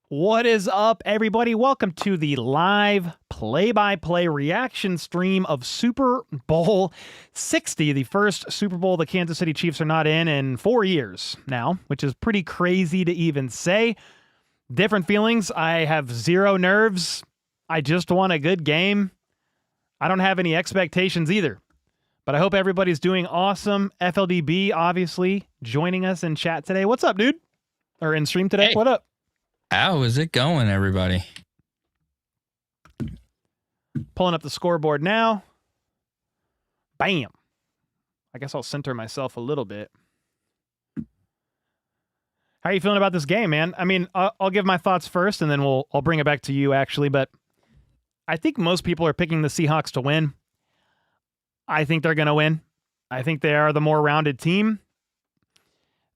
What is up, everybody? Welcome to the live play-by-play reaction stream of Super Bowl 60, the first Super Bowl the Kansas City Chiefs are not in 4 years now, which is pretty crazy to even say. Different feelings. I have zero nerves. I just want a good game. I don't have any expectations either, but I hope everybody's doing awesome. FLDB, obviously, joining us in chat today. What's up, dude? Or in stream today. Hey. What up? How is it going, everybody? Pulling up the scoreboard now. Bam. I guess I'll center myself a little bit. How are you feeling about this game, man? I mean, I'll give my thoughts first, and then I'll bring it back to you, actually. But I think most people are picking the Seahawks to win. I think they're going to win. I think they are the more rounded team.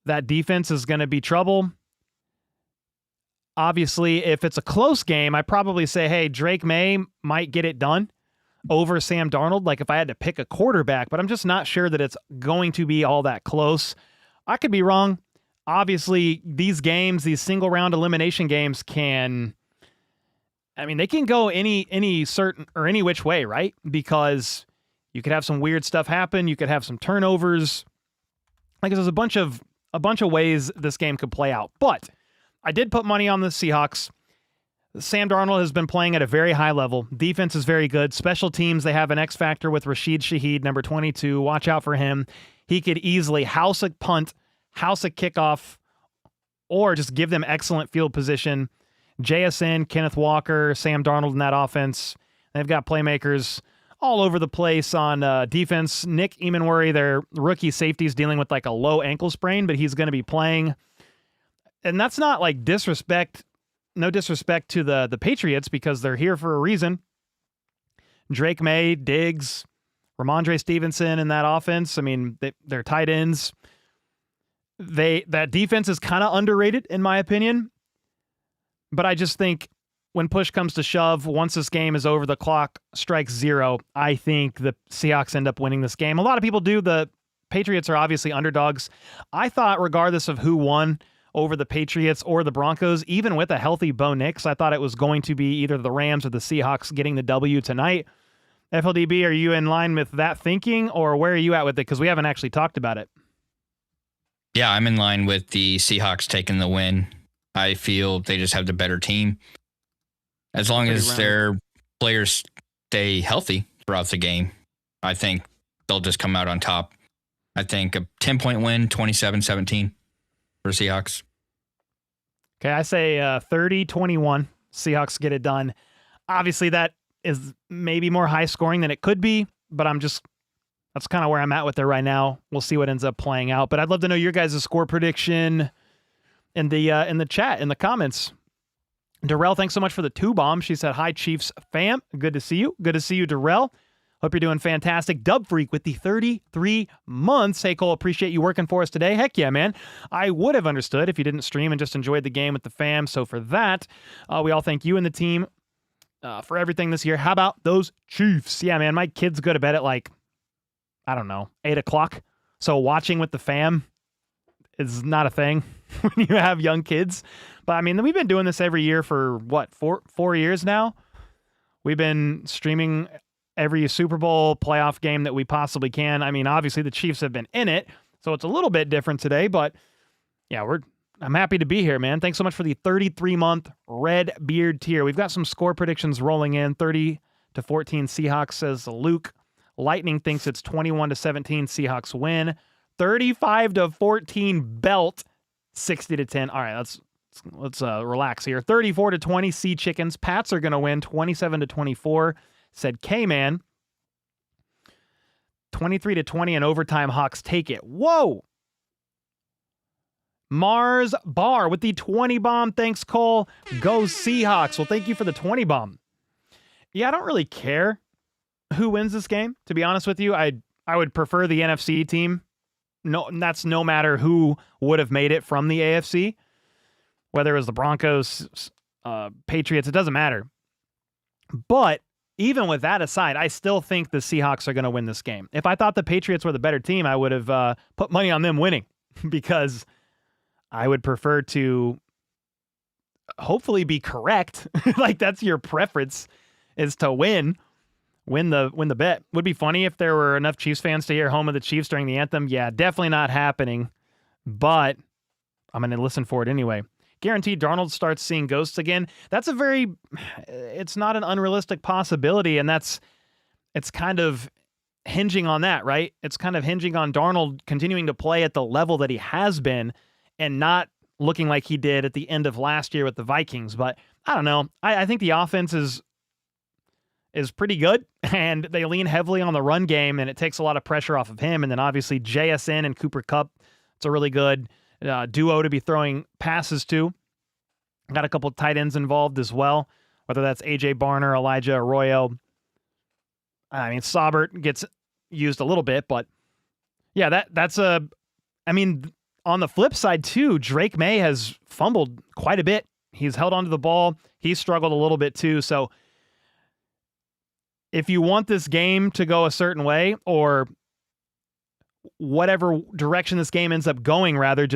That defense is going to be trouble. Obviously, if it's a close game, I probably say, hey, Drake May might get it done over Sam Darnold, like if I had to pick a quarterback, but I'm just not sure that it's going to be all that close. I could be wrong. Obviously, these games, these single-round elimination games they can go any certain or any which way, right? Because you could have some weird stuff happen. You could have some turnovers. Like there's a bunch of ways this game could play out, but I did put money on the Seahawks. Sam Darnold has been playing at a very high level. Defense is very good. Special teams, they have an X factor with Rashid Shaheed, number 22. Watch out for him. He could easily house a punt, house a kickoff, or just give them excellent field position. JSN, Kenneth Walker, Sam Darnold in that offense. They've got playmakers all over the place on defense. Nick Emanwari, their rookie safety, is dealing with like a low ankle sprain, but he's going to be playing. And that's not like no disrespect to the Patriots because they're here for a reason. Drake May, Diggs, Ramondre Stevenson in that offense. I mean, they're tight ends. That defense is kind of underrated in my opinion. But I just think when push comes to shove, once this game is over, the clock strikes zero, I think the Seahawks end up winning this game. A lot of people do. The Patriots are obviously underdogs. I thought regardless of who won over the Patriots or the Broncos, even with a healthy Bo Nix, I thought it was going to be either the Rams or the Seahawks getting the W tonight. FLDB, are you in line with that thinking, or where are you at with it? Because we haven't actually talked about it. Yeah, I'm in line with the Seahawks taking the win. I feel they just have the better team. As long as their players stay healthy throughout the game, I think they'll just come out on top. I think a 10-point win, 27-17. For Seahawks. Okay, I say 30-21. Seahawks get it done. Obviously, that is maybe more high scoring than it could be, but that's kind of where I'm at with it right now. We'll see what ends up playing out. But I'd love to know your guys' score prediction in the chat, in the comments. Darrell, thanks so much for the 2-bomb. She said, hi, Chiefs fam. Good to see you. Good to see you, Darrell. Hope you're doing fantastic. Dub Freak with the 33 months. Hey, Cole, appreciate you working for us today. Heck yeah, man. I would have understood if you didn't stream and just enjoyed the game with the fam. So for that, we all thank you and the team for everything this year. How about those Chiefs? Yeah, man, my kids go to bed at 8 o'clock. So watching with the fam is not a thing when you have young kids. But I mean, we've been doing this every year for what, four years now? We've been streaming every Super Bowl playoff game that we possibly can. I mean, obviously the Chiefs have been in it, so it's a little bit different today, but yeah, I'm happy to be here, man. Thanks so much for the 33-month Red Beard tier. We've got some score predictions rolling in. 30-14 Seahawks, says Luke. Lightning thinks it's 21-17 Seahawks win. 35-14 belt. 60-10. All right, let's relax here. 34-20 Sea Chickens. Pats are going to win 27-24. Said K-Man. 23-20 in overtime. Hawks take it. Whoa! Mars Bar with the 20 bomb. Thanks, Cole. Go Seahawks. Well, thank you for the 20 bomb. Yeah, I don't really care who wins this game. To be honest with you, I would prefer the NFC team. No, that's no matter who would have made it from the AFC. Whether it was the Broncos, Patriots, it doesn't matter. But even with that aside, I still think the Seahawks are going to win this game. If I thought the Patriots were the better team, I would have put money on them winning because I would prefer to hopefully be correct. Like that's your preference is to win the bet. Would be funny if there were enough Chiefs fans to hear Home of the Chiefs during the anthem. Yeah, definitely not happening, but I'm going to listen for it anyway. Guaranteed Darnold starts seeing ghosts again. It's not an unrealistic possibility, and it's kind of hinging on that, right? It's kind of hinging on Darnold continuing to play at the level that he has been and not looking like he did at the end of last year with the Vikings. But I don't know. I think the offense is pretty good, and they lean heavily on the run game, and it takes a lot of pressure off of him. And then obviously JSN and Cooper Kupp, it's a really good duo to be throwing passes to. Got a couple tight ends involved as well, whether that's AJ Barner, Elijah Arroyo. I mean, Saubert gets used a little bit, but yeah, I mean, on the flip side too, Drake May has fumbled quite a bit. He's held onto the ball. He's struggled a little bit too. So if you want this game to go a certain way, or whatever direction this game ends up going, rather,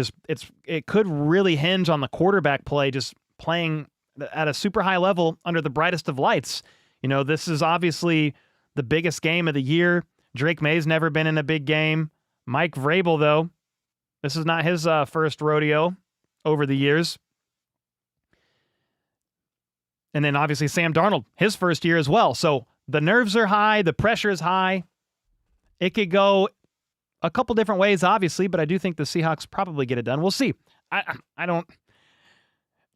it could really hinge on the quarterback play, just playing at a super high level under the brightest of lights. You know, this is obviously the biggest game of the year. Drake May's never been in a big game. Mike Vrabel, though, this is not his first rodeo over the years. And then obviously Sam Darnold, his first year as well. So the nerves are high, the pressure is high. It could go a couple different ways, obviously, but I do think the Seahawks probably get it done. We'll see.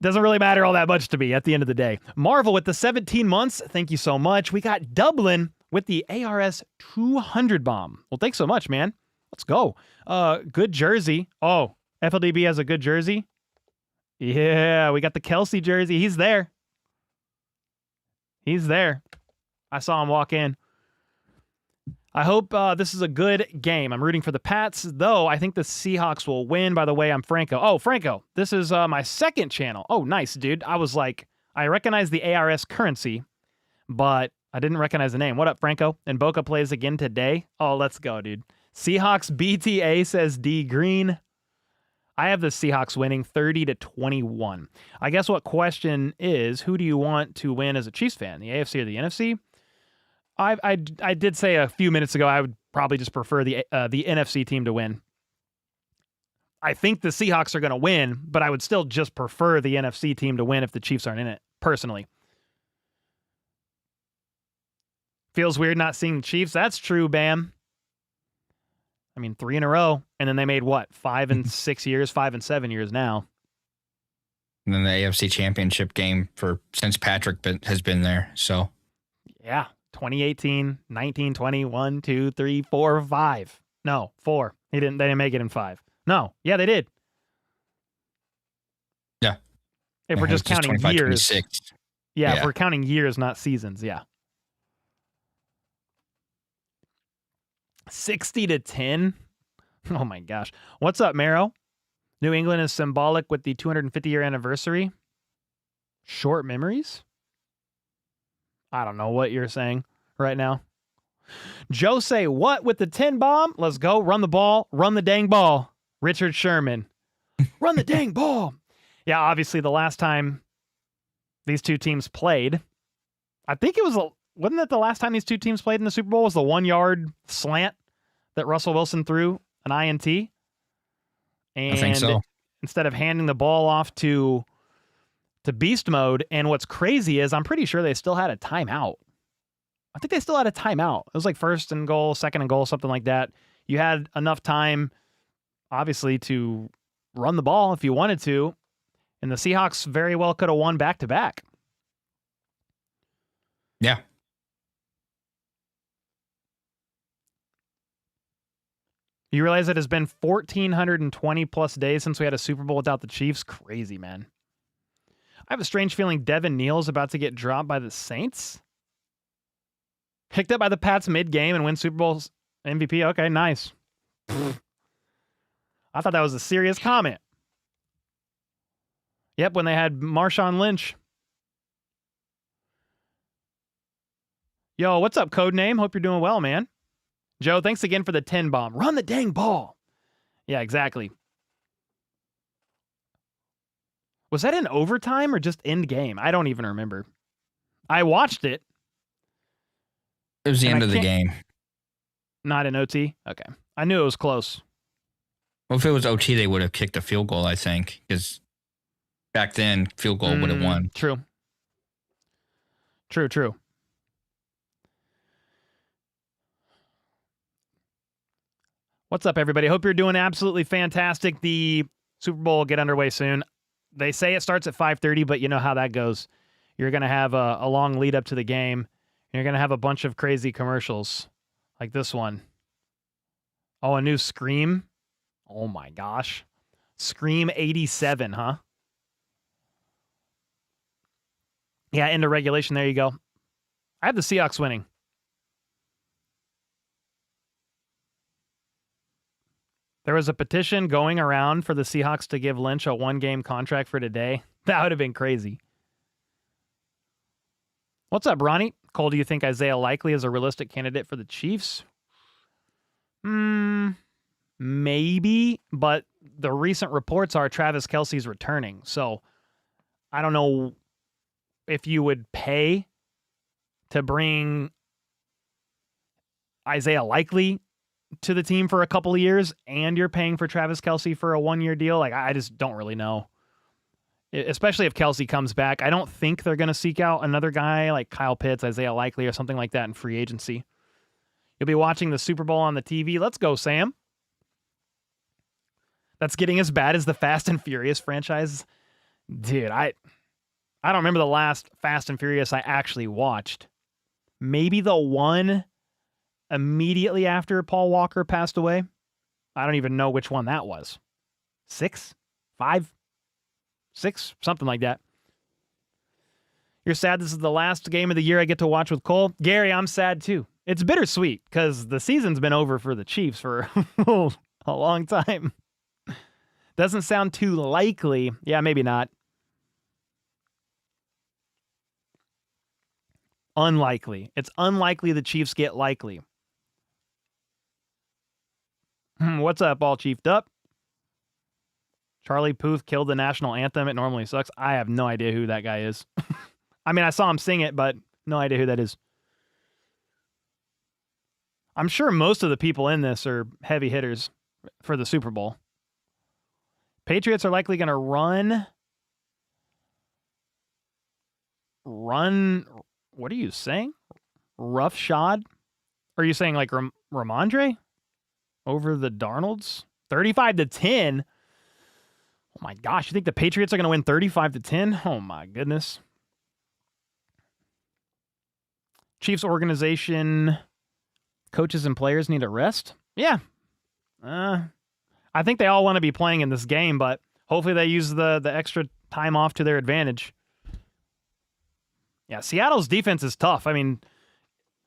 Doesn't really matter all that much to me at the end of the day. Marvel with the 17 months. Thank you so much. We got Dublin with the ARS 200 bomb. Well, thanks so much, man. Let's go. Good jersey. Oh, FLDB has a good jersey. Yeah, we got the Kelsey jersey. He's there. He's there. I saw him walk in. I hope this is a good game. I'm rooting for the Pats, though I think the Seahawks will win. By the way, I'm Franco. Oh, Franco, this is my second channel. Oh, nice, dude. I was like, I recognize the ARS currency, but I didn't recognize the name. What up, Franco? And Boca plays again today. Oh, let's go, dude. Seahawks BTA, says D Green. I have the Seahawks winning 30-21. I guess what question is, who do you want to win as a Chiefs fan, the AFC or the NFC? I did say a few minutes ago I would probably just prefer the NFC team to win. I think the Seahawks are going to win, but I would still just prefer the NFC team to win if the Chiefs aren't in it, personally. Feels weird not seeing the Chiefs. That's true, Bam. I mean, 3 in a row, and then they made what, 5 and 6 years, 5 and 7 years now. And then the AFC Championship game since Patrick has been there. So, yeah, 2018, 19, 20, 1, 2, 3, 4, 5. No, 4. They didn't make it in 5. No, yeah, they did. Yeah. If we're just counting 25, years. 26. Yeah, if we're counting years, not seasons, yeah. 60-10. Oh my gosh. What's up, Maro? New England is symbolic with the 250-year anniversary. Short memories? I don't know what you're saying right now. Joe say what with the 10 bomb? Let's go. Run the ball. Run the dang ball. Richard Sherman. Run the dang ball. Yeah, obviously the last time these two teams played, I think it was, wasn't that the last time these two teams played in the Super Bowl was the 1-yard slant that Russell Wilson threw, an INT? And I think so. Instead of handing the ball off to beast mode, and what's crazy is I'm pretty sure they still had a timeout. I think they still had a timeout. It was like 1st and goal, 2nd and goal, something like that. You had enough time, obviously, to run the ball if you wanted to, and the Seahawks very well could have won back-to-back. Yeah. You realize it has been 1,420 plus days since we had a Super Bowl without the Chiefs? Crazy, man. I have a strange feeling Devin Neal's about to get dropped by the Saints. Picked up by the Pats mid-game and win Super Bowl's MVP. Okay, nice. I thought that was a serious comment. Yep, when they had Marshawn Lynch. Yo, what's up, Codename? Hope you're doing well, man. Joe, thanks again for the 10 bomb. Run the dang ball. Yeah, exactly. Was that in overtime or just end game? I don't even remember. I watched it. It was the end of the game. Not in OT? Okay. I knew it was close. Well, if it was OT, they would have kicked a field goal, I think, because back then, field goal would have won. True. What's up, everybody? Hope you're doing absolutely fantastic. The Super Bowl will get underway soon. They say it starts at 5:30, but you know how that goes. You're going to have a long lead up to the game. You're going to have a bunch of crazy commercials like this one. Oh, a new Scream. Oh, my gosh. Scream 87, huh? Yeah, into regulation. There you go. I have the Seahawks winning. There was a petition going around for the Seahawks to give Lynch a one-game contract for today. That would have been crazy. What's up, Ronnie? Cole, do you think Isaiah Likely is a realistic candidate for the Chiefs? Maybe, but the recent reports are Travis Kelce's returning. So I don't know if you would pay to bring Isaiah Likely to the team for a couple of years and you're paying for Travis Kelce for a one-year deal. Like, I just don't really know. Especially if Kelce comes back. I don't think they're going to seek out another guy like Kyle Pitts, Isaiah Likely, or something like that in free agency. You'll be watching the Super Bowl on the TV. Let's go, Sam. That's getting as bad as the Fast and Furious franchise. Dude, I don't remember the last Fast and Furious I actually watched. Maybe the one immediately after Paul Walker passed away. I don't even know which one that was. 6? 5? 6? Something like that. You're sad this is the last game of the year I get to watch with Cole? Gary, I'm sad too. It's bittersweet because the season's been over for the Chiefs for a long time. Doesn't sound too likely. Yeah, maybe not. Unlikely. It's unlikely the Chiefs get likely. What's up, all chiefed up? Charlie Puth killed the national anthem. It normally sucks. I have no idea who that guy is. I mean, I saw him sing it, but no idea who that is. I'm sure most of the people in this are heavy hitters for the Super Bowl. Patriots are likely going to run. What are you saying? Roughshod? Are you saying like Ramondre over the Darnolds? 35-10. Oh my gosh, you think the Patriots are going to win 35-10? Oh my goodness. Chiefs organization, coaches and players need a rest? Yeah. I think they all want to be playing in this game, but hopefully they use the extra time off to their advantage. Yeah, Seattle's defense is tough. I mean,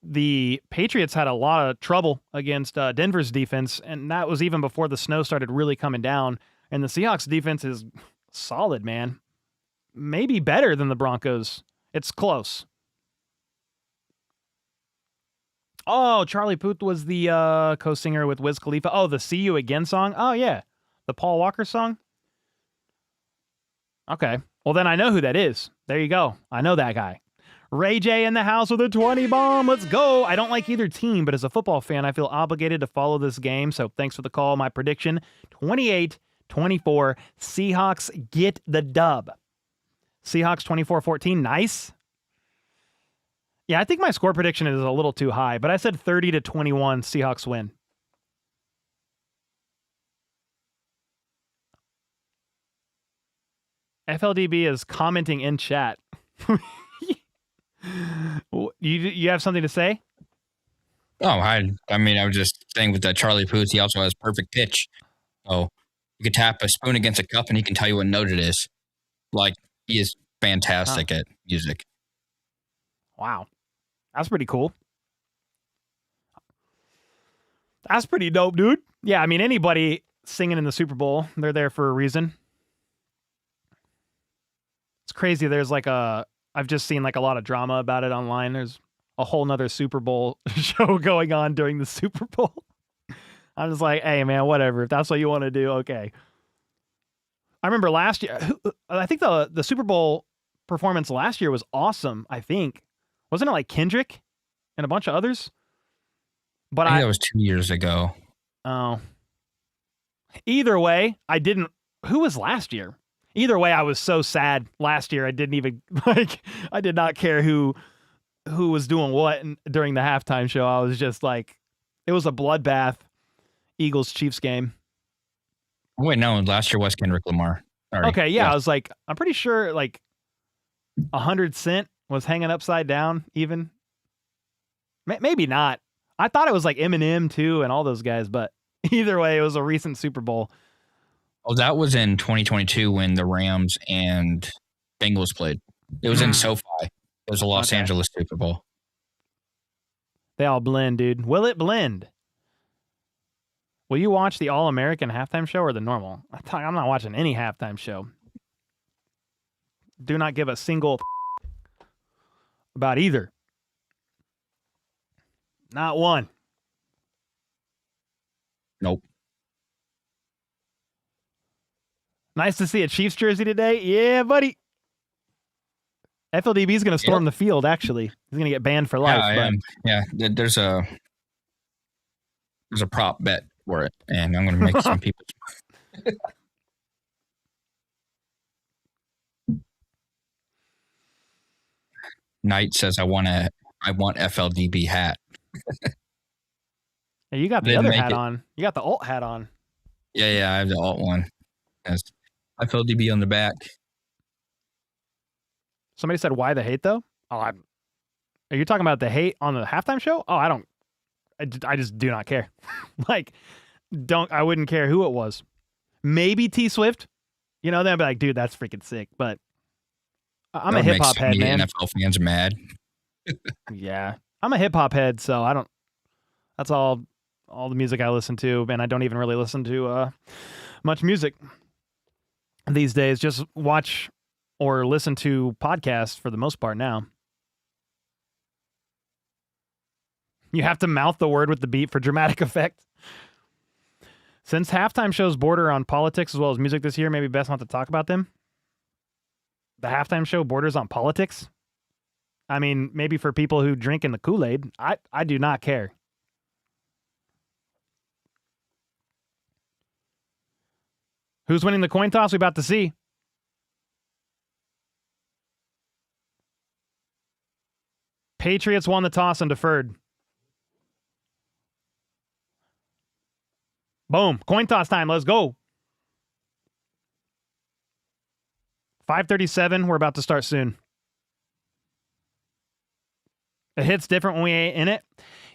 the Patriots had a lot of trouble against Denver's defense, and that was even before the snow started really coming down. And the Seahawks defense is solid, man. Maybe better than the Broncos. It's close. Oh, Charlie Puth was the co-singer with Wiz Khalifa. Oh, the See You Again song? Oh, yeah. The Paul Walker song? Okay. Well, then I know who that is. There you go. I know that guy. Ray J in the house with a 20 bomb. Let's go. I don't like either team, but as a football fan, I feel obligated to follow this game. So thanks for the call. My prediction, 28-24. Seahawks get the dub. Seahawks 24-14. Nice. Yeah, I think my score prediction is a little too high, but I said 30-21 Seahawks win. FLDB is commenting in chat. You have something to say? Oh, I mean, I was just saying with that Charlie Puth, he also has perfect pitch. Oh, you could tap a spoon against a cup and he can tell you what note it is. Like, he is fantastic at music. Wow. That's pretty cool. That's pretty dope, dude. Yeah, I mean, anybody singing in the Super Bowl, they're there for a reason. It's crazy. There's like I've just seen like a lot of drama about it online. There's a whole nother Super Bowl show going on during the Super Bowl. I'm just like, hey, man, whatever. If that's what you want to do, okay. I remember last year. I think the Super Bowl performance last year was awesome. I think wasn't it like Kendrick and a bunch of others? But I think that was 2 years ago. Oh. Either way, I didn't. Who was last year? Either way, I was so sad last year. I didn't even like. I did not care who was doing what during the halftime show. I was just like, it was a bloodbath. Eagles Chiefs game. Oh, wait, no, last year was Kendrick Lamar. Sorry. Okay, yeah, I was like, I'm pretty sure like 100 Cent was hanging upside down. Even maybe not. I thought it was like Eminem too, and all those guys. But either way, it was a recent Super Bowl. Oh, that was in 2022 when the Rams and Bengals played. It was in SoFi. It was a Los Angeles Super Bowl. They all blend, dude. Will it blend? Will you watch the All-American halftime show or the normal? I'm not watching any halftime show. Do not give a single about either. Not one. Nope. Nice to see a Chiefs jersey today. Yeah, buddy. FLDB is going to storm the field, actually. He's going to get banned for life. Yeah, there's a prop bet for it, and I'm going to make some people. Knight says, I want FLDB hat. Hey, you got the other hat on. You got the alt hat on. Yeah, I have the alt one. Yes. FLDB on the back. Somebody said, why the hate, though? Are you talking about the hate on the halftime show? Oh, I just do not care. Like, I wouldn't care who it was. Maybe T Swift. Then I'd be like, dude, that's freaking sick. But I'm a hip hop head, man. NFL fans are mad. Yeah. I'm a hip hop head, so that's all the music I listen to, and I don't even really listen to much music these days. Just watch or listen to podcasts for the most part now. You have to mouth the word with the beat for dramatic effect. Since halftime shows border on politics as well as music this year, maybe best not to talk about them. The halftime show borders on politics. I mean, maybe for people who drink in the Kool-Aid, I do not care. Who's winning the coin toss? We about to see. Patriots won the toss and deferred. Boom. Coin toss time. Let's go. 5:37. We're about to start soon. It hits different when we ain't in it.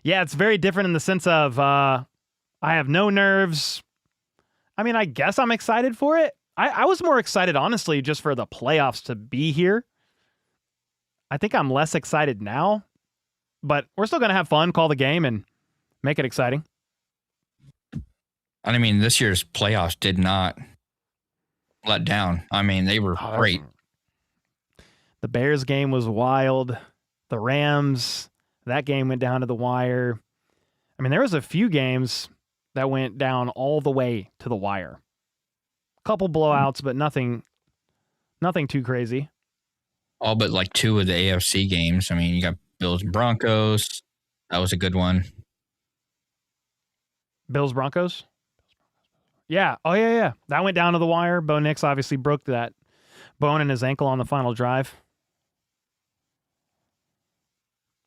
Yeah, it's very different in the sense of I have no nerves. I mean, I guess I'm excited for it. I was more excited, honestly, just for the playoffs to be here. I think I'm less excited now, but we're still going to have fun, call the game, and make it exciting. I mean, this year's playoffs did not let down. I mean, they were great. The Bears game was wild. The Rams, that game went down to the wire. I mean, there was a few games that went down all the way to the wire. A couple blowouts, but nothing too crazy. All but like two of the AFC games. I mean, you got Bills and Broncos. That was a good one. Bills Broncos? Yeah. Oh, yeah. That went down to the wire. Bo Nix obviously broke that bone in his ankle on the final drive.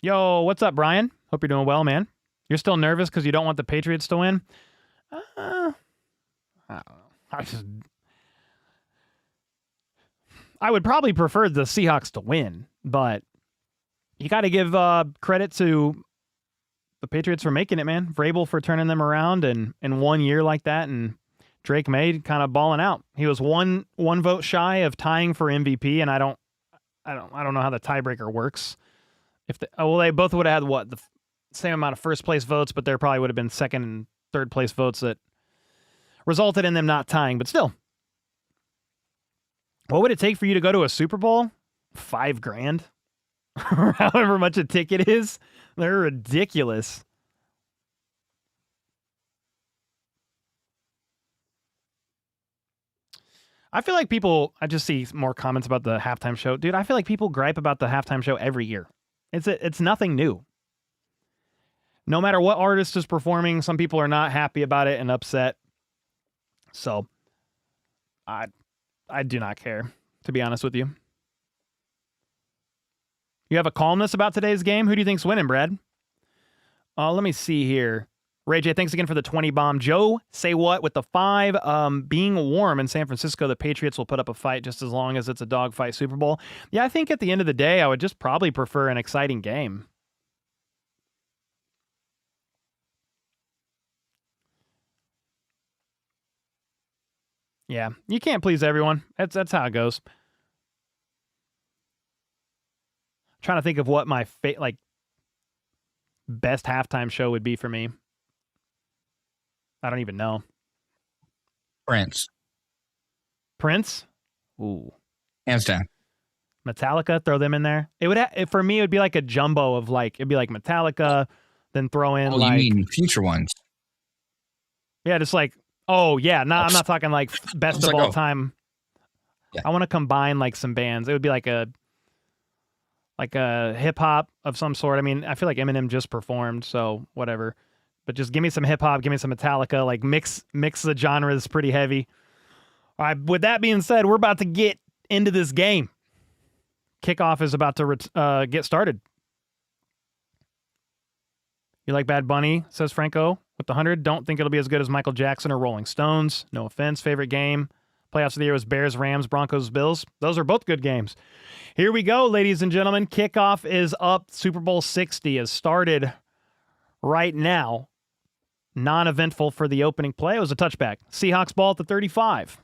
Yo, what's up, Brian? Hope you're doing well, man. You're still nervous because you don't want the Patriots to win? I don't know. I would probably prefer the Seahawks to win, but you got to give credit to the Patriots for making it, man. Vrabel for turning them around in 1 year like that, and Drake May kind of balling out. He was one vote shy of tying for MVP, and I don't know how the tiebreaker works. They both would have had the same amount of first place votes, but there probably would have been second and third place votes that resulted in them not tying. But still, what would it take for you to go to a Super Bowl? $5,000, or however much a ticket is. They're ridiculous. I feel like people, I just see more comments about the halftime show. Dude, I feel like people gripe about the halftime show every year. It's nothing new. No matter what artist is performing, some people are not happy about it and upset. So, I do not care, to be honest with you. You have a calmness about today's game? Who do you think's winning, Brad? Let me see here. Ray J, thanks again for the 20 bomb. Joe, say what? With the 5 being warm in San Francisco, the Patriots will put up a fight just as long as it's a dogfight Super Bowl. Yeah, I think at the end of the day, I would just probably prefer an exciting game. Yeah, you can't please everyone. That's how it goes. Trying to think of what my best halftime show would be for me. I don't even know. Prince? Ooh. Hands down. Metallica, throw them in there. It would for me, it would be like a jumbo of it'd be like Metallica, then throw in you mean future ones? Yeah, just I'm not talking like best of all time. Yeah. I want to combine some bands. It would be like a hip hop of some sort. I mean, I feel like Eminem just performed, so whatever. But just give me some hip hop, give me some Metallica, mix the genres pretty heavy. All right, with that being said, we're about to get into this game. Kickoff is about to get started. You like Bad Bunny, says Franco, with the 100. Don't think it'll be as good as Michael Jackson or Rolling Stones. No offense. Favorite game. Playoffs of the year was Bears, Rams, Broncos, Bills. Those are both good games. Here we go, ladies and gentlemen. Kickoff is up. Super Bowl 60 has started right now. Non-eventful for the opening play. It was a touchback. Seahawks ball at the 35.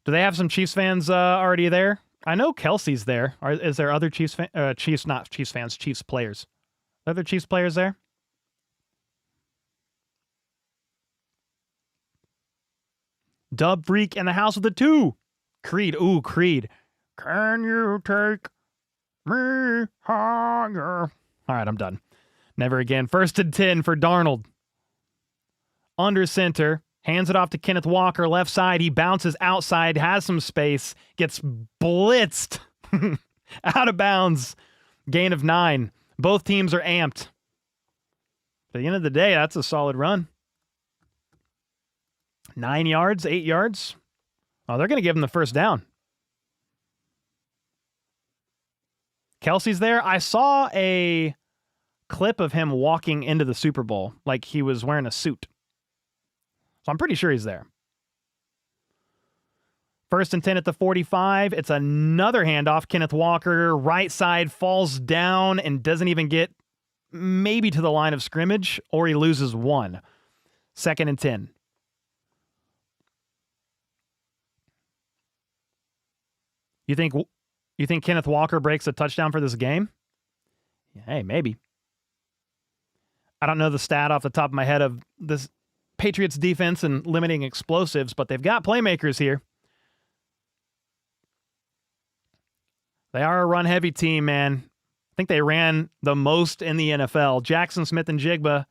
Do they have some Chiefs fans already there? I know Kelsey's there. Is there other Chiefs Chiefs players? Are there Chiefs players there? Dub Freak in the house with the 2. Creed. Ooh, Creed. Can you take me higher? All right, I'm done. Never again. 1st and 10 for Darnold. Under center. Hands it off to Kenneth Walker. Left side. He bounces outside. Has some space. Gets blitzed. Out of bounds. Gain of 9. Both teams are amped. At the end of the day, that's a solid run. 9 yards, 8 yards. Oh, they're going to give him the first down. Kelsey's there. I saw a clip of him walking into the Super Bowl like he was wearing a suit. So I'm pretty sure he's there. 1st and 10 at the 45. It's another handoff. Kenneth Walker, right side, falls down and doesn't even get maybe to the line of scrimmage, or he loses 1. 2nd and 10. You think Kenneth Walker breaks a touchdown for this game? Hey, maybe. I don't know the stat off the top of my head of this Patriots defense and limiting explosives, but they've got playmakers here. They are a run-heavy team, man. I think they ran the most in the NFL. Jackson Smith and Jigba,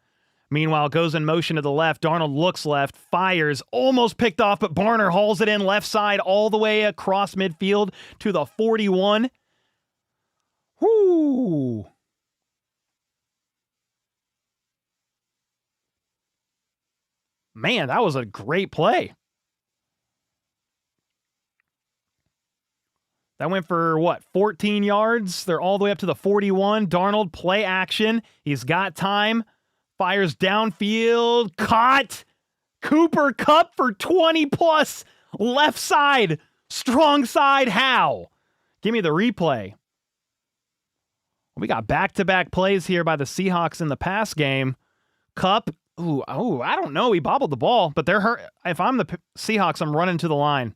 meanwhile, goes in motion to the left. Darnold looks left, fires, almost picked off, but Barner hauls it in left side all the way across midfield to the 41. Whoo! Man, that was a great play. That went for, 14 yards? They're all the way up to the 41. Darnold, play action. He's got time. Fires downfield. Caught. Cooper Kupp for 20+. Left side. Strong side. How? Give me the replay. We got back-to-back plays here by the Seahawks in the pass game. Kupp. I don't know. He bobbled the ball, but they're hurt. If I'm the Seahawks, I'm running to the line.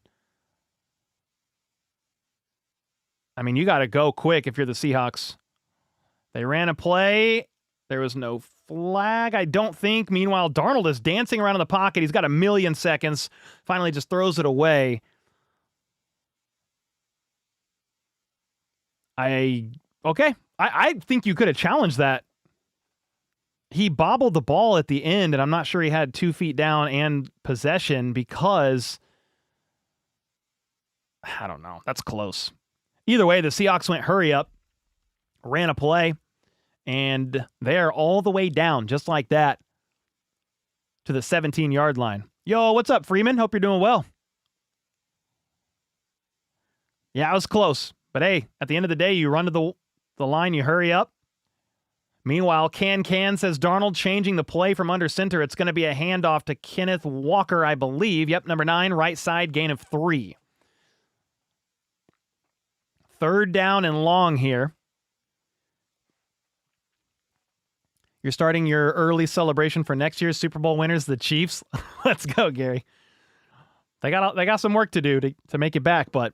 I mean, you got to go quick if you're the Seahawks. They ran a play. There was no flag, I don't think. Meanwhile, Darnold is dancing around in the pocket. He's got 1,000,000 seconds. Finally just throws it away. I think you could have challenged that he bobbled the ball at the end, and I'm not sure he had 2 feet down and possession because, I don't know. That's close. Either way, the Seahawks went hurry up, ran a play, and they're all the way down, just like that, to the 17-yard line. Yo, what's up, Freeman? Hope you're doing well. Yeah, it was close. But hey, at the end of the day, you run to the line, you hurry up. Meanwhile, Can says Darnold changing the play from under center. It's going to be a handoff to Kenneth Walker, I believe. Yep, number 9, right side, gain of 3. 3rd down and long here. You're starting your early celebration for next year's Super Bowl winners, the Chiefs. Let's go, Gary. They got some work to do to make it back, but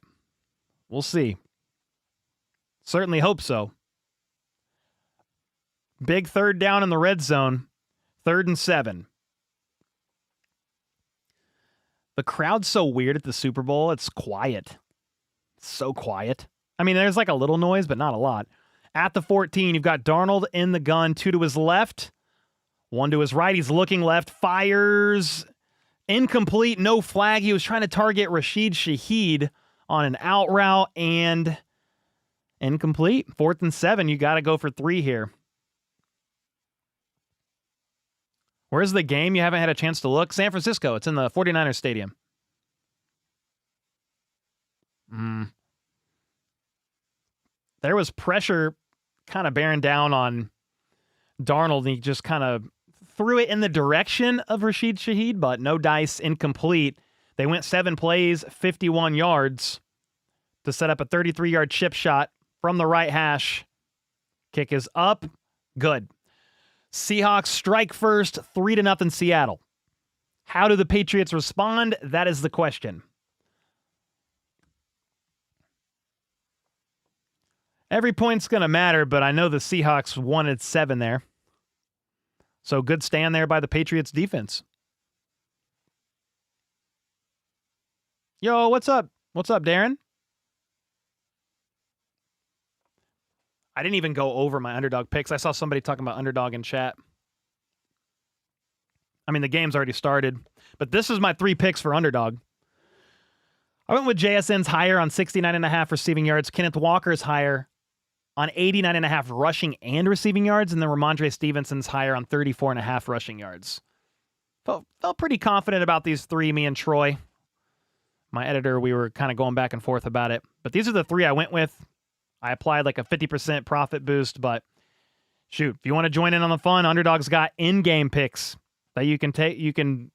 we'll see. Certainly hope so. Big 3rd down in the red zone. 3rd and 7. The crowd's so weird at the Super Bowl. It's quiet. It's so quiet. I mean, there's like a little noise, but not a lot. At the 14, you've got Darnold in the gun. 2 to his left. 1 to his right. He's looking left. Fires. Incomplete. No flag. He was trying to target Rashid Shaheed on an out route and incomplete. 4th and 7. You got to go for 3 here. Where's the game? You haven't had a chance to look. San Francisco. It's in the 49ers stadium. There was pressure kind of bearing down on Darnold, and he just kind of threw it in the direction of Rashid Shaheed, but no dice, incomplete. They went 7 plays, 51 yards to set up a 33-yard chip shot from the right hash. Kick is up. Good. Seahawks strike first, 3-0 Seattle. How do the Patriots respond? That is the question. Every point's going to matter, but I know the Seahawks wanted 7 there. So good stand there by the Patriots defense. Yo, what's up? What's up, Darren? I didn't even go over my underdog picks. I saw somebody talking about underdog in chat. I mean, the game's already started, but this is my 3 picks for underdog. I went with JSN's higher on 69.5 receiving yards. Kenneth Walker's higher on 89.5 rushing and receiving yards, and then Ramondre Stevenson's higher on 34.5 rushing yards. Felt pretty confident about these 3, me and Troy. My editor, we were kind of going back and forth about it. But these are the 3 I went with. I applied like a 50% profit boost, but shoot, if you want to join in on the fun, Underdog's got in-game picks that you can take. You can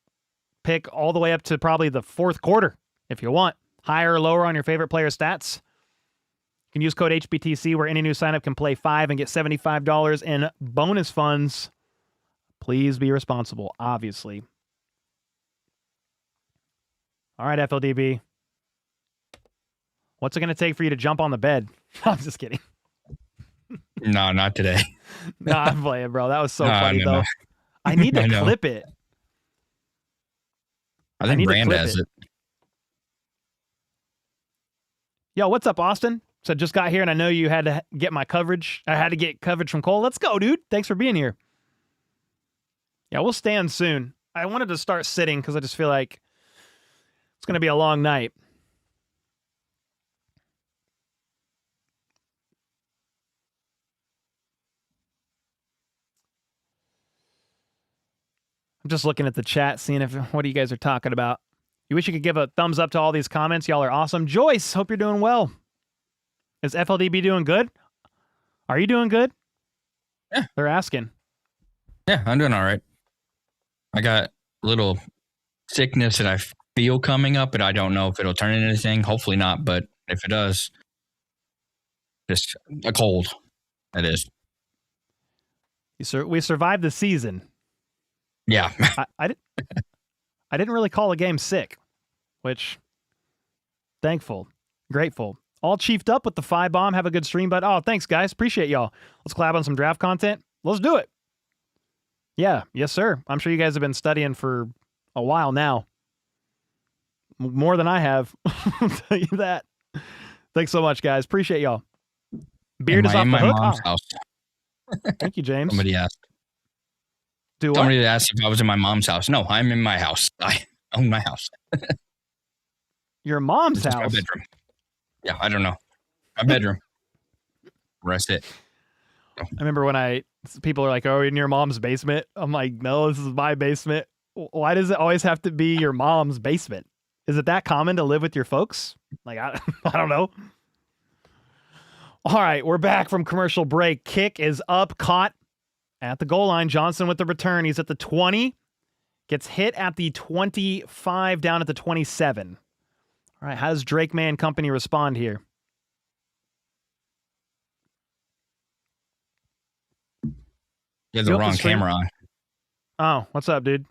pick all the way up to probably the 4th quarter if you want. Higher or lower on your favorite player stats. You can use code HBTC where any new signup can play 5 and get $75 in bonus funds. Please be responsible, obviously. All right, FLDB. What's it going to take for you to jump on the bed? I'm just kidding. No, not today. No, I'm playing, bro. That was so funny, though. I need to clip it. I think Brand has it. Yo, what's up, Austin? So just got here, and I know you had to get my coverage. I had to get coverage from Cole. Let's go, dude. Thanks for being here. Yeah, we'll stand soon. I wanted to start sitting because I just feel like it's going to be a long night. I'm just looking at the chat, seeing what you guys are talking about. You wish you could give a thumbs up to all these comments. Y'all are awesome. Joyce, hope you're doing well. Is FLDB doing good? Are you doing good? Yeah. They're asking. Yeah, I'm doing all right. I got a little sickness that I feel coming up, but I don't know if it'll turn into anything. Hopefully not, but if it does, just a cold. That is. We survived the season. Yeah. I didn't really call a game sick, which thankful, grateful. All chiefed up with the 5-bomb. Have a good stream, bud. Oh, thanks, guys. Appreciate y'all. Let's collab on some draft content. Let's do it. Yeah. Yes, sir. I'm sure you guys have been studying for a while now. More than I have. I'll tell you that. Thanks so much, guys. Appreciate y'all. Beard is off the hook. Mom's house. Thank you, James. Somebody asked. Do what? Somebody asked if I was in my mom's house. No, I'm in my house. I own my house. Your mom's It's house? my bedroom. Yeah, I don't know. My bedroom. Rest it. I remember when people are like, "Oh, in your mom's basement?" I'm like, "No, this is my basement." Why does it always have to be your mom's basement? Is it that common to live with your folks? Like, I don't know. All right, we're back from commercial break. Kick is up, caught at the goal line. Johnson with the return. He's at the 20. Gets hit at the 25, down at the 27. All right, how does Drake May and company respond here? You have the wrong camera on. Oh, what's up, dude?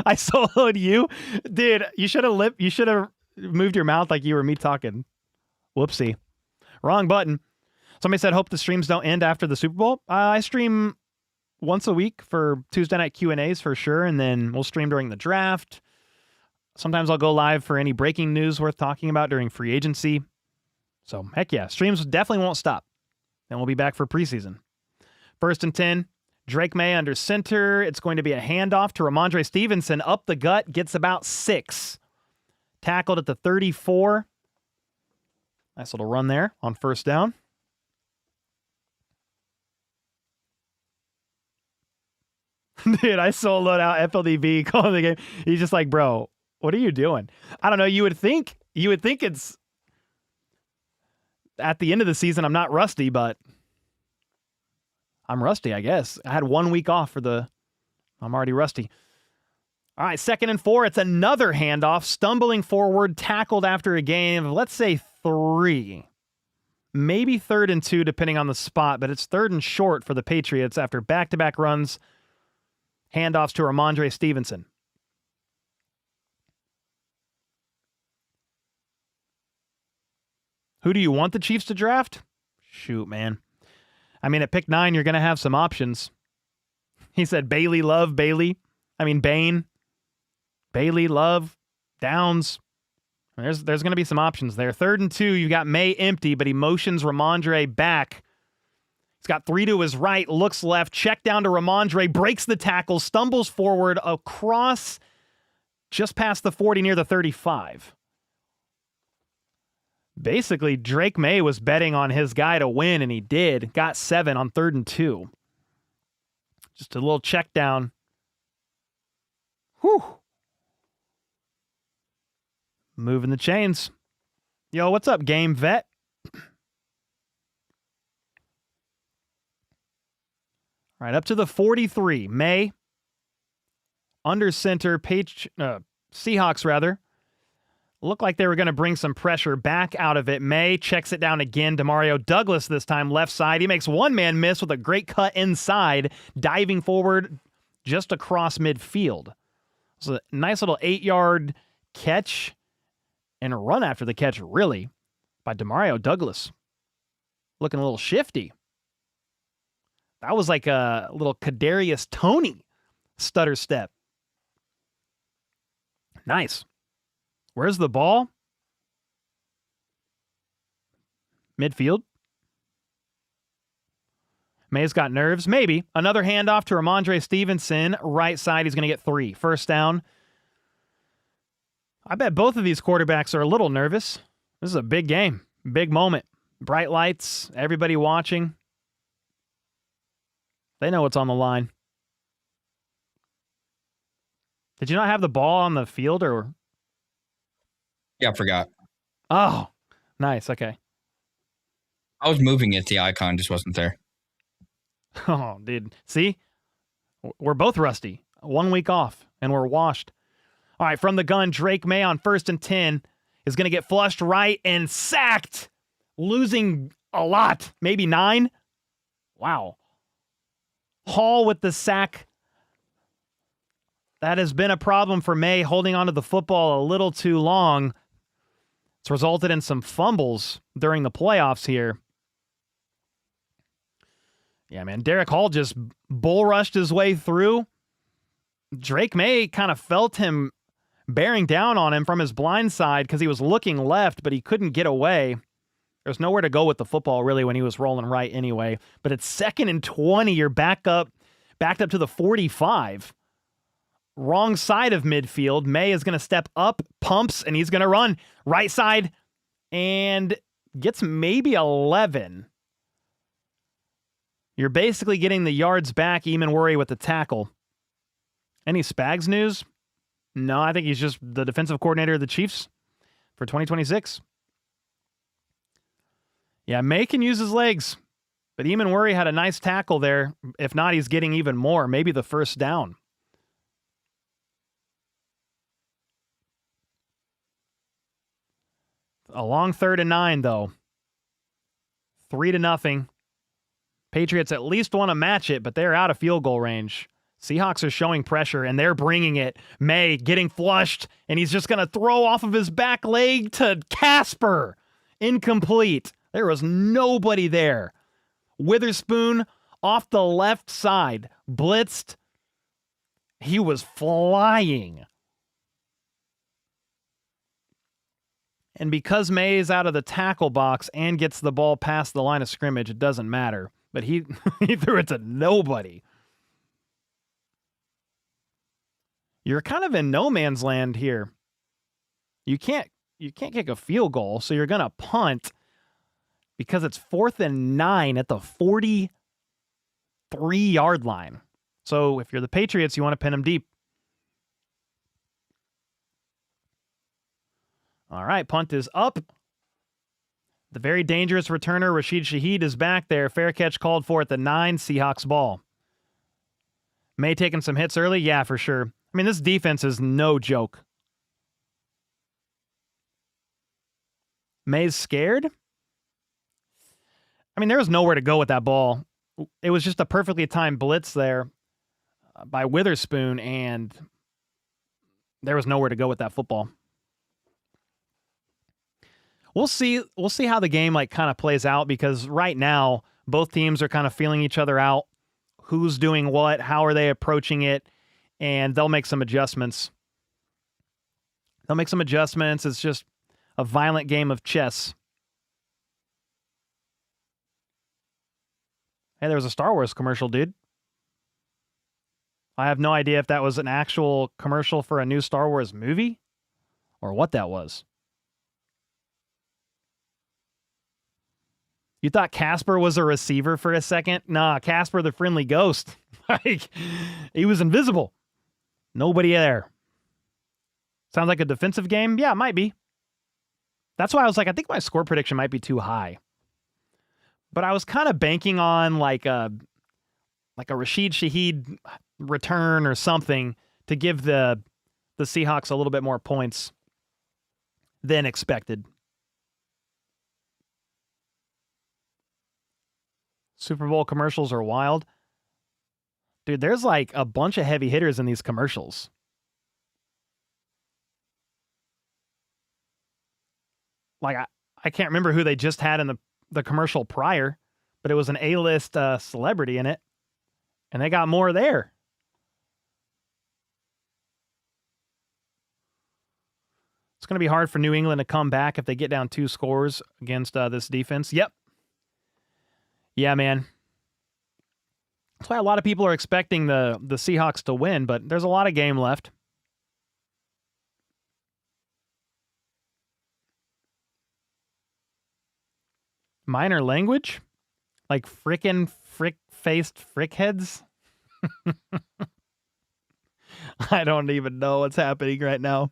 I soloed you, dude. You should have moved your mouth like you were me talking. Whoopsie, wrong button. Somebody said, "Hope the streams don't end after the Super Bowl." I stream once a week for Tuesday night Q&As for sure, and then we'll stream during the draft. Sometimes I'll go live for any breaking news worth talking about during free agency. So heck yeah, streams definitely won't stop. Then we'll be back for preseason. 1st and 10. Drake May under center. It's going to be a handoff to Ramondre Stevenson. Up the gut. Gets about 6. Tackled at the 34. Nice little run there on 1st down. Dude, I soloed out FLDB calling the game. He's just like, bro, what are you doing? I don't know. You would think it's at the end of the season. I'm not rusty, but I'm rusty, I guess. I had 1 week off I'm already rusty. All right, 2nd and 4. It's another handoff. Stumbling forward, tackled after a gain of, let's say, 3. Maybe 3rd and 2, depending on the spot, but it's 3rd and short for the Patriots after back-to-back runs. Handoffs to Ramondre Stevenson. Who do you want the Chiefs to draft? Shoot, man. I mean, at pick 9, you're going to have some options. He said Bailey, Love, Bailey. I mean, Bain. Bailey, Love, Downs. There's going to be some options there. 3rd and 2, you got May empty, but he motions Ramondre back. He's got 3 to his right, looks left, check down to Ramondre, breaks the tackle, stumbles forward across just past the 40 near the 35. Basically, Drake May was betting on his guy to win, and he did. Got 7 on 3rd and 2. Just a little check down. Whew. Moving the chains. Yo, what's up, game vet? All right, up to the 43. May. Under center. Seahawks, rather. Looked like they were going to bring some pressure back out of it. May checks it down again. Demario Douglas this time, left side. He makes one man miss with a great cut inside, diving forward just across midfield. It's a nice little 8-yard catch and a run after the catch, really, by Demario Douglas. Looking a little shifty. That was like a little Kadarius Toney stutter step. Nice. Where's the ball? Midfield. May's got nerves. Maybe. Another handoff to Ramondre Stevenson. Right side, he's going to get 3. 1st down. I bet both of these quarterbacks are a little nervous. This is a big game. Big moment. Bright lights. Everybody watching. They know what's on the line. Did you not have the ball on the field or... Yeah, I forgot. Oh, nice. Okay. I was moving it. The icon just wasn't there. Oh, dude. See? We're both rusty. 1 week off, and we're washed. All right, from the gun, Drake May on 1st and 10 is going to get flushed right and sacked. Losing a lot. Maybe 9. Wow. Hall with the sack. That has been a problem for May, holding onto the football a little too long. It's resulted in some fumbles during the playoffs here. Yeah, man. Derek Hall just bull rushed his way through. Drake May kind of felt him bearing down on him from his blind side because he was looking left, but he couldn't get away. There's nowhere to go with the football, really, when he was rolling right anyway. But it's 2nd and 20. You're back up Backed up to the 45. Wrong side of midfield. May is going to step up, pumps, and he's going to run right side and gets maybe 11. You're basically getting the yards back, Eamon Worry with the tackle. Any Spags news? No, I think he's just the defensive coordinator of the Chiefs for 2026. Yeah, May can use his legs, but Eamon Worry had a nice tackle there. If not, he's getting even more, maybe the first down. A long 3rd and 9, though. 3-0. Patriots at least want to match it, but they're out of field goal range. Seahawks are showing pressure, and they're bringing it. May getting flushed, and he's just going to throw off of his back leg to Casper. Incomplete. There was nobody there. Witherspoon off the left side. Blitzed. He was flying. And because May is out of the tackle box and gets the ball past the line of scrimmage, it doesn't matter. But he threw it to nobody. You're kind of in no man's land here. You can't kick a field goal, so you're going to punt because it's 4th and 9 at the 43-yard line. So if you're the Patriots, you want to pin them deep. All right, punt is up. The very dangerous returner, Rashid Shaheed, is back there. Fair catch called for at the 9, Seahawks ball. May taking some hits early? Yeah, for sure. I mean, this defense is no joke. May's scared? I mean, there was nowhere to go with that ball. It was just a perfectly timed blitz there by Witherspoon, and there was nowhere to go with that football. We'll see how the game kind of plays out, because right now both teams are kind of feeling each other out. Who's doing what? How are they approaching it? And they'll make some adjustments. It's just a violent game of chess. Hey, there was a Star Wars commercial, dude. I have no idea if that was an actual commercial for a new Star Wars movie or what that was. You thought Casper was a receiver for a second? Nah, Casper the friendly ghost. He was invisible. Nobody there. Sounds like a defensive game? Yeah, it might be. That's why I was like, I think my score prediction might be too high. But I was kind of banking on like a Rashid Shaheed return or something to give the Seahawks a little bit more points than expected. Super Bowl commercials are wild. Dude, there's like a bunch of heavy hitters in these commercials. Like, I can't remember who they just had in the commercial prior, but it was an A-list celebrity in it, and they got more there. It's going to be hard for New England to come back if they get down 2 scores against this defense. Yep. Yeah, man. That's why a lot of people are expecting the Seahawks to win, but there's a lot of game left. Minor language? Like frickin' frick-faced frickheads? I don't even know what's happening right now.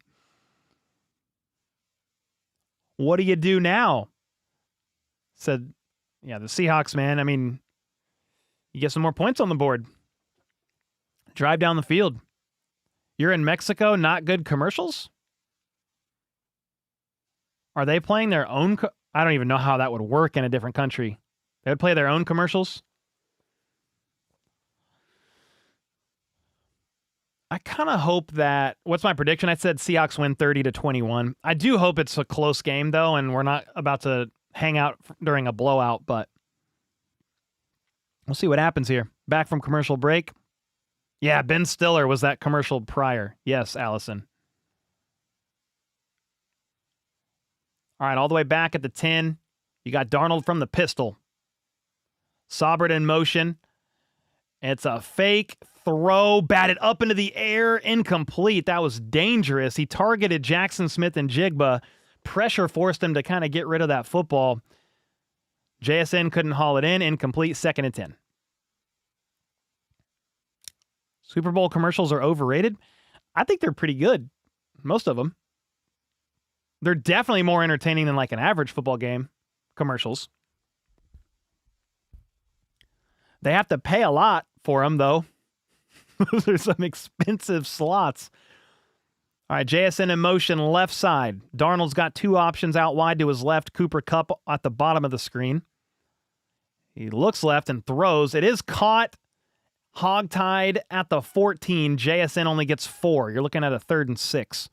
What do you do now? Said, yeah, the Seahawks, man. I mean, you get some more points on the board. Drive down the field. You're in Mexico, not good commercials? Are they playing their own? I don't even know how that would work in a different country. They would play their own commercials? I kind of hope that, what's my prediction? I said Seahawks win 30-21. I do hope it's a close game, though, and we're not about to hang out during a blowout, but we'll see what happens here. Back from commercial break. Yeah, Ben Stiller was that commercial prior. Yes, Allison. All right, all the way back at the 10, you got Darnold from the pistol. Saubert in motion. It's a fake throw, batted up into the air, incomplete. That was dangerous. He targeted Jackson Smith and Jigba. Pressure forced him to kind of get rid of that football. JSN couldn't haul it in. Incomplete, 2nd and 10. Super Bowl commercials are overrated. I think they're pretty good. Most of them. They're definitely more entertaining than like an average football game commercials. They have to pay a lot for them, though. Those are some expensive slots. All right, JSN in motion, left side. Darnold's got 2 options out wide to his left. Cooper Kupp at the bottom of the screen. He looks left and throws. It is caught. Hogtied at the 14. JSN only gets 4. You're looking at a 3rd and 6.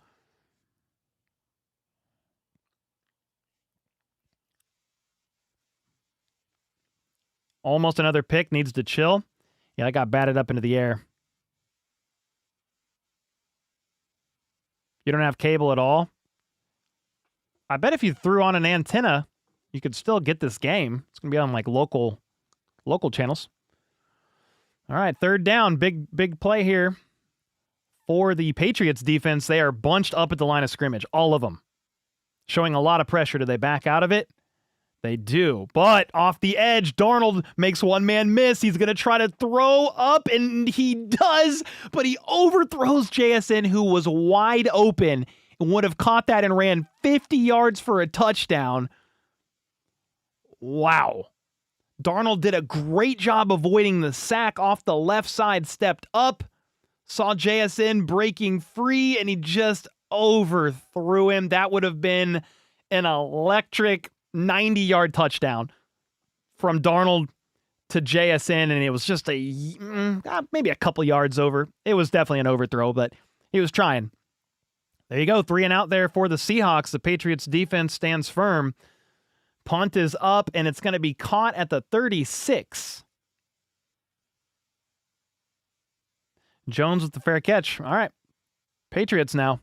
Almost another pick. Needs to chill. Yeah, I got batted up into the air. You don't have cable at all? I bet if you threw on an antenna, you could still get this game. It's going to be on like local channels. All right, 3rd down. Big play here for the Patriots defense. They are bunched up at the line of scrimmage, all of them. Showing a lot of pressure. Do they back out of it? They do. But off the edge, Darnold makes one man miss. He's going to try to throw up, and he does, but he overthrows JSN, who was wide open and would have caught that and ran 50 yards for a touchdown. Wow. Darnold did a great job avoiding the sack off the left side, stepped up, saw JSN breaking free, and he just overthrew him. That would have been an electric 90-yard touchdown from Darnold to JSN, and it was just maybe a couple yards over. It was definitely an overthrow, but he was trying. There you go, 3 and out there for the Seahawks. The Patriots defense stands firm. Punt is up, and it's going to be caught at the 36. Jones with the fair catch. All right, Patriots now.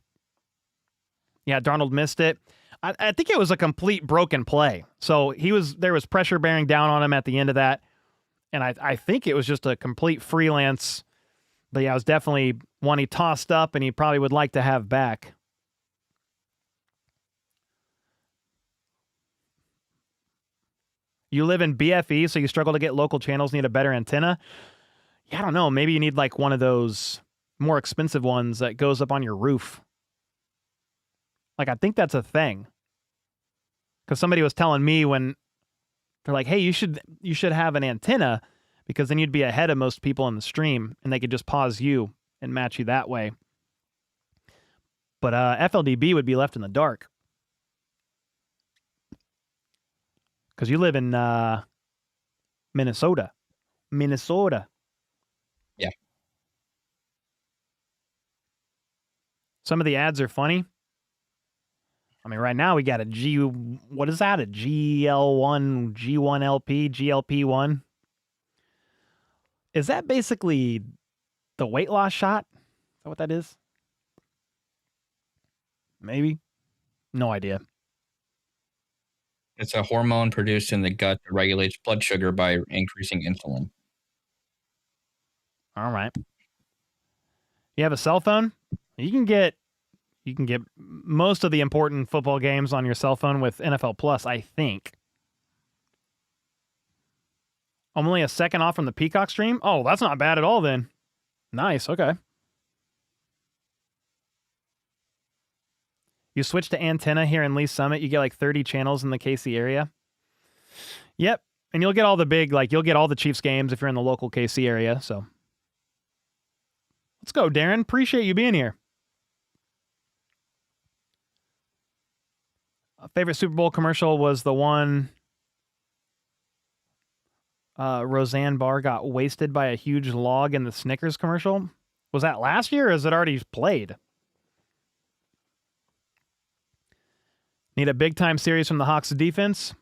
Yeah, Darnold missed it. I think it was a complete broken play. So there was pressure bearing down on him at the end of that. And I think it was just a complete freelance. But yeah, it was definitely one he tossed up and he probably would like to have back. You live in BFE, so you struggle to get local channels, need a better antenna. Yeah, I don't know. Maybe you need like one of those more expensive ones that goes up on your roof. Like, I think that's a thing. Because somebody was telling me when they're like, hey, you should have an antenna because then you'd be ahead of most people in the stream and they could just pause you and match you that way. But FLDB would be left in the dark. Because you live in Minnesota. Yeah. Some of the ads are funny. I mean, right now we got what is that? A GL1, G1LP, GLP1? Is that basically the weight loss shot? Is that what that is? Maybe. No idea. It's a hormone produced in the gut that regulates blood sugar by increasing insulin. All right. You have a cell phone? You can get most of the important football games on your cell phone with NFL Plus, I think. I'm only a second off from the Peacock stream? Oh, that's not bad at all then. Nice, okay. You switch to antenna here in Lee Summit, you get like 30 channels in the KC area. Yep, and you'll get all the you'll get all the Chiefs games if you're in the local KC area, so. Let's go, Darren. Appreciate you being here. Favorite Super Bowl commercial was the one Roseanne Barr got wasted by a huge log in the Snickers commercial. Was that last year or is it already played? Need a big-time series from the Hawks defense?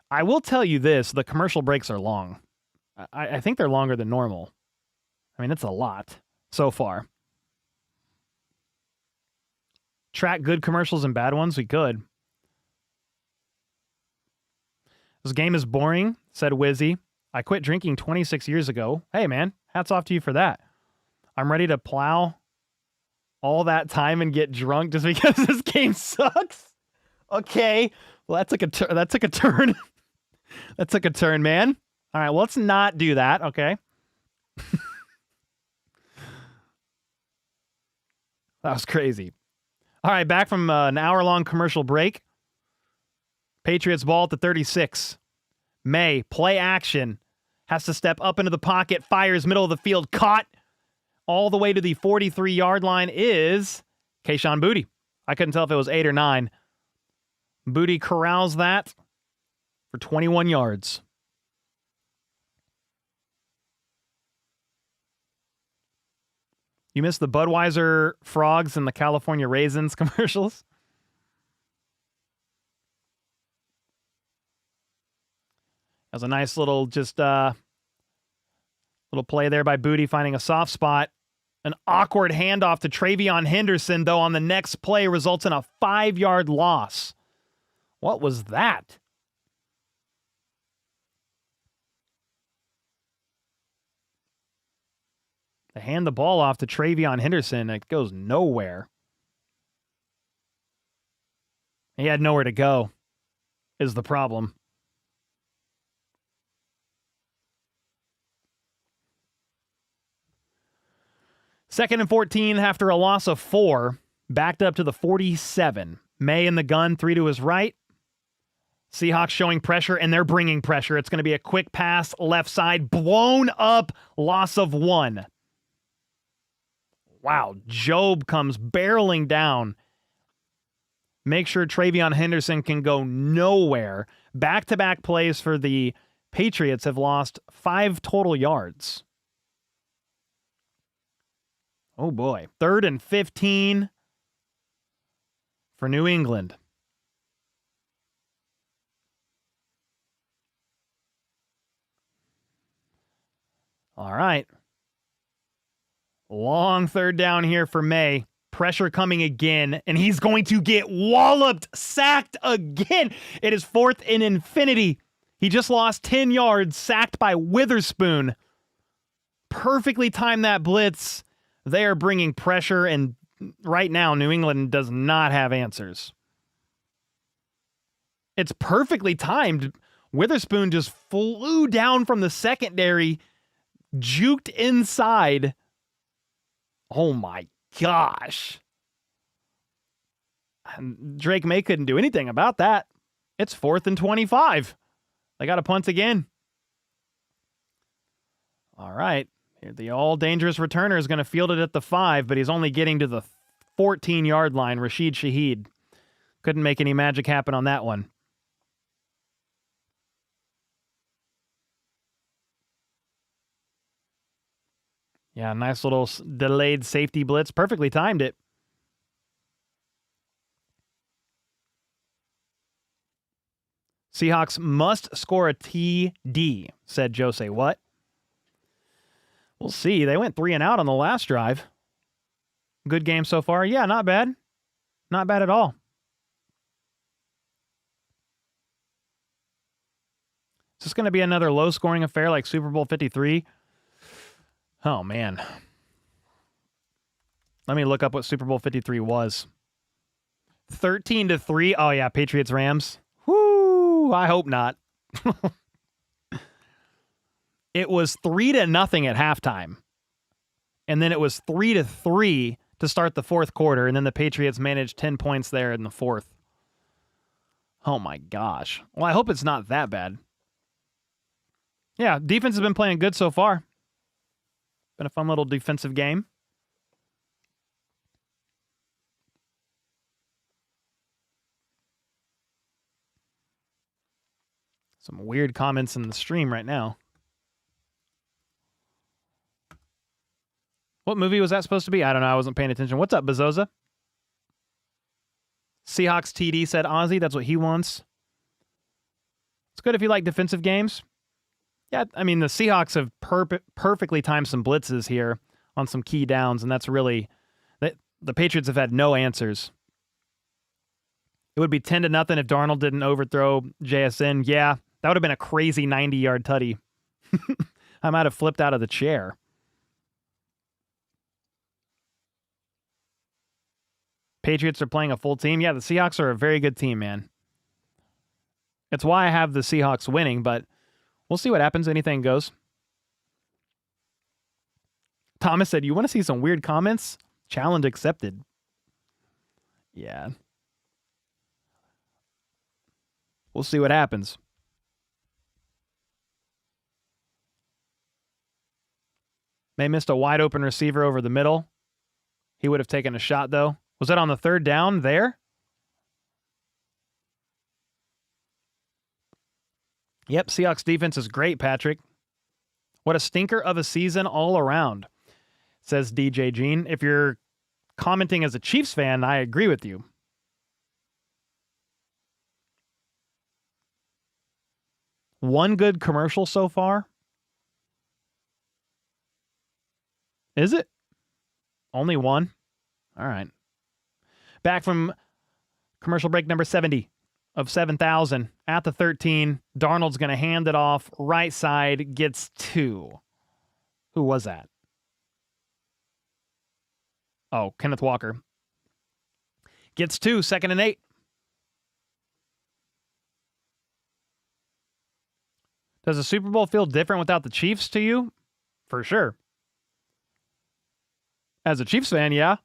I will tell you this, the commercial breaks are long. I think they're longer than normal. I mean, it's a lot so far. Track good commercials and bad ones? We could. This game is boring, said Wizzy. I quit drinking 26 years ago. Hey, man, hats off to you for that. I'm ready to plow all that time and get drunk just because this game sucks. Okay, well, that took a turn. That took a turn, man. All right, well, let's not do that, okay? That was crazy. All right, back from an hour-long commercial break. Patriots ball at the 36. May, play action. Has to step up into the pocket. Fires middle of the field. Caught. All the way to the 43-yard line is Kayshon Boutte. I couldn't tell if it was 8 or 9. Boutte corrals that for 21 yards. You missed the Budweiser frogs and the California raisins commercials? That was a nice little little play there by Boutte finding a soft spot. An awkward handoff to Travion Henderson, though, on the next play results in a 5-yard loss. What was that? They hand the ball off to Travion Henderson. It goes nowhere. He had nowhere to go, is the problem. Second and 14 after a loss of 4. Backed up to the 47. May in the gun, 3 to his right. Seahawks showing pressure, and they're bringing pressure. It's going to be a quick pass, left side, blown up, loss of 1. Wow, Job comes barreling down. Make sure Travion Henderson can go nowhere. Back-to-back plays for the Patriots have lost 5 total yards. Oh boy. 3rd and 15 for New England. All right. Long 3rd down here for May. Pressure coming again, and he's going to get walloped, sacked again. It is 4th and infinity. He just lost 10 yards, sacked by Witherspoon. Perfectly timed that blitz. They are bringing pressure, and right now, New England does not have answers. It's perfectly timed. Witherspoon just flew down from the secondary, juked inside. Oh my gosh. And Drake May couldn't do anything about that. It's 4th and 25. They got to punt again. All right. The all-dangerous returner is going to field it at the 5, but he's only getting to the 14-yard line. Rashid Shaheed couldn't make any magic happen on that one. Yeah, nice little delayed safety blitz. Perfectly timed it. Seahawks must score a TD, said Jose. What? We'll see. They went 3 and out on the last drive. Good game so far. Yeah, not bad. Not bad at all. Is this going to be another low-scoring affair like Super Bowl 53? Oh, man. Let me look up what Super Bowl 53 was. 13-3. Oh, yeah, Patriots-Rams. Whoo, I hope not. It was 3-0 at halftime. And then it was 3-3 to start the 4th quarter. And then the Patriots managed 10 points there in the 4th. Oh, my gosh. Well, I hope it's not that bad. Yeah, defense has been playing good so far. Been a fun little defensive game. Some weird comments in the stream right now. What movie was that supposed to be? I don't know. I wasn't paying attention. What's up, Bezoza? Seahawks TD, said Ozzy. That's what he wants. It's good if you like defensive games. Yeah, I mean, the Seahawks have perfectly timed some blitzes here on some key downs, and that's really... The Patriots have had no answers. It would be 10-0 if Darnold didn't overthrow JSN. Yeah, That would have been a crazy 90-yard tutty. I might have flipped out of the chair. Patriots are playing a full team. Yeah, the Seahawks are a very good team, man. It's why I have the Seahawks winning, but we'll see what happens. Anything goes. Thomas said, you want to see some weird comments? Challenge accepted. Yeah. We'll see what happens. They missed a wide open receiver over the middle. He would have taken a shot, though. Was that on the third down there? Yep, Seahawks defense is great, Patrick. What a stinker of a season all around, says DJ Gene. If you're commenting as a Chiefs fan, I agree with you. One good commercial so far? Is it? Only one? All right. Back from commercial break number 70 of 7,000 at the 13. Darnold's going to hand it off. Right side gets 2. Who was that? Oh, Kenneth Walker. Gets 2, 2nd and 8. Does the Super Bowl feel different without the Chiefs to you? For sure. As a Chiefs fan, yeah.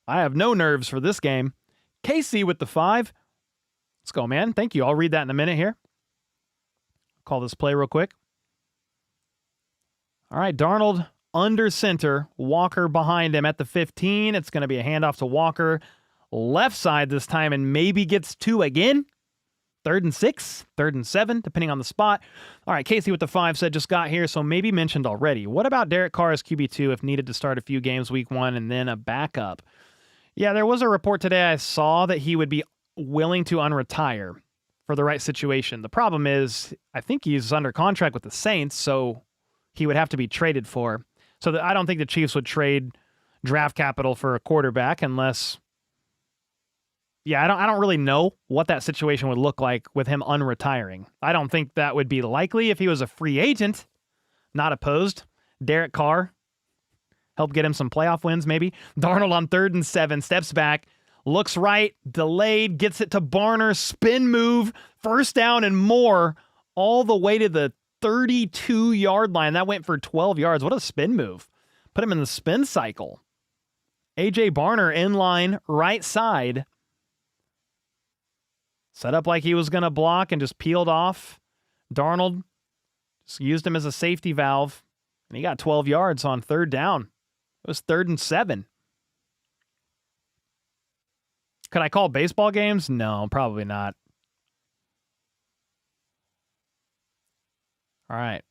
I have no nerves for this game. KC with the 5. Let's go, man. Thank you. I'll read that in a minute here. Call this play real quick. All right, Darnold under center. Walker behind him at the 15. It's going to be a handoff to Walker. Left side this time and maybe gets 2 again. 3rd and 6, 3rd and 7, depending on the spot. All right, Casey with the 5 said just got here, so maybe mentioned already. What about Derek Carr as QB2 if needed to start a few games week 1 and then a backup? Yeah, there was a report today I saw that he would be willing to unretire for the right situation. The problem is I think he's under contract with the Saints, so he would have to be traded for. So I don't think the Chiefs would trade draft capital for a quarterback unless... Yeah, I don't really know what that situation would look like with him unretiring. I don't think that would be likely if he was a free agent. Not opposed. Derek Carr. Help get him some playoff wins, maybe. Darnold on 3rd and 7. Steps back. Looks right. Delayed. Gets it to Barner. Spin move. First down and more. All the way to the 32-yard line. That went for 12 yards. What a spin move. Put him in the spin cycle. A.J. Barner in line. Right side. Set up like he was going to block and just peeled off. Darnold just used him as a safety valve, and he got 12 yards on 3rd down. It was 3rd and 7. Could I call baseball games? No, probably not. All right.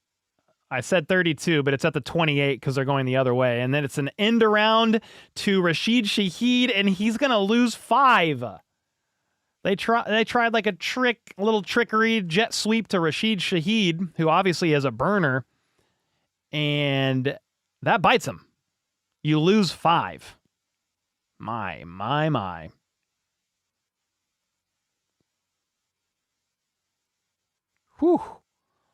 I said 32, but it's at the 28 because they're going the other way. And then it's an end around to Rashid Shaheed, and he's going to lose 5. They tried like a little trickery jet sweep to Rashid Shaheed, who obviously has a burner, and that bites him. You lose 5. My. Whew.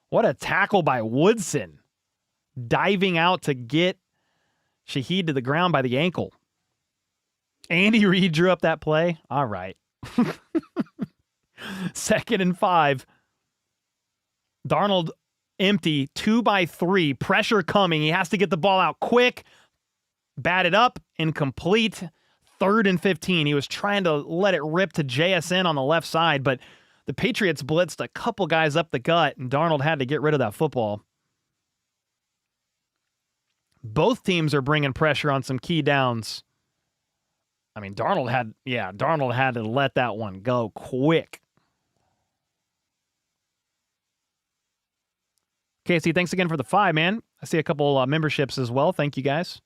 What a tackle by Woodson. Diving out to get Shaheed to the ground by the ankle. Andy Reid drew up that play. All right. 2nd and 5. Darnold empty, 2-by-3. Pressure coming. He has to get the ball out quick. Batted up, incomplete. 3rd and 15. He was trying to let it rip to JSN on the left side, but the Patriots blitzed a couple guys up the gut, and Darnold had to get rid of that football. Both teams are bringing pressure on some key downs. I mean, Darnold had to let that one go quick. Casey, thanks again for the 5, man. I see a couple memberships as well. Thank you, guys.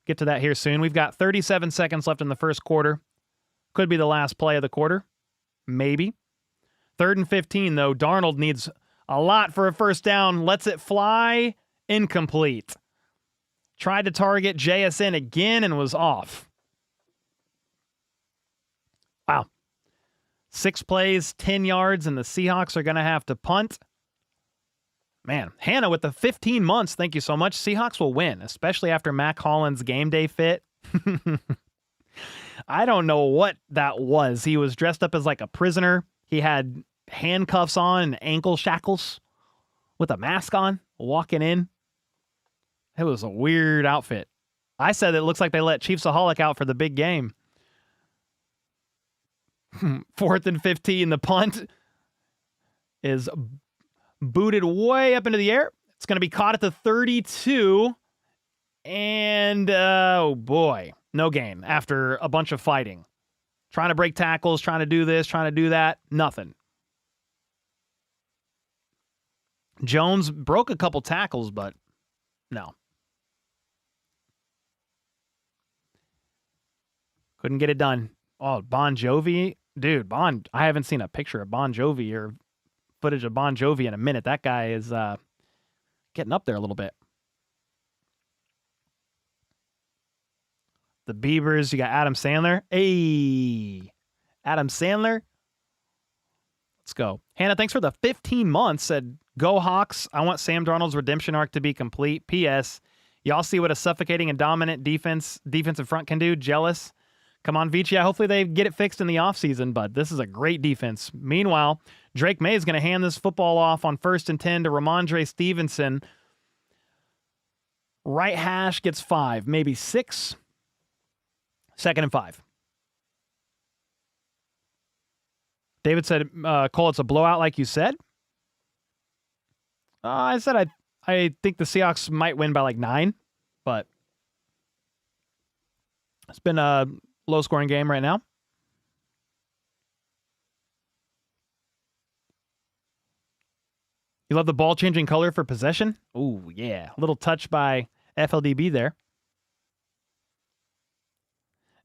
Get to that here soon. We've got 37 seconds left in the first quarter. Could be the last play of the quarter. Maybe. 3rd and 15, though. Darnold needs a lot for a first down. Lets it fly. Incomplete. Tried to target JSN again and was off. Wow. 6 plays, 10 yards, and the Seahawks are going to have to punt. Man, Hannah with the 15 months, thank you so much. Seahawks will win, especially after Mac Hollins' game day fit. I don't know what that was. He was dressed up as like a prisoner. He had handcuffs on and ankle shackles with a mask on, walking in. It was a weird outfit. I said it looks like they let Chiefsaholic out for the big game. 4th and 15, the punt is booted way up into the air. It's going to be caught at the 32. And, oh boy, no gain after a bunch of fighting. Trying to break tackles, trying to do this, trying to do that. Nothing. Jones broke a couple tackles, but no. Couldn't get it done. Oh, Bon Jovi. Dude, I haven't seen a picture of Bon Jovi or footage of Bon Jovi in a minute. That guy is getting up there a little bit. The Beavers, you got Adam Sandler. Hey, Adam Sandler. Let's go. Hannah, thanks for the 15 months. Said, go Hawks. I want Sam Darnold's redemption arc to be complete. P.S. Y'all see what a suffocating and dominant defensive front can do? Jealous? Come on, Vici. Hopefully they get it fixed in the offseason, but this is a great defense. Meanwhile, Drake May is going to hand this football off on 1st and 10 to Ramondre Stevenson. Right hash gets 5, maybe 6. 2nd and 5. David said, Cole, it's a blowout like you said. I said I think the Seahawks might win by like 9, but it's been a low-scoring game right now. You love the ball changing color for possession? Ooh, yeah. A little touch by FLDB there.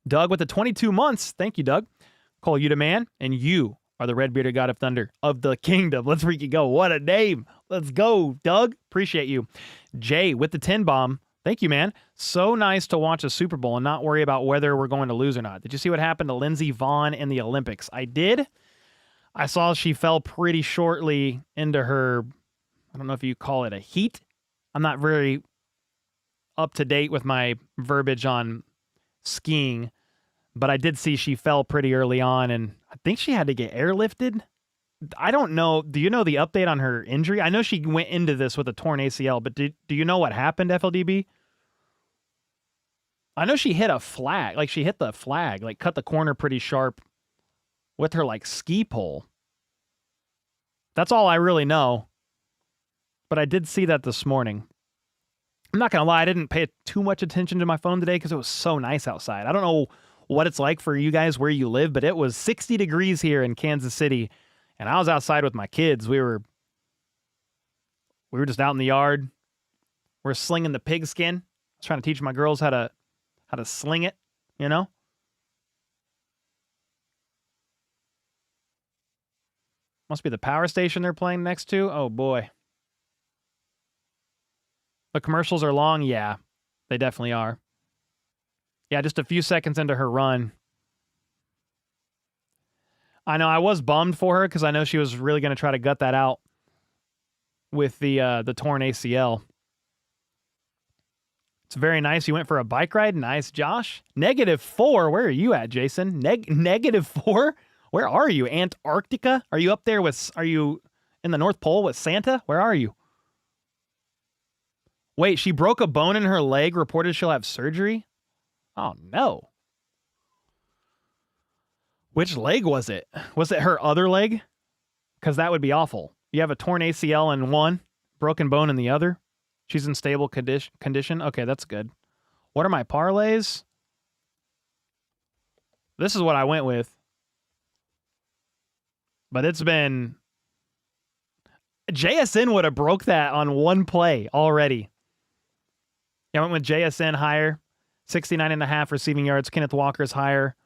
Doug with the 22 months. Thank you, Doug. Cole, you the man, and you are the red-bearded god of thunder of the kingdom. Let's freaking go. What a name. Let's go, Doug. Appreciate you. Jay with the 10 bomb. Thank you, man. So nice to watch a Super Bowl and not worry about whether we're going to lose or not. Did you see what happened to Lindsey Vonn in the Olympics? I did. I saw she fell pretty shortly into her, I don't know if you call it a heat. I'm not very up to date with my verbiage on skiing, but I did see she fell pretty early on, and I think she had to get airlifted. I don't know. Do you know the update on her injury? I know she went into this with a torn ACL, but do you know what happened, FLDB? I know she hit a flag. Like, she hit the flag, like, cut the corner pretty sharp with her, like, ski pole. That's all I really know. But I did see that this morning. I'm not going to lie. I didn't pay too much attention to my phone today because it was so nice outside. I don't know what it's like for you guys where you live, but it was 60 degrees here in Kansas City, and I was outside with my kids. We were just out in the yard. We're slinging the pigskin. I was trying to teach my girls how to sling it, you know? Must be the power station they're playing next to. Oh, boy. The commercials are long. Yeah, they definitely are. Yeah, just a few seconds into her run. I know I was bummed for her because I know she was really going to try to gut that out with the torn ACL. It's very nice. You went for a bike ride. Nice, Josh. -4. Where are you at, Jason? -4? Where are you? Antarctica? Are you up there with... Are you in the North Pole with Santa? Where are you? Wait, she broke a bone in her leg. Reported she'll have surgery? Oh, no. Which leg was it? Was it her other leg? Because that would be awful. You have a torn ACL in one, broken bone in the other. She's in stable condition. Okay, that's good. What are my parlays? This is what I went with. But it's been... JSN would have broke that on one play already. I went with JSN higher. 69.5 receiving yards. Kenneth Walker's higher.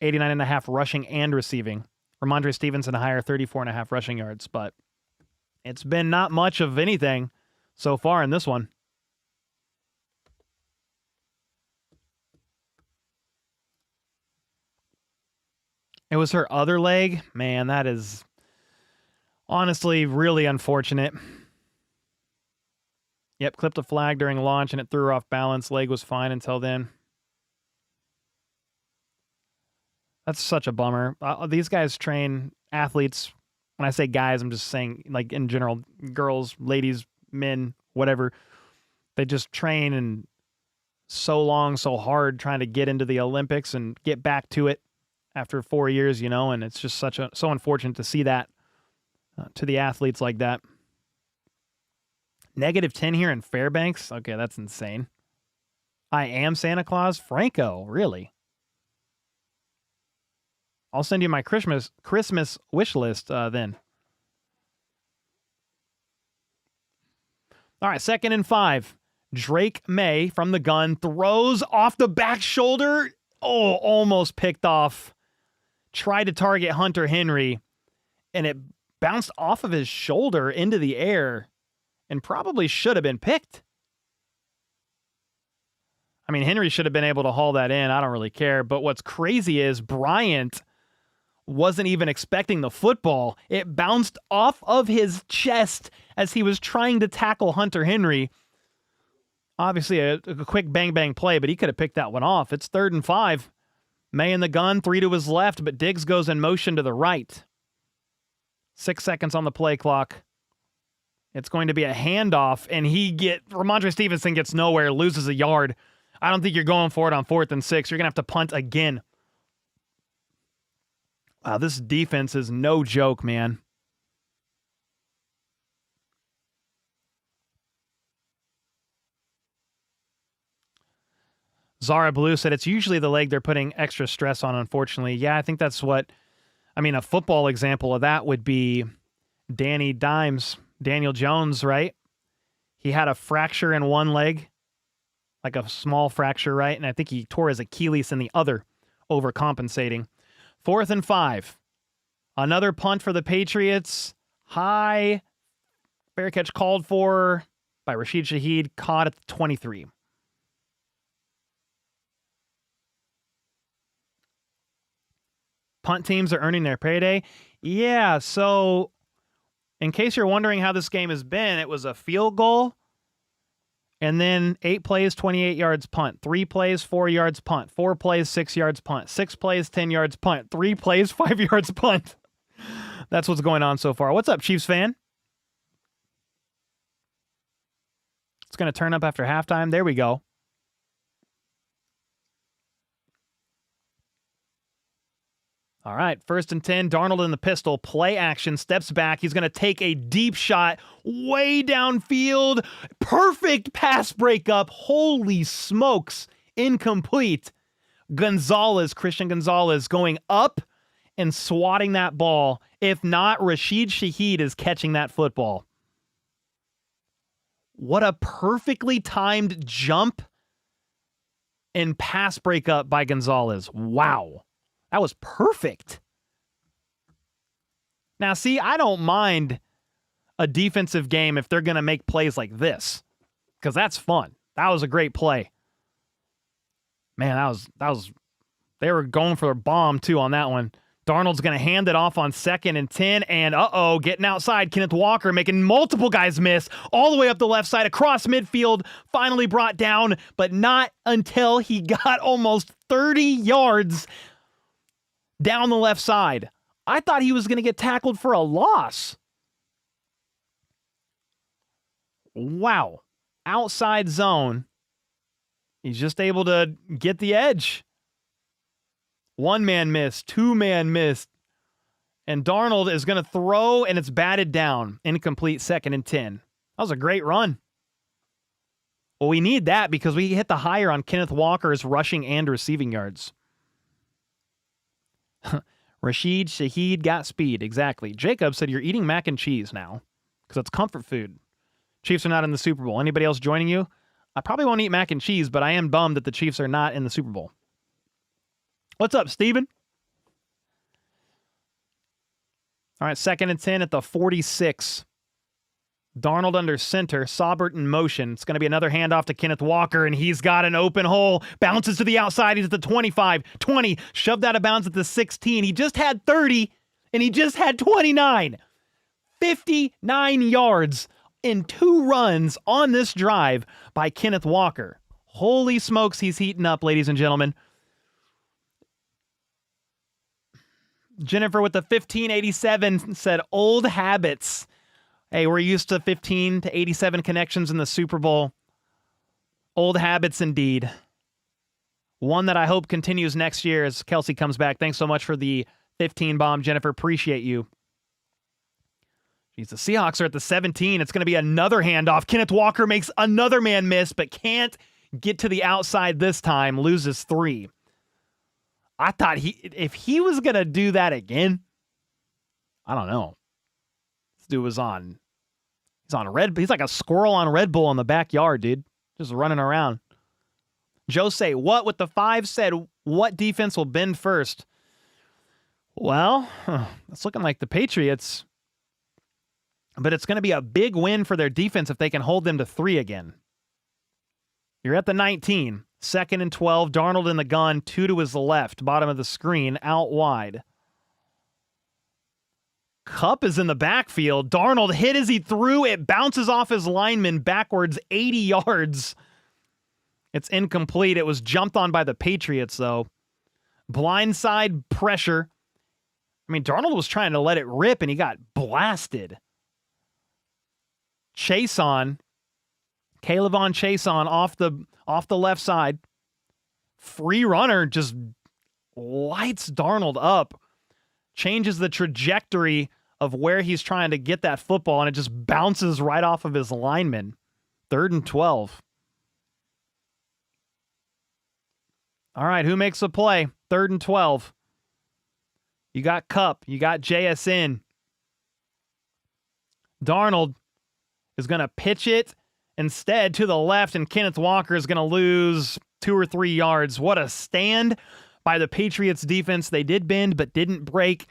89.5 rushing and receiving. Ramondre Stevenson higher. 34.5 rushing yards. But it's been not much of anything so far in this one. It was her other leg. Man, that is honestly really unfortunate. Yep, clipped a flag during launch and it threw her off balance. Leg was fine until then. That's such a bummer. These guys train athletes. When I say guys, I'm just saying, like, in general, girls, ladies, men, whatever. They just train and so long, so hard trying to get into the Olympics and get back to it after 4 years, you know, and it's just so unfortunate to see that to the athletes like that. -10 here in Fairbanks. Okay, that's insane. I am Santa Claus. Franco, really? I'll send you my Christmas wish list then. All right, 2nd and 5. Drake May from the gun throws off the back shoulder. Oh, almost picked off. Tried to target Hunter Henry, and it bounced off of his shoulder into the air and probably should have been picked. I mean, Henry should have been able to haul that in. I don't really care. But what's crazy is Bryant wasn't even expecting the football. It bounced off of his chest as he was trying to tackle Hunter Henry. Obviously, a quick bang-bang play, but he could have picked that one off. It's 3rd and 5. May in the gun, 3 to his left, but Diggs goes in motion to the right. 6 seconds on the play clock. It's going to be a handoff, and Ramondre Stevenson gets nowhere, loses a yard. I don't think you're going for it on 4th and 6. You're going to have to punt again. Wow, this defense is no joke, man. Zara Blue said it's usually the leg they're putting extra stress on, unfortunately. Yeah, I think that's what... I mean, a football example of that would be Daniel Jones, right? He had a fracture in one leg, like a small fracture, right? And I think he tore his Achilles in the other, overcompensating. 4th and 5. Another punt for the Patriots. High. Fair catch called for by Rashid Shaheed. Caught at the 23. Punt teams are earning their payday. Yeah, so in case you're wondering how this game has been, it was a field goal, and then 8 plays, 28 yards punt. 3 plays, 4 yards punt. 4 plays, 6 yards punt. 6 plays, 10 yards punt. 3 plays, 5 yards punt. That's what's going on so far. What's up, Chiefs fan? It's going to turn up after halftime. There we go. All right, 1st and 10, Darnold in the pistol, play action, steps back. He's going to take a deep shot way downfield. Perfect pass breakup. Holy smokes, incomplete. Christian Gonzalez going up and swatting that ball. If not, Rashid Shaheed is catching that football. What a perfectly timed jump and pass breakup by Gonzalez. Wow. That was perfect. Now, see, I don't mind a defensive game if they're going to make plays like this, because that's fun. That was a great play. Man, that was. They were going for a bomb too on that one. Darnold's going to hand it off on 2nd and 10, and getting outside. Kenneth Walker making multiple guys miss all the way up the left side, across midfield, finally brought down, but not until he got almost 30 yards down the left side. I thought he was going to get tackled for a loss. Wow. Outside zone. He's just able to get the edge. 1-man missed, 2-man missed. And Darnold is going to throw, and it's batted down. Incomplete, 2nd and 10. That was a great run. Well, we need that because we hit the higher on Kenneth Walker's rushing and receiving yards. Rashid Shaheed got speed. Exactly. Jacob said you're eating mac and cheese now because it's comfort food. Chiefs are not in the Super Bowl. Anybody else joining you? I probably won't eat mac and cheese, but I am bummed that the Chiefs are not in the Super Bowl. What's up, Steven? All right, 2nd and 10 at the 46. Darnold under center, Saubert in motion. It's going to be another handoff to Kenneth Walker, and he's got an open hole. Bounces to the outside. He's at the 25, 20, shoved out of bounds at the 16. He just had 30, and he just had 29. 59 yards in 2 runs on this drive by Kenneth Walker. Holy smokes, he's heating up, ladies and gentlemen. Jennifer with the 1587 said, old habits. Hey, we're used to 15 to 87 connections in the Super Bowl. Old habits indeed. One that I hope continues next year as Kelsey comes back. Thanks so much for the 15 bomb, Jennifer. Appreciate you. Jeez, the Seahawks are at the 17. It's going to be another handoff. Kenneth Walker makes another man miss, but can't get to the outside this time. Loses 3. I thought if he was going to do that again, I don't know. This dude was on, he's like a squirrel on Red Bull in the backyard, dude. Just running around. Jose, what with the 5 said, what defense will bend first? Well, it's looking like the Patriots, but it's going to be a big win for their defense if they can hold them to 3 again. You're at the 19. 2nd and 12. Darnold in the gun. 2 to his left. Bottom of the screen. Out wide. Kupp is in the backfield. Darnold hit as he threw. It bounces off his lineman backwards 80 yards. It's incomplete. It was jumped on by the Patriots, though. Blindside pressure. I mean, Darnold was trying to let it rip, and he got blasted. Chason. Caleb Chason off the left side. Free runner just lights Darnold up. Changes the trajectory of where he's trying to get that football, and it just bounces right off of his lineman. 3rd and 12. All right, who makes the play? 3rd and 12. You got Kupp. You got JSN. Darnold is going to pitch it instead to the left, and Kenneth Walker is going to lose 2 or 3 yards. What a stand by the Patriots defense. They did bend but didn't break.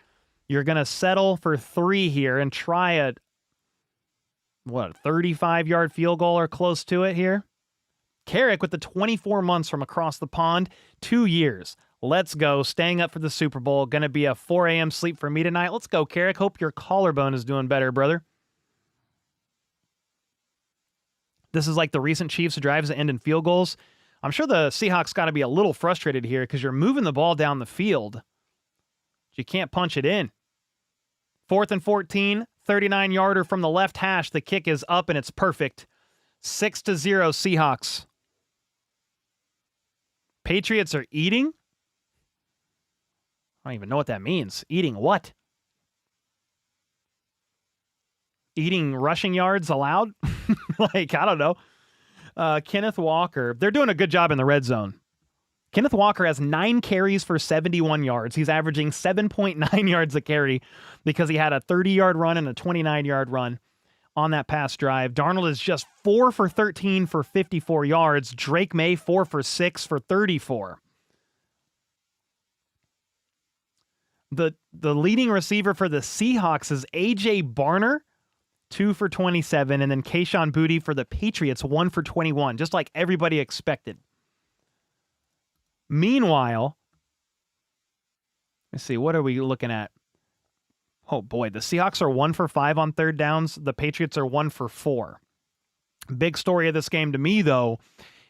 You're going to settle for 3 here and try a 35-yard field goal or close to it here. Carrick with the 24 months from across the pond, 2 years. Let's go. Staying up for the Super Bowl. Going to be a 4 a.m. sleep for me tonight. Let's go, Carrick. Hope your collarbone is doing better, brother. This is like the recent Chiefs drives that end in field goals. I'm sure the Seahawks got to be a little frustrated here because you're moving the ball down the field. You can't punch it in. 4th and 14, 39-yarder from the left hash. The kick is up and it's perfect. 6-0 Seahawks. Patriots are eating? I don't even know what that means. Eating what? Eating rushing yards allowed? Like, I don't know. Kenneth Walker. They're doing a good job in the red zone. Kenneth Walker has 9 carries for 71 yards. He's averaging 7.9 yards a carry because he had a 30-yard run and a 29-yard run on that pass drive. Darnold is just 4 for 13 for 54 yards. Drake May, 4 for 6 for 34. The leading receiver for the Seahawks is A.J. Barner, 2 for 27, and then Kayshon Boutte for the Patriots, 1 for 21, just like everybody expected. Meanwhile, let's see, what are we looking at? Oh boy, the Seahawks are 1 for 5 on 3rd downs. The Patriots are 1 for 4. Big story of this game to me, though,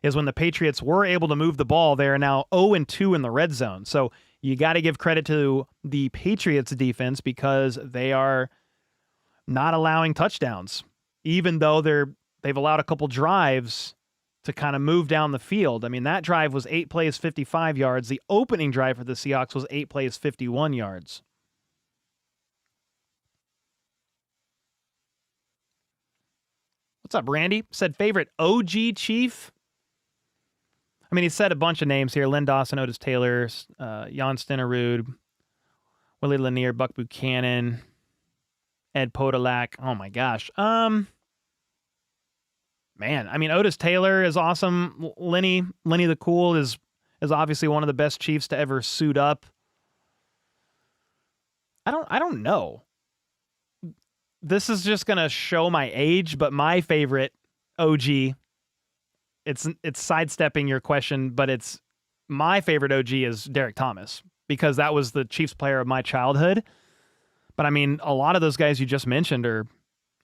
is when the Patriots were able to move the ball, they are now 0-2 in the red zone. So you got to give credit to the Patriots defense because they are not allowing touchdowns, even though they've allowed a couple drives to kind of move down the field. I mean, that drive was 8 plays, 55 yards. The opening drive for the Seahawks was 8 plays, 51 yards. What's up, Randy? Said favorite OG Chief. I mean, he said a bunch of names here. Len Dawson, Otis Taylor, Jan Stenerud, Willie Lanier, Buck Buchanan, Ed Podolak. Oh my gosh. Man, I mean, Otis Taylor is awesome. Lenny the Cool is obviously one of the best Chiefs to ever suit up. I don't know. this is just going to show my age, but my favorite OG, it's sidestepping your question, but it's my favorite OG is Derek Thomas because that was the Chiefs player of my childhood. But I mean, a lot of those guys you just mentioned are,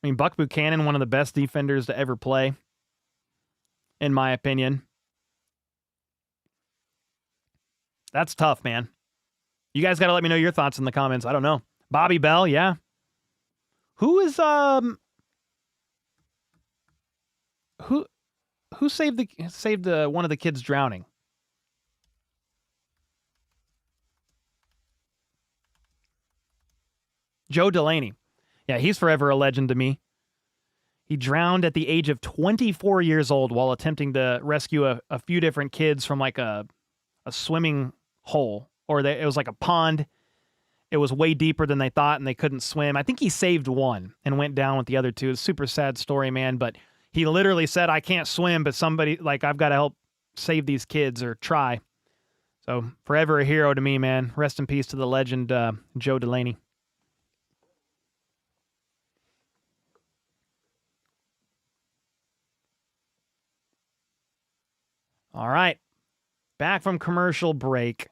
I mean, Buck Buchanan, one of the best defenders to ever play, in my opinion. That's tough, man. You guys got to let me know your thoughts in the comments. I don't know. Bobby Bell, yeah. Who is who saved one of the kids drowning? Joe Delaney. Yeah, he's forever a legend to me. He drowned at the age of 24 years old while attempting to rescue a few different kids from like a swimming hole, or it was like a pond. It was way deeper than they thought, and they couldn't swim. I think he saved one and went down with the other two. It's a super sad story, man, but he literally said, I can't swim, but somebody, like, I've got to help save these kids or try. So forever a hero to me, man. Rest in peace to the legend, Joe Delaney. All right. Back from commercial break.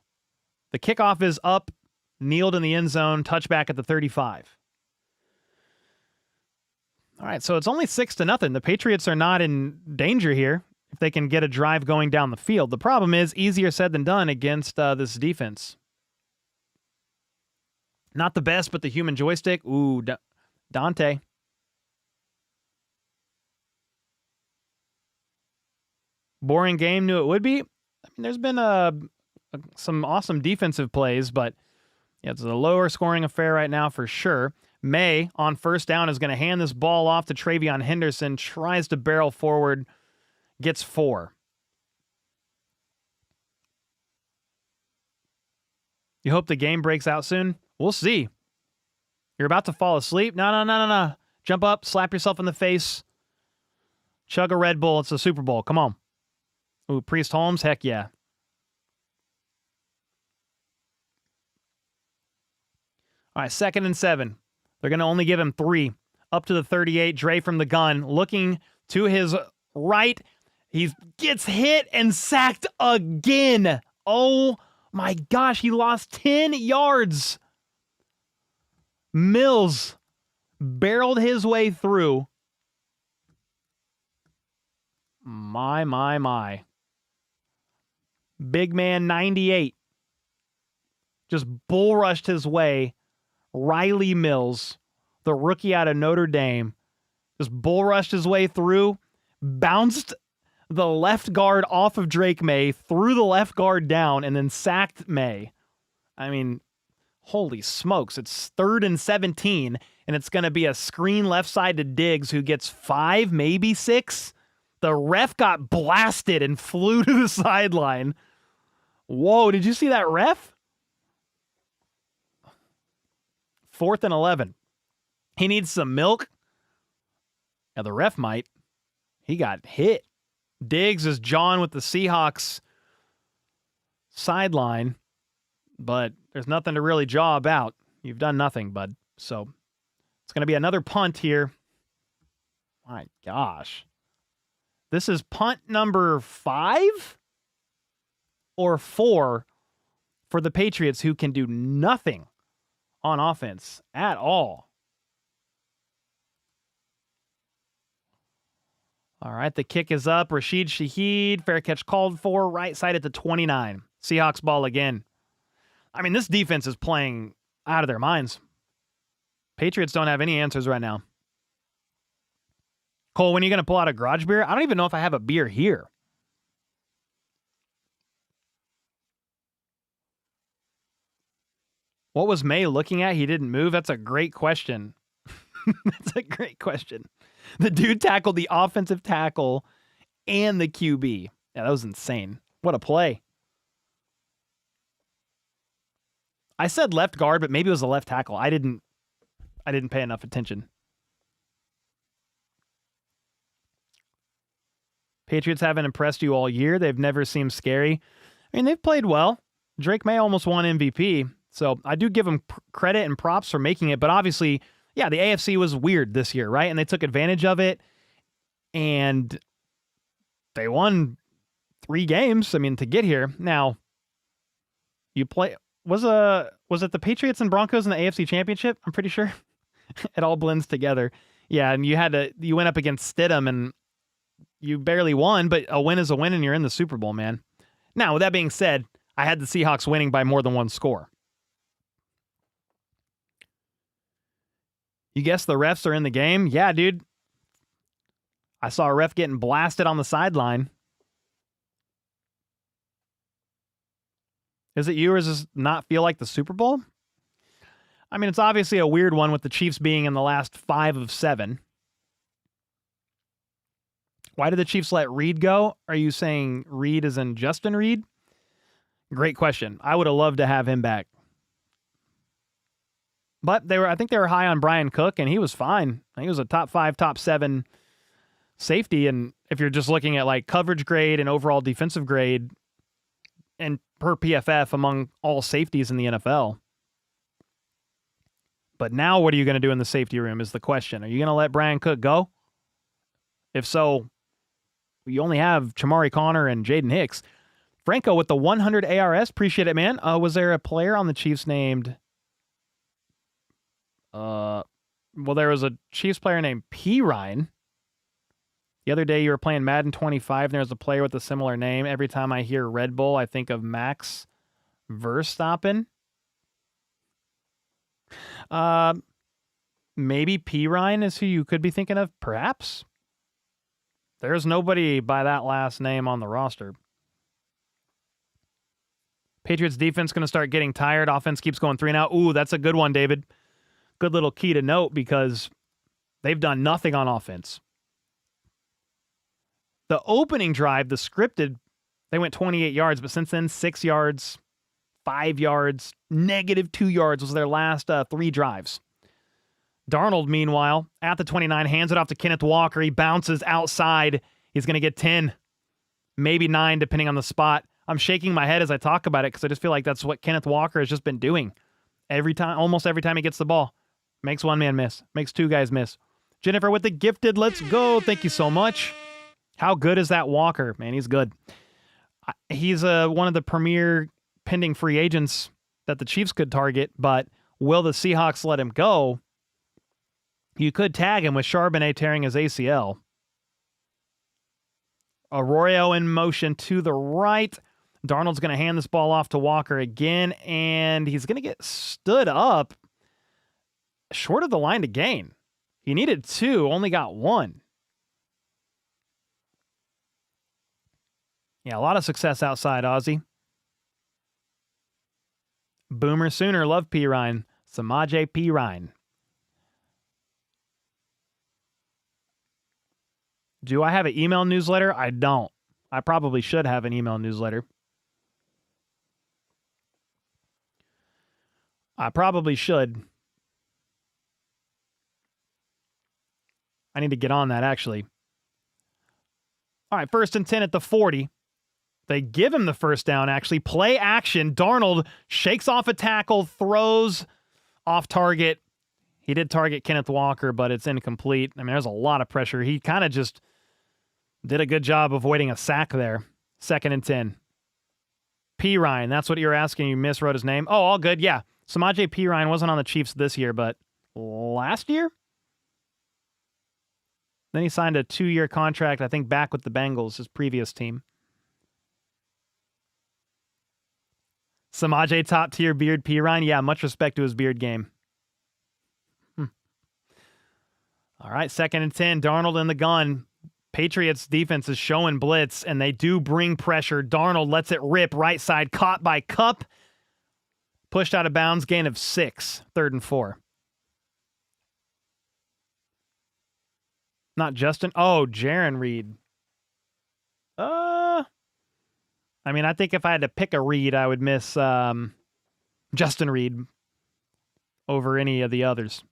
The kickoff is up, kneeled in the end zone, touchback at the 35. All right, so it's only 6-0. The Patriots are not in danger here if they can get a drive going down the field. The problem is easier said than done against this defense. Not the best, but the human joystick. Ooh, Dante. Boring game, knew it would be. I mean, there's been some awesome defensive plays, but yeah, it's a lower scoring affair right now for sure. May, on first down, is going to hand this ball off to Travion Henderson, tries to barrel forward, gets 4. You hope the game breaks out soon? We'll see. You're about to fall asleep? No. Jump up, slap yourself in the face, chug a Red Bull. It's the Super Bowl. Come on. Ooh, Priest Holmes? Heck yeah. All right, 2nd and 7. They're going to only give him 3. Up to the 38, Dre from the gun, looking to his right. He gets hit and sacked again. Oh my gosh, he lost 10 yards. Mills barreled his way through. My. Big man 98. Just bull rushed his way. Riley Mills, the rookie out of Notre Dame, just bull rushed his way through, bounced the left guard off of Drake May, threw the left guard down, and then sacked May. I mean, holy smokes. It's 3rd and 17, and it's going to be a screen left side to Diggs, who gets 5, maybe 6. The ref got blasted and flew to the sideline. Whoa, did you see that ref? 4th and 11. He needs some milk. Yeah, the ref might. He got hit. Diggs is John with the Seahawks sideline, but there's nothing to really jaw about. You've done nothing, bud. So it's going to be another punt here. My gosh. This is punt number 5 or 4 for the Patriots, who can do nothing on offense at all. All right, the kick is up. Rashid Shaheed, fair catch called for, right side at the 29. Seahawks ball again. I mean, this defense is playing out of their minds. Patriots don't have any answers right now. Cole, when are you going to pull out a garage beer? I don't even know if I have a beer here. What was May looking at? He didn't move? That's a great question. That's a great question. The dude tackled the offensive tackle and the QB. Yeah, that was insane. What a play. I said left guard, but maybe it was a left tackle. I didn't pay enough attention. Patriots haven't impressed you all year. They've never seemed scary. I mean, they've played well. Drake May almost won MVP. So I do give him credit and props for making it, but obviously yeah, the AFC was weird this year, right? And they took advantage of it, and they won 3 games. I mean, to get here. Now, you play was it the Patriots and Broncos in the AFC Championship? I'm pretty sure it all blends together. Yeah, and you went up against Stidham and you barely won, but a win is a win, and you're in the Super Bowl, man. Now, with that being said, I had the Seahawks winning by more than 1 score. You guess the refs are in the game? Yeah, dude. I saw a ref getting blasted on the sideline. Is it you, or does this not feel like the Super Bowl? I mean, it's obviously a weird one with the Chiefs being in the last 5 of 7. Why did the Chiefs let Reed go? Are you saying Reed is in Justin Reed? Great question. I would have loved to have him back. But I think they were high on Brian Cook, and he was fine. He was a top 5, top 7 safety. And if you're just looking at like coverage grade and overall defensive grade and per PFF among all safeties in the NFL. But now what are you going to do in the safety room is the question. Are you going to let Brian Cook go? If so, you only have Chamari Connor and Jaden Hicks. Franco with the 100 ARS. Appreciate it, man. Was there a player on the Chiefs named... well, there was a Chiefs player named P. Ryan. The other day you were playing Madden 25, and there's a player with a similar name. Every time I hear Red Bull, I think of Max Verstappen. Maybe P. Ryan is who you could be thinking of, perhaps. There's nobody by that last name on the roster. Patriots defense going to start getting tired. Offense keeps going 3 now. Ooh, that's a good one, David. Good little key to note because they've done nothing on offense. The opening drive, the scripted, they went 28 yards, but since then, 6 yards, 5 yards, -2 yards was their last 3 drives. Darnold, meanwhile, at the 29, hands it off to Kenneth Walker. He bounces outside. He's going to get 10, maybe 9, depending on the spot. I'm shaking my head as I talk about it because I just feel like that's what Kenneth Walker has just been doing. Almost every time he gets the ball. Makes 1 man miss. Makes 2 guys miss. Jennifer with the gifted. Let's go. Thank you so much. How good is that Walker? Man, he's good. He's one of the premier pending free agents that the Chiefs could target, but will the Seahawks let him go? You could tag him with Charbonnet tearing his ACL. Arroyo in motion to the right. Darnold's going to hand this ball off to Walker again, and he's going to get stood up short of the line to gain. He needed 2, only got 1. Yeah, a lot of success outside, Ozzy. Boomer Sooner, love P. Ryan. Samaje P. Ryan. Do I have an email newsletter? I don't. I probably should have an email newsletter. I probably should. I need to get on that, actually. All right, 1st and 10 at the 40. They give him the first down, actually. Play action. Darnold shakes off a tackle, throws off target. He did target Kenneth Walker, but it's incomplete. I mean, there's a lot of pressure. He kind of just did a good job avoiding a sack there. 2nd and 10. P. Ryan, that's what you're asking. You miswrote his name. Oh, all good. Yeah. Samaje P. Ryan wasn't on the Chiefs this year, but last year? Then he signed a 2-year contract, I think, back with the Bengals, his previous team. Samaje top tier beard P. Ryan. Yeah, much respect to his beard game. All right, 2nd and 10. Darnold in the gun. Patriots defense is showing blitz, and they do bring pressure. Darnold lets it rip right side, caught by Kupp. Pushed out of bounds, gain of 6. 3rd and 4. Not Justin. Oh, Jaron Reed. I mean, I think if I had to pick a Reed, I would miss Justin Reed over any of the others.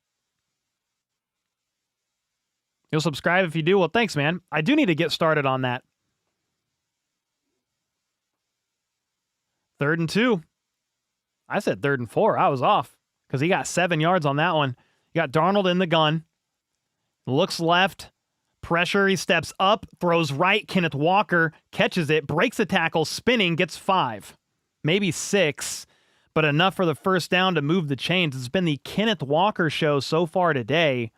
You'll subscribe if you do? Well, thanks, man. I do need to get started on that. 3rd and 2. I said 3rd and 4. I was off because he got 7 yards on that one. You got Darnold in the gun. Looks left. Pressure. He steps up. Throws right. Kenneth Walker catches it. Breaks a tackle. Spinning. Gets 5. Maybe 6. But enough for the first down to move the chains. It's been the Kenneth Walker show so far today.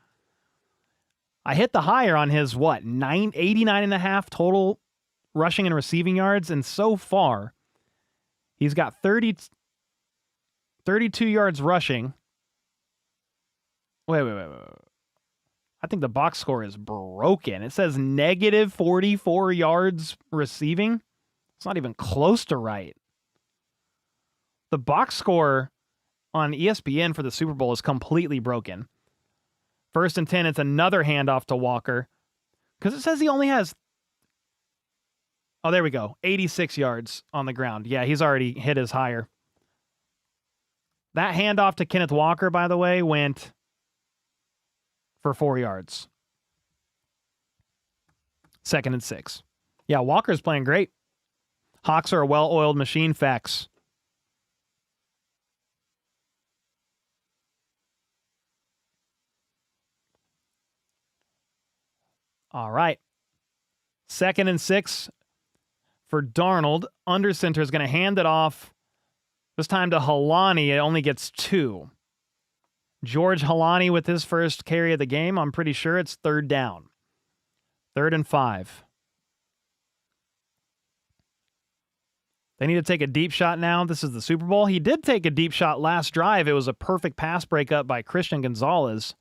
I hit the higher on his, 89.5 total rushing and receiving yards. And so far, he's got 32 yards rushing. Wait. I think the box score is broken. It says negative 44 yards receiving. It's not even close to right. The box score on ESPN for the Super Bowl is completely broken. 1st and 10, it's another handoff to Walker. Because it says he only has... Oh, there we go. 86 yards on the ground. Yeah, he's already hit his higher. That handoff to Kenneth Walker, by the way, went for 4 yards. 2nd and 6. Yeah, Walker's playing great. Hawks are a well-oiled machine. Facts. All right. 2nd and 6 for Darnold. Under center is going to hand it off. This time to Halani. It only gets 2. George Halani with his first carry of the game. I'm pretty sure it's 3rd down. 3rd and 5. They need to take a deep shot now. This is the Super Bowl. He did take a deep shot last drive. It was a perfect pass breakup by Christian Gonzalez.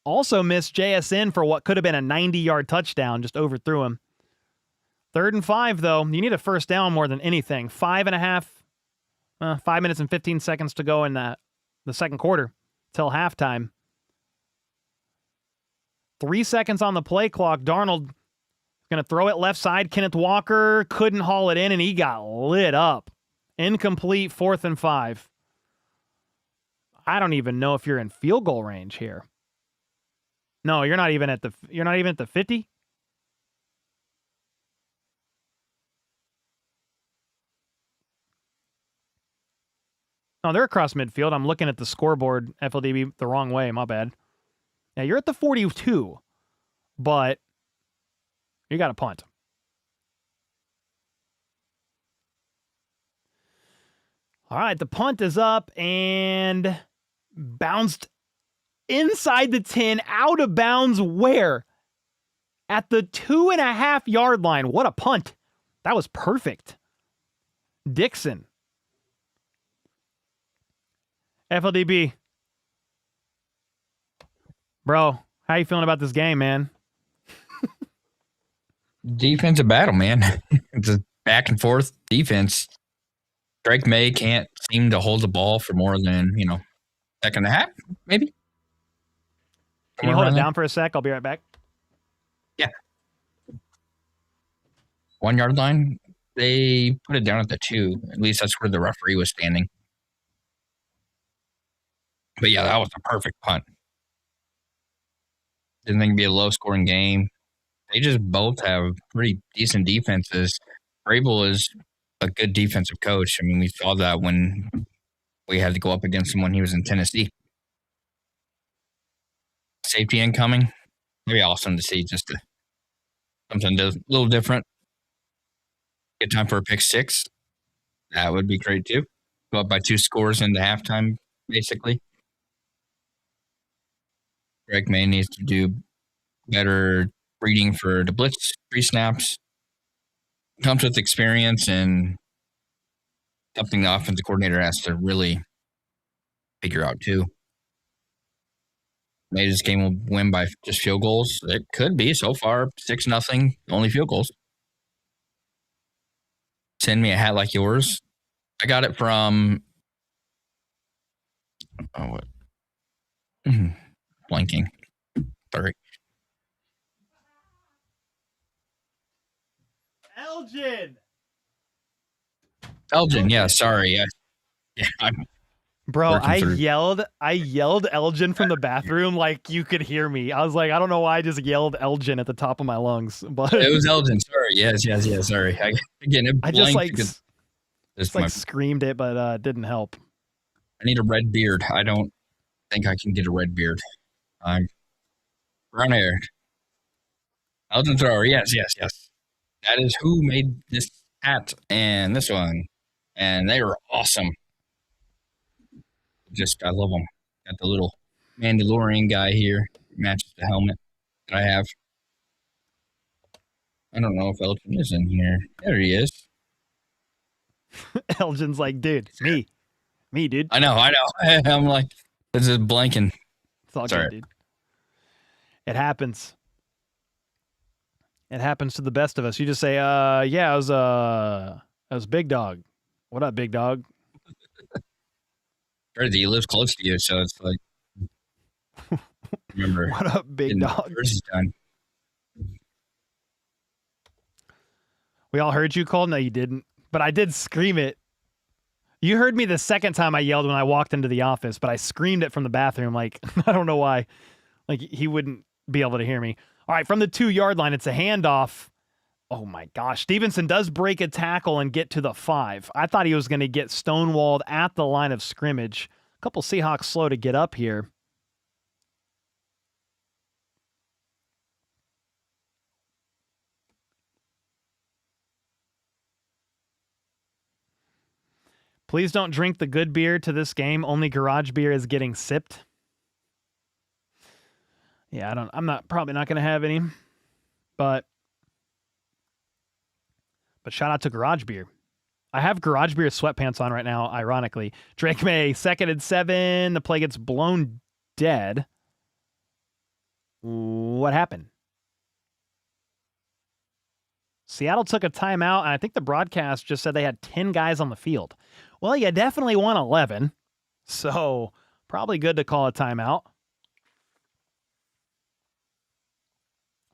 Also missed JSN for what could have been a 90-yard touchdown. Just overthrew him. 3rd and 5, though. You need a first down more than anything. 5 minutes and 15 seconds to go in the second quarter till halftime. 3 seconds on the play clock. Darnold going to throw it left side. Kenneth Walker couldn't haul it in, and he got lit up. Incomplete. 4th and 5. I don't even know if you're in field goal range here. No, you're not even at the 50. No, they're across midfield. I'm looking at the scoreboard, FLDB, the wrong way. My bad. Yeah, you're at the 42, but you got a punt. All right, the punt is up and bounced inside the 10, out of bounds. Where? At the 2.5-yard line. What a punt. That was perfect. Dixon. FLDB. Bro, how you feeling about this game, man? Defensive battle, man. It's a back and forth defense. Drake May can't seem to hold the ball for more than, second and a half, maybe. Can you hold it down for a sec? I'll be right back. Yeah. 1 yard line. They put it down at the 2. At least that's where the referee was standing. But yeah, that was a perfect punt. Didn't think it'd be a low scoring game. They just both have pretty decent defenses. Vrabel is a good defensive coach. I mean, we saw that when we had to go up against him when he was in Tennessee. Safety incoming. Maybe awesome to see just something a little different. Get time for a pick 6. That would be great too. Go up by 2 scores into halftime, basically. Drake May needs to do better reading for the blitz pre-snaps. Comes with experience and something the offensive coordinator has to really figure out too. Maybe this game will win by just field goals. It could be so far 6-0, only field goals. Send me a hat like yours. I got it from what? Blanking. Sorry. Elgin, yeah, sorry. Yeah, Bro, I yelled Elgin from the bathroom like you could hear me. I was like, I don't know why I just yelled Elgin at the top of my lungs, but it was Elgin. Sorry. Yes. Sorry. I just screamed it, but didn't help. I need a red beard. I don't think I can get a red beard. I'm brown haired. Elton thrower. Yes. That is who made this hat and this one. And they were awesome. I love them. Got the little Mandalorian guy here. Matches the helmet that I have. I don't know if Elton is in here. There he is. Elgin's like, dude, me, dude. I know. I'm like, this is blanking. It's all good, dude. It happens. It happens to the best of us. You just say, yeah, I was Big Dog. What up, Big Dog? Crazy, he lives close to you, so it's like, remember. What up, Big Dog? Done. We all heard you, Cole? No, you didn't. But I did scream it. You heard me the second time I yelled when I walked into the office, but I screamed it from the bathroom. Like, I don't know why. Like, he wouldn't be able to hear me. All right, from the 2-yard line, it's a handoff. Oh, my gosh. Stevenson does break a tackle and get to the 5. I thought he was going to get stonewalled at the line of scrimmage. A couple Seahawks slow to get up here. Please don't drink the good beer to this game. Only garage beer is getting sipped. Yeah, I'm probably not going to have any. But shout out to garage beer. I have garage beer sweatpants on right now, ironically. Drake May, 2nd and 7. The play gets blown dead. What happened? Seattle took a timeout, and I think the broadcast just said they had 10 guys on the field. Well, you definitely won 11, so probably good to call a timeout.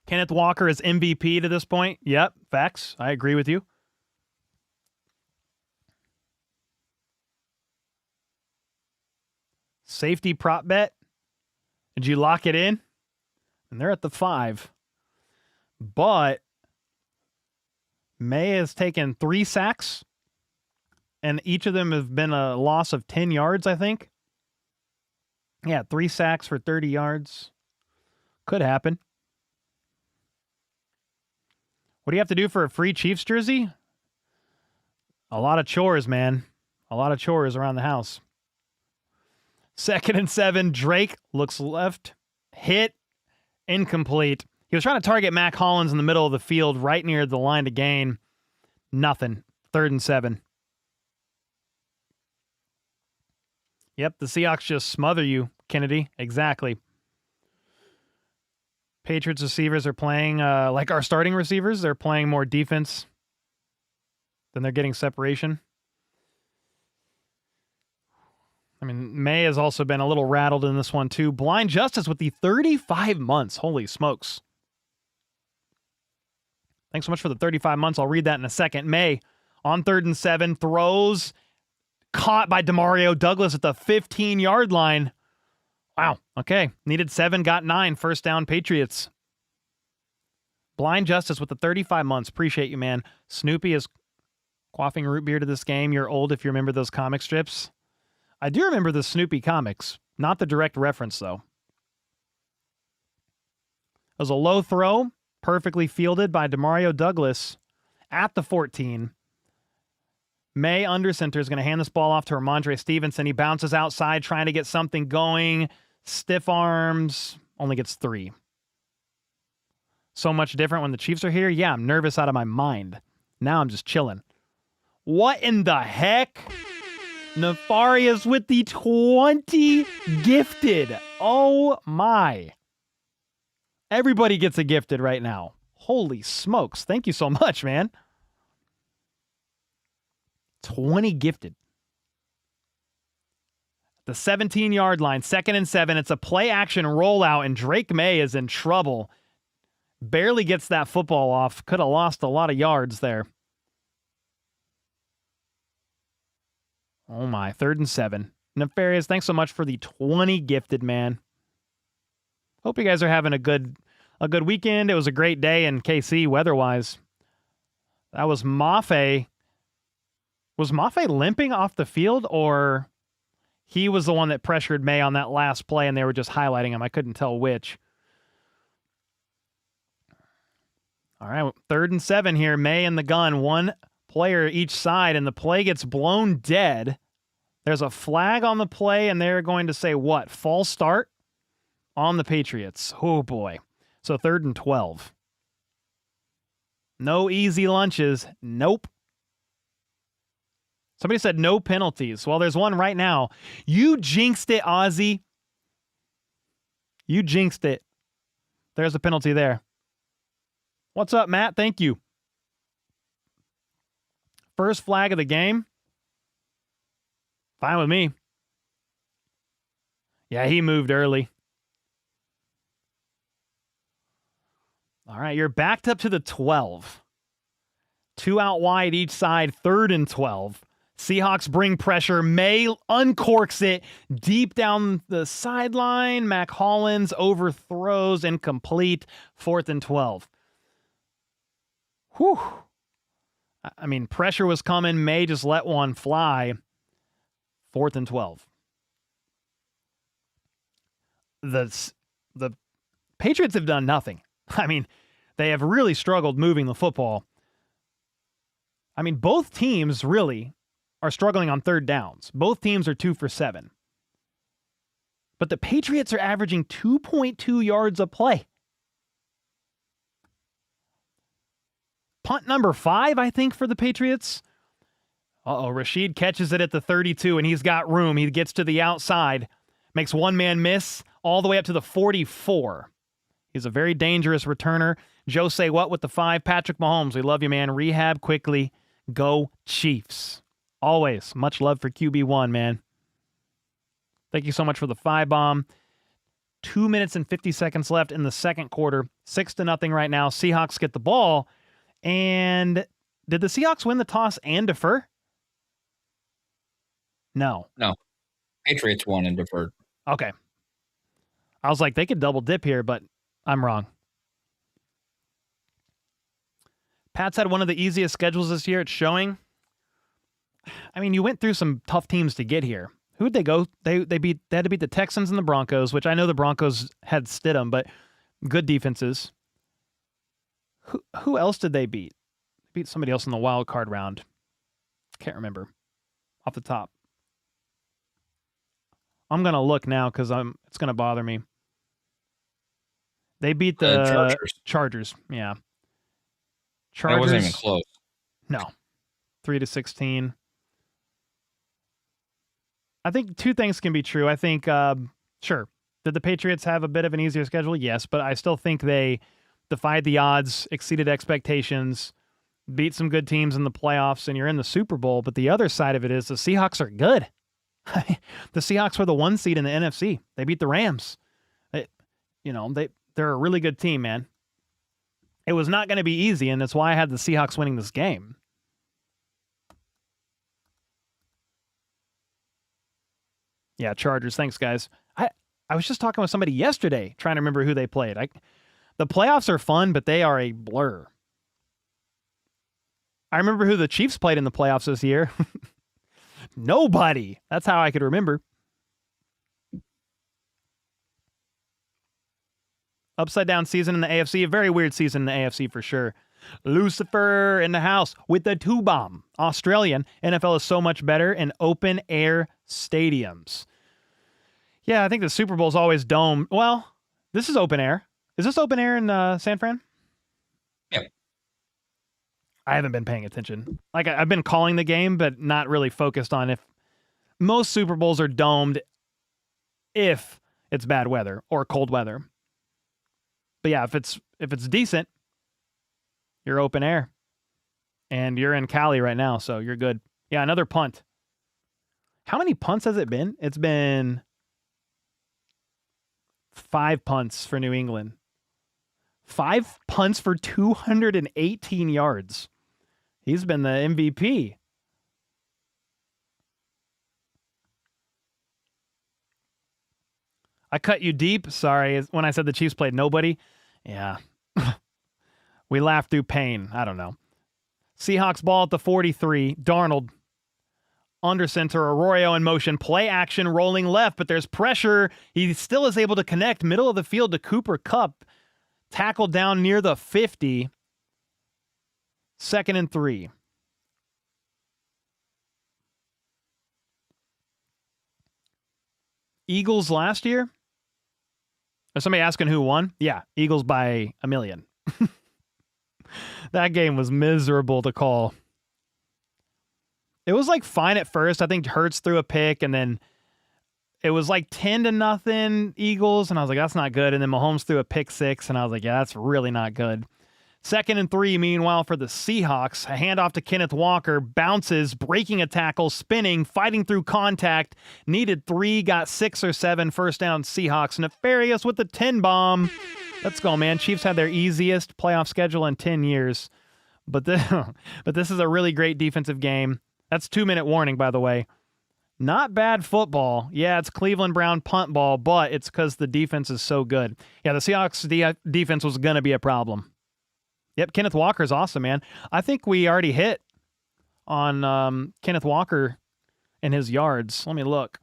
Kenneth Walker is MVP to this point. Yep, facts. I agree with you. Safety prop bet. Did you lock it in? And they're at the 5. But May has taken 3 sacks, and each of them have been a loss of 10 yards, I think. Yeah, 3 sacks for 30 yards. Could happen. What do you have to do for a free Chiefs jersey? A lot of chores, man. A lot of chores around the house. 2nd and 7. Drake looks left. Hit. Incomplete. He was trying to target Mac Hollins in the middle of the field, right near the line to gain. Nothing. 3rd and 7. Yep, the Seahawks just smother you, Kennedy. Exactly. Patriots receivers are playing like our starting receivers. They're playing more defense than they're getting separation. I mean, May has also been a little rattled in this one, too. Blind Justice with the 35 months. Holy smokes. Thanks so much for the 35 months. I'll read that in a second. May, on 3rd and 7, throws, caught by Demario Douglas at the 15-yard line. Wow. Okay. Needed 7, got 9. First down, Patriots. Blind Justice with the 35 months. Appreciate you, man. Snoopy is quaffing root beer to this game. You're old if you remember those comic strips. I do remember the Snoopy comics. Not the direct reference, though. It was a low throw, perfectly fielded by Demario Douglas at the 14. May under center is going to hand this ball off to Ramondre Stevenson. He bounces outside trying to get something going. Stiff arms. Only gets 3. So much different when the Chiefs are here. Yeah, I'm nervous out of my mind. Now I'm just chilling. What in the heck? Nefarious with the 20 gifted. Oh my. Everybody gets a gifted right now. Holy smokes. Thank you so much, man. 20 gifted. The 17-yard line, 2nd and 7. It's a play action rollout, and Drake May is in trouble. Barely gets that football off. Could have lost a lot of yards there. Oh my, 3rd and 7. Nefarious, thanks so much for the 20 gifted, man. Hope you guys are having a good weekend. It was a great day in KC weather-wise. That was Mafe. Was Mafe limping off the field, or He was the one that pressured May on that last play, and they were just highlighting him. I couldn't tell which. All right, 3rd and 7 here. May in the gun, one player each side, and the play gets blown dead. There's a flag on the play, and they're going to say what? False start on the Patriots. Oh, boy. So 3rd and 12. No easy lunches. Nope. Somebody said no penalties. Well, there's one right now. You jinxed it, Ozzy. You jinxed it. There's a penalty there. What's up, Matt? Thank you. First flag of the game. Fine with me. Yeah, he moved early. All right, you're backed up to the 12. 2 out wide each side, 3rd and 12. Seahawks bring pressure. May uncorks it deep down the sideline. Mac Hollins overthrows, incomplete. 4th and 12. Whew. I mean, pressure was coming. May just let one fly. 4th and 12. The Patriots have done nothing. I mean, they have really struggled moving the football. I mean, both teams really are struggling on 3rd downs. Both teams are 2 for 7. But the Patriots are averaging 2.2 yards a play. Punt number 5, I think, for the Patriots. Rashid catches it at the 32, and he's got room. He gets to the outside, makes one man miss all the way up to the 44. He's a very dangerous returner. Joe say what with the 5? Patrick Mahomes, we love you, man. Rehab quickly. Go Chiefs. Always. Much love for QB1, man. Thank you so much for the 5 bomb. 2 minutes and 50 seconds left in the second quarter. 6-0 right now. Seahawks get the ball. And did the Seahawks win the toss and defer? No. No. Patriots won and deferred. Okay. I was like, they could double dip here, but I'm wrong. Pats had one of the easiest schedules this year. It's showing. I mean, you went through some tough teams to get here. Who'd they go? They had to beat the Texans and the Broncos, which I know the Broncos had Stidham, but good defenses. Who else did they beat? They beat somebody else in the wild card round. Can't remember off the top. I'm gonna look now because it's gonna bother me. They beat the Chargers. Yeah. Chargers. That wasn't even close. No. 3-16. I think 2 things can be true. I think, sure, did the Patriots have a bit of an easier schedule? Yes, but I still think they defied the odds, exceeded expectations, beat some good teams in the playoffs, and you're in the Super Bowl. But the other side of it is the Seahawks are good. The Seahawks were the 1 seed in the NFC. They beat the Rams. They're a really good team, man. It was not going to be easy, and that's why I had the Seahawks winning this game. Yeah, Chargers. Thanks, guys. I was just talking with somebody yesterday trying to remember who they played. The playoffs are fun, but they are a blur. I remember who the Chiefs played in the playoffs this year. Nobody. That's how I could remember. Upside down season in the AFC. A very weird season in the AFC for sure. Lucifer in the house with the 2 bomb. Australian. NFL is so much better in open air stadiums. Yeah, I think the Super Bowl is always dome. Well, this is open air. Is this open air in San Fran? Yep. I haven't been paying attention. Like, I've been calling the game, but not really focused on if most Super Bowls are domed if it's bad weather or cold weather. But yeah, if it's decent, you're open air. And you're in Cali right now, so you're good. Yeah, another punt. How many punts has it been? It's been 5 punts for New England. 5 punts for 218 yards. He's been the MVP. I cut you deep. Sorry. When I said the Chiefs played nobody. Yeah. We laughed through pain. I don't know. Seahawks ball at the 43. Darnold Under center, Arroyo in motion, play action, rolling left, but there's pressure. He still is able to connect middle of the field to Cooper Kupp. Tackled down near the 50. 2nd and 3. Eagles last year? Is somebody asking who won? Yeah, Eagles by 1 million. That game was miserable to call. It was like fine at first. I think Hurts threw a pick, and then it was like 10-0 Eagles, and I was like, that's not good. And then Mahomes threw a pick 6, and I was like, yeah, that's really not good. 2nd and 3, meanwhile, for the Seahawks. A handoff to Kenneth Walker, bounces, breaking a tackle, spinning, fighting through contact. Needed 3, got 6 or 7, first down Seahawks. Nefarious with the 10 bomb. Let's go, man. Chiefs had their easiest playoff schedule in 10 years. But this is a really great defensive game. That's 2-minute warning, by the way. Not bad football. Yeah, it's Cleveland Brown punt ball, but it's because the defense is so good. Yeah, the Seahawks defense was going to be a problem. Yep, Kenneth Walker's awesome, man. I think we already hit on Kenneth Walker and his yards. Let me look.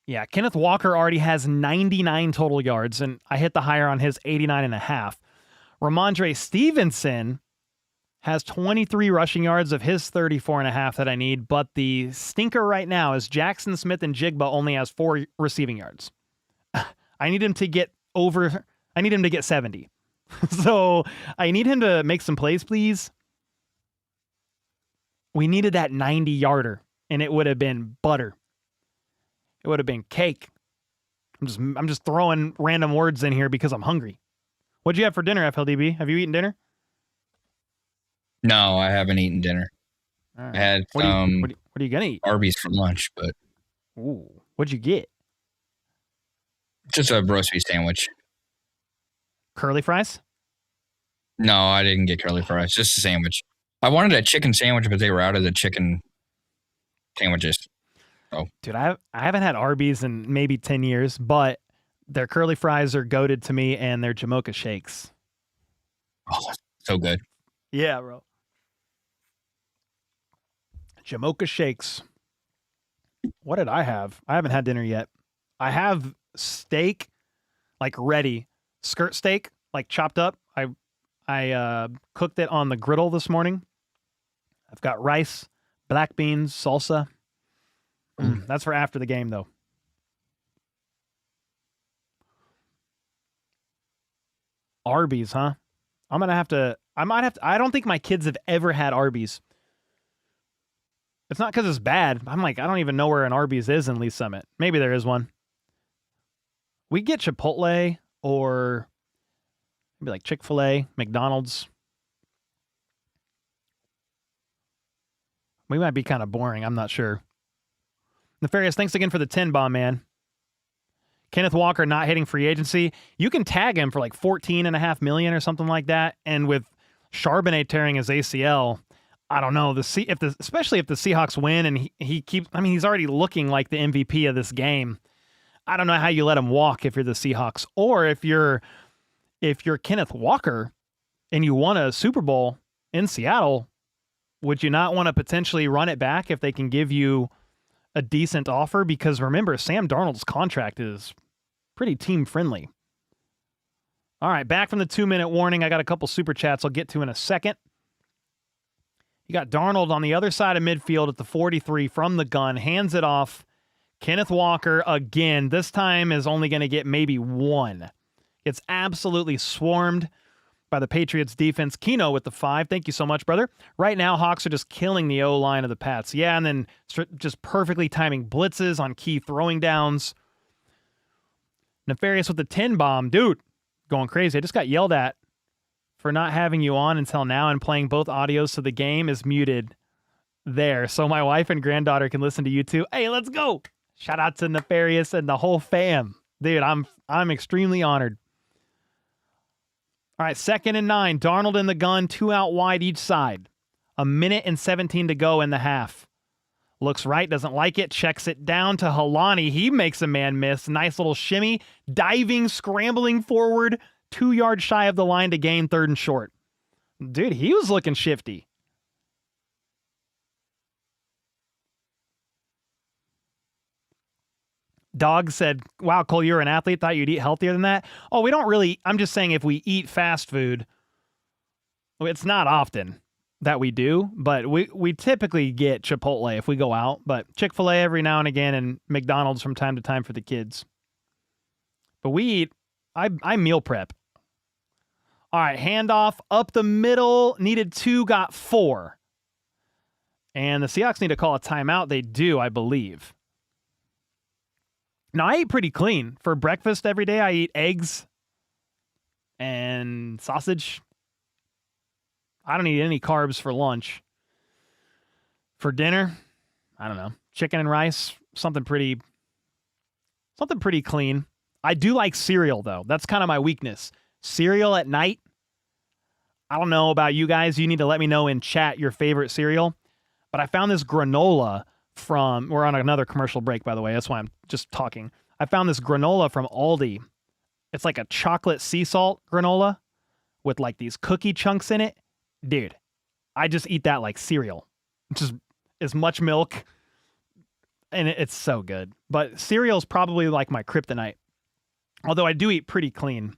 Yeah, Kenneth Walker already has 99 total yards, and I hit the higher on his 89.5. Ramondre Stevenson has 23 rushing yards of his 34.5 that I need, but the stinker right now is Jackson Smith-Njigba only has 4 receiving yards. I need him to get 70. So I need him to make some plays, please. We needed that 90-yarder, and it would have been butter. It would have been cake. I'm just throwing random words in here because I'm hungry. What'd you have for dinner, FLDB? Have you eaten dinner? No, I haven't eaten dinner. Right. I had what are you gonna eat? Arby's for lunch, but Ooh, what'd you get? Just a roast beef sandwich. Curly fries? No, I didn't get curly fries. Just a sandwich. I wanted a chicken sandwich, but they were out of the chicken sandwiches. Oh, dude, I haven't had Arby's in maybe 10 years, but their curly fries are goated to me, and their Jamocha shakes. Oh, so good. Yeah, bro. Jamocha shakes. What did I have? I haven't had dinner yet. I have steak, like ready. Skirt steak, like chopped up. I cooked it on the griddle this morning. I've got rice, black beans, salsa. That's for after the game, though. Arby's, huh? I might have to. I don't think my kids have ever had Arby's. It's not because it's bad. I'm like, I don't even know where an Arby's is in Lee Summit. Maybe there is one. We get Chipotle or maybe like Chick-fil-A, McDonald's. We might be kind of boring. I'm not sure. Nefarious, thanks again for the 10 bomb, man. Kenneth Walker not hitting free agency. You can tag him for like $14.5 million or something like that. And with Charbonnet tearing his ACL, I don't know. Especially if the Seahawks win and he keeps. I mean, he's already looking like the MVP of this game. I don't know how you let him walk if you're the Seahawks, or if you're Kenneth Walker and you won a Super Bowl in Seattle, would you not want to potentially run it back if they can give you a decent offer? Because remember, Sam Darnold's contract is pretty team friendly. All right, back from the 2-minute warning. I got a couple super chats I'll get to in a second. You got Darnold on the other side of midfield at the 43 from the gun, hands it off. Kenneth Walker again. This time is only going to get maybe 1. It's absolutely swarmed by the Patriots defense. Keno with the 5. Thank you so much, brother. Right now, Hawks are just killing the O-line of the Pats. Yeah, and then just perfectly timing blitzes on key throwing downs. Nefarious with the 10 bomb. Dude, going crazy. I just got yelled at for not having you on until now, and playing both audios so the game is muted there so my wife and granddaughter can listen to you too. Hey, let's go. Shout out to Nefarious and the whole fam. Dude, I'm extremely honored. All right, 2nd and 9. Darnold in the gun, 2 out wide each side. 1 minute and 17 to go in the half. Looks right, doesn't like it, checks it down to Halani. He makes a man miss. Nice little shimmy, diving, scrambling forward, 2 yards shy of the line to gain 3rd and short. Dude, he was looking shifty. Dog said, wow, Cole, you're an athlete. Thought you'd eat healthier than that. Oh, we don't really. I'm just saying if we eat fast food, it's not often that we do, but we typically get Chipotle if we go out, but Chick-fil-A every now and again and McDonald's from time to time for the kids. But we eat, I meal prep. All right, handoff up the middle, needed 2, got 4. And the Seahawks need to call a timeout. They do, I believe. Now, I eat pretty clean. For breakfast every day, I eat eggs and sausage. I don't eat any carbs for lunch. For dinner, I don't know, chicken and rice, something pretty clean. I do like cereal, though. That's kind of my weakness. Cereal at night. I don't know about you guys. You need to let me know in chat your favorite cereal. But I found this granola from, we're on another commercial break, by the way. That's why I'm just talking. I found this granola from Aldi. It's like a chocolate sea salt granola with like these cookie chunks in it. Dude, I just eat that like cereal. Just as much milk. And it's so good. But cereal's probably like my kryptonite. Although I do eat pretty clean.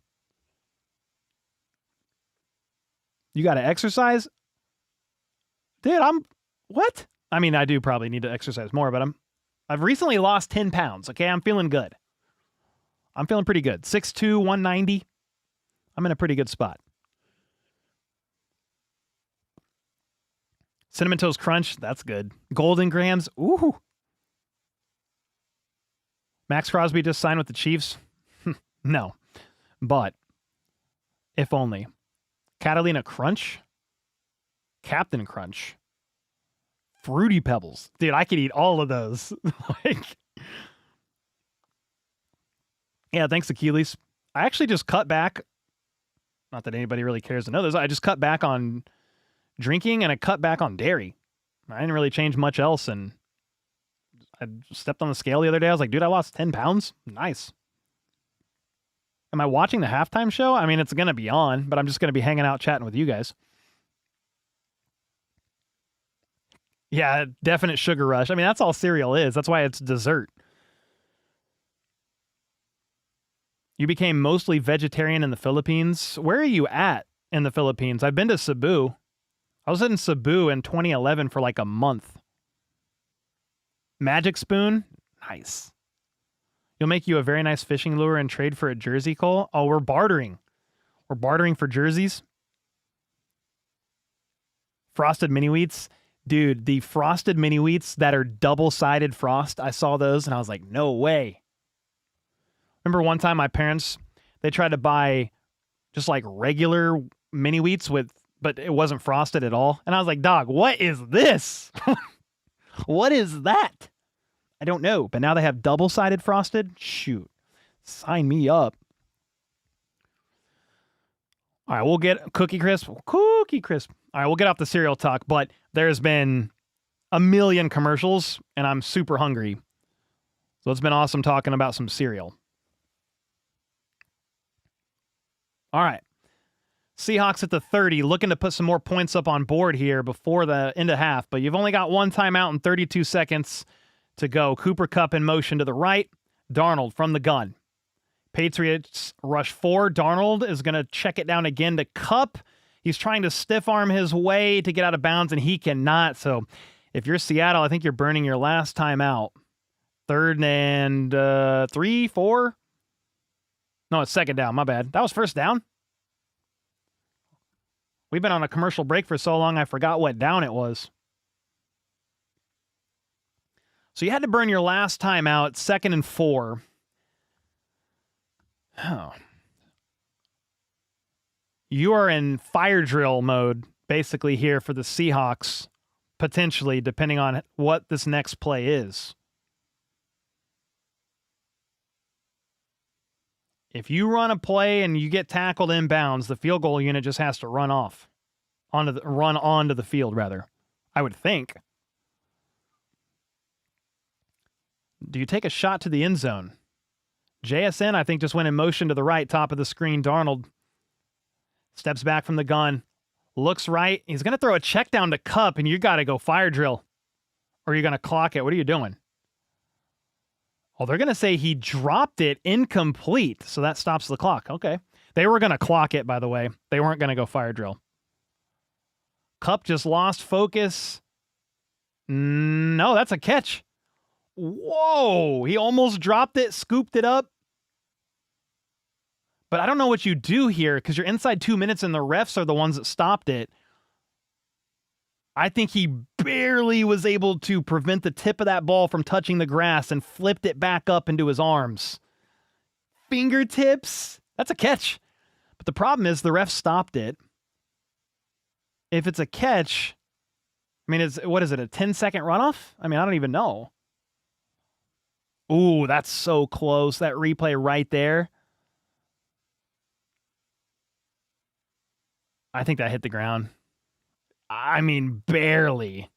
You got to exercise? Dude, what? I mean, I do probably need to exercise more, but I've recently lost 10 pounds, okay? I'm feeling good. I'm feeling pretty good. 6'2", 190. I'm in a pretty good spot. Cinnamon Toast Crunch, that's good. Golden Grams, ooh. Max Crosby just signed with the Chiefs? No, but if only. Catalina Crunch? Captain Crunch? Fruity Pebbles. Dude, I could eat all of those. Yeah, thanks, Achilles. I actually just cut back. Not that anybody really cares to know this. I just cut back on drinking and I cut back on dairy. I didn't really change much else. And I stepped on the scale the other day. I was like, dude, I lost 10 pounds. Nice. Am I watching the halftime show? I mean, it's going to be on, but I'm just going to be hanging out chatting with you guys. Yeah, definite sugar rush. I mean, that's all cereal is. That's why it's dessert. You became mostly vegetarian in the Philippines. Where are you at in the Philippines? I've been to Cebu. I was in Cebu in 2011 for like a month. Magic Spoon? Nice. You'll make you a very nice fishing lure and trade for a jersey, Cole. Oh, we're bartering. We're bartering for jerseys. Frosted mini wheats. Dude, the frosted mini wheats that are double-sided frost, I saw those and I was like, no way. Remember one time my parents, they tried to buy just like regular mini wheats but it wasn't frosted at all. And I was like, dog, what is this? What is that? I don't know. But now they have double-sided frosted. Shoot. Sign me up. All right, we'll get Cookie Crisp. Cookie Crisp. All right, we'll get off the cereal talk, but there's been a million commercials, and I'm super hungry. So it's been awesome talking about some cereal. All right. Seahawks at the 30, looking to put some more points up on board here before the end of half, but you've only got one timeout and 32 seconds to go. Cooper Kupp in motion to the right. Darnold from the gun. Patriots rush 4. Darnold is going to check it down again to Kupp. He's trying to stiff arm his way to get out of bounds, and he cannot. So if you're Seattle, I think you're burning your last timeout. 3rd and 3, 4. No, it's 2nd down. My bad. That was 1st down. We've been on a commercial break for so long, I forgot what down it was. So you had to burn your last timeout, 2nd and 4. Oh. You are in fire drill mode, basically, here for the Seahawks, potentially, depending on what this next play is. If you run a play and you get tackled inbounds, the field goal unit just has to run onto the field, rather. I would think. Do you take a shot to the end zone? JSN, I think, just went in motion to the right, top of the screen. Darnold steps back from the gun. Looks right. He's going to throw a check down to Cup, and you got to go fire drill. Or you're going to clock it. What are you doing? Oh, they're going to say he dropped it incomplete, so that stops the clock. Okay. They were going to clock it, by the way. They weren't going to go fire drill. Cup just lost focus. No, that's a catch. Whoa, he almost dropped it, scooped it up. But I don't know what you do here because you're inside 2 minutes and the refs are the ones that stopped it. I think he barely was able to prevent the tip of that ball from touching the grass and flipped it back up into his arms. Fingertips? That's a catch. But the problem is the ref stopped it. If it's a catch, I mean, what is it, a 10-second runoff? I mean, I don't even know. Ooh, that's so close. That replay right there. I think that hit the ground. I mean, barely.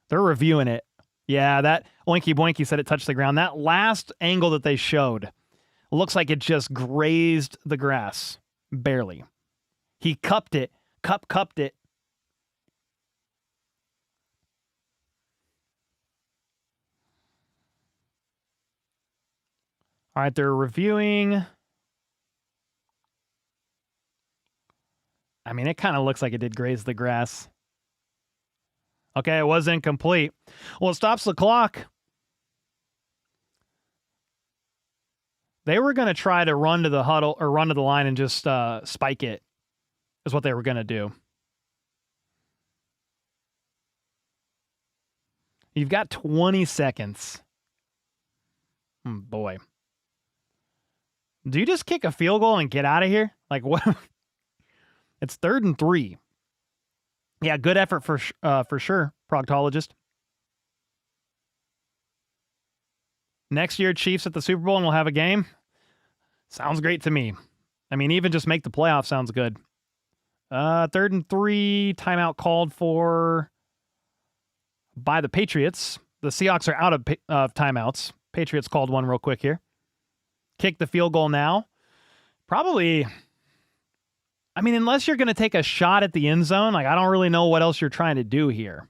They're reviewing it. Yeah, that Oinky Boinky said it touched the ground. That last angle that they showed looks like it just grazed the grass. Barely. He cupped it. Cupped it. All right, they're reviewing. I mean, it kind of looks like it did graze the grass. Okay, it was incomplete. Well, it stops the clock. They were going to try to run to the huddle or run to the line and just spike it, is what they were going to do. You've got 20 seconds. Boy. Do you just kick a field goal and get out of here? Like, what? It's 3rd and 3. Yeah, good effort for sure, proctologist. Next year, Chiefs at the Super Bowl and we'll have a game. Sounds great to me. I mean, even just make the playoffs sounds good. 3rd and 3, timeout called for by the Patriots. The Seahawks are out of timeouts. Patriots called one real quick here. Kick the field goal now. Probably, I mean, unless you're going to take a shot at the end zone, like I don't really know what else you're trying to do here.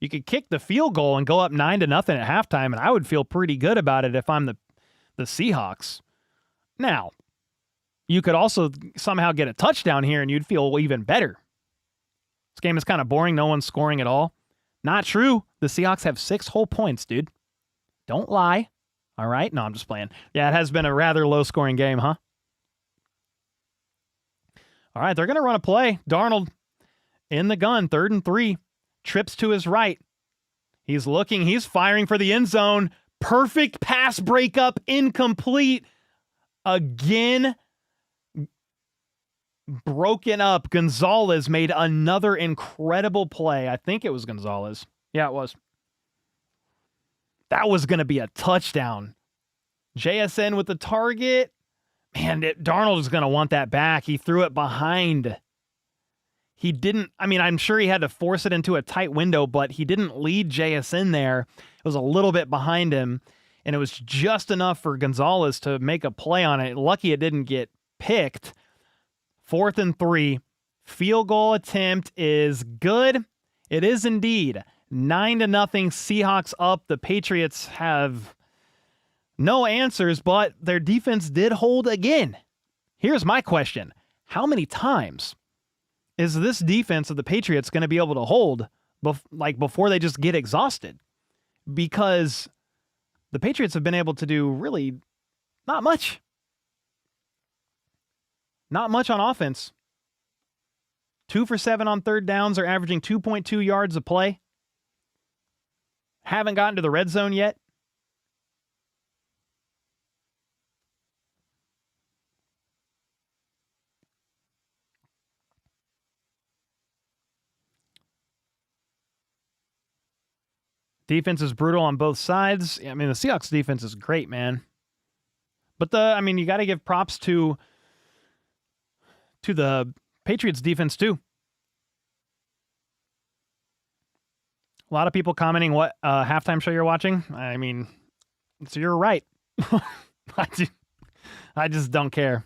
You could kick the field goal and go up 9-0 at halftime, and I would feel pretty good about it if I'm the Seahawks. Now, you could also somehow get a touchdown here, and you'd feel even better. This game is kind of boring. No one's scoring at all. Not true. The Seahawks have 6 whole points, dude. Don't lie. All right? No, I'm just playing. Yeah, it has been a rather low-scoring game, huh? All right, they're going to run a play. Darnold in the gun, 3rd and 3. Trips to his right. He's looking. He's firing for the end zone. Perfect pass breakup. Incomplete. Again. Broken up. Gonzalez made another incredible play. I think it was Gonzalez. Yeah, it was. That was going to be a touchdown. JSN with the target. Man, Darnold is going to want that back. He threw it behind. He didn't, I mean, I'm sure he had to force it into a tight window, but he didn't lead JSN there. It was a little bit behind him, and it was just enough for Gonzalez to make a play on it. Lucky it didn't get picked. 4th and 3. Field goal attempt is good. It is indeed. 9-0 Seahawks up. The Patriots have no answers, but their defense did hold again. Here's my question. How many times is this defense of the Patriots going to be able to hold before they just get exhausted? Because the Patriots have been able to do really not much. Not much on offense. 2 for 7 on 3rd downs. They're averaging 2.2 yards a play. Haven't gotten to the red zone yet. Defense is brutal on both sides. I mean, the Seahawks defense is great, man. But you got to give props to the Patriots defense too. A lot of people commenting what halftime show you're watching. I mean, so you're right. I just don't care.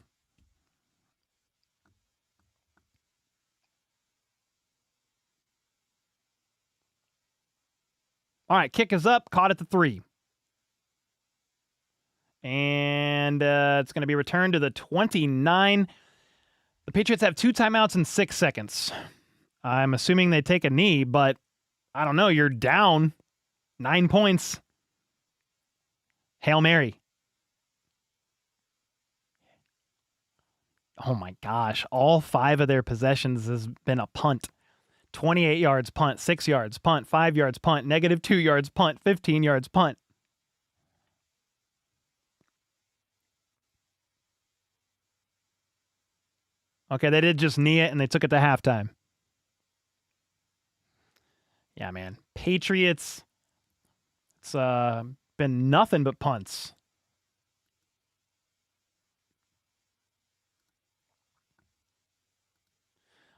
All right, kick is up, caught at the 3. And it's going to be returned to the 29. The Patriots have 2 timeouts in 6 seconds. I'm assuming they take a knee, but I don't know. You're down 9 points. Hail Mary. Oh my gosh. All 5 of their possessions has been a punt. 28 yards, punt, 6 yards, punt, 5 yards, punt, -2 yards, punt, 15 yards, punt. Okay, they did just knee it, and they took it to halftime. Yeah, man. Patriots, it's been nothing but punts.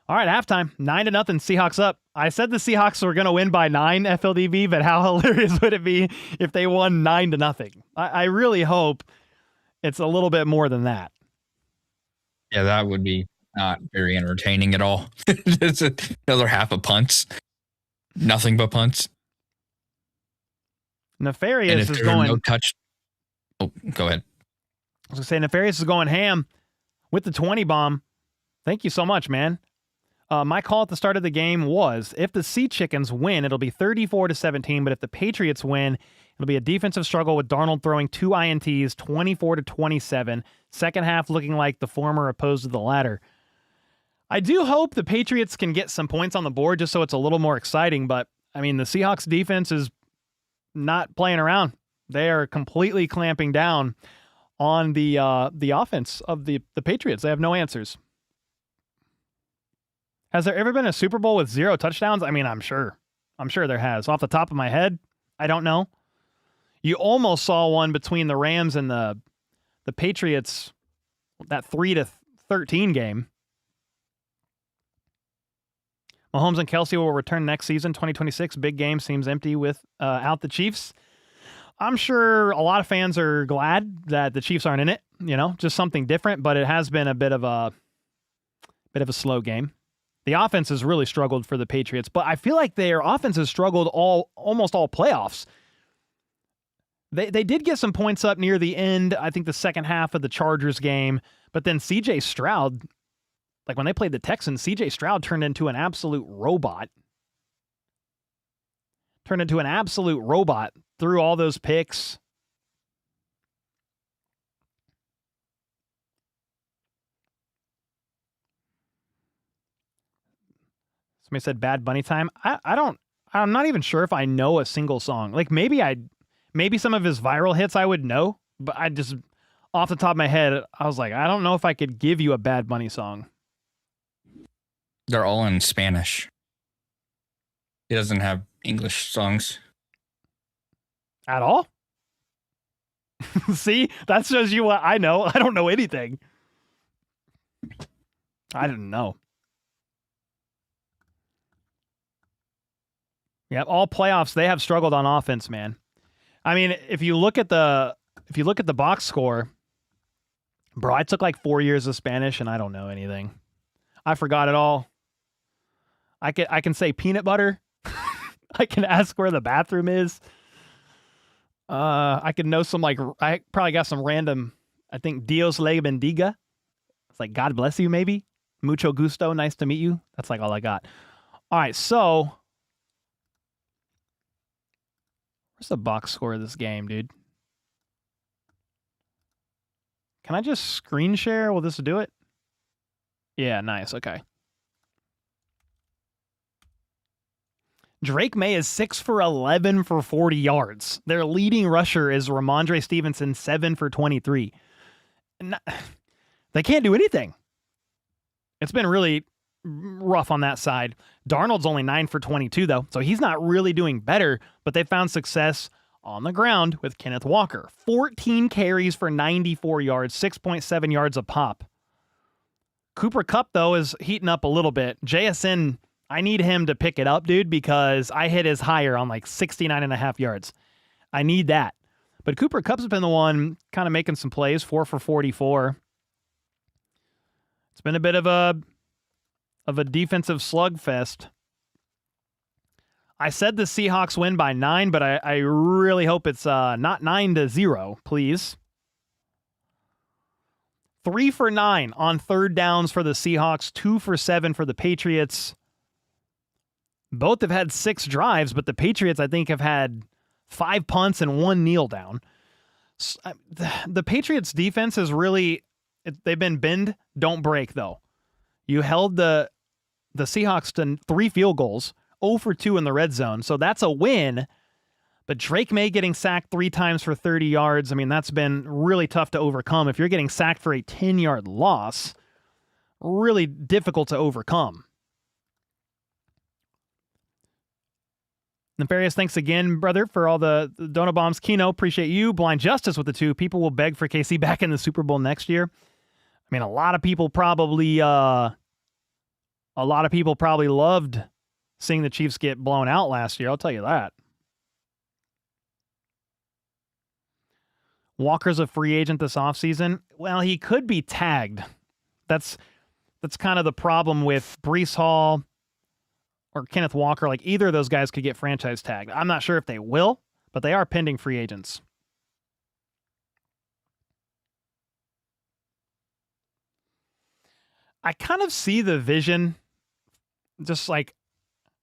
All right, halftime, 9-0, Seahawks up. I said the Seahawks were going to win by 9, FLDB, but how hilarious would it be if they won 9-0? I really hope it's a little bit more than that. Yeah, that would be not very entertaining at all. It's another half of punts. Nothing but punts. Nefarious is going... No touch... Oh, go ahead. I was going to say, Nefarious is going ham with the 20 bomb. Thank you so much, man. My call at the start of the game was, if the Sea Chickens win, it'll be 34-17, but if the Patriots win, it'll be a defensive struggle with Darnold throwing 2 INTs, 24-27. Second half looking like the former opposed to the latter. I do hope the Patriots can get some points on the board just so it's a little more exciting, but, I mean, the Seahawks defense is not playing around. They are completely clamping down on the offense of the Patriots. They have no answers. Has there ever been a Super Bowl with 0 touchdowns? I mean, I'm sure. I'm sure there has. Off the top of my head, I don't know. You almost saw one between the Rams and the Patriots, that 3-13 game. Mahomes and Kelsey will return next season, 2026. Big game seems empty without the Chiefs. I'm sure a lot of fans are glad that the Chiefs aren't in it. You know, just something different. But it has been a bit of a slow game. The offense has really struggled for the Patriots, but I feel like their offense has struggled almost all playoffs. They did get some points up near the end, I think the second half of the Chargers game, but then C.J. Stroud, like when they played the Texans, C.J. Stroud turned into an absolute robot. Threw all those picks. Somebody said Bad Bunny time. I'm not even sure if I know a single song. Like maybe some of his viral hits I would know, but I just, off the top of my head, I was like, I don't know if I could give you a Bad Bunny song. They're all in Spanish. He doesn't have English songs. At all? See, that shows you what I know. I don't know anything. I didn't know. Yep, all playoffs they have struggled on offense, man. I mean, if you look at the box score, bro, I took like 4 years of Spanish and I don't know anything. I forgot it all. I can say peanut butter. I can ask where the bathroom is. I can know some I probably got some random. I think Dios le bendiga. It's like God bless you, maybe. Mucho gusto, nice to meet you. That's like all I got. All right, so. Where's the box score of this game, dude? Can I just screen share? Will this do it? Yeah, nice. Okay. Drake May is 6 for 11 for 40 yards. Their leading rusher is Ramondre Stevenson, 7 for 23. They can't do anything. It's been really rough on that side. Darnold's only 9 for 22, though, so he's not really doing better, but they found success on the ground with Kenneth Walker. 14 carries for 94 yards, 6.7 yards a pop. Cooper Kupp, though, is heating up a little bit. JSN, I need him to pick it up, dude, because I hit his higher on like 69.5 yards. I need that. But Cooper Kupp's been the one kind of making some plays, 4 for 44. It's been a bit of a defensive slugfest. I said the Seahawks win by 9, but I really hope it's not 9-0, please. 3 for 9 on third downs for the Seahawks, 2 for 7 for the Patriots. Both have had 6 drives, but the Patriots, I think, have had 5 punts and 1 kneel down. The Patriots defense is really, they've been bend, don't break, though. You held the Seahawks to 3 field goals, 0 for 2 in the red zone, so that's a win. But Drake May getting sacked 3 times for 30 yards, I mean, that's been really tough to overcome. If you're getting sacked for a 10-yard loss, really difficult to overcome. Nefarious, thanks again, brother, for all the Donut Bombs. Kino, appreciate you. Blind Justice with the 2. People will beg for KC back in the Super Bowl next year. I mean, a lot of people probably loved seeing the Chiefs get blown out last year. I'll tell you that. Walker's a free agent this offseason. Well, he could be tagged. That's kind of the problem with Breece Hall or Kenneth Walker. Like, either of those guys could get franchise tagged. I'm not sure if they will, but they are pending free agents. I kind of see the vision, just like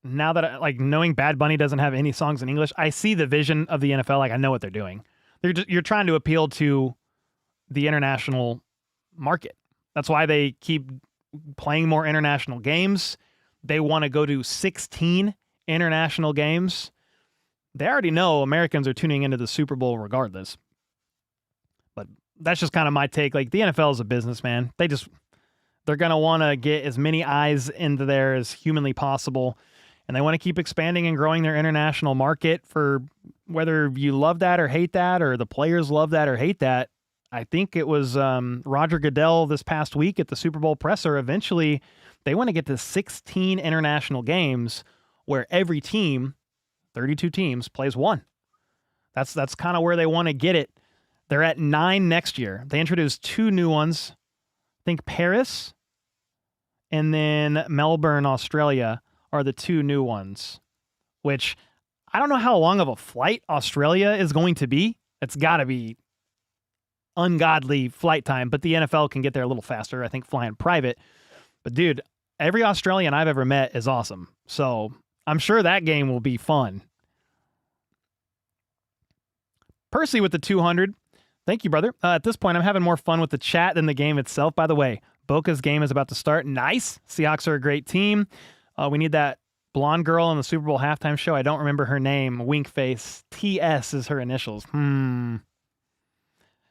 now that knowing Bad Bunny doesn't have any songs in English, I see the vision of the NFL. Like, I know what they're doing. You're trying to appeal to the international market. That's why they keep playing more international games. They want to go to 16 international games. They already know Americans are tuning into the Super Bowl regardless. But that's just kind of my take. Like, the NFL is a business, man. They're going to want to get as many eyes into there as humanly possible. And they want to keep expanding and growing their international market. For whether you love that or hate that, or the players love that or hate that. I think it was Roger Goodell this past week at the Super Bowl presser. Eventually, they want to get to 16 international games where every team, 32 teams, plays one. That's kind of where they want to get it. They're at 9 next year. They introduced 2 new ones. I think Paris and then Melbourne, Australia are the 2 new ones, which I don't know how long of a flight Australia is going to be. It's got to be ungodly flight time, but the NFL can get there a little faster, I think, flying private. But dude, every Australian I've ever met is awesome. So I'm sure that game will be fun. Percy with the 200. Thank you, brother. At this point, I'm having more fun with the chat than the game itself. By the way, Boca's game is about to start. Nice. Seahawks are a great team. We need that blonde girl on the Super Bowl halftime show. I don't remember her name. Wink face. TS is her initials.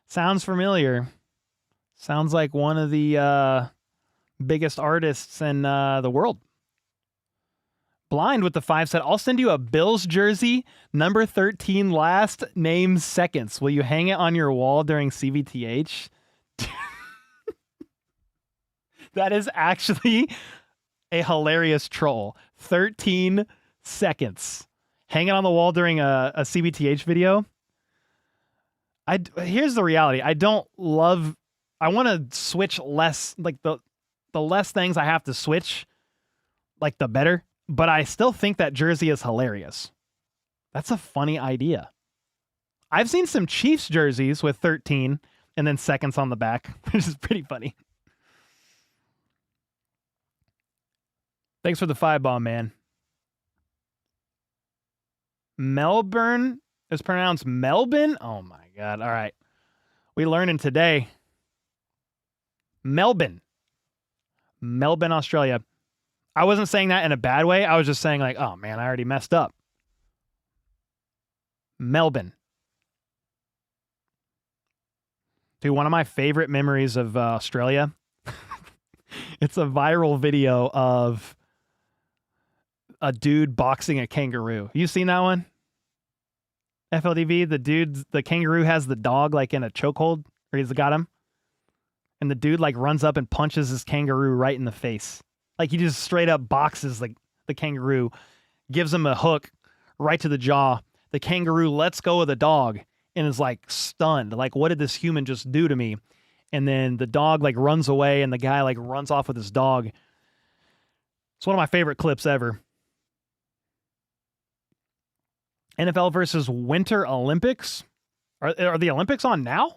Sounds familiar. Sounds like one of the biggest artists in the world. Blind with the 5 said, I'll send you a Bills jersey, number 13 last, name seconds. Will you hang it on your wall during CVTH? That is actually a hilarious troll. 13 seconds. Hang it on the wall during a CVTH video. Here's the reality. I want to switch less, like the less things I have to switch, like the better. But I still think that jersey is hilarious. That's a funny idea. I've seen some Chiefs jerseys with 13 and then seconds on the back, which is pretty funny. Thanks for the 5-bomb, man. Melbourne is pronounced Melbourne? Oh my God. All right. We learning today. Melbourne, Australia. I wasn't saying that in a bad way. I was just saying like, oh man, I already messed up. Melbourne. Dude, one of my favorite memories of Australia. It's a viral video of a dude boxing a kangaroo. You seen that one? FLDV, the kangaroo has the dog like in a chokehold, or he's got him. And the dude like runs up and punches his kangaroo right in the face. Like he just straight up boxes the kangaroo, gives him a hook right to the jaw. The kangaroo lets go of the dog and is like stunned. Like, what did this human just do to me? And then the dog like runs away and the guy like runs off with his dog. It's one of my favorite clips ever. NFL versus Winter Olympics. Are the Olympics on now?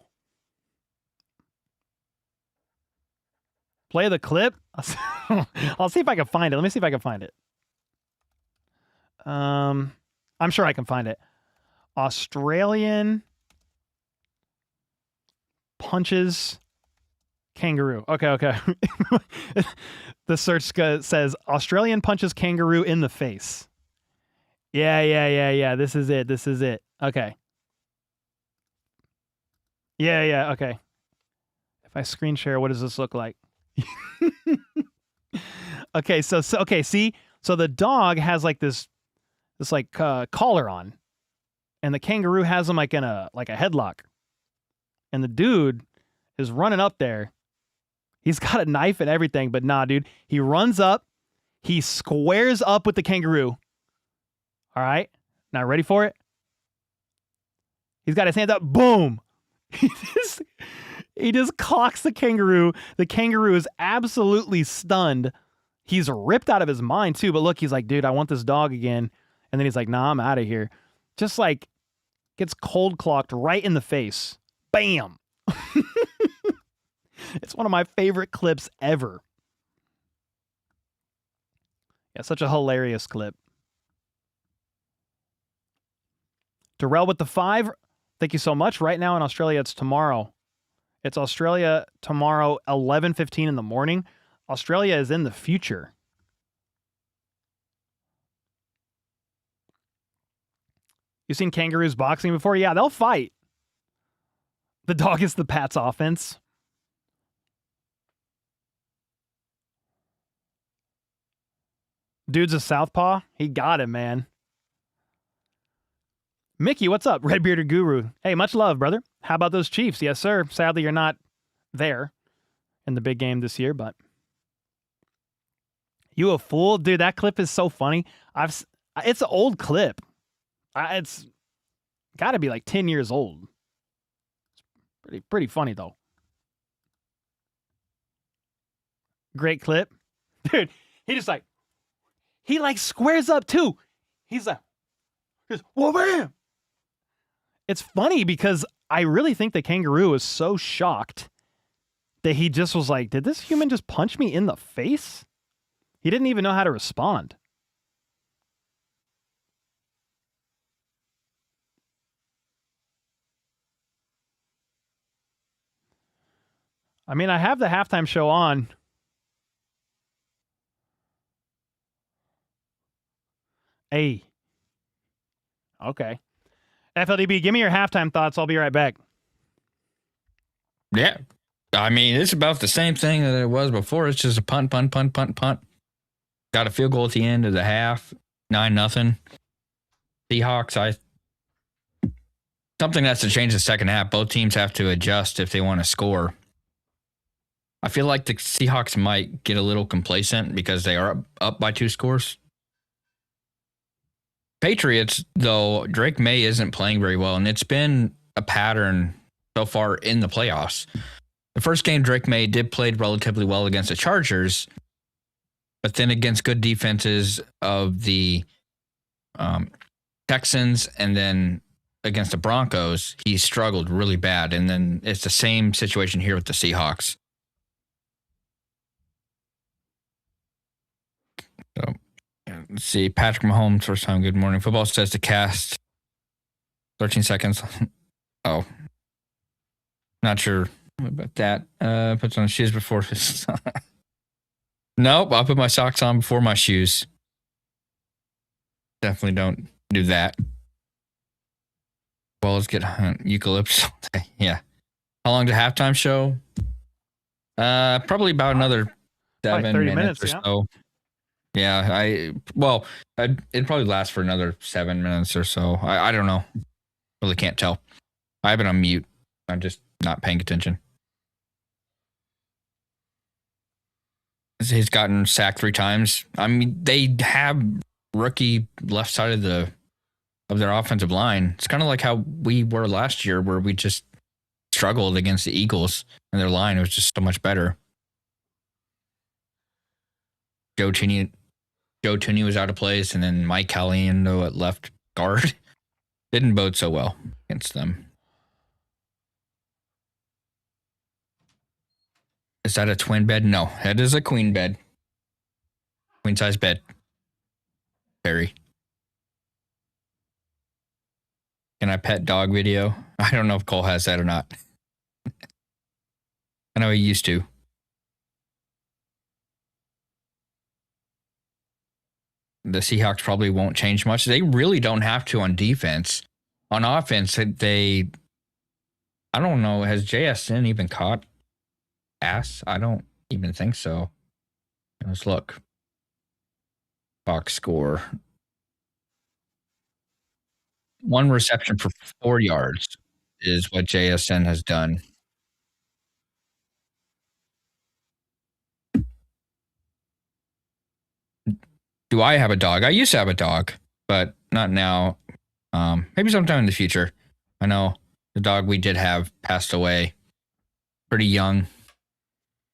Play the clip. I'll see if I can find it. Let me see if I can find it. I'm sure I can find it. Australian punches kangaroo. Okay. The search says Australian punches kangaroo in the face. Yeah. This is it. Okay. Yeah. Okay. If I screen share, what does this look like? Okay, so see, so the dog has like this like collar on, and the kangaroo has him like in a headlock, and the dude is running up there. He's got a knife and everything, but nah, dude, he runs up, he squares up with the kangaroo. All right, now ready for it? He's got his hands up, boom. He just clocks the kangaroo. The kangaroo is absolutely stunned. He's ripped out of his mind too. But look, he's like, dude, I want this dog again. And then he's like, nah, I'm out of here. Just like gets cold clocked right in the face. Bam. It's one of my favorite clips ever. Yeah, such a hilarious clip. Darrell with the 5. Thank you so much. Right now in Australia, it's tomorrow. It's Australia tomorrow, 11:15 in the morning. Australia is in the future. You seen kangaroos boxing before? Yeah, they'll fight. The dog is the Pats offense. Dude's a southpaw. He got him, man. Mickey, what's up? Red Bearded Guru. Hey, much love, brother. How about those Chiefs? Yes, sir. Sadly, you're not there in the big game this year, but you a fool, dude. That clip is so funny. It's an old clip. It's got to be like 10 years old. It's pretty funny though. Great clip, dude. He like squares up too. He's like, whoa, bam. It's funny because I really think the kangaroo was so shocked that he just was like, did this human just punch me in the face? He didn't even know how to respond. I mean, I have the halftime show on. Hey. Okay. FLDB, give me your halftime thoughts. I'll be right back. Yeah. I mean, it's about the same thing that it was before. It's just a punt. Got a field goal at the end of the half. 9-0. Seahawks, something has to change the second half. Both teams have to adjust if they want to score. I feel like the Seahawks might get a little complacent because they are up by 2 scores. Patriots, though, Drake May isn't playing very well, and it's been a pattern so far in the playoffs. The first game, Drake May did play relatively well against the Chargers, but then against good defenses of the Texans and then against the Broncos, he struggled really bad. And then it's the same situation here with the Seahawks. So, let's see. Patrick Mahomes, first time. Good morning. Football says to cast 13 seconds. Oh, not sure about that. Puts on shoes before his. Nope, I'll put my socks on before my shoes. Definitely don't do that. Well, let's get eucalyptus all day. Yeah. How long to halftime show? Probably about another 7 minutes or so. Yeah, it'd probably last for another 7 minutes or so. I don't know. Really can't tell. I have it on mute. I'm just not paying attention. He's gotten sacked 3 times. I mean, they have rookie left side of their offensive line. It's kind of like how we were last year, where we just struggled against the Eagles, and their line was just so much better. Joe Tooney was out of place, and then Mike Caliendo at left guard. Didn't bode so well against them. Is that a twin bed? No, that is a queen bed. Queen size bed. Perry. Can I pet dog video? I don't know if Cole has that or not. I know he used to. The Seahawks probably won't change much. They really don't have to on defense. On offense, I don't know. Has JSN even caught ass? I don't even think so. Let's look. Box score. 1 reception for 4 yards is what JSN has done. Do I have a dog? I used to have a dog, but not now. Maybe sometime in the future. I know the dog we did have passed away pretty young.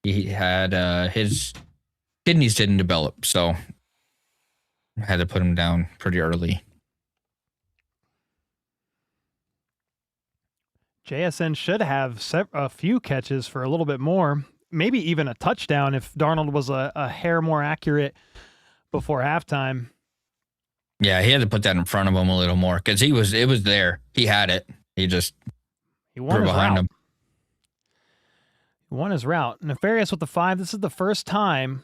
He had his kidneys didn't develop, so I had to put him down pretty early. JSN should have a few catches for a little bit more, maybe even a touchdown if Darnold was a hair more accurate before halftime. Yeah, he had to put that in front of him a little more because it was there. He had it. He won threw behind route. him. He won his route. Nefarious with the 5. This is the first time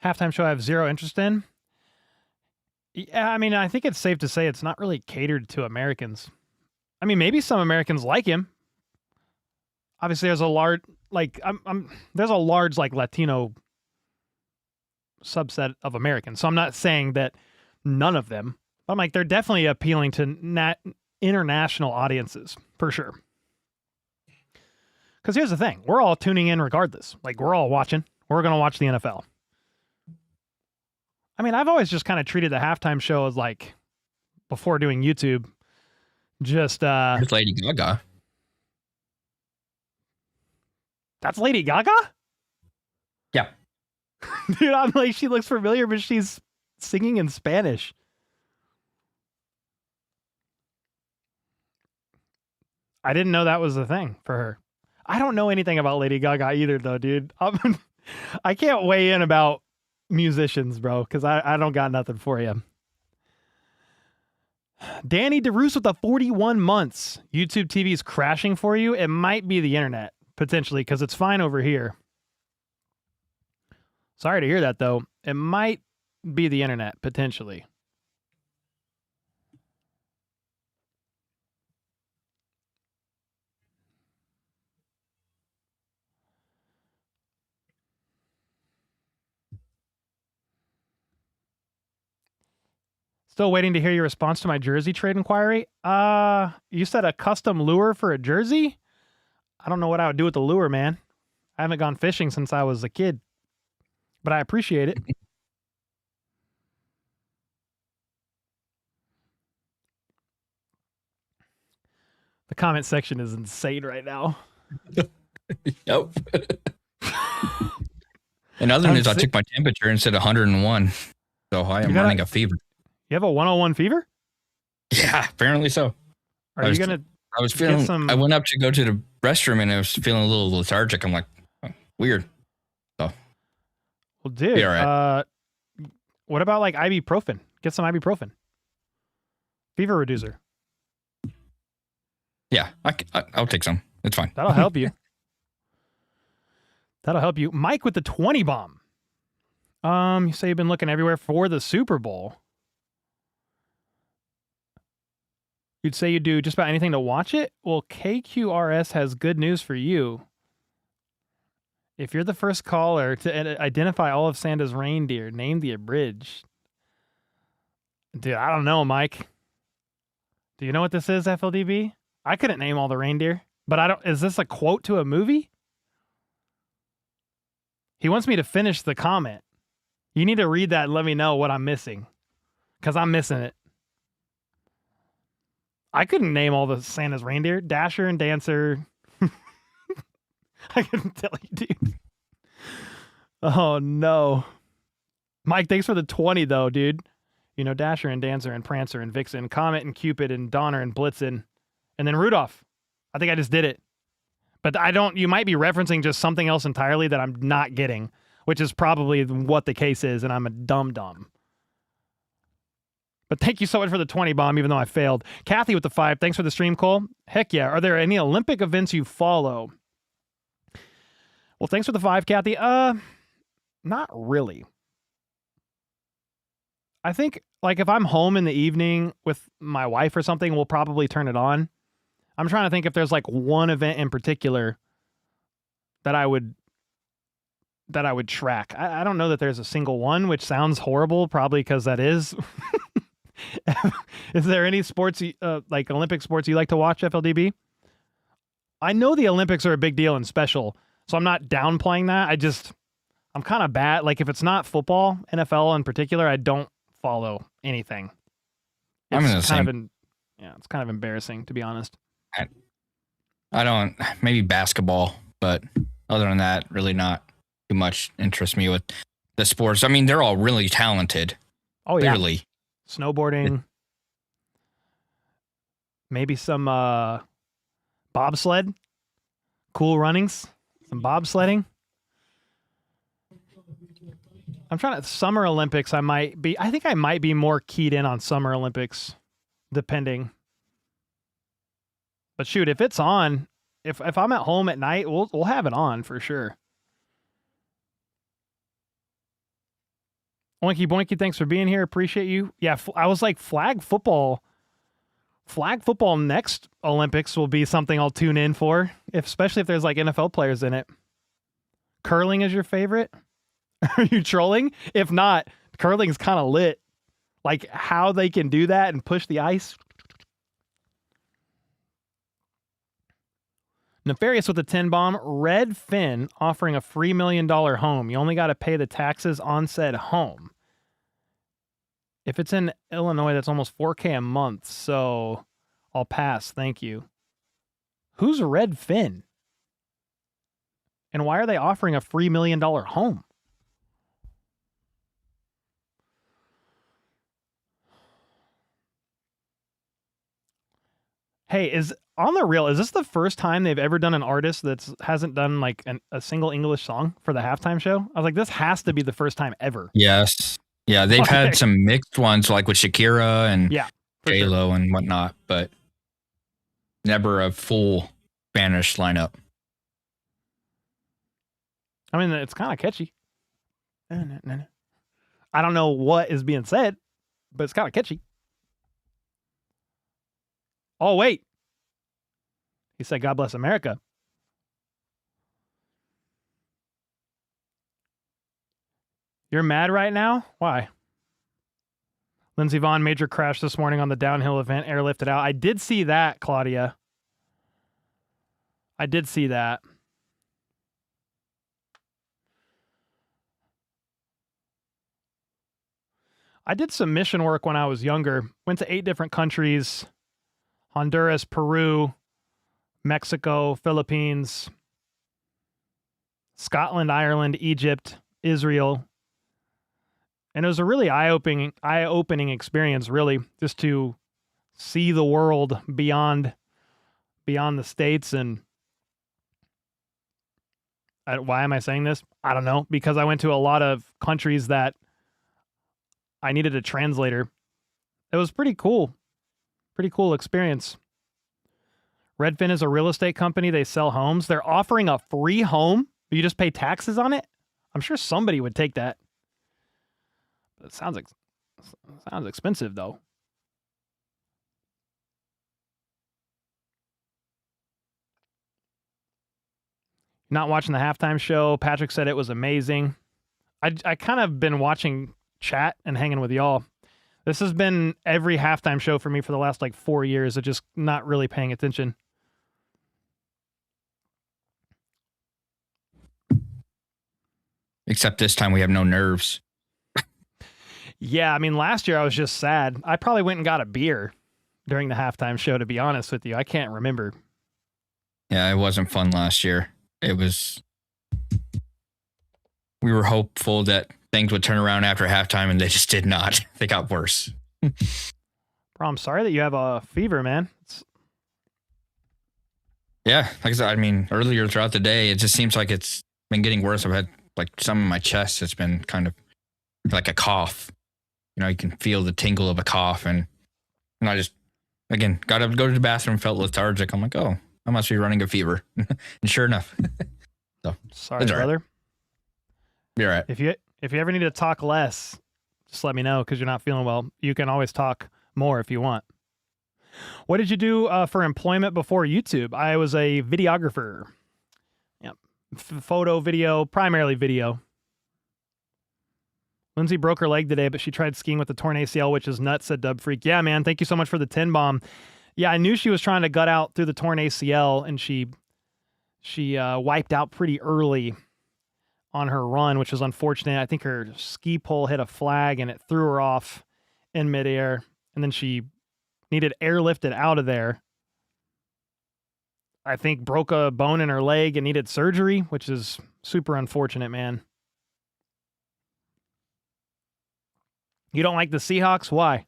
halftime show I have zero interest in. Yeah, I mean, I think it's safe to say it's not really catered to Americans. I mean, maybe some Americans like him. Obviously, there's a large there's a large Latino subset of Americans. So I'm not saying that none of them. But I'm they're definitely appealing to international audiences for sure. Because here's the thing, we're all tuning in regardless. We're all watching. We're going to watch the NFL. I mean, I've always just kind of treated the halftime show as before doing YouTube. Just It's Lady Gaga. That's Lady Gaga? Yeah. Dude, I'm she looks familiar, but she's singing in Spanish. I didn't know that was a thing for her. I don't know anything about Lady Gaga either, though, dude. I can't weigh in about musicians, bro, because I don't got nothing for you. Danny DeRuse with the 41 months. YouTube TV is crashing for you. It might be the internet, potentially, because it's fine over here. Sorry to hear that, though. It might be the internet, potentially. Still waiting to hear your response to my jersey trade inquiry. You said a custom lure for a jersey? I don't know what I would do with the lure, man. I haven't gone fishing since I was a kid, but I appreciate it. The comment section is insane right now. Nope. In other news, I took my temperature and said 101. So I am running a fever. You have a 101 fever? Yeah, apparently so. Are you going to... I was feeling... I went up to go to the restroom and I was feeling a little lethargic. I'm like, oh, weird. So, well, dude, right. What about ibuprofen? Get some ibuprofen. Fever reducer. Yeah, I'll take some. It's fine. That'll help you. That'll help you. Mike with the 20 bomb. You say you've been looking everywhere for the Super Bowl. You'd say you do just about anything to watch it? Well, KQRS has good news for you. If you're the first caller to identify all of Santa's reindeer, name the abridged. Dude, I don't know, Mike. Do you know what this is, FLDB? I couldn't name all the reindeer, but I don't. Is this a quote to a movie? He wants me to finish the comment. You need to read that and let me know what I'm missing, because I'm missing it. I couldn't name all the Santa's reindeer. Dasher and Dancer. I couldn't tell you, dude. Oh, no. Mike, thanks for the 20, though, dude. You know, Dasher and Dancer and Prancer and Vixen, Comet and Cupid and Donner and Blitzen, and then Rudolph. I think I just did it. But you might be referencing just something else entirely that I'm not getting, which is probably what the case is, and I'm a dum-dum. But thank you so much for the 20 bomb, even though I failed. Kathy with the 5. Thanks for the stream, Cole. Heck yeah. Are there any Olympic events you follow? Well, thanks for the 5, Kathy. Not really. I think, like, if I'm home in the evening with my wife or something, we'll probably turn it on. I'm trying to think if there's, like, one event in particular that I would track. I don't know that there's a single one, which sounds horrible, probably because that is. Is there any sports, like Olympic sports you like to watch, FLDB? I know the Olympics are a big deal and special, so I'm not downplaying that. I'm kind of bad. Like, if it's not football, NFL in particular, I don't follow anything. I'm in the same. It's kind of embarrassing, to be honest. I don't, maybe basketball, but other than that, really not too much interests me with the sports. I mean, they're all really talented. Oh, yeah. Clearly. Snowboarding. Maybe some bobsled. Cool runnings. Some bobsledding. I'm trying to... Summer Olympics, I think I might be more keyed in on Summer Olympics, depending. But shoot, if it's on, if I'm at home at night, we'll have it on for sure. Oinky Boinky, thanks for being here. Appreciate you. Yeah, I was like, flag football next Olympics will be something I'll tune in for, especially if there's like NFL players in it. Curling is your favorite? Are you trolling? If not, curling is kind of lit. Like how they can do that and push the ice. Nefarious with the 10 bomb. Redfin offering a free $1 million home. You only got to pay the taxes on said home. If it's in Illinois, that's almost $4K a month. So I'll pass. Thank you. Who's Redfin? And why are they offering a free $1 million home? Hey, on the real, is this the first time they've ever done an artist that hasn't done like a single English song for the halftime show? I was like, this has to be the first time ever. Yes. Yeah, they've had some mixed ones like with Shakira and J-Lo and whatnot, but never a full Spanish lineup. I mean, it's kind of catchy. I don't know what is being said, but it's kind of catchy. Oh, wait. He said, God bless America. You're mad right now? Why? Lindsey Vonn, major crash this morning on the downhill event, airlifted out. I did see that, Claudia. I did see that. I did some mission work when I was younger. Went to 8 different countries. Honduras, Peru, Mexico, Philippines, Scotland, Ireland, Egypt, Israel. And it was a really eye-opening experience, really, just to see the world beyond the States. And why am I saying this? I don't know. Because I went to a lot of countries that I needed a translator. It was pretty cool. Pretty cool experience. Redfin is a real estate company. They sell homes. They're offering a free home. You just pay taxes on it. I'm sure somebody would take that. It sounds expensive, though. Not watching the halftime show. Patrick said it was amazing. I kind of been watching chat and hanging with y'all. This has been every halftime show for me for the last like 4 years of just not really paying attention. Except this time we have no nerves. Yeah, I mean, last year I was just sad. I probably went and got a beer during the halftime show, to be honest with you. I can't remember. Yeah, it wasn't fun last year. We were hopeful that things would turn around after halftime, and they just did not. They got worse. Bro, I'm sorry that you have a fever, man. Yeah, like I said, I mean, earlier throughout the day, it just seems like it's been getting worse. I've had like some in my chest. It's been kind of like a cough. You know, you can feel the tingle of a cough, and I just, again, got to go to the bathroom, felt lethargic. I'm like, oh, I must be running a fever. And sure enough. So, sorry, brother. You're right. If you ever need to talk less, just let me know because you're not feeling well. You can always talk more if you want. What did you do for employment before YouTube? I was a videographer. Yep. Photo, video, primarily video. Lindsay broke her leg today, but she tried skiing with the torn ACL, which is nuts, said Dub Freak. Yeah, man, thank you so much for the 10 bomb. Yeah, I knew she was trying to gut out through the torn ACL, and she wiped out pretty early on her run, which was unfortunate. I think her ski pole hit a flag, and it threw her off in midair, and then she needed airlifted out of there. I think broke a bone in her leg and needed surgery, which is super unfortunate, man. You don't like the Seahawks? Why?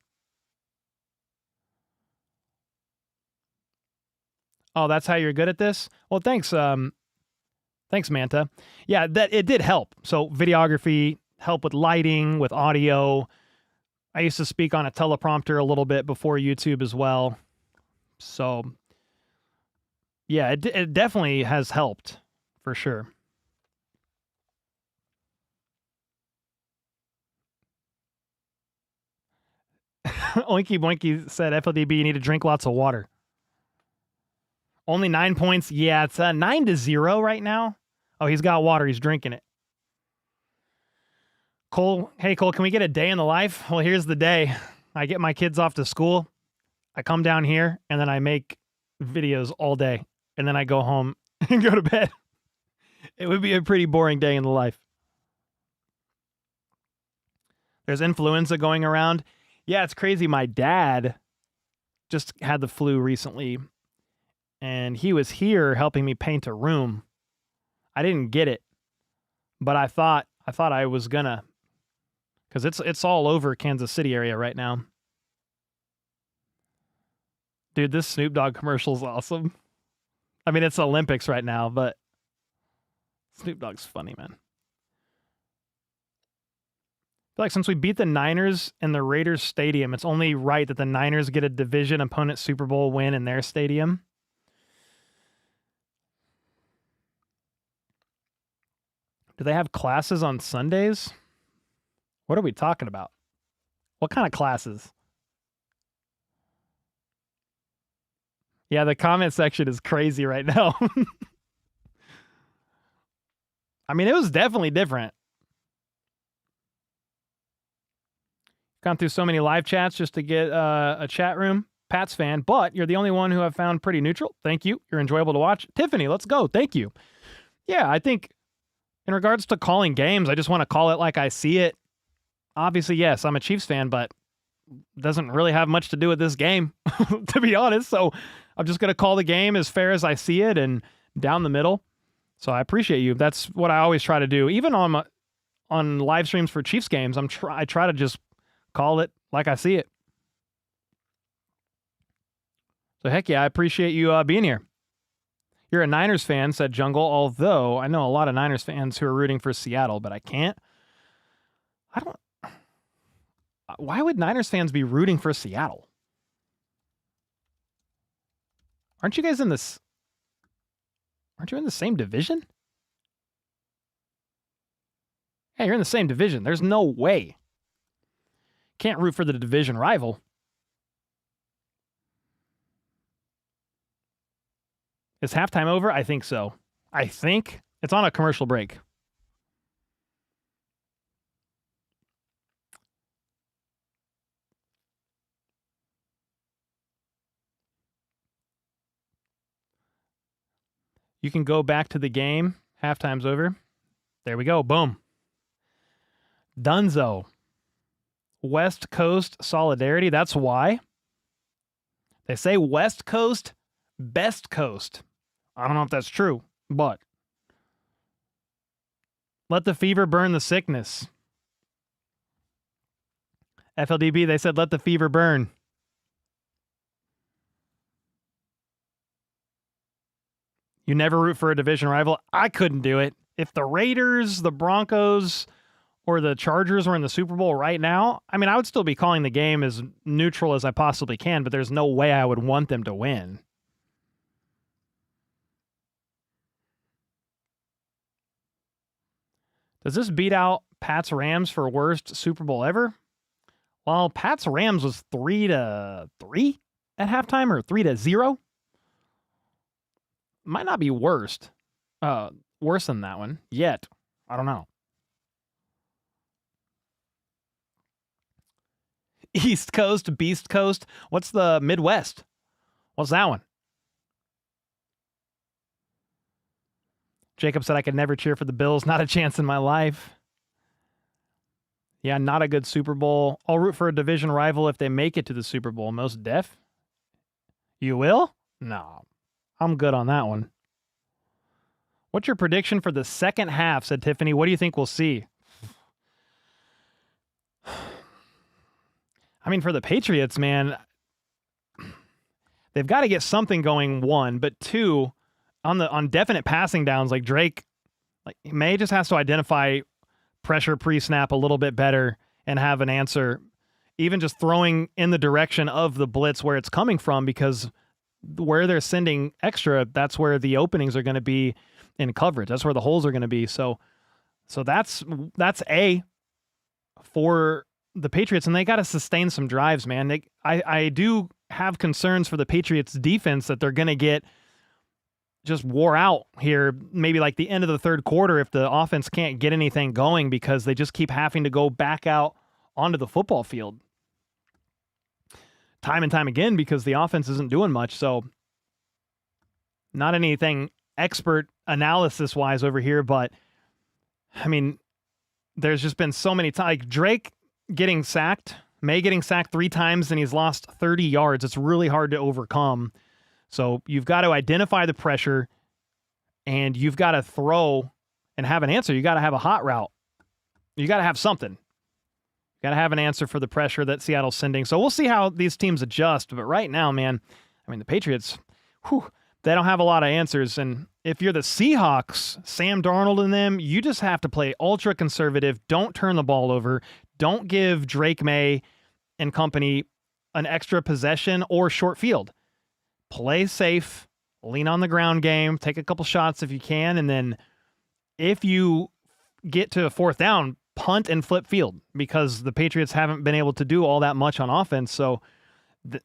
Oh, that's how you're good at this? Well, thanks. Thanks, Manta. Yeah, that it did help. So videography, help with lighting, with audio. I used to speak on a teleprompter a little bit before YouTube as well. So yeah, it definitely has helped for sure. Oinky Boinky said, FLDB, you need to drink lots of water. Only 9 points. Yeah, it's 9-0 right now. Oh, he's got water. He's drinking it. Cole, hey, Cole, can we get a day in the life? Well, here's the day. I get my kids off to school. I come down here, and then I make videos all day. And then I go home and go to bed. It would be a pretty boring day in the life. There's influenza going around. Yeah, it's crazy. My dad just had the flu recently, and he was here helping me paint a room. I didn't get it, but I thought I was gonna, because it's all over Kansas City area right now. Dude, this Snoop Dogg commercial is awesome. I mean, it's Olympics right now, but Snoop Dogg's funny, man. I feel like since we beat the Niners in the Raiders stadium, it's only right that the Niners get a division opponent Super Bowl win in their stadium. Do they have classes on Sundays? What are we talking about? What kind of classes? Yeah, the comment section is crazy right now. I mean, it was definitely different. Gone through so many live chats just to get a chat room. Pats fan, but you're the only one who I've found pretty neutral. Thank you. You're enjoyable to watch. Tiffany, let's go. Thank you. Yeah, I think in regards to calling games, I just want to call it like I see it. Obviously, yes, I'm a Chiefs fan, but doesn't really have much to do with this game, to be honest. So I'm just going to call the game as fair as I see it and down the middle. So I appreciate you. That's what I always try to do. Even on live streams for Chiefs games, I try to just call it like I see it. So heck yeah, I appreciate you being here. You're a Niners fan, said Jungle, although I know a lot of Niners fans who are rooting for Seattle, but I can't. Why would Niners fans be rooting for Seattle? Aren't you guys in this? Aren't you in the same division? Hey, you're in the same division. There's no way. Can't root for the division rival. Is halftime over? I think so. I think it's on a commercial break. You can go back to the game. Halftime's over. There we go. Boom. Dunzo. West Coast solidarity. That's why. They say West Coast, best coast. I don't know if that's true, but let the fever burn the sickness. FLDB, they said, let the fever burn. You never root for a division rival. I couldn't do it. If the Raiders, the Broncos, or the Chargers were in the Super Bowl right now, I mean, I would still be calling the game as neutral as I possibly can, but there's no way I would want them to win. Does this beat out Pats Rams for worst Super Bowl ever? Well, Pats Rams was 3-3 at halftime, or 3-0. Might not be worst. Worse than that one yet. I don't know. East Coast, Beast Coast. What's the Midwest? What's that one? Jacob said I could never cheer for the Bills. Not a chance in my life. Yeah, not a good Super Bowl. I'll root for a division rival if they make it to the Super Bowl. Most def? You will? No. I'm good on that one. What's your prediction for the second half, said Tiffany. What do you think we'll see? I mean, for the Patriots, man, they've got to get something going, one. But two, on definite passing downs, like Drake, like May just has to identify pressure pre-snap a little bit better and have an answer, even just throwing in the direction of the blitz where it's coming from, because where they're sending extra, that's where the openings are going to be in coverage. That's where the holes are going to be. So that's A for the Patriots, and they got to sustain some drives, man. I do have concerns for the Patriots defense that they're going to get just wore out here, maybe like the end of the third quarter, if the offense can't get anything going, because they just keep having to go back out onto the football field time and time again because the offense isn't doing much. So not anything expert analysis wise over here, but I mean, there's just been so many times, like Drake getting sacked, May getting sacked 3 times, and he's lost 30 yards. It's really hard to overcome. So you've got to identify the pressure, and you've got to throw and have an answer. You got to have a hot route. You got to have something. You got to have an answer for the pressure that Seattle's sending. So we'll see how these teams adjust. But right now, man, I mean, the Patriots, they don't have a lot of answers. And if you're the Seahawks, Sam Darnold and them, you just have to play ultra conservative. Don't turn the ball over. Don't give Drake May and company an extra possession or short field. Play safe, lean on the ground game, take a couple shots if you can, and then if you get to a 4th down, punt and flip field, because the Patriots haven't been able to do all that much on offense. So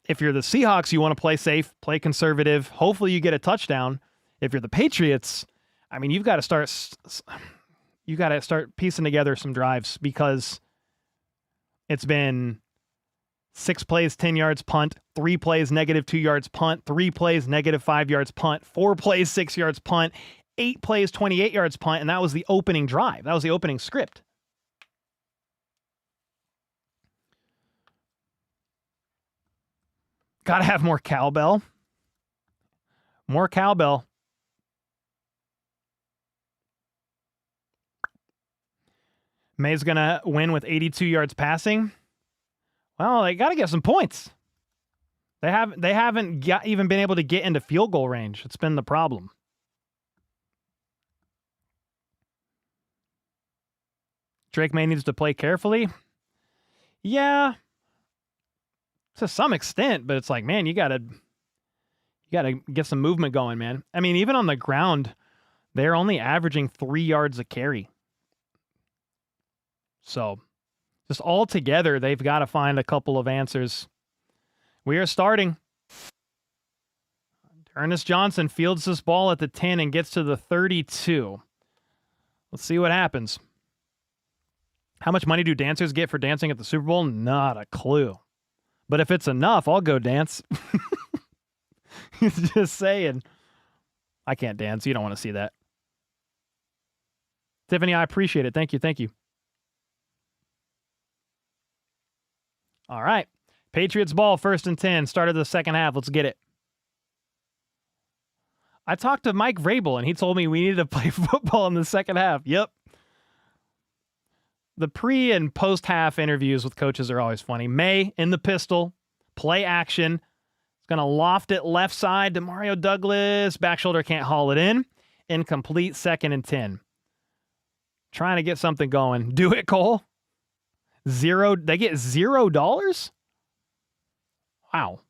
if you're the Seahawks, you want to play safe, play conservative. Hopefully you get a touchdown. If you're the Patriots, I mean, you've got to start piecing together some drives, because it's been 6 plays, 10 yards, punt, 3 plays, -2 yards, punt, 3 plays, -5 yards, punt, 4 plays, 6 yards, punt, 8 plays, 28 yards, punt, and that was the opening drive. That was the opening script. Got to have more cowbell. More cowbell. May's going to win with 82 yards passing. Well, they got to get some points. They haven't even been able to get into field goal range. It's been the problem. Drake May needs to play carefully. Yeah, to some extent, but it's like, man, you gotta get some movement going, man. I mean, even on the ground, they're only averaging 3 yards a carry. So just all together, they've got to find a couple of answers. We are starting. Ernest Johnson fields this ball at the 10 and gets to the 32. Let's see what happens. How much money do dancers get for dancing at the Super Bowl? Not a clue. But if it's enough, I'll go dance. He's just saying. I can't dance. You don't want to see that. Tiffany, I appreciate it. Thank you. Thank you. All right. Patriots ball, 1st and 10. Start of the second half. Let's get it. I talked to Mike Vrabel, and he told me we needed to play football in the second half. Yep. The pre and post half interviews with coaches are always funny. May in the pistol, play action. It's going to loft it left side to Mario Douglas. Back shoulder can't haul it in. Incomplete, 2nd and 10. Trying to get something going. Do it, Cole. They get $0? Wow.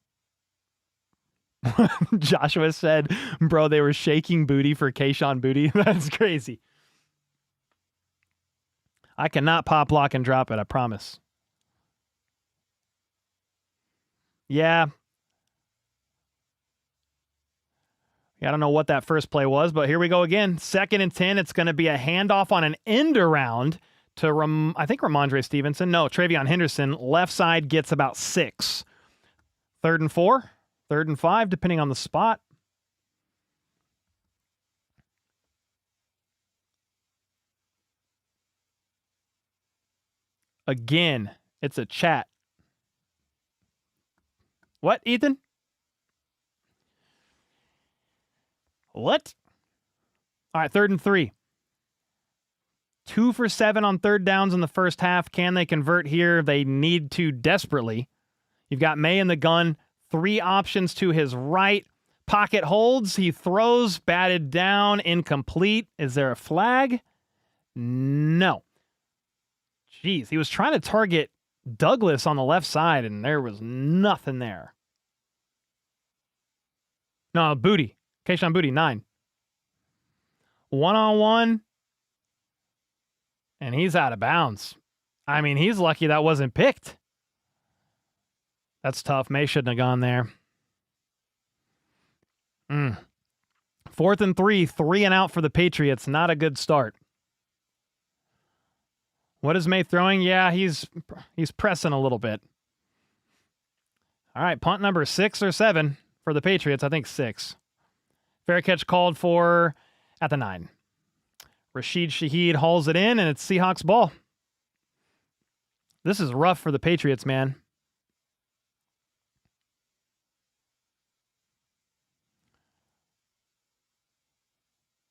Joshua said, bro, they were shaking booty for Kayshawn Booty. That's crazy. I cannot pop, lock, and drop it, I promise. Yeah. I don't know what that first play was, but here we go again. 2nd and 10. It's going to be a handoff on an end around to, I think, Ramondre Stevenson. No, Travion Henderson. Left side gets about 6. 3rd and 4. 3rd and 5, depending on the spot. Again, it's a chat. What, Ethan? What? All right, 3rd and 3. 2 for 7 on 3rd downs in the first half. Can they convert here? They need to desperately. You've got May in the gun. 3 options to his right. Pocket holds. He throws. Batted down. Incomplete. Is there a flag? No. Jeez, he was trying to target Douglas on the left side, and there was nothing there. No, Booty. Kayshawn Booty, 9. 1-on-1. And he's out of bounds. I mean, he's lucky that wasn't picked. That's tough. May shouldn't have gone there. 4th and 3. 3 and out for the Patriots. Not a good start. What is May throwing? Yeah, he's pressing a little bit. All right, punt number 6 or 7 for the Patriots. I think 6. Fair catch called for at the 9. Rashid Shaheed hauls it in, and it's Seahawks ball. This is rough for the Patriots, man.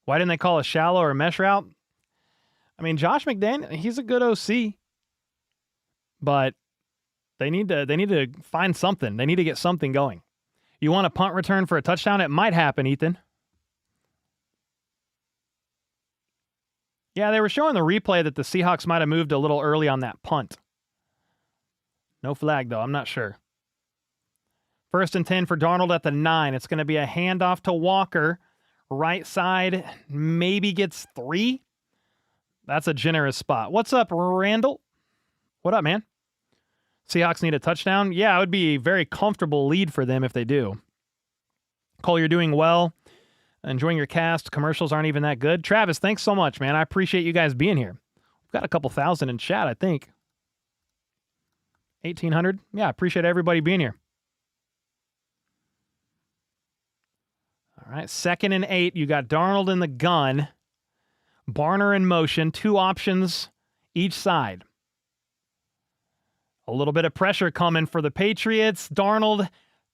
Why didn't they call a shallow or mesh route? I mean, Josh McDaniel, he's a good OC, but they need to find something. They need to get something going. You want a punt return for a touchdown? It might happen, Ethan. Yeah, they were showing the replay that the Seahawks might have moved a little early on that punt. No flag, though. I'm not sure. 1st and 10 for Darnold at the 9. It's going to be a handoff to Walker. Right side maybe gets 3. That's a generous spot. What's up, Randall? What up, man? Seahawks need a touchdown? Yeah, it would be a very comfortable lead for them if they do. Cole, you're doing well. Enjoying your cast. Commercials aren't even that good. Travis, thanks so much, man. I appreciate you guys being here. We've got a couple thousand in chat, I think. 1,800. Yeah, I appreciate everybody being here. All right, 2nd and 8. You got Darnold in the gun. Barner in motion. 2 options each side. A little bit of pressure coming for the Patriots. Darnold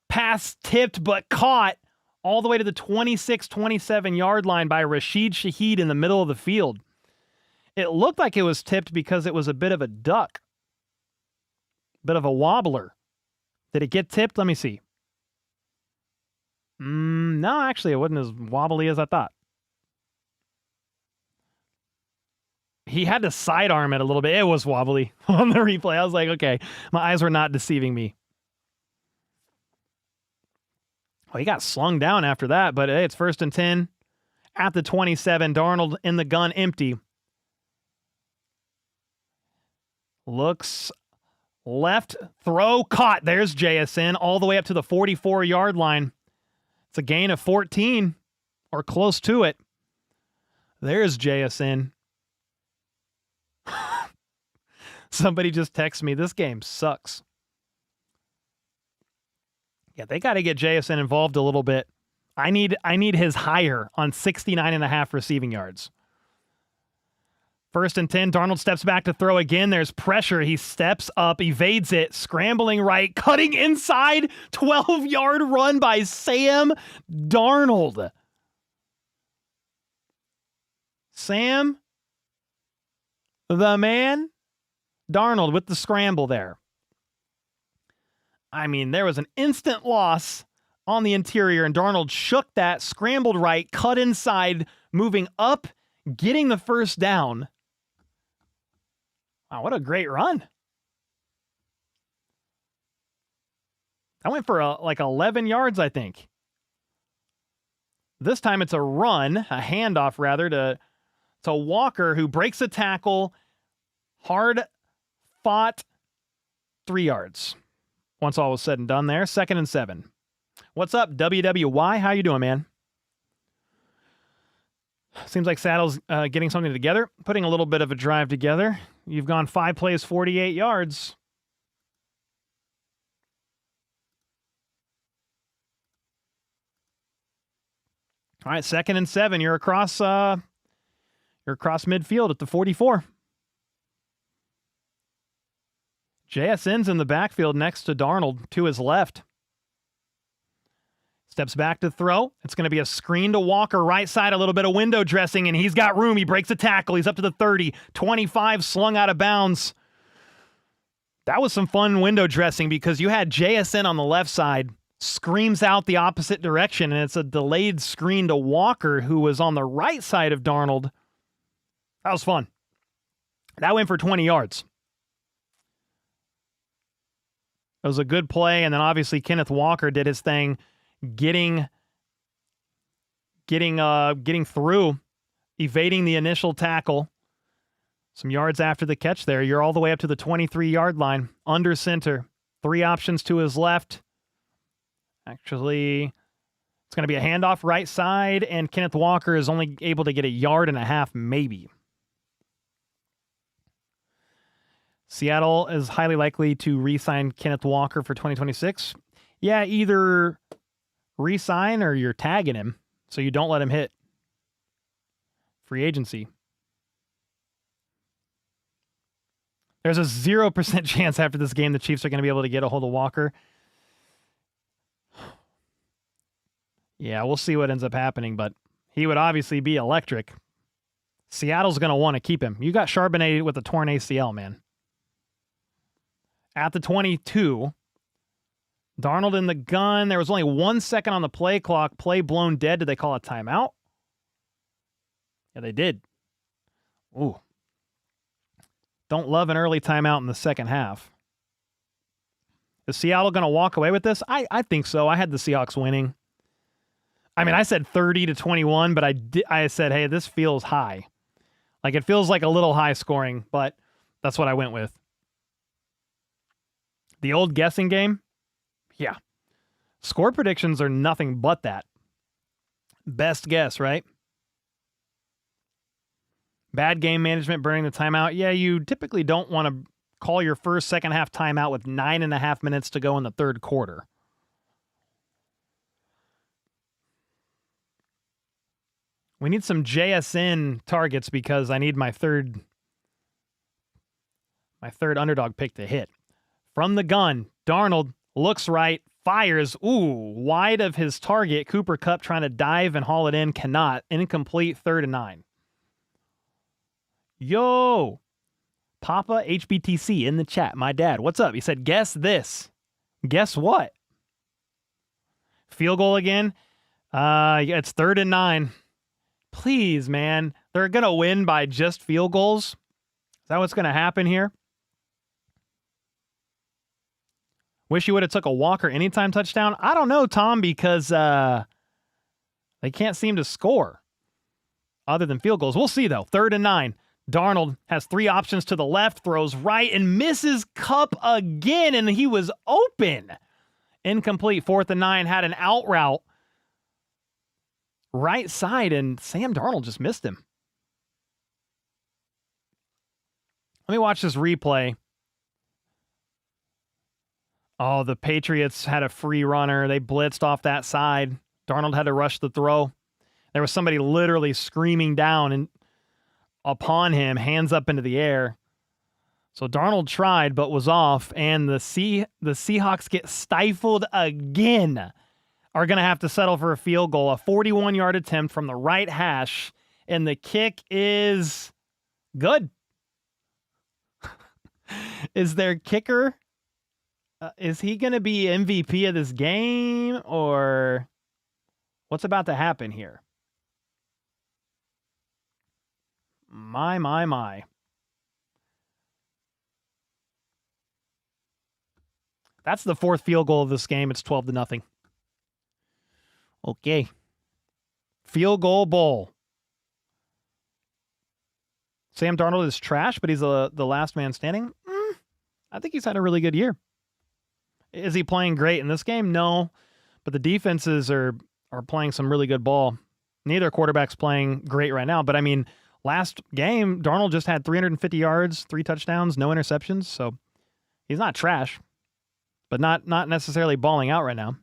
pass tipped but caught all the way to the 26-27 yard line by Rashid Shaheed in the middle of the field. It looked like it was tipped because it was a bit of a duck. Bit of a wobbler. Did it get tipped? Let me see. No, actually, it wasn't as wobbly as I thought. He had to sidearm it a little bit. It was wobbly on the replay. I was like, okay, my eyes were not deceiving me. Well, he got slung down after that, but hey, it's 1st and 10 at the 27. Darnold in the gun, empty. Looks left, throw, caught. There's JSN all the way up to the 44-yard line. It's a gain of 14 or close to it. There's JSN. Somebody just texted me, this game sucks. Yeah, they got to get JSN involved a little bit. I need his higher on 69.5 receiving yards. 1st and 10, Darnold steps back to throw again. There's pressure. He steps up, evades it, scrambling right, cutting inside, 12-yard run by Sam Darnold. Sam, the man, Darnold with the scramble there. I mean, there was an instant loss on the interior, and Darnold shook that, scrambled right, cut inside, moving up, getting the first down. Wow, what a great run. That went for like 11 yards, I think. This time it's a run, a handoff rather, to Walker, who breaks a tackle, hard fought, 3 yards. Once all was said and done there, 2nd and 7. What's up, WWY? How you doing, man? Seems like Saddle's getting something together, putting a little bit of a drive together. You've gone 5 plays, 48 yards. All right, 2nd and 7. You're across midfield at the 44. JSN's in the backfield next to Darnold to his left. Steps back to throw. It's going to be a screen to Walker, right side, a little bit of window dressing, and he's got room. He breaks a tackle. He's up to the 30. 25 slung out of bounds. That was some fun window dressing because you had JSN on the left side, screams out the opposite direction, and it's a delayed screen to Walker, who was on the right side of Darnold. That was fun. That went for 20 yards. It was a good play, and then obviously Kenneth Walker did his thing, getting through, evading the initial tackle. Some yards after the catch there. You're all the way up to the 23-yard line, under center. 3 options to his left. Actually, it's going to be a handoff right side, and Kenneth Walker is only able to get 1.5 yards, maybe. Seattle is highly likely to re-sign Kenneth Walker for 2026. Yeah, either re-sign or you're tagging him so you don't let him hit free agency. There's a 0% chance after this game the Chiefs are going to be able to get a hold of Walker. Yeah, we'll see what ends up happening, but he would obviously be electric. Seattle's going to want to keep him. You got Charbonnet with a torn ACL, man. At the 22, Darnold in the gun. There was only 1 second on the play clock. Play blown dead. Did they call a timeout? Yeah, they did. Ooh. Don't love an early timeout in the second half. Is Seattle going to walk away with this? I think so. I had the Seahawks winning. I mean, I said 30-21, but I said, hey, this feels high. Like, it feels like a little high scoring, but that's what I went with. The old guessing game? Yeah. Score predictions are nothing but that. Best guess, right? Bad game management, burning the timeout. Yeah, you typically don't want to call your first second half timeout with 9.5 minutes to go in the third quarter. We need some JSN targets because I need my third underdog pick to hit. From the gun, Darnold looks right, fires, wide of his target. Cooper Kupp trying to dive and haul it in, cannot. Incomplete, 3rd and 9. Yo, Papa HBTC in the chat. My dad, what's up? He said, guess this. Guess what? Field goal again. It's 3rd and 9. Please, man. They're going to win by just field goals. Is that what's going to happen here? Wish you would have took a Walker anytime touchdown. I don't know, Tom, because they can't seem to score other than field goals. We'll see, though. 3rd and 9. Darnold has 3 options to the left, throws right, and misses Kupp again, and he was open. Incomplete. 4th and 9, had an out route. Right side, and Sam Darnold just missed him. Let me watch this replay. Oh, the Patriots had a free runner. They blitzed off that side. Darnold had to rush the throw. There was somebody literally screaming down and upon him, hands up into the air. So Darnold tried, but was off, and the Seahawks get stifled again. Are going to have to settle for a field goal, a 41-yard attempt from the right hash, and the kick is good. Is their kicker? Is he going to be MVP of this game, or what's about to happen here? My. That's the fourth field goal of this game. It's 12-0. Okay. Field goal bowl. Sam Darnold is trash, but he's the last man standing. I think he's had a really good year. Is he playing great in this game? No, but the defenses are playing some really good ball. Neither quarterback's playing great right now, but I mean, last game, Darnold just had 350 yards, 3 touchdowns, no interceptions, so he's not trash, but not necessarily balling out right now.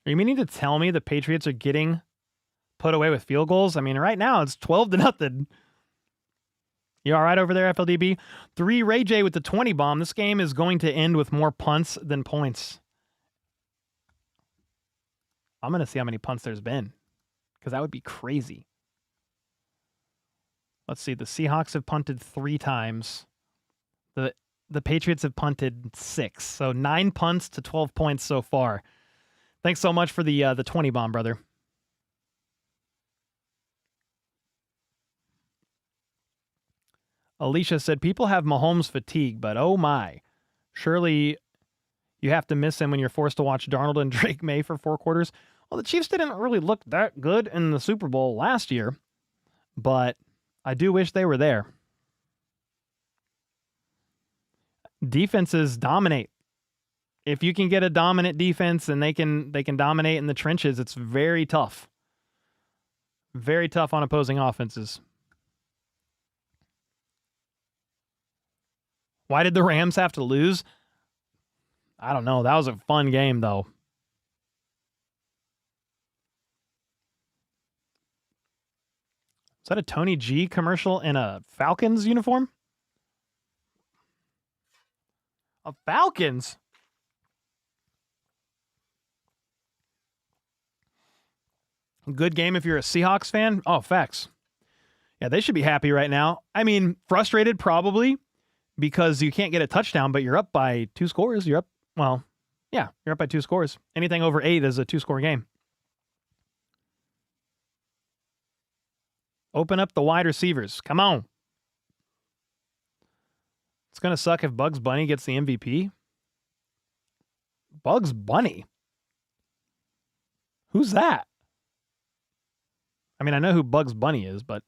Are you meaning to tell me the Patriots are getting put away with field goals? I mean, right now it's 12-0. You all right over there, FLDB? 3 Ray J with the 20 bomb. This game is going to end with more punts than points. I'm going to see how many punts there's been, because that would be crazy. Let's see. The Seahawks have punted 3 times. The Patriots have punted 6. So 9 punts to 12 points so far. Thanks so much for the 20 bomb, brother. Alicia said, people have Mahomes fatigue, but oh my. Surely you have to miss him when you're forced to watch Darnold and Drake May for 4 quarters. Well, the Chiefs didn't really look that good in the Super Bowl last year, but I do wish they were there. Defenses dominate. If you can get a dominant defense and they can dominate in the trenches, it's very tough. Very tough on opposing offenses. Why did the Rams have to lose? I don't know. That was a fun game, though. Is that a Tony G commercial in a Falcons uniform? A Falcons? Good game if you're a Seahawks fan. Oh, facts. Yeah, they should be happy right now. I mean, frustrated probably because you can't get a touchdown, but you're up by 2 scores. You're up, well, yeah, you're up by 2 scores. Anything over 8 is a 2-score game. Open up the wide receivers. Come on. It's going to suck if Bugs Bunny gets the MVP. Bugs Bunny? Who's that? I mean, I know who Bugs Bunny is, but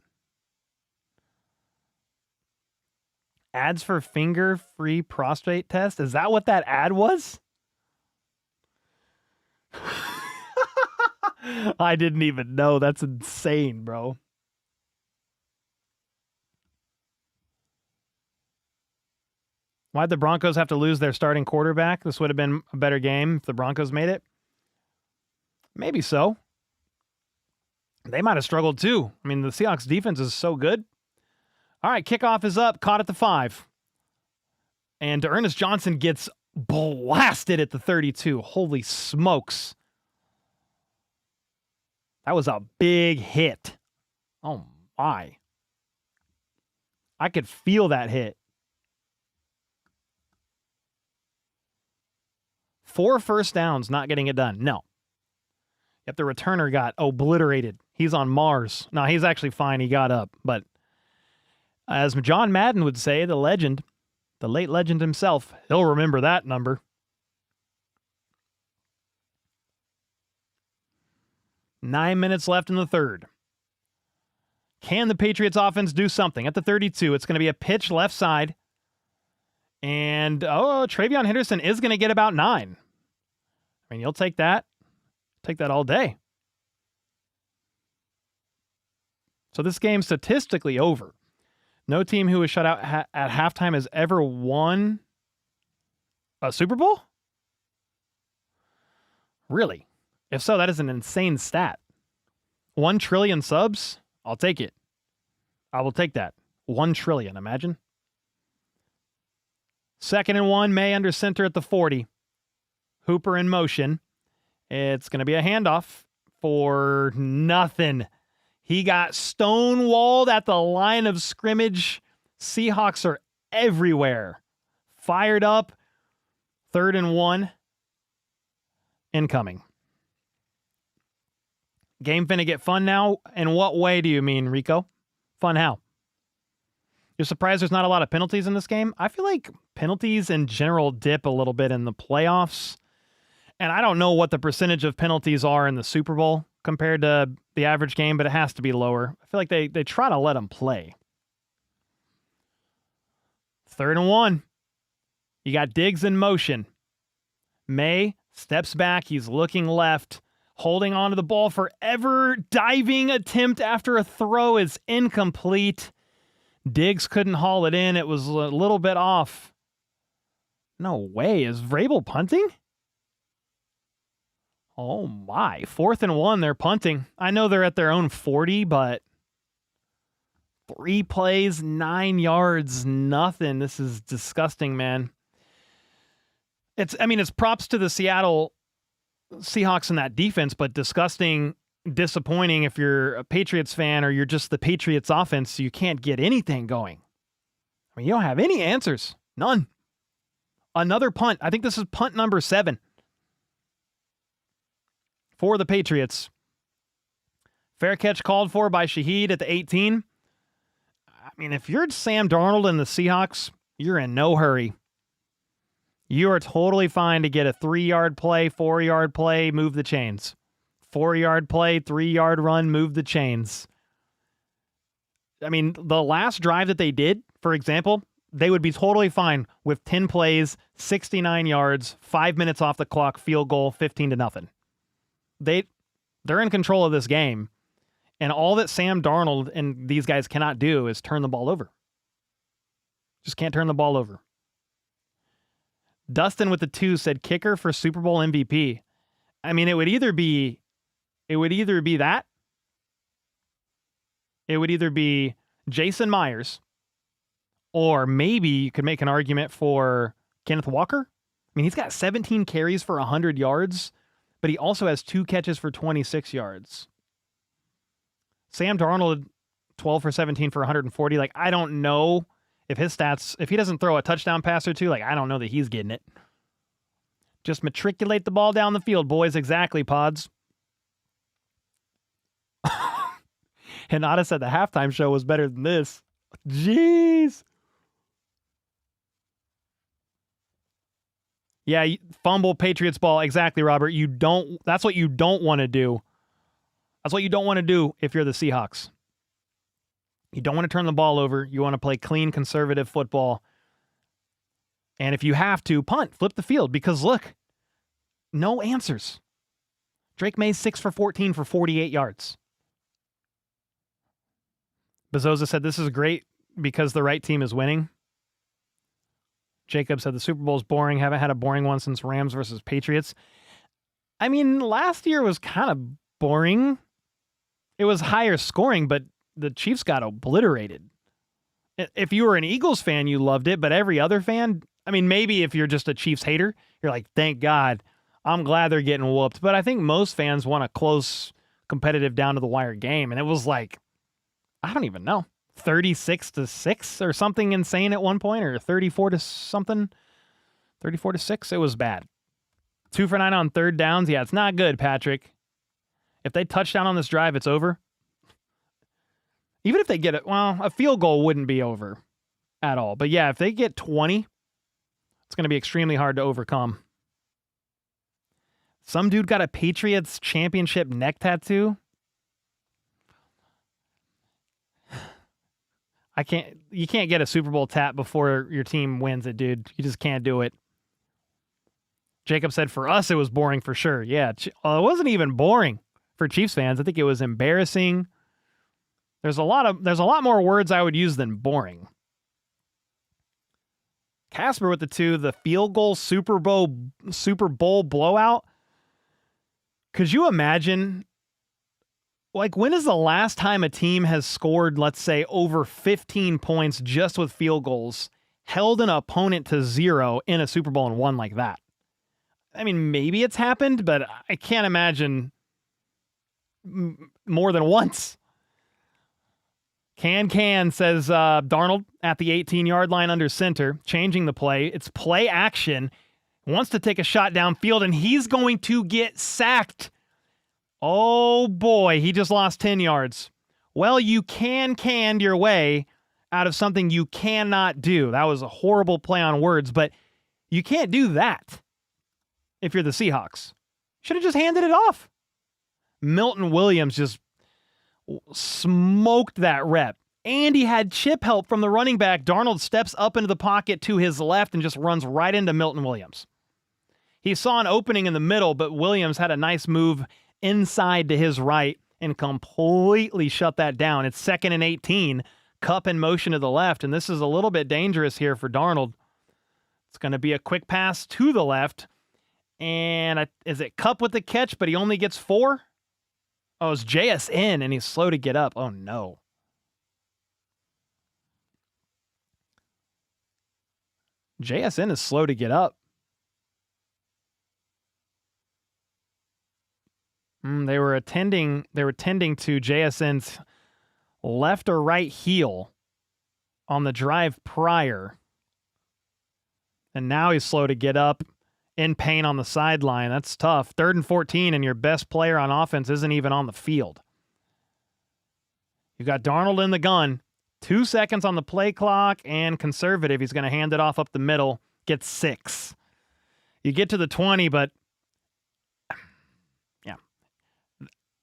ads for finger-free prostate test? Is that what that ad was? I didn't even know. That's insane, bro. Why'd the Broncos have to lose their starting quarterback? This would have been a better game if the Broncos made it. Maybe so. They might have struggled too. I mean, the Seahawks defense is so good. All right, kickoff is up, caught at the 5. And Ernest Johnson gets blasted at the 32. Holy smokes. That was a big hit. Oh my. I could feel that hit. 4 first downs, not getting it done. No. Yep, the returner got obliterated. He's on Mars. No, he's actually fine. He got up. But as John Madden would say, the legend, the late legend himself, he'll remember that number. Nine minutes left in the third. Can the Patriots offense do something? At the 32, it's going to be a pitch left side. And, Travion Henderson is going to get about 9. I mean, you'll take that. Take that all day. So this game's statistically over. No team who was shut out at halftime has ever won a Super Bowl? Really? If so, that is an insane stat. 1 trillion subs? I'll take it. I will take that. 1 trillion, imagine. 2nd and 1, May under center at the 40. Hooper in motion. It's going to be a handoff for nothing. He got stonewalled at the line of scrimmage. Seahawks are everywhere. Fired up. 3rd and 1. Incoming. Game finna get fun now? In what way do you mean, Rico? Fun how? You're surprised there's not a lot of penalties in this game? I feel like penalties in general dip a little bit in the playoffs. And I don't know what the percentage of penalties are in the Super Bowl compared to the average game, but it has to be lower. I feel like they try to let them play. 3rd and 1. You got Diggs in motion. May steps back. He's looking left, holding onto the ball forever. Diving attempt after a throw is incomplete. Diggs couldn't haul it in. It was a little bit off. No way. Is Vrabel punting? Oh my. 4th and 1, they're punting. I know they're at their own 40, but 3 plays, 9 yards, nothing. This is disgusting, man. It's props to the Seattle Seahawks in that defense, but disgusting, disappointing if you're a Patriots fan or you're just the Patriots offense, you can't get anything going. I mean, you don't have any answers. None. Another punt. I think this is punt number 7 for the Patriots. Fair catch called for by Shaheed at the 18. I mean, if you're Sam Darnold and the Seahawks, you're in no hurry. You are totally fine to get a 3-yard play, 4-yard play, move the chains. 4-yard play, 3-yard run, move the chains. I mean, the last drive that they did, for example, they would be totally fine with 10 plays, 69 yards, 5 minutes off the clock, field goal, 15-0. They're in control of this game, and all that Sam Darnold and these guys cannot do is turn the ball over. Just can't turn the ball over. Dustin with the 2 said kicker for Super Bowl MVP. I mean, it would either be that. It would either be Jason Myers, or maybe you could make an argument for Kenneth Walker. I mean, he's got 17 carries for 100 yards, but he also has 2 catches for 26 yards. Sam Darnold, 12 for 17 for 140. Like, I don't know if his stats, if he doesn't throw a touchdown pass or 2, like, I don't know that he's getting it. Just matriculate the ball down the field, boys. Exactly, Pods. Hinata said the halftime show was better than this. Jeez. Yeah, fumble Patriots ball. Exactly, Robert. That's what you don't want to do. That's what you don't want to do if you're the Seahawks. You don't want to turn the ball over. You want to play clean, conservative football. And if you have to, punt, flip the field, because look, no answers. Drake May's 6 for 14 for 48 yards. Bezoza said this is great because the right team is winning. Jacob said the Super Bowl is boring. Haven't had a boring one since Rams versus Patriots. I mean, last year was kind of boring. It was higher scoring, but the Chiefs got obliterated. If you were an Eagles fan, you loved it, but every other fan, I mean, maybe if you're just a Chiefs hater, you're like, thank God, I'm glad they're getting whooped. But I think most fans want a close, competitive, down-to-the-wire game, and it was like, I don't even know, 36-6 or something insane at one point, or 34 to something, 34-6. It was bad. 2 for 9 on 3rd downs. Yeah, it's not good, Patrick. If they touchdown on this drive, it's over. Even if they get it, well, a field goal wouldn't be over at all. But yeah, if they get 20, it's going to be extremely hard to overcome. Some dude got a Patriots championship neck tattoo. You can't get a Super Bowl tat before your team wins it, dude. You just can't do it. Jacob said for us, it was boring for sure. Yeah, it wasn't even boring for Chiefs fans. I think it was embarrassing. There's a lot more words I would use than boring. Casper with the 2, the field goal Super Bowl blowout. Could you imagine? Like, when is the last time a team has scored, let's say, over 15 points just with field goals, held an opponent to 0 in a Super Bowl and won like that? I mean, maybe it's happened, but I can't imagine more than once. Can says Darnold at the 18-yard line under center, changing the play. It's play action. Wants to take a shot downfield, and he's going to get sacked. Oh, boy. He just lost 10 yards. Well, you canned your way out of something you cannot do. That was a horrible play on words, but you can't do that if you're the Seahawks. Should have just handed it off. Milton Williams just smoked that rep. And he had chip help from the running back. Darnold steps up into the pocket to his left and just runs right into Milton Williams. He saw an opening in the middle, but Williams had a nice move inside to his right and completely shut that down. It's 2nd and 18. Kupp in motion to the left, and this is a little bit dangerous here for Darnold. It's going to be a quick pass to the left. And is it Kupp with the catch, but he only gets 4? Oh, it's JSN, and he's slow to get up. Oh, no. JSN is slow to get up. They were tending to JSN's left or right heel on the drive prior. And now he's slow to get up, in pain on the sideline. That's tough. 3rd and 14, and your best player on offense isn't even on the field. You've got Darnold in the gun. 2 seconds on the play clock, and conservative. He's going to hand it off up the middle. Gets 6. You get to the 20, but yeah.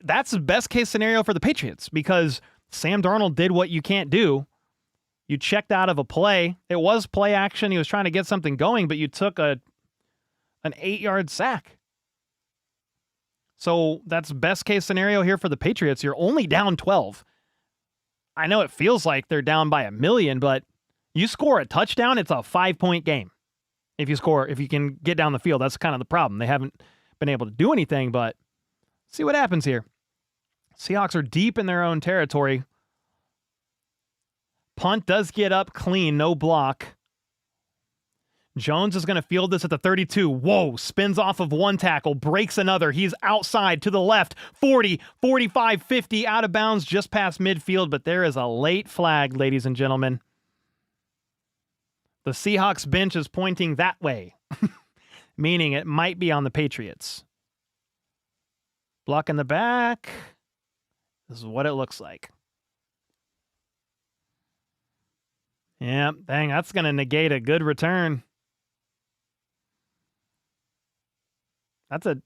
That's the best case scenario for the Patriots because Sam Darnold did what you can't do. You checked out of a play. It was play action. He was trying to get something going, but you took an 8-yard sack. So that's best case scenario here for the Patriots. You're only down 12. I know it feels like they're down by 1 million, but you score a touchdown, it's a 5-point game. If you can get down the field, that's kind of the problem. They haven't been able to do anything, but see what happens here. Seahawks are deep in their own territory. Punt does get up clean, no block. Jones is going to field this at the 32. Whoa, spins off of one tackle, breaks another. He's outside to the left, 40, 45, 50, out of bounds just past midfield, but there is a late flag, ladies and gentlemen. The Seahawks bench is pointing that way, meaning it might be on the Patriots. Block in the back. This is what it looks like. Yeah, dang, that's going to negate a good return. That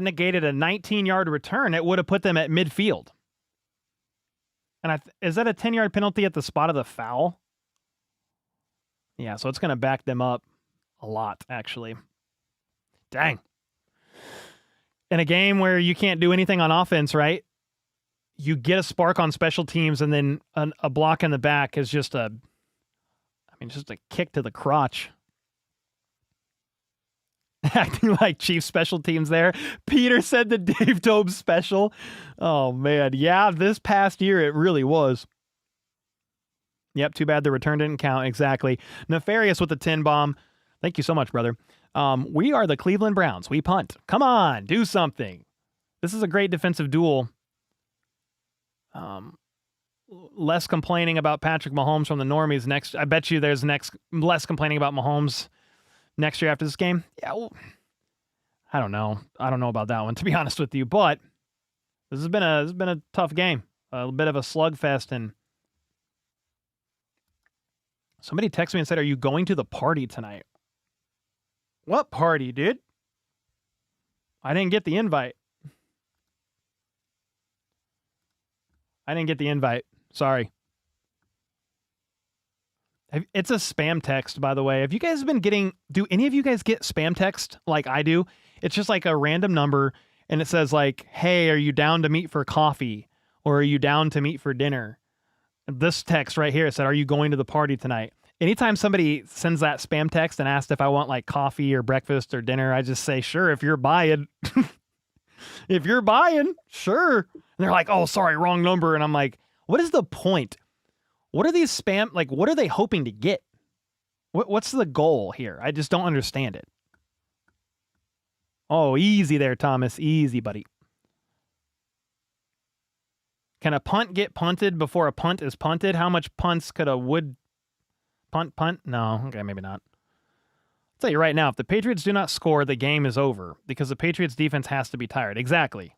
negated a 19-yard return. It would have put them at midfield. And is that a 10-yard penalty at the spot of the foul? Yeah, so it's going to back them up a lot, actually. Dang. In a game where you can't do anything on offense, right? You get a spark on special teams, and then a block in the back is just a kick to the crotch. Acting like chief special teams there. Peter said the Dave Tobe special. Oh, man. Yeah, this past year it really was. Yep, too bad the return didn't count. Exactly. Nefarious with the 10 bomb. Thank you so much, brother. We are the Cleveland Browns. We punt. Come on, do something. This is a great defensive duel. Less complaining about Patrick Mahomes from the normies next. I bet you there's less complaining about Mahomes next year after this game. Yeah, well, I don't know. I don't know about that one, to be honest with you. But this has been a tough game, a bit of a slugfest. And somebody texted me and said, "Are you going to the party tonight?" What party, dude? I didn't get the invite. Sorry. It's a spam text, by the way. Have you guys been do any of you guys get spam text like I do? It's just like a random number, and it says like, "Hey, are you down to meet for coffee? Or are you down to meet for dinner?" This text right here said, "Are you going to the party tonight?" Anytime somebody sends that spam text and asks if I want like coffee or breakfast or dinner, I just say, "Sure, if you're buying." If you're buying, sure. And they're like, "Oh, sorry, wrong number." And I'm like, what is the point? What are these spam, like, what are they hoping to get? What's the goal here? I just don't understand it. Oh, easy there, Thomas. Easy, buddy. Can a punt get punted before a punt is punted? How much punts could a wood punt? No. Okay, maybe not. I'll tell you right now, if the Patriots do not score, the game is over because the Patriots defense has to be tired. Exactly.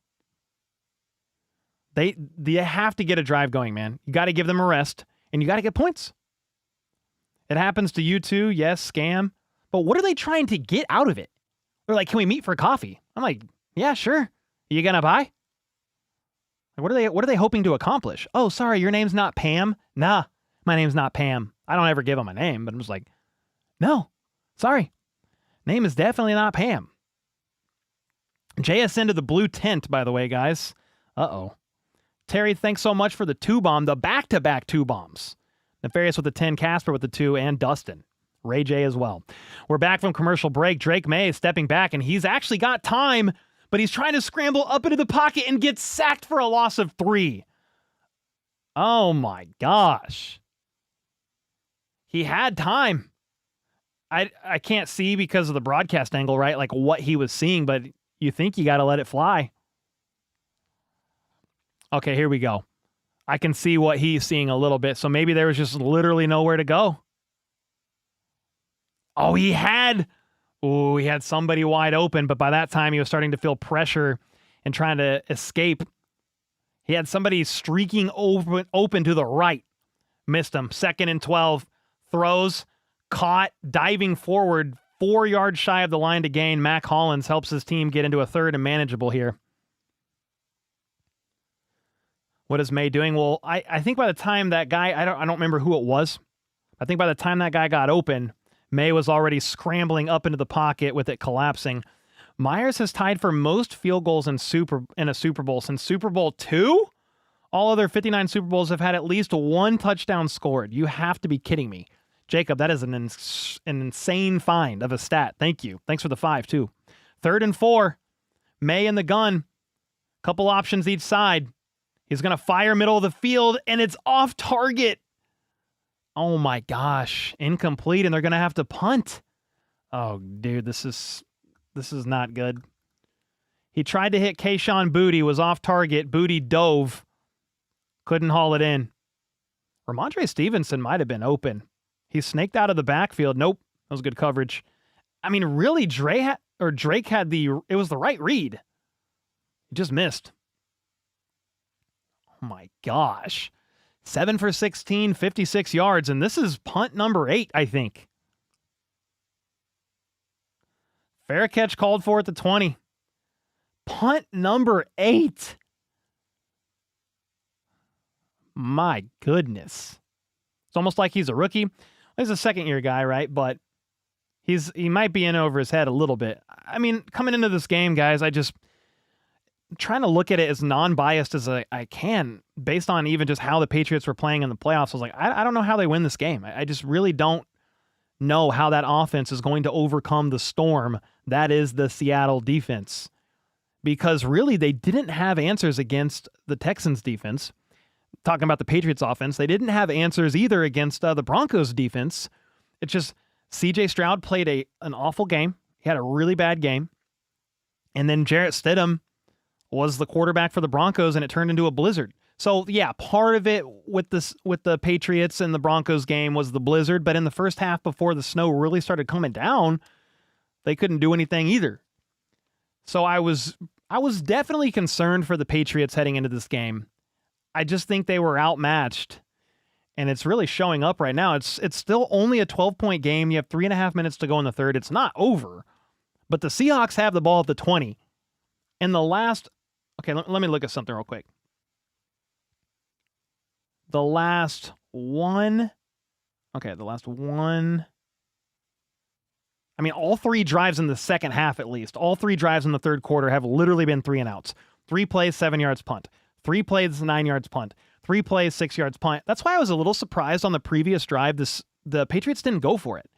They have to get a drive going, man. You got to give them a rest, and you got to get points. It happens to you too. Yes, scam. But what are they trying to get out of it? They're like, can we meet for coffee? I'm like, yeah, sure. You gonna buy? What are they hoping to accomplish? Oh, sorry, your name's not Pam? Nah, my name's not Pam. I don't ever give them a name, but I'm just like, no, sorry. Name is definitely not Pam. JSN to the blue tent, by the way, guys. Uh-oh. Terry, thanks so much for the 2-bomb, the back-to-back 2 bombs. Nefarious with the 10, Casper with the 2, and Dustin. Ray J as well. We're back from commercial break. Drake May is stepping back, and he's actually got time, but he's trying to scramble up into the pocket and gets sacked for a loss of 3. Oh my gosh. He had time. I can't see because of the broadcast angle, right? Like what he was seeing, but you think you got to let it fly. Okay, here we go. I can see what he's seeing a little bit, so maybe there was just literally nowhere to go. Oh, he had somebody wide open, but by that time he was starting to feel pressure and trying to escape. He had somebody streaking open to the right. Missed him. 2nd and 12. Throws. Caught. Diving forward. 4 yards shy of the line to gain. Mac Hollins helps his team get into a 3rd and manageable here. What is May doing? Well, I think by the time that guy, I don't remember who it was. I think by the time that guy got open, May was already scrambling up into the pocket with it collapsing. Myers has tied for most field goals in a Super Bowl since Super Bowl II. All other 59 Super Bowls have had at least 1 touchdown scored. You have to be kidding me. Jacob, that is an insane find of a stat. Thank you. Thanks for the 5, too. 3rd and 4. May in the gun. Couple options each side. He's going to fire middle of the field, and it's off target. Oh my gosh, incomplete, and they're going to have to punt. Oh, dude, this is not good. He tried to hit Kayshawn Booty, was off target. Booty dove, couldn't haul it in. Ramondre Stevenson might have been open. He snaked out of the backfield. Nope, that was good coverage. I mean, really, Drake had it was the right read. He just missed. Oh my gosh. 7 for 16, 56 yards, and this is punt number 8, I think. Fair catch called for at the 20. Punt number 8. My goodness. It's almost like he's a rookie. He's a 2nd-year guy, right? But he might be in over his head a little bit. I mean, coming into this game, guys, trying to look at it as non-biased as I can based on even just how the Patriots were playing in the playoffs. I was like, I don't know how they win this game. I just really don't know how that offense is going to overcome the storm that is the Seattle defense. Because really, they didn't have answers against the Texans defense. Talking about the Patriots offense, they didn't have answers either against the Broncos defense. It's just C.J. Stroud played an awful game. He had a really bad game. And then Jarrett Stidham was the quarterback for the Broncos, and it turned into a blizzard. So, yeah, part of it with the Patriots and the Broncos game was the blizzard, but in the first half before the snow really started coming down, they couldn't do anything either. So I was definitely concerned for the Patriots heading into this game. I just think they were outmatched, and it's really showing up right now. It's still only a 12-point game. You have 3.5 minutes to go in the third. It's not over, but the Seahawks have the ball at the 20. And the last... Okay, let me look at something real quick. The last one... Okay, the last one... I mean, all 3 drives in the second half, at least. All 3 drives in the third quarter have literally been 3 and outs. 3 plays, 7 yards punt. 3 plays, 9 yards punt. 3 plays, 6 yards punt. That's why I was a little surprised on the previous drive. The Patriots didn't go for it.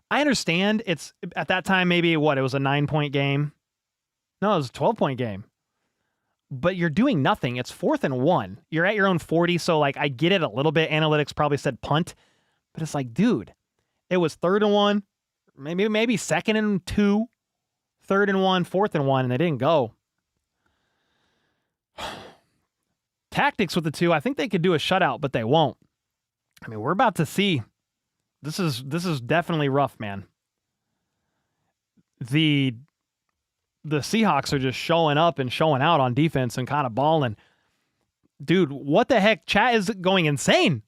I understand it's, at that time, maybe, it was a 9-point game? No, it was a 12-point game. But you're doing nothing. It's 4th and 1. You're at your own 40, so, I get it a little bit. Analytics probably said punt. But it's like, dude, it was 3rd and 1. Maybe 2nd and 2, 3rd and 1, 4th and 1, and they didn't go. Tactics with the 2, I think they could do a shutout, but they won't. I mean, we're about to see. This is definitely rough, man. The Seahawks are just showing up and showing out on defense and kind of balling. Dude, what the heck? Chat is going insane.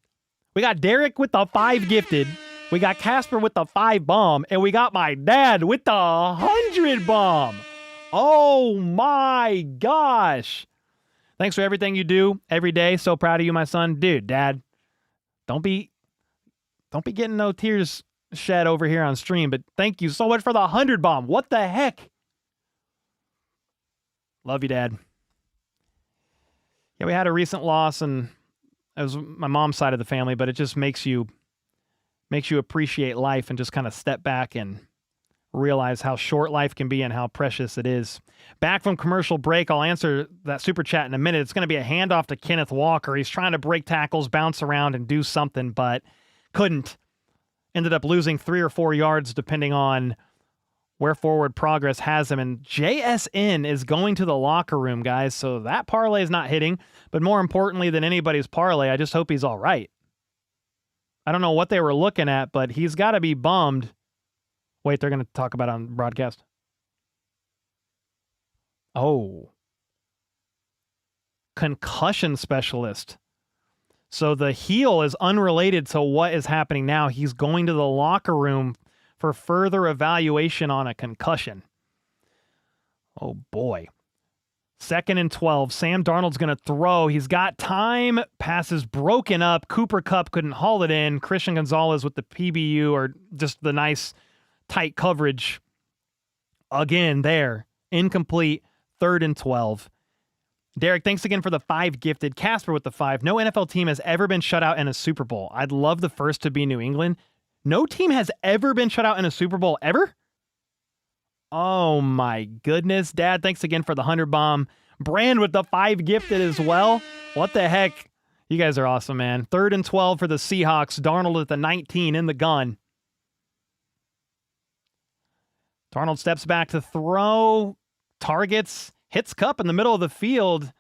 We got Derek with the 5 gifted. We got Casper with the 5 bomb. And we got my dad with the 100 bomb. Oh my gosh. Thanks for everything you do every day. So proud of you, my son. Dude, Dad, don't be getting no tears shed over here on stream, but thank you so much for the 100 bomb. What the heck? Love you, Dad. Yeah, we had a recent loss, and it was my mom's side of the family, but it just makes you appreciate life and just kind of step back and realize how short life can be and how precious it is. Back from commercial break, I'll answer that super chat in a minute. It's going to be a handoff to Kenneth Walker. He's trying to break tackles, bounce around, and do something, but couldn't. Ended up losing 3 or 4 yards depending on where forward progress has him. And JSN is going to the locker room, guys, so that parlay is not hitting. But more importantly than anybody's parlay, I just hope he's all right. I don't know what they were looking at, but he's got to be bummed. Wait, they're going to talk about it on broadcast. Oh. Concussion specialist. So the heel is unrelated to what is happening now. He's going to the locker room for further evaluation on a concussion. Oh, boy. 2nd and 12. Sam Darnold's going to throw. He's got time. Passes broken up. Cooper Kupp couldn't haul it in. Christian Gonzalez with the PBU, or just the nice tight coverage. Again, there. Incomplete. 3rd and 12. Derek, thanks again for the 5 gifted. Casper with the 5. No NFL team has ever been shut out in a Super Bowl. I'd love the first to be New England. No team has ever been shut out in a Super Bowl ever? Oh my goodness. Dad, thanks again for the 100 bomb. Brand with the 5 gifted as well. What the heck? You guys are awesome, man. 3rd and 12 for the Seahawks. Darnold at the 19 in the gun. Darnold steps back to throw. Targets. Hits Kupp in the middle of the field.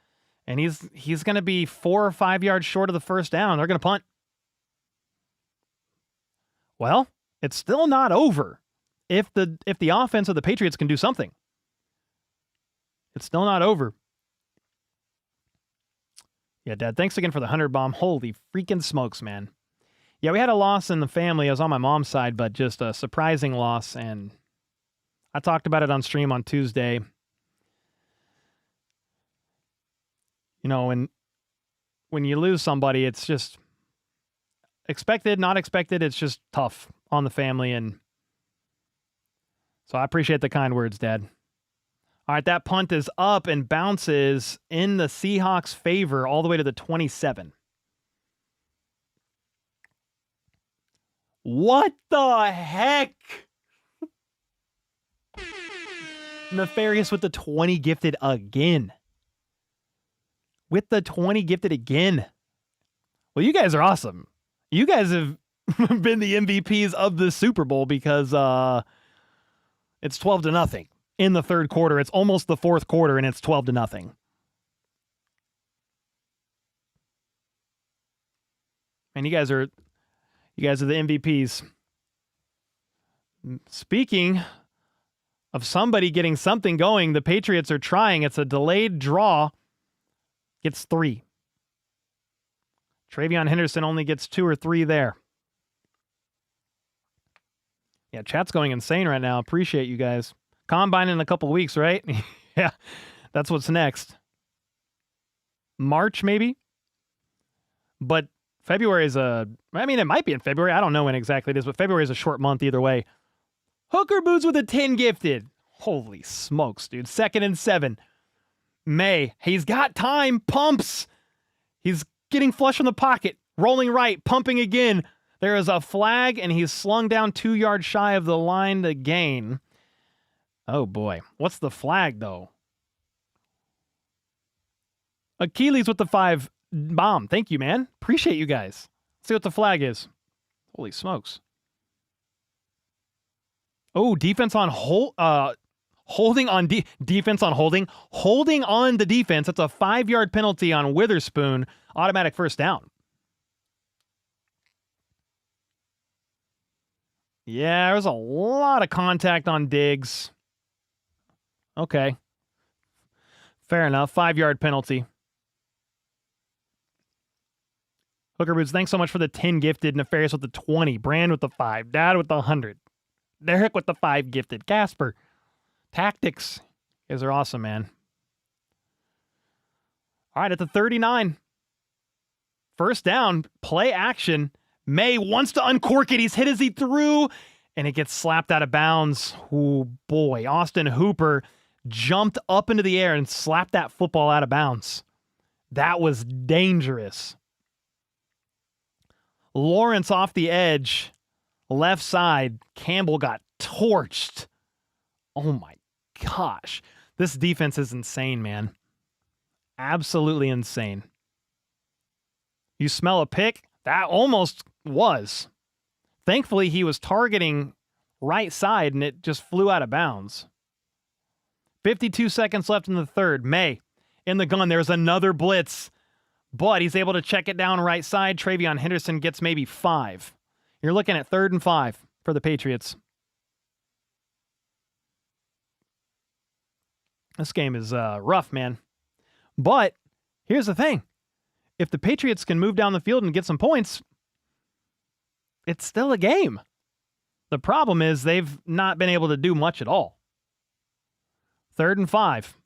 And he's going to be 4 or 5 yards short of the first down. They're going to punt. Well, it's still not over. If the offense of the Patriots can do something. It's still not over. Yeah, Dad, thanks again for the 100 bomb. Holy freaking smokes, man. Yeah, we had a loss in the family. I was on my mom's side, but just a surprising loss. And I talked about it on stream on Tuesday. You know, and when you lose somebody, it's just expected, not expected. It's just tough on the family. And so I appreciate the kind words, Dad. All right, that punt is up and bounces in the Seahawks' favor all the way to the 27. What the heck? Nefarious with the 20 gifted again. With the 20 gifted again. Well, you guys are awesome. You guys have been the MVPs of the Super Bowl because it's 12-0 in the 3rd quarter. It's almost the 4th quarter and it's 12-0. And you guys are the MVPs. Speaking of somebody getting something going, the Patriots are trying. It's a delayed draw. Gets 3. Travion Henderson only gets 2 or 3 there. Yeah, chat's going insane right now. Appreciate you guys. Combine in a couple weeks, right? Yeah, that's what's next. March, maybe? But February is it might be in February. I don't know when exactly it is, but February is a short month either way. Hooker Boots with a 10 gifted. Holy smokes, dude. 2nd and 7. May. He's got time. Pumps. He's getting flush from the pocket. Rolling right. Pumping again. There is a flag, and he's slung down 2 yards shy of the line to gain. Oh, boy. What's the flag, though? Achilles with the 5 bomb. Thank you, man. Appreciate you guys. Let's see what the flag is. Holy smokes. Oh, defense on Holding on defense on holding. Holding on the defense. That's a 5-yard penalty on Witherspoon. Automatic first down. Yeah, there was a lot of contact on Diggs. Okay. Fair enough. 5-yard penalty. Hooker Boots, thanks so much for the 10 gifted. Nefarious with the 20. Brand with the 5. Dad with the 100. Derek with the 5 gifted. Casper. Tactics. You guys are awesome, man. All right, at the 39. First down. Play action. May wants to uncork it. He's hit as he threw, and it gets slapped out of bounds. Oh, boy. Austin Hooper jumped up into the air and slapped that football out of bounds. That was dangerous. Lawrence off the edge, left side. Campbell got torched. Oh my gosh. This defense is insane, man. Absolutely insane. You smell a pick? That almost was. Thankfully, he was targeting right side, and it just flew out of bounds. 52 seconds left in the third. May in the gun. There's another blitz, but he's able to check it down right side. Travion Henderson gets maybe 5. You're looking at 3rd and 5 for the Patriots. This game is rough, man. But here's the thing. If the Patriots can move down the field and get some points, it's still a game. The problem is they've not been able to do much at all. 3rd and 5.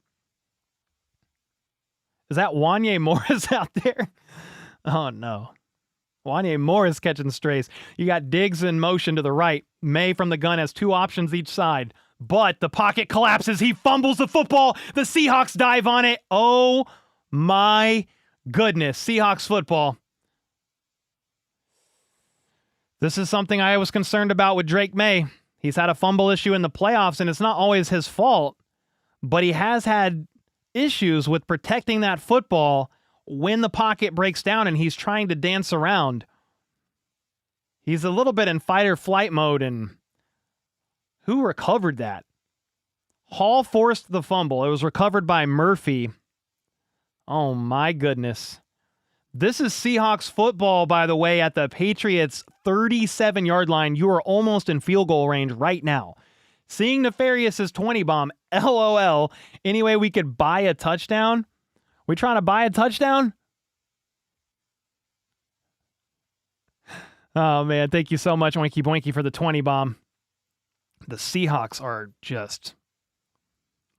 Is that Wanye Morris out there? Oh, no. Wanye Morris catching strays. You got Diggs in motion to the right. May from the gun has 2 options each side. But the pocket collapses. He fumbles the football. The Seahawks dive on it. Oh, my goodness. Seahawks football. This is something I was concerned about with Drake May. He's had a fumble issue in the playoffs, and it's not always his fault. But he has had issues with protecting that football when the pocket breaks down and he's trying to dance around. He's a little bit in fight or flight mode, and who recovered that? Hall forced the fumble. It was recovered by Murphy. Oh, my goodness. This is Seahawks football, by the way, at the Patriots' 37-yard line. You are almost in field goal range right now. Seeing Nefarious's 20 bomb, LOL. Anyway, we could buy a touchdown. We trying to buy a touchdown? Oh, man. Thank you so much, Oinky Boinky, for the 20 bomb. The Seahawks are just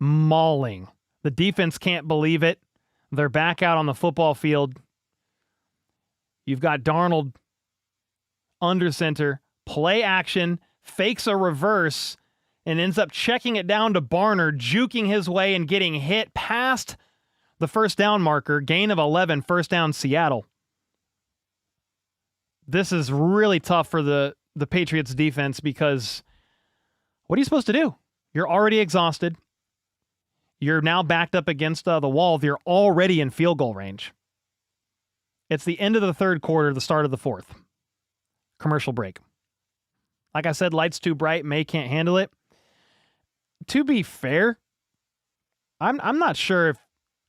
mauling. The defense can't believe it. They're back out on the football field. You've got Darnold under center, play action, fakes a reverse, and ends up checking it down to Barner, juking his way and getting hit past the first down marker. Gain of 11, first down Seattle. This is really tough for the Patriots defense because what are you supposed to do? You're already exhausted. You're now backed up against the wall. You're already in field goal range. It's the end of the third quarter, the start of the fourth. Commercial break. Like I said, lights too bright. May can't handle it. To be fair, I'm not sure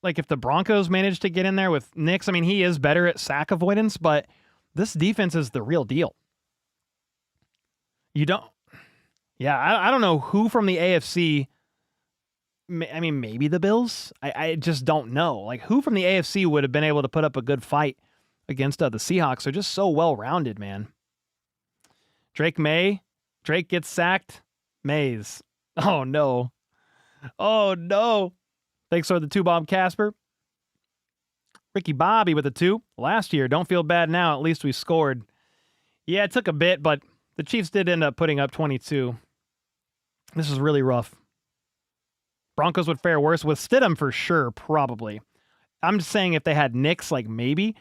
if the Broncos managed to get in there with Nix. I mean, he is better at sack avoidance, but this defense is the real deal. I don't know who from the AFC. I mean, maybe the Bills. I just don't know. Like, who from the AFC would have been able to put up a good fight against the Seahawks? They're just so well-rounded, man. Drake gets sacked. Mays. Oh, no. Oh, no. Thanks for the 2-bomb, Casper. Ricky Bobby with a 2. Last year, don't feel bad now. At least we scored. Yeah, it took a bit, but the Chiefs did end up putting up 22. This is really rough. Broncos would fare worse with Stidham for sure, probably. I'm just saying if they had Nix, like maybe.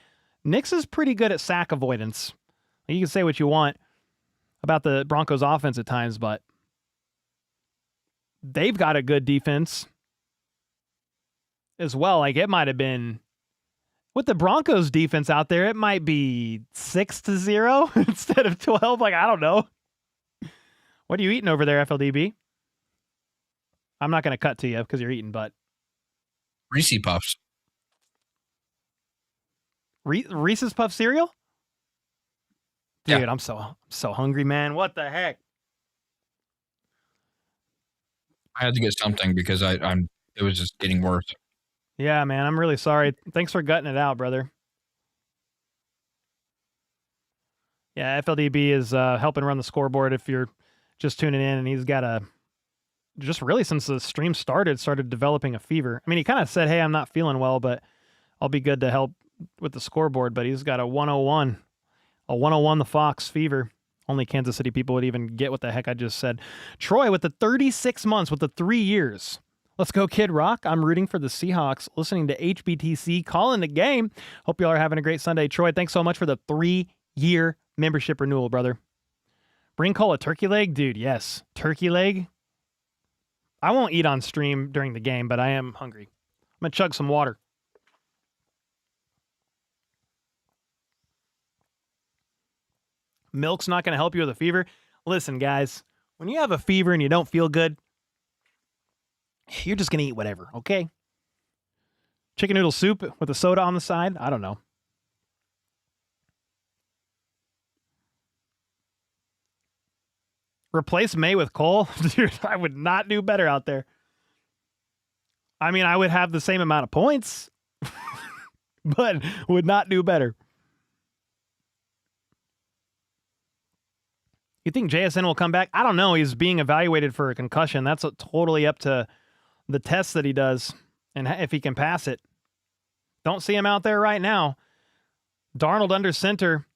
Nix is pretty good at sack avoidance. You can say what you want about the Broncos offense at times, but they've got a good defense as well. Like, it might have been, with the Broncos defense out there, it might be 6-0 instead of 12. Like, I don't know. What are you eating over there, FLDB? I'm not going to cut to you because you're eating, but Reese Puffs. Reese's Puff cereal? Dude, Yeah. I'm so hungry, man. What the heck? I had to get something because it was just getting worse. Yeah, man, I'm really sorry. Thanks for gutting it out, brother. Yeah, FLDB is helping run the scoreboard if you're just tuning in, and he's got just really since the stream started developing a fever. I mean, he kind of said, hey, I'm not feeling well, but I'll be good to help with the scoreboard, but he's got a 101. A 101 the Fox fever. Only Kansas City people would even get what the heck I just said. Troy with the 36 months, with the 3 years. Let's go, Kid Rock. I'm rooting for the Seahawks, listening to HBTC, calling the game. Hope y'all are having a great Sunday. Troy, thanks so much for the 3-year membership renewal, brother. Bring Cole a turkey leg? Dude, yes. Turkey leg? I won't eat on stream during the game, but I am hungry. I'm going to chug some water. Milk's not going to help you with a fever. Listen, guys, when you have a fever and you don't feel good, you're just going to eat whatever, okay? Chicken noodle soup with a soda on the side? I don't know. Replace May with Cole? Dude, I would not do better out there. I mean, I would have the same amount of points, but would not do better. You think JSN will come back? I don't know. He's being evaluated for a concussion. That's totally up to the test that he does and if he can pass it. Don't see him out there right now. Darnold under center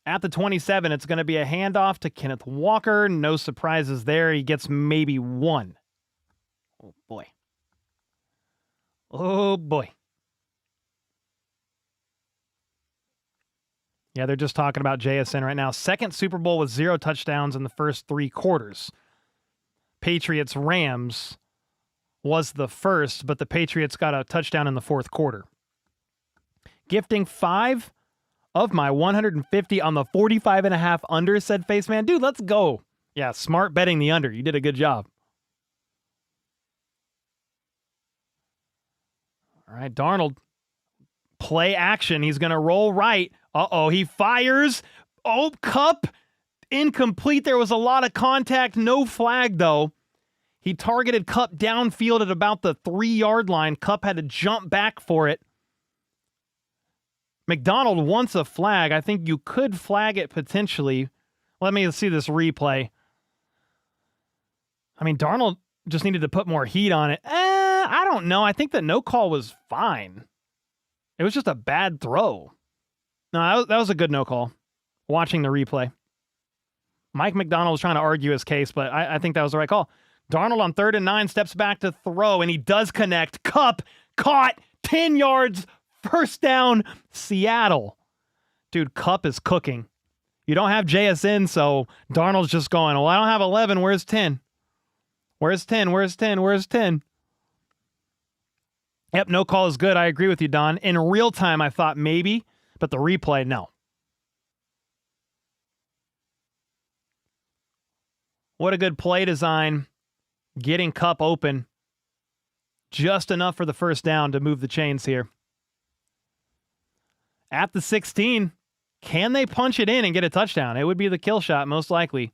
at the 27. It's going to be a handoff to Kenneth Walker. No surprises there. He gets maybe one. Oh, boy. Oh, boy. Yeah, they're just talking about JSN right now. Second Super Bowl with 0 touchdowns in the first 3 quarters. Patriots Rams was the first, but the Patriots got a touchdown in the 4th quarter. Gifting 5 of my 150 on the 45.5 under, said Faceman. Dude, let's go. Yeah, smart betting the under. You did a good job. All right, Darnold. Play action. He's going to roll right. Uh-oh, he fires. Oh, Cup. Incomplete. There was a lot of contact. No flag, though. He targeted Cup downfield at about the 3-yard line. Cup had to jump back for it. McDonald wants a flag. I think you could flag it potentially. Let me see this replay. I mean, Darnold just needed to put more heat on it. I don't know. I think the no call was fine. It was just a bad throw. No, that was a good no call. Watching the replay. Mike McDonald was trying to argue his case, but I think that was the right call. Darnold on 3rd and 9 steps back to throw, and he does connect. Cup caught 10 yards. First down, Seattle. Dude, Cup is cooking. You don't have JSN, so Darnold's just going, well, I don't have 11. Where's 10? Where's 10? Where's 10? Where's 10? Yep, no call is good. I agree with you, Don. In real time, I thought maybe, but the replay, no. What a good play design. Getting Cup open. Just enough for the first down to move the chains here. At the 16, can they punch it in and get a touchdown? It would be the kill shot, most likely.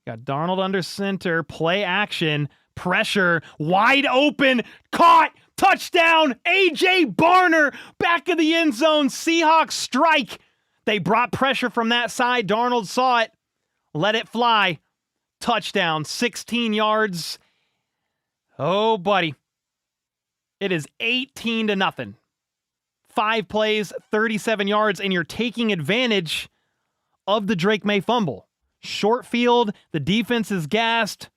Got Darnold under center. Play action. Pressure, wide open, caught, touchdown, A.J. Barner, back of the end zone, Seahawks strike. They brought pressure from that side. Darnold saw it, let it fly. Touchdown, 16 yards. Oh, buddy. It is 18-0. 5 plays, 37 yards, and you're taking advantage of the Drake May fumble. Short field, the defense is gassed.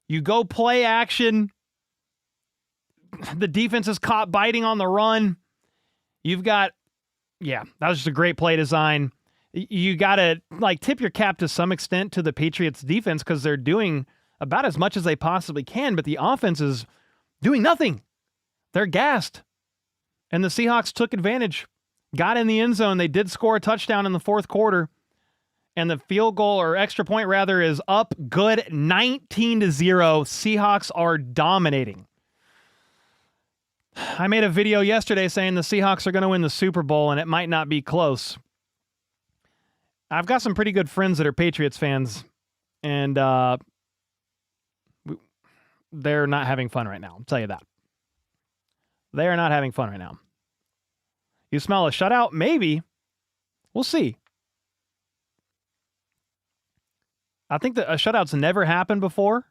You go play action. The defense is caught biting on the run. You've got, that was just a great play design. You got to tip your cap to some extent to the Patriots defense because they're doing about as much as they possibly can, but the offense is doing nothing. They're gassed. And the Seahawks took advantage. Got in the end zone. They did score a touchdown in the 4th quarter. And the field goal, or extra point rather, is up good, 19-0. Seahawks are dominating. I made a video yesterday saying the Seahawks are going to win the Super Bowl, and it might not be close. I've got some pretty good friends that are Patriots fans, and they're not having fun right now. I'll tell you that. They are not having fun right now. You smell a shutout? Maybe. We'll see. I think that a shutout's never happened before.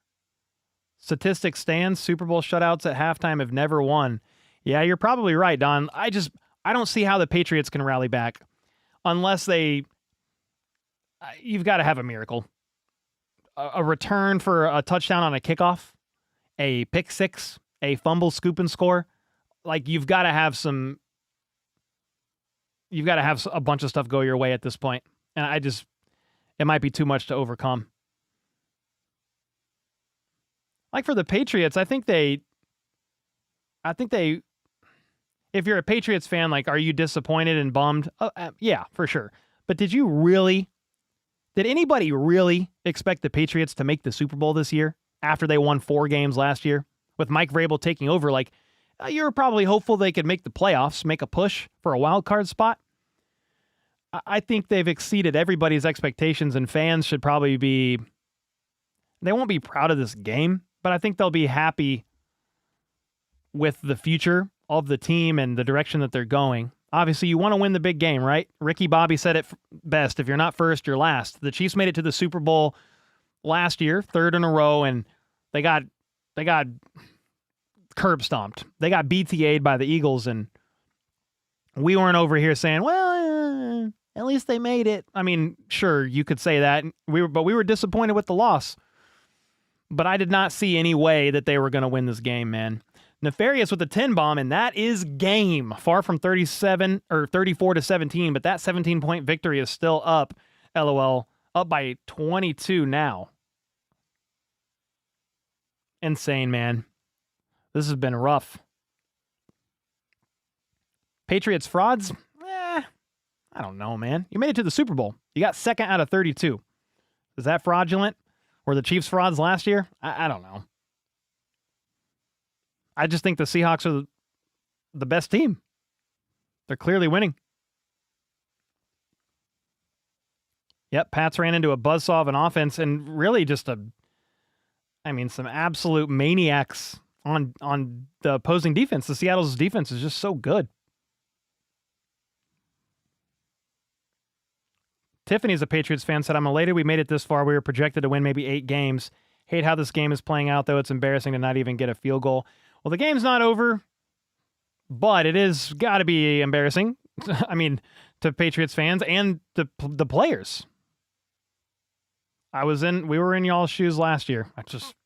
Statistics stand. Super Bowl shutouts at halftime have never won. Yeah, you're probably right, Don. I don't see how the Patriots can rally back unless you've got to have a miracle. A return for a touchdown on a kickoff, a pick six, a fumble, scoop and score. Like, you've got to have a bunch of stuff go your way at this point. And it might be too much to overcome. Like for the Patriots, I think they, if you're a Patriots fan, like, are you disappointed and bummed? Yeah, for sure. But did anybody really expect the Patriots to make the Super Bowl this year after they won 4 games last year with Mike Vrabel taking over? Like, you were probably hopeful they could make the playoffs, make a push for a wild card spot. I think they've exceeded everybody's expectations, and fans should probably they won't be proud of this game, but I think they'll be happy with the future of the team and the direction that they're going. Obviously, you want to win the big game, right? Ricky Bobby said it best. If you're not first, you're last. The Chiefs made it to the Super Bowl last year, 3rd in a row, and they got curb stomped. They got BTA'd by the Eagles, and we weren't over here saying, well, at least they made it. I mean, sure, you could say that. But we were disappointed with the loss. But I did not see any way that they were going to win this game, man. Nefarious with the 10 bomb, and that is game. Far from 37 or 34-17, but that 17-point victory is still up. LOL, up by 22 now. Insane, man. This has been rough. Patriots frauds? I don't know, man. You made it to the Super Bowl. You got 2nd out of 32. Is that fraudulent? Were the Chiefs frauds last year? I don't know. I just think the Seahawks are the best team. They're clearly winning. Yep, Pats ran into a buzzsaw of an offense, and really just some absolute maniacs on the opposing defense. The Seattle's defense is just so good. Tiffany's a Patriots fan, said, I'm elated we made it this far. We were projected to win maybe 8 games. Hate how this game is playing out, though. It's embarrassing to not even get a field goal. Well, the game's not over, but it is got to be embarrassing. I mean, to Patriots fans and the players. We were in y'all's shoes last year. I just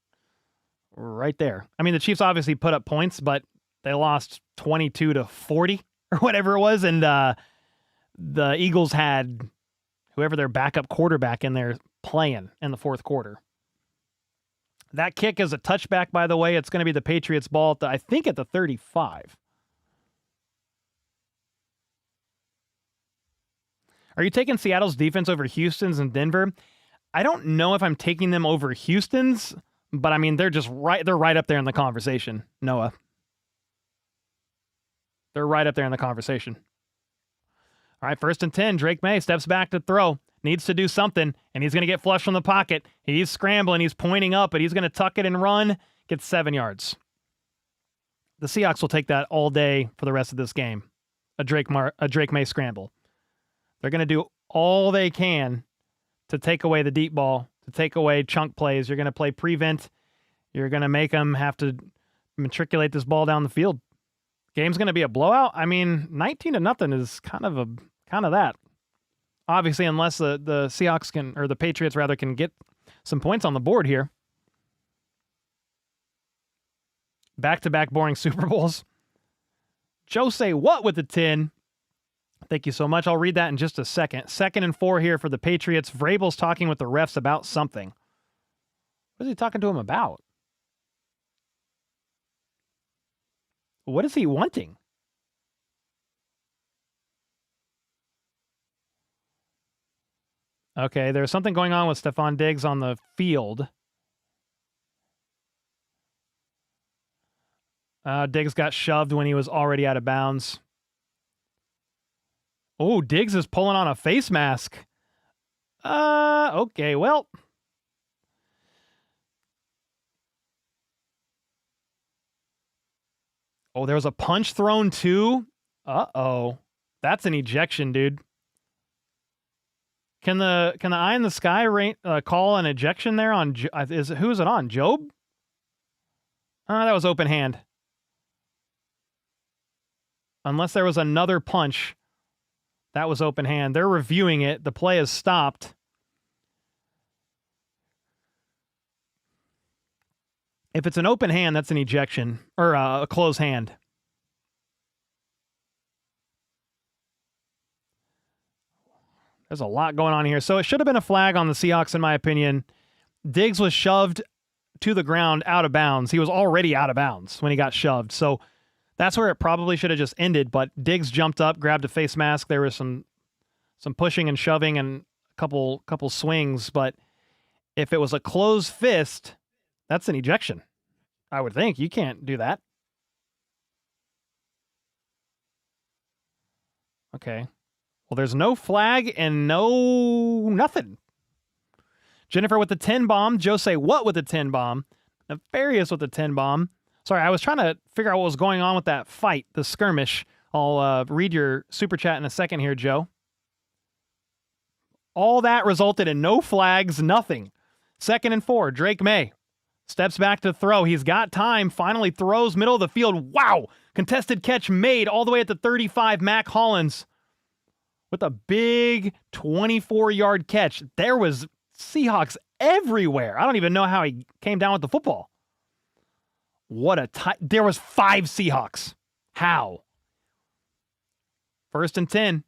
right there. I mean, the Chiefs obviously put up points, but they lost 22-40 or whatever it was, and the Eagles had whoever their backup quarterback in there playing in the 4th quarter. That kick is a touchback, by the way. It's going to be the Patriots' ball, I think at the 35. Are you taking Seattle's defense over Houston's and Denver? I don't know if I'm taking them over Houston's, but I mean, they're right up there in the conversation, Noah. They're right up there in the conversation. All right, 1st and 10. Drake May steps back to throw. Needs to do something, and he's going to get flushed from the pocket. He's scrambling. He's pointing up, but he's going to tuck it and run. Gets 7 yards. The Seahawks will take that all day for the rest of this game. A Drake May scramble. They're going to do all they can to take away the deep ball, to take away chunk plays. You're going to play prevent. You're going to make them have to matriculate this ball down the field. Game's going to be a blowout. I mean, 19-0 is kind of that. Obviously, unless the Seahawks or the Patriots rather can get some points on the board here. Back-to-back boring Super Bowls. Joe say what with the 10? Thank you so much. I'll read that in just a second. 2nd and 4 here for the Patriots. Vrabel's talking with the refs about something. What is he talking to him about? What is he wanting? Okay, there's something going on with Stephon Diggs on the field. Diggs got shoved when he was already out of bounds. Oh, Diggs is pulling on a face mask. Okay, well. Oh, there was a punch thrown too? Uh-oh. That's an ejection, dude. Can the eye in the sky call an ejection there on who's it on? Job? That was open hand. Unless there was another punch. That was open hand. They're reviewing it. The play is stopped. If it's an open hand, that's an ejection or a closed hand. There's a lot going on here. So it should have been a flag on the Seahawks, in my opinion. Diggs was shoved to the ground out of bounds. He was already out of bounds when he got shoved. So that's where it probably should have just ended. But Diggs jumped up, grabbed a face mask. There was some pushing and shoving and a couple swings. But if it was a closed fist, that's an ejection. I would think. You can't do that. Okay. Well, there's no flag and nothing. Jennifer with the 10 bomb. Jose what with the 10 bomb. Nefarious with the 10 bomb. Sorry, I was trying to figure out what was going on with that fight, the skirmish. I'll read your super chat in a second here, Joe. All that resulted in no flags, nothing. 2nd and 4, Drake May. Steps back to throw. He's got time. Finally throws middle of the field. Wow! Contested catch made all the way at the 35. Mac Hollins with a big 24-yard catch. There was Seahawks everywhere. I don't even know how he came down with the football. What a there was 5 Seahawks. How? 1st and 10.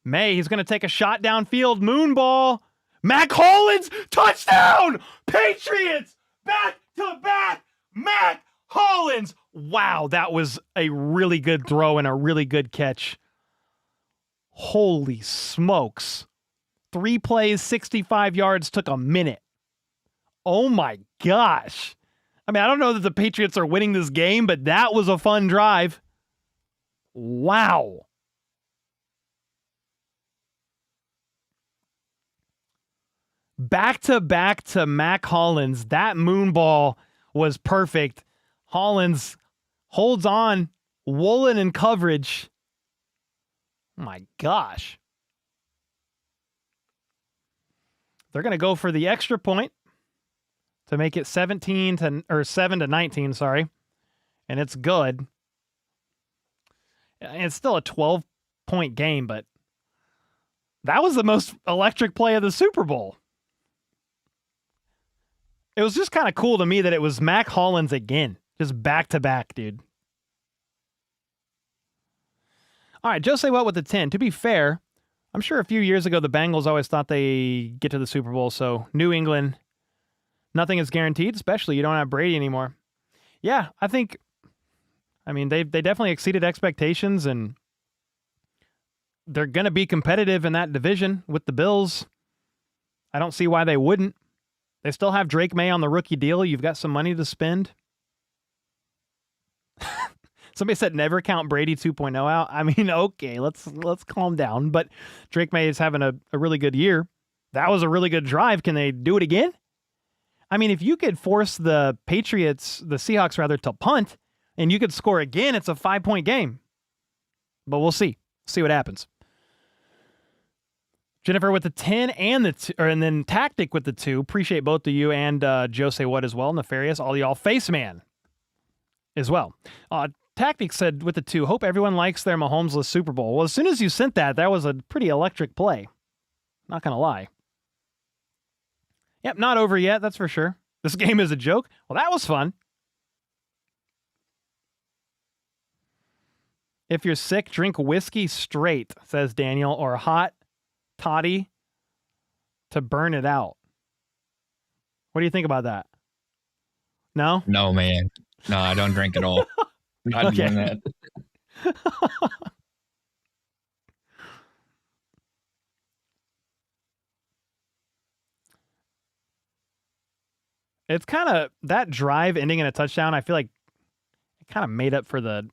May, he's going to take a shot downfield. Moonball. Mac Hollins, touchdown! Patriots, back to back. Mac Hollins. Wow, that was a really good throw and a really good catch. Holy smokes. 3 plays, 65 yards, took a minute. Oh my gosh. I mean, I don't know that the Patriots are winning this game, but that was a fun drive. Wow. Back to Mac Hollins. That moon ball was perfect. Hollins holds on. Woolen in coverage. Oh my gosh. They're going to go for the extra point to make it 7 to 19, sorry. And it's good. It's still a 12-point game, but that was the most electric play of the Super Bowl. It was just kind of cool to me that it was Mac Hollins again. Just back to back, dude. All right, Jose Watt with the 10. To be fair, I'm sure a few years ago the Bengals always thought they get to the Super Bowl, so New England, nothing is guaranteed, especially you don't have Brady anymore. Yeah, they definitely exceeded expectations, and they're going to be competitive in that division with the Bills. I don't see why they wouldn't. They still have Drake May on the rookie deal. You've got some money to spend. Somebody said never count Brady 2.0 out. I mean, okay, let's calm down. But Drake May is having a really good year. That was a really good drive. Can they do it again? I mean, if you could force the Seahawks rather, to punt, and you could score again, it's a 5-point game. But we'll see. See what happens. Jennifer with the 10 and the 2, and then Tactic with the 2. Appreciate both of you, and Jose Wood as well. Nefarious, all y'all. Face Man as well. Tactic said with the 2, hope everyone likes their Mahomes-less Super Bowl. Well, as soon as you sent that was a pretty electric play. Not going to lie. Yep, not over yet, that's for sure. This game is a joke. Well, that was fun. If you're sick, drink whiskey straight, says Daniel, or hot toddy to burn it out. What do you think about that? No? No, man. No, I don't drink at all. Not doing that. It's kind of that drive ending in a touchdown. I feel like it kind of made up for the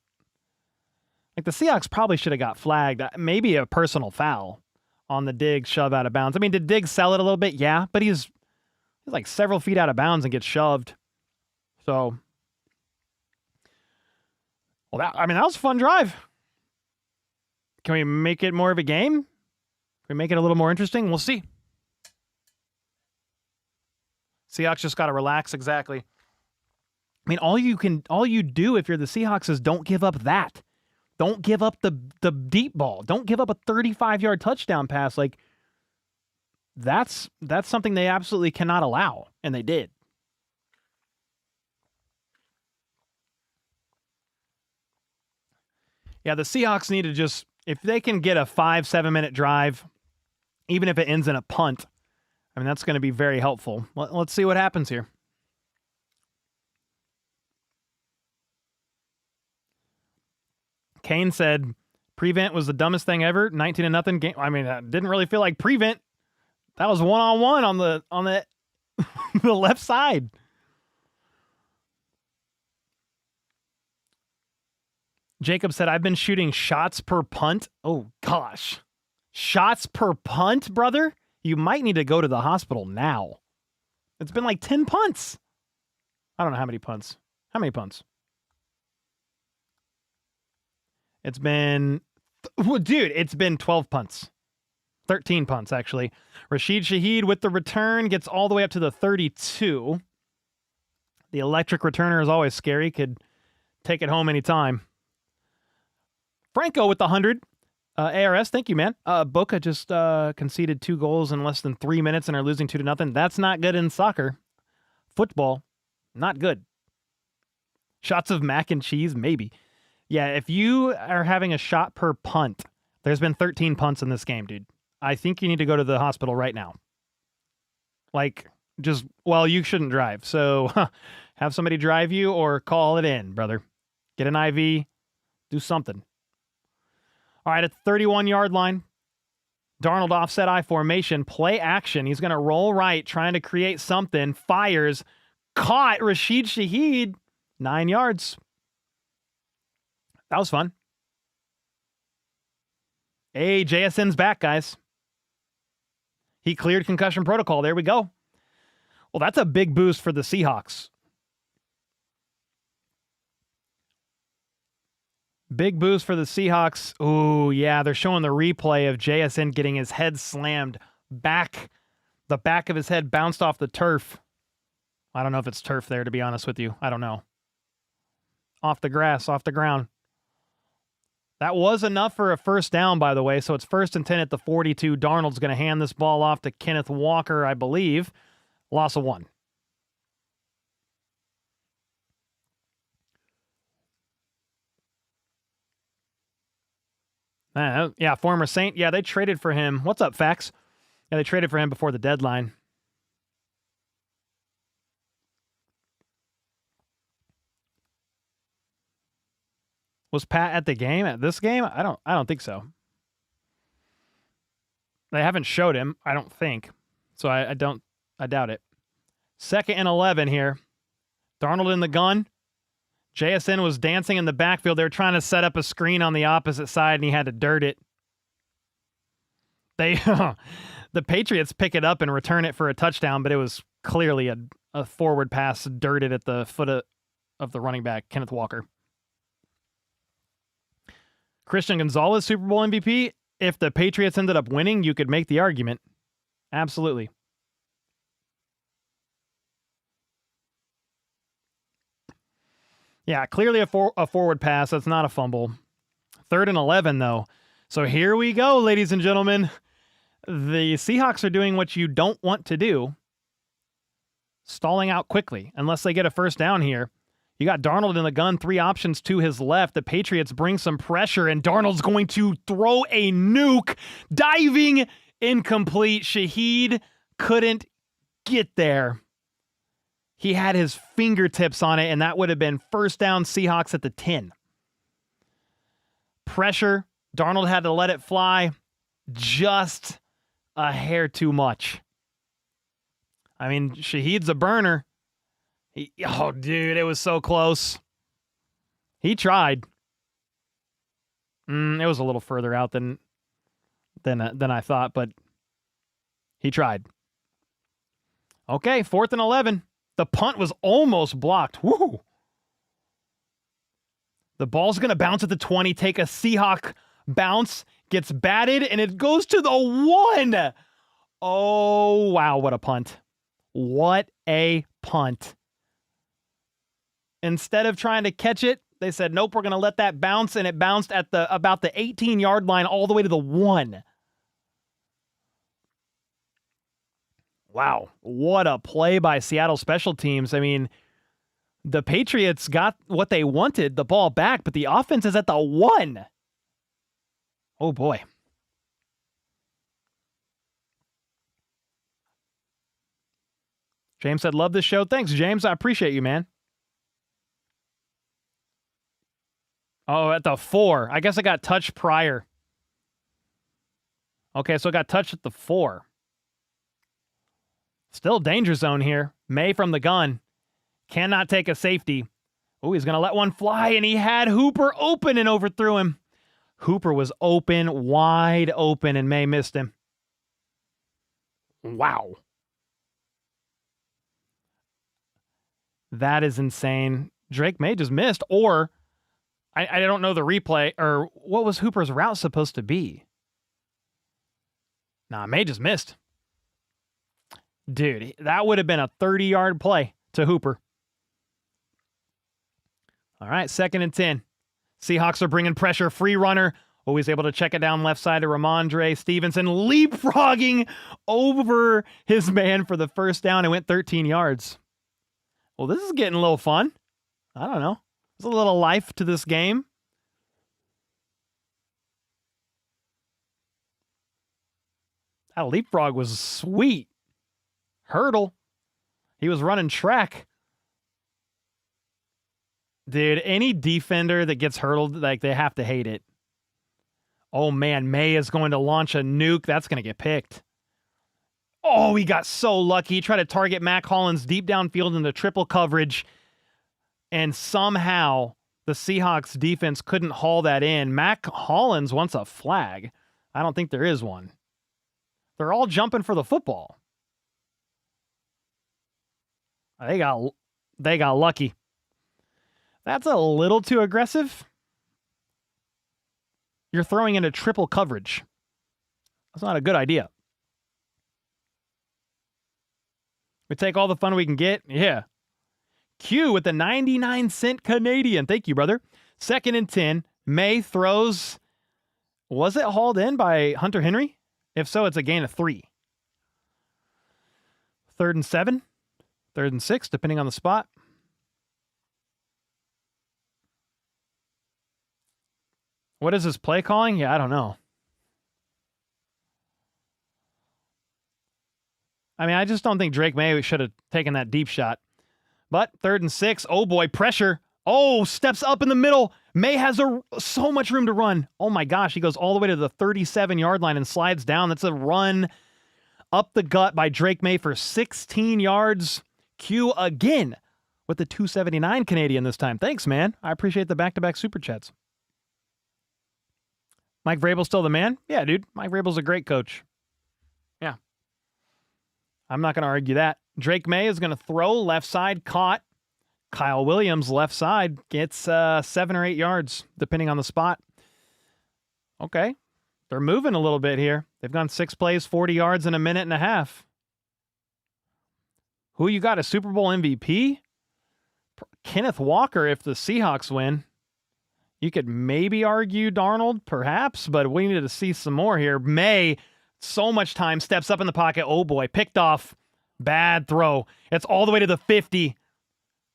Seahawks probably should have got flagged. Maybe a personal foul on the Diggs shove out of bounds. I mean, did Diggs sell it a little bit? Yeah, but he's like several feet out of bounds and gets shoved. So, well, that was a fun drive. Can we make it more of a game? Can we make it a little more interesting? We'll see. Seahawks just got to relax. Exactly. I mean, all you do if you're the Seahawks is don't give up that. Don't give up the deep ball. Don't give up a 35-yard touchdown pass. Like, that's something they absolutely cannot allow, and they did. Yeah, the Seahawks need to just, if they can get a 5-7 minute drive, even if it ends in a punt, I mean, that's going to be very helpful. Let's see what happens here. Kane said, prevent was the dumbest thing ever. 19-0 game. I mean, that didn't really feel like prevent. That was one-on-one on the the left side. Jacob said, I've been shooting shots per punt. Oh, gosh. Shots per punt, brother? You might need to go to the hospital now. It's been like 10 punts. I don't know how many punts. How many punts? It's been, dude, it's been 12 punts. 13 punts, actually. Rashid Shaheed with the return gets all the way up to the 32. The electric returner is always scary. Could take it home anytime. Franco with the 100. ARS, thank you, man. Boca just conceded 2 goals in less than 3 minutes and are losing 2-0. That's not good in soccer. Football, not good. Shots of mac and cheese, maybe. Yeah, if you are having a shot per punt, there's been 13 punts in this game, dude. I think you need to go to the hospital right now. Like, just, well, you shouldn't drive. So have somebody drive you or call it in, brother. Get an IV. Do something. All right, at the 31-yard line, Darnold offset I formation, play action. He's going to roll right, trying to create something. Fires. Caught. Rashid Shaheed. 9 yards. That was fun. Hey, JSN's back, guys. He cleared concussion protocol. There we go. Well, that's a big boost for the Seahawks. Big boost for the Seahawks. Oh, yeah, they're showing the replay of JSN getting his head slammed back. The back of his head bounced off the turf. I don't know if it's turf there, to be honest with you. I don't know. Off the grass, off the ground. That was enough for a first down, by the way, so it's 1st and 10 at the 42. Darnold's going to hand this ball off to Kenneth Walker, I believe. Loss of 1. Yeah, former Saint. Yeah, they traded for him. What's up, Fax? Yeah, they traded for him before the deadline. Was Pat at the game, at this game? I don't think so. They haven't showed him, I don't think. So I doubt it. 2nd and 11 here. Darnold in the gun. JSN was dancing in the backfield. They were trying to set up a screen on the opposite side, and he had to dirt it. The Patriots pick it up and return it for a touchdown, but it was clearly a forward pass dirted at the foot of the running back, Kenneth Walker. Christian Gonzalez, Super Bowl MVP. If the Patriots ended up winning, you could make the argument. Absolutely. Yeah, clearly a forward pass. That's not a fumble. 3rd and 11, though. So here we go, ladies and gentlemen. The Seahawks are doing what you don't want to do. Stalling out quickly, unless they get a first down here. You got Darnold in the gun, 3 options to his left. The Patriots bring some pressure, and Darnold's going to throw a nuke. Diving, incomplete. Shaheed couldn't get there. He had his fingertips on it, and that would have been first down Seahawks at the 10. Pressure. Darnold had to let it fly. Just a hair too much. I mean, Shaheed's a burner. Oh, dude, it was so close. He tried. It was a little further out than I thought, but he tried. Okay, 4th and 11. The punt was almost blocked. Woo! The ball's going to bounce at the 20, take a Seahawk bounce, gets batted, and it goes to the 1. Oh, wow, what a punt. What a punt. Instead of trying to catch it, they said, nope, we're going to let that bounce, and it bounced at about the 18-yard line all the way to the 1. Wow, what a play by Seattle special teams. I mean, the Patriots got what they wanted, the ball back, but the offense is at the 1. Oh, boy. James said, love this show. Thanks, James. I appreciate you, man. Oh, at the 4. I guess I got touched prior. Okay, so I got touched at the 4. Still danger zone here. May from the gun. Cannot take a safety. Oh, he's going to let one fly, and he had Hooper open and overthrew him. Hooper was open, wide open, and May missed him. Wow. That is insane. Drake May just missed, or I don't know the replay, or what was Hooper's route supposed to be? Nah, May just missed. Dude, that would have been a 30-yard play to Hooper. All right, 2nd and 10. Seahawks are bringing pressure. Free runner. Always able to check it down left side to Ramondre Stevenson, leapfrogging over his man for the first down and went 13 yards. Well, this is getting a little fun. I don't know. There's a little life to this game. That leapfrog was sweet. Hurdle. He was running track. Dude, any defender that gets hurdled, like, they have to hate it. Oh, man, May is going to launch a nuke. That's going to get picked. Oh, he got so lucky. He tried to target Mac Hollins deep downfield into triple coverage, and somehow the Seahawks defense couldn't haul that in. Mac Hollins wants a flag. I don't think there is one. They're all jumping for the football. They got lucky. That's a little too aggressive. You're throwing into triple coverage. That's not a good idea. We take all the fun we can get. Yeah. Q with the 99-cent Canadian. Thank you, brother. 2nd and 10. May throws. Was it hauled in by Hunter Henry? If so, it's a gain of 3. 3rd and 7. 3rd and 6, depending on the spot. What is this play calling? Yeah, I don't know. I mean, I just don't think Drake May should have taken that deep shot. But 3rd and 6. Oh, boy, pressure. Oh, steps up in the middle. May has so much room to run. Oh, my gosh. He goes all the way to the 37-yard line and slides down. That's a run up the gut by Drake May for 16 yards. Q again with the 279 Canadian this time. Thanks, man. I appreciate the back-to-back super chats. Mike Vrabel's still the man? Yeah, dude. Mike Vrabel's a great coach. Yeah. I'm not going to argue that. Drake May is going to throw left side, caught. Kyle Williams, left side, gets 7 or 8 yards, depending on the spot. Okay. They're moving a little bit here. They've gone 6 plays, 40 yards in a minute and a half. Who you got, a Super Bowl MVP? Kenneth Walker if the Seahawks win. You could maybe argue Darnold, perhaps, but we needed to see some more here. May, so much time, steps up in the pocket. Oh, boy, picked off. Bad throw. It's all the way to the 50.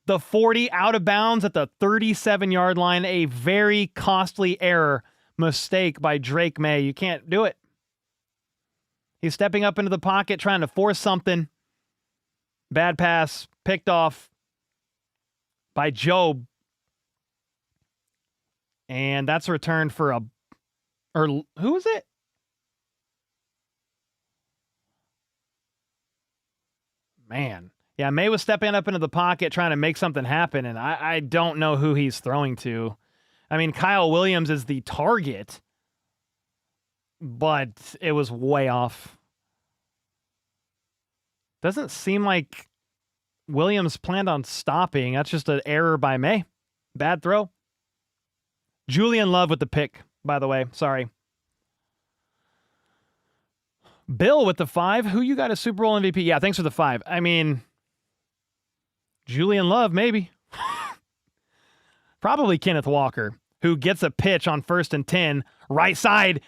The 40 out of bounds at the 37-yard line. A very costly error. Mistake by Drake May. You can't do it. He's stepping up into the pocket, trying to force something. Bad pass. Picked off by Job. And that's returned for a... Or who is it? Man. Yeah, May was stepping up into the pocket trying to make something happen, and I don't know who he's throwing to. I mean, Kyle Williams is the target, but it was way off. Doesn't seem like Williams planned on stopping. That's just an error by May. Bad throw. Julian Love with the pick, by the way. Sorry. Bill with the 5. Who you got a Super Bowl MVP? Yeah, thanks for the 5. I mean, Julian Love, maybe. Probably Kenneth Walker, who gets a pitch on 1st and 10. Right side,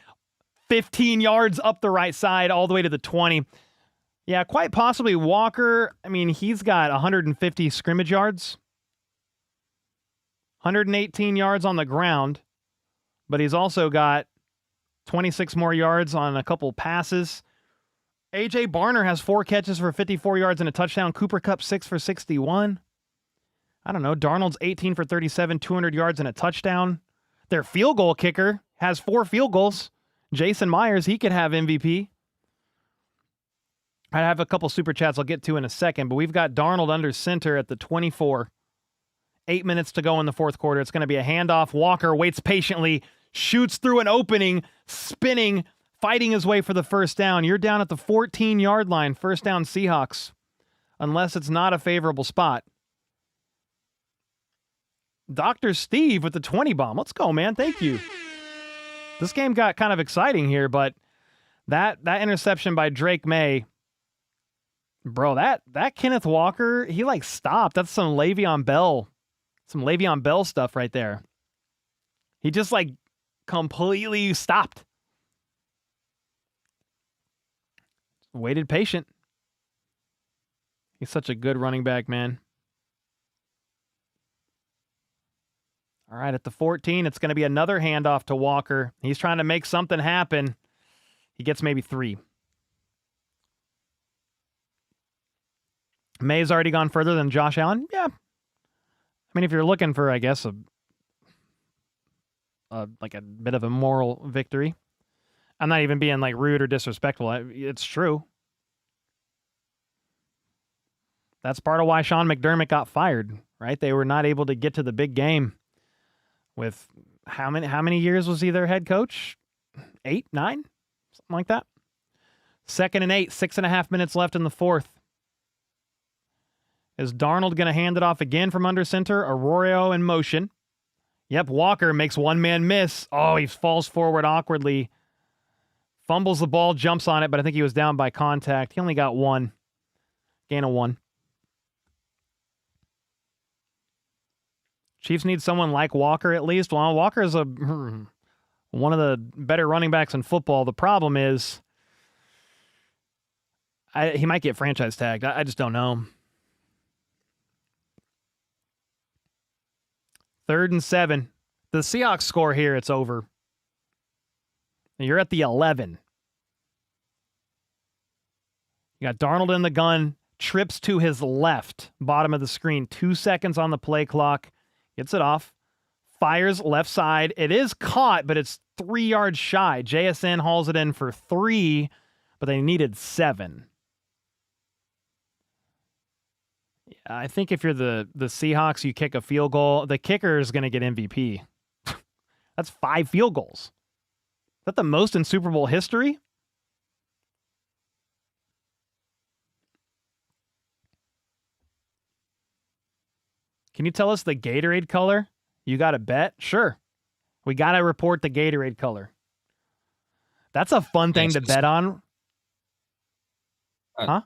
15 yards up the right side, all the way to the 20. Yeah, quite possibly Walker. I mean, he's got 150 scrimmage yards. 118 yards on the ground. But he's also got 26 more yards on a couple passes. A.J. Barner has 4 catches for 54 yards and a touchdown. Cooper Kupp 6 for 61. I don't know. Darnold's 18 for 37, 200 yards and a touchdown. Their field goal kicker has 4 field goals. Jason Myers, he could have MVP. I have a couple super chats I'll get to in a second, but we've got Darnold under center at the 24. 8 minutes to go in the fourth quarter. It's going to be a handoff. Walker waits patiently, shoots through an opening, spinning, fighting his way for the first down. You're down at the 14-yard line. First down Seahawks, unless it's not a favorable spot. Dr. Steve with the 20 bomb. Let's go, man. Thank you. This game got kind of exciting here, but that interception by Drake May, bro, that Kenneth Walker, he like stopped. That's some Le'Veon Bell stuff right there. He just like completely stopped. Waited patient. He's such a good running back, man. All right, at the 14, it's going to be another handoff to Walker. He's trying to make something happen. He gets maybe 3. May's already gone further than Josh Allen. Yeah. I mean, if you're looking for, I guess, like a bit of a moral victory. I'm not even being like rude or disrespectful. It's true. That's part of why Sean McDermott got fired, right? They were not able to get to the big game. With how many years was he their head coach? 8, 9? Something like that. 2nd and 8, 6.5 minutes left in the fourth. Is Darnold going to hand it off again from under center? Arroyo in motion. Yep, Walker makes one-man miss. Oh, he falls forward awkwardly. Fumbles the ball, jumps on it, but I think he was down by contact. He only got 1. Gain of 1. Chiefs need someone like Walker at least. Well, Walker is one of the better running backs in football. The problem is he might get franchise tagged. I just don't know. 3rd and 7. The Seahawks score here, it's over. You're at the 11. You got Darnold in the gun, trips to his left, bottom of the screen. 2 seconds on the play clock. Gets it off. Fires left side. It is caught, but it's 3 yards shy. JSN hauls it in for 3, but they needed 7. Yeah, I think if you're the Seahawks, you kick a field goal. The kicker is going to get MVP. That's 5 field goals. Is that the most in Super Bowl history? Can you tell us the Gatorade color? You got a bet? Sure. We got to report the Gatorade color. That's a fun thing to bet on. Huh?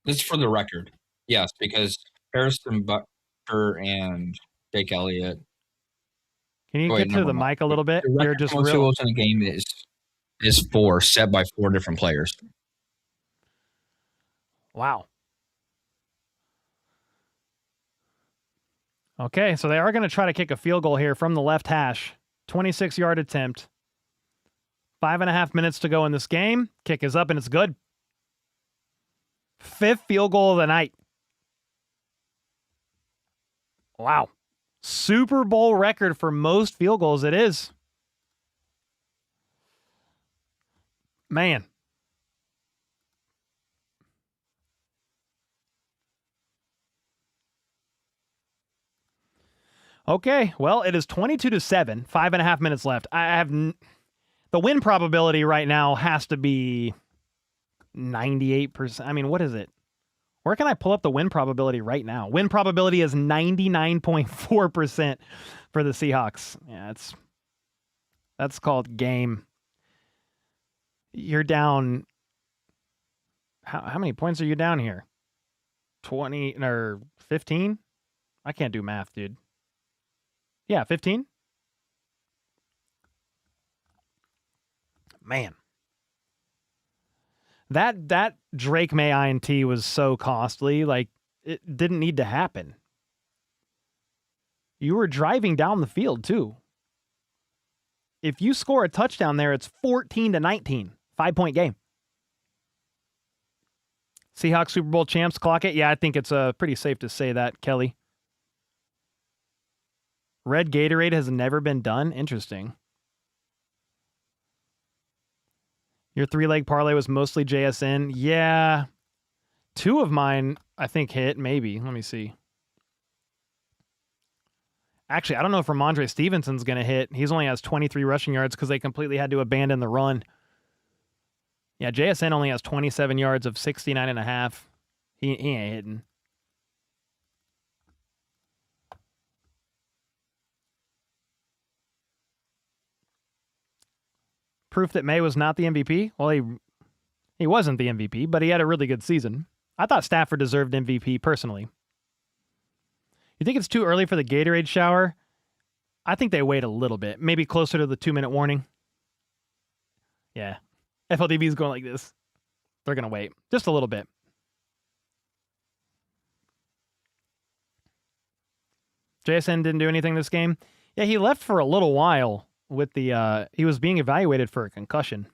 This is for the record. Yes, because Harrison Butker and Jake Elliott. Can you get to the mic a little bit? You're just real. In the game is 4, set by 4 different players. Wow. Okay, so they are going to try to kick a field goal here from the left hash. 26-yard attempt. 5.5 minutes to go in this game. Kick is up and it's good. 5th field goal of the night. Wow. Super Bowl record for most field goals. It is. Man. Okay, well, it is 22-7, 5.5 minutes left. I have the win probability right now has to be 98%. I mean, what is it? Where can I pull up the win probability right now? Win probability is 99.4% for the Seahawks. Yeah, that's called game. You're down. How many points are you down here? 20 or 15? I can't do math, dude. Yeah, 15? Man. That Drake May INT was so costly. Like, it didn't need to happen. You were driving down the field, too. If you score a touchdown there, it's 14-19. 5-point game. Seahawks Super Bowl champs, clock it. Yeah, I think it's pretty safe to say that, Kelly. Red Gatorade has never been done. Interesting. Your 3-leg parlay was mostly JSN. Yeah. 2 of mine, I think, hit. Maybe. Let me see. Actually, I don't know if Ramondre Stevenson's going to hit. He's only has 23 rushing yards because they completely had to abandon the run. Yeah, JSN only has 27 yards of 69.5. He ain't hitting. Proof that May was not the MVP? Well, he wasn't the MVP, but he had a really good season. I thought Stafford deserved MVP personally. You think it's too early for the Gatorade shower? I think they wait a little bit. Maybe closer to the 2-minute warning. Yeah. FLDB is going like this. They're going to wait just a little bit. JSN didn't do anything this game. Yeah, he left for a little while with the he was being evaluated for a concussion.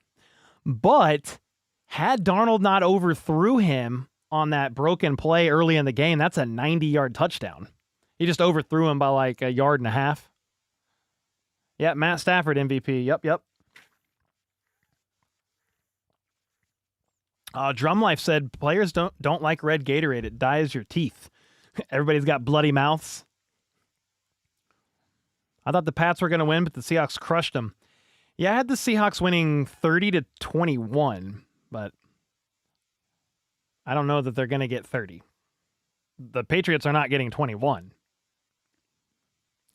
But had Darnold not overthrew him on that broken play early in the game, that's a 90-yard touchdown. He just overthrew him by like 1.5 yards. Yeah, Matt Stafford MVP. Yep. Drum Life said players don't like red Gatorade. It dyes your teeth. Everybody's got bloody mouths. I thought the Pats were going to win, but the Seahawks crushed them. Yeah, I had the Seahawks winning 30-21, but I don't know that they're going to get 30. The Patriots are not getting 21.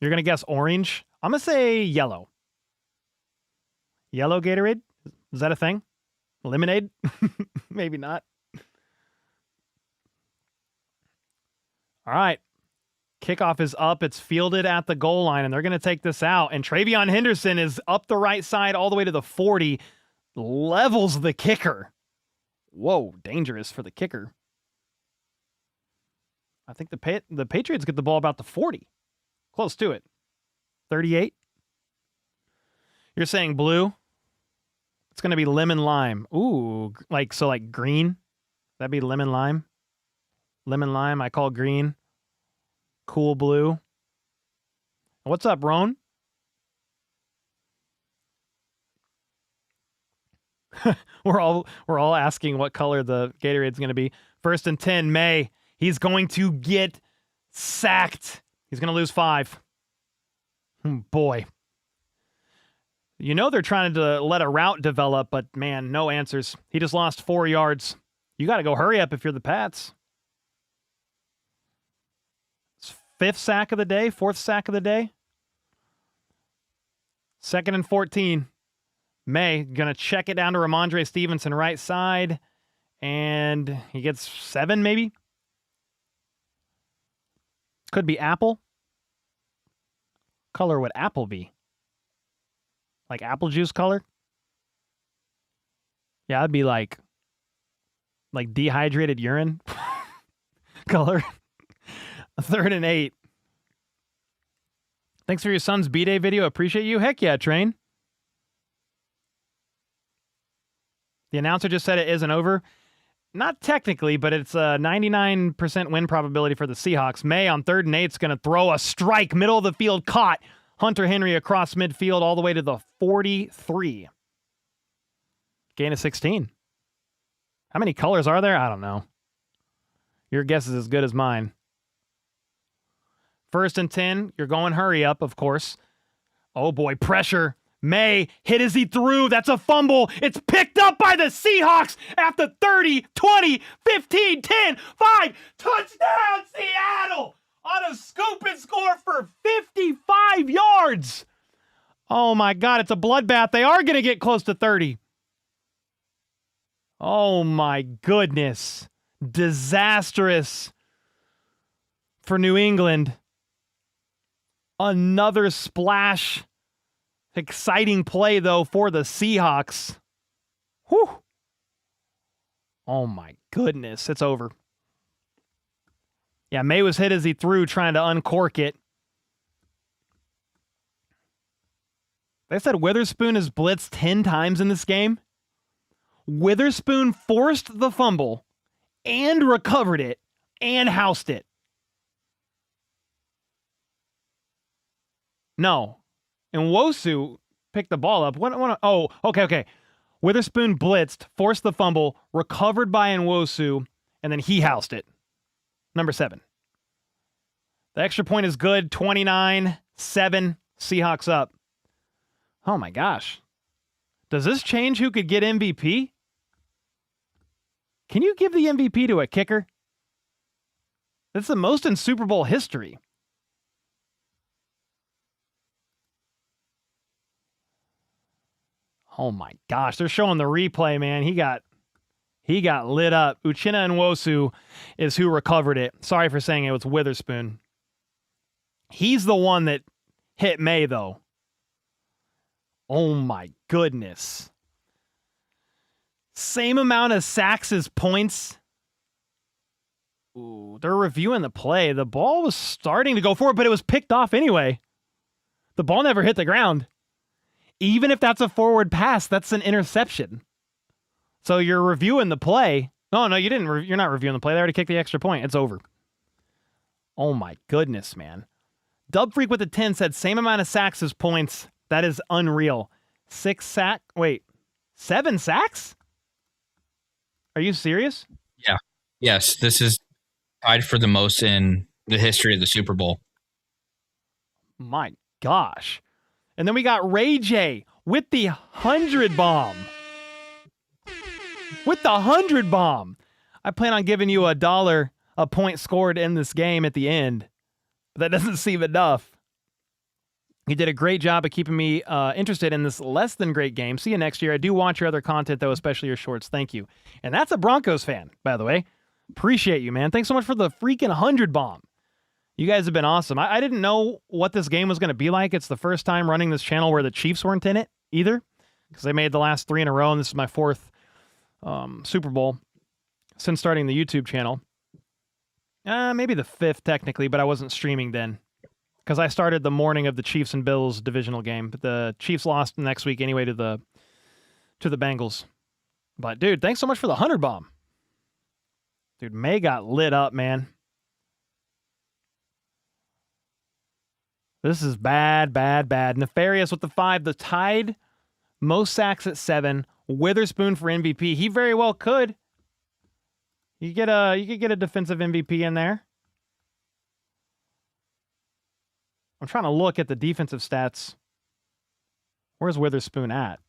You're going to guess orange? I'm going to say yellow. Yellow Gatorade? Is that a thing? Lemonade? Maybe not. All right. Kickoff is up. It's fielded at the goal line, and they're going to take this out. And Travion Henderson is up the right side all the way to the 40. Levels the kicker. Whoa, dangerous for the kicker. I think the Patriots get the ball about the 40. Close to it. 38. You're saying blue? It's going to be lemon lime. Ooh, like green? That'd be lemon lime. Lemon lime, I call green. Cool blue. What's up, Roan? We're all asking what color the Gatorade's going to be. 1st and 10, May. He's going to get sacked. He's going to lose 5. Boy. You know they're trying to let a route develop, but man, no answers. He just lost 4 yards. You got to go hurry up if you're the Pats. 5th sack of the day, 4th sack of the day. 2nd and 14. May going to check it down to Ramondre Stevenson right side, and he gets 7 maybe. Could be apple. Color would apple be? Like apple juice color? Yeah, it'd be like dehydrated urine color. 3rd and 8. Thanks for your son's B-Day video. Appreciate you. Heck yeah, Train. The announcer just said it isn't over. Not technically, but it's a 99% win probability for the Seahawks. May on 3rd and 8 is going to throw a strike. Middle of the field caught. Hunter Henry across midfield all the way to the 43. Gain of 16. How many colors are there? I don't know. Your guess is as good as mine. First and 10. You're going hurry up, of course. Oh, boy. Pressure. May hit as he threw. That's a fumble. It's picked up by the Seahawks at the 30, 20, 15, 10, 5. Touchdown, Seattle! On a scoop and score for 55 yards. Oh, my God. It's a bloodbath. They are going to get close to 30. Oh, my goodness. Disastrous for New England. Another splash. Exciting play, though, for the Seahawks. Whew. Oh, my goodness. It's over. Yeah, May was hit as he threw, trying to uncork it. They said Witherspoon has blitzed 10 times in this game. Witherspoon forced the fumble and recovered it and housed it. No. And Nwosu picked the ball up. Okay. Witherspoon blitzed, forced the fumble, recovered by Nwosu, and then he housed it. Number 7. The extra point is good. 29-7. Seahawks up. Oh my gosh. Does this change who could get MVP? Can you give the MVP to a kicker? That's the most in Super Bowl history. Oh my gosh, they're showing the replay, man. He got lit up. Uchenna Nwosu is who recovered it. Sorry for saying it was Witherspoon. He's the one that hit May, though. Oh my goodness. Same amount of sacks as points. Ooh, they're reviewing the play. The ball was starting to go forward, but it was picked off anyway. The ball never hit the ground. Even if that's a forward pass, that's an interception. So you're reviewing the play. No, you didn't. You're not reviewing the play. They already kicked the extra point. It's over. Oh my goodness, man. Dub Freak with the 10 said same amount of sacks as points. That is unreal. 7 sacks? Are you serious? Yeah. Yes, this is tied for the most in the history of the Super Bowl. My gosh. And then we got Ray J with the 100 bomb. With the 100 bomb. I plan on giving you $1 a point scored in this game at the end. But that doesn't seem enough. You did a great job of keeping me interested in this less than great game. See you next year. I do watch your other content, though, especially your shorts. Thank you. And that's a Broncos fan, by the way. Appreciate you, man. Thanks so much for the freaking 100 bomb. You guys have been awesome. I didn't know what this game was going to be like. It's the first time running this channel where the Chiefs weren't in it either, because they made the last 3 in a row, and this is my 4th Super Bowl since starting the YouTube channel. Maybe the 5th technically, but I wasn't streaming then because I started the morning of the Chiefs and Bills divisional game. But the Chiefs lost next week anyway to the Bengals. But dude, thanks so much for the 100 bomb. Dude, May got lit up, man. This is bad. Nefarious with the 5. The tied most sacks at 7. Witherspoon for MVP. He very well could. You could get a defensive MVP in there. I'm trying to look at the defensive stats. Where's Witherspoon at?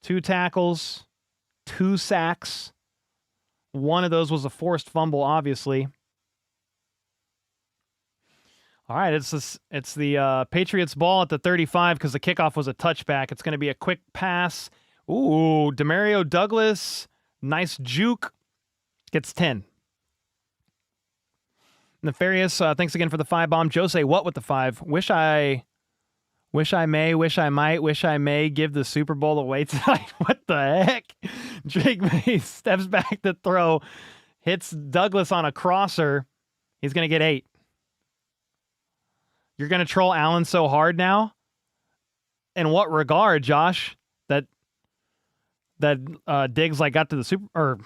2 tackles, 2 sacks. One of those was a forced fumble, obviously. All right, it's the Patriots ball at the 35 because the kickoff was a touchback. It's going to be a quick pass. Ooh, Demario Douglas, nice juke. Gets 10. Nefarious, thanks again for the 5 bomb. Jose, what with the 5? Wish I may give the Super Bowl away tonight. What the heck? Drake May steps back to throw, hits Douglas on a crosser. He's going to get 8. You're going to troll Allen so hard now? In what regard, Josh? That Diggs got to the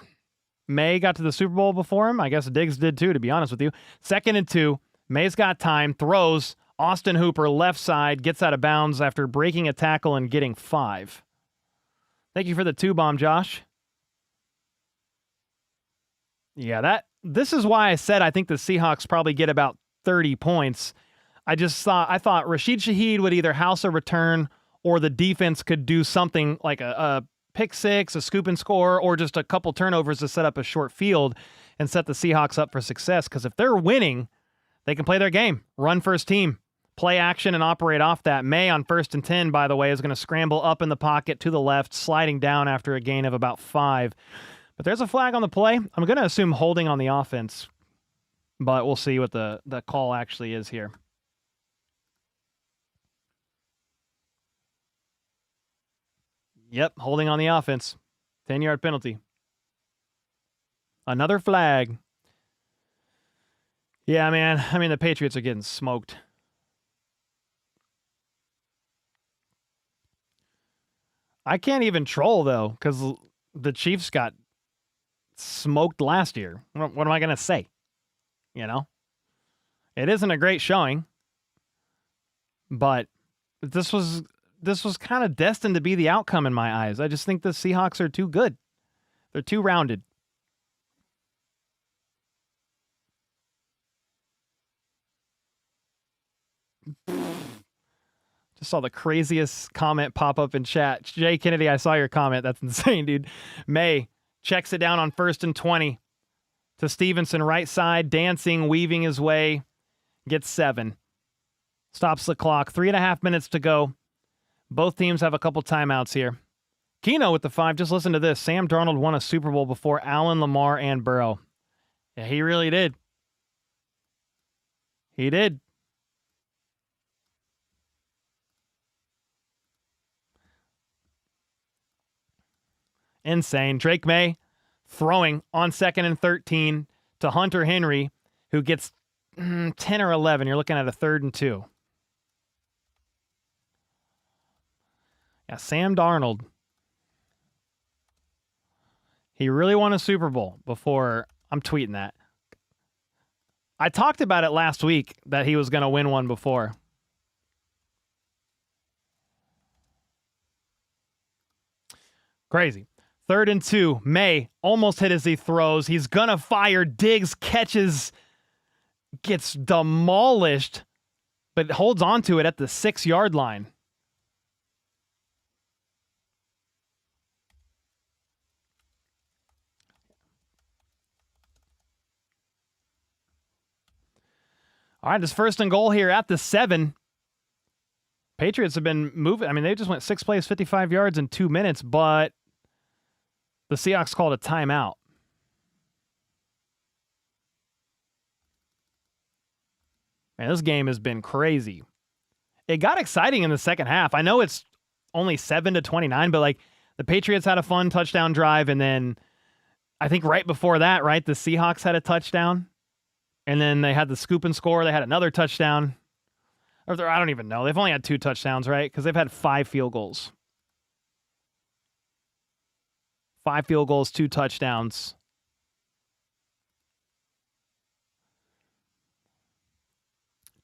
May got to the Super Bowl before him? I guess Diggs did too, to be honest with you. 2nd and 2. May's got time, throws. Austin Hooper, left side, gets out of bounds after breaking a tackle and getting 5. Thank you for the 2 bomb, Josh. Yeah, this is why I said I think the Seahawks probably get about 30 points. I thought Rashid Shaheed would either house a return or the defense could do something like a pick six, a scoop and score, or just a couple turnovers to set up a short field and set the Seahawks up for success. Because if they're winning, they can play their game, run first team, play action, and operate off that. May on 1st and 10, by the way, is going to scramble up in the pocket to the left, sliding down after a gain of about 5. But there's a flag on the play. I'm going to assume holding on the offense, but we'll see what the call actually is here. Yep, holding on the offense. 10-yard penalty. Another flag. Yeah, man. I mean, the Patriots are getting smoked. I can't even troll, though, because the Chiefs got smoked last year. What am I going to say? You know? It isn't a great showing, but this was kind of destined to be the outcome in my eyes. I just think the Seahawks are too good. They're too rounded. Just saw the craziest comment pop up in chat. Jay Kennedy, I saw your comment. That's insane, dude. May checks it down on 1st and 20 to Stevenson, right side, dancing, weaving his way, gets 7. Stops the clock. 3.5 minutes to go. Both teams have a couple timeouts here. Keno with the 5. Just listen to this. Sam Darnold won a Super Bowl before Allen, Lamar, and Burrow. Yeah, he really did. He did. Insane. Drake May throwing on 2nd and 13 to Hunter Henry, who gets 10 or 11. You're looking at a 3rd and 2. Yeah, Sam Darnold. He really won a Super Bowl before. I'm tweeting that. I talked about it last week that he was going to win one before. Crazy. 3rd and 2. May almost hit as he throws. He's going to fire. Diggs catches, gets demolished, but holds on to it at the 6-yard line. All right, it's 1st and goal here at the 7. Patriots have been moving. I mean, they just went 6 plays, 55 yards in 2 minutes, but the Seahawks called a timeout. Man, this game has been crazy. It got exciting in the second half. I know it's only 7-29, but like the Patriots had a fun touchdown drive, and then I think right before that, right, the Seahawks had a touchdown. And then they had the scoop and score. They had another touchdown. Or I don't even know. They've only had 2 touchdowns, right? Because they've had 5 field goals. 5 field goals, 2 touchdowns.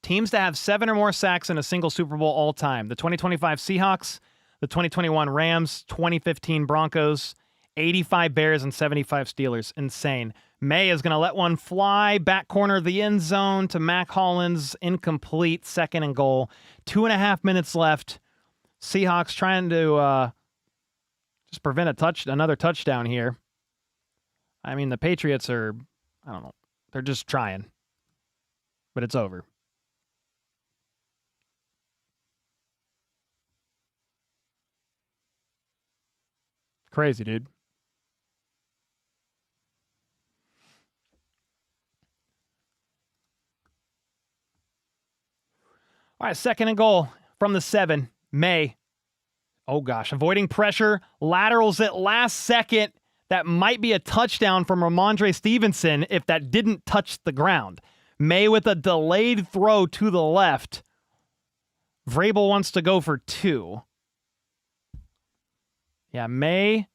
Teams to have 7 or more sacks in a single Super Bowl all time. The 2025 Seahawks, the 2021 Rams, 2015 Broncos, 85 Bears, and 75 Steelers. Insane. May is going to let one fly back corner of the end zone to Mac Hollins. Incomplete. 2nd and goal. 2.5 minutes left. Seahawks trying to just prevent another touchdown here. I mean, the Patriots are, I don't know, they're just trying. But it's over. Crazy, dude. All right, 2nd and goal from the 7. May. Oh, gosh. Avoiding pressure. Laterals it last second. That might be a touchdown from Ramondre Stevenson if that didn't touch the ground. May with a delayed throw to the left. Vrabel wants to go for 2. Yeah, May.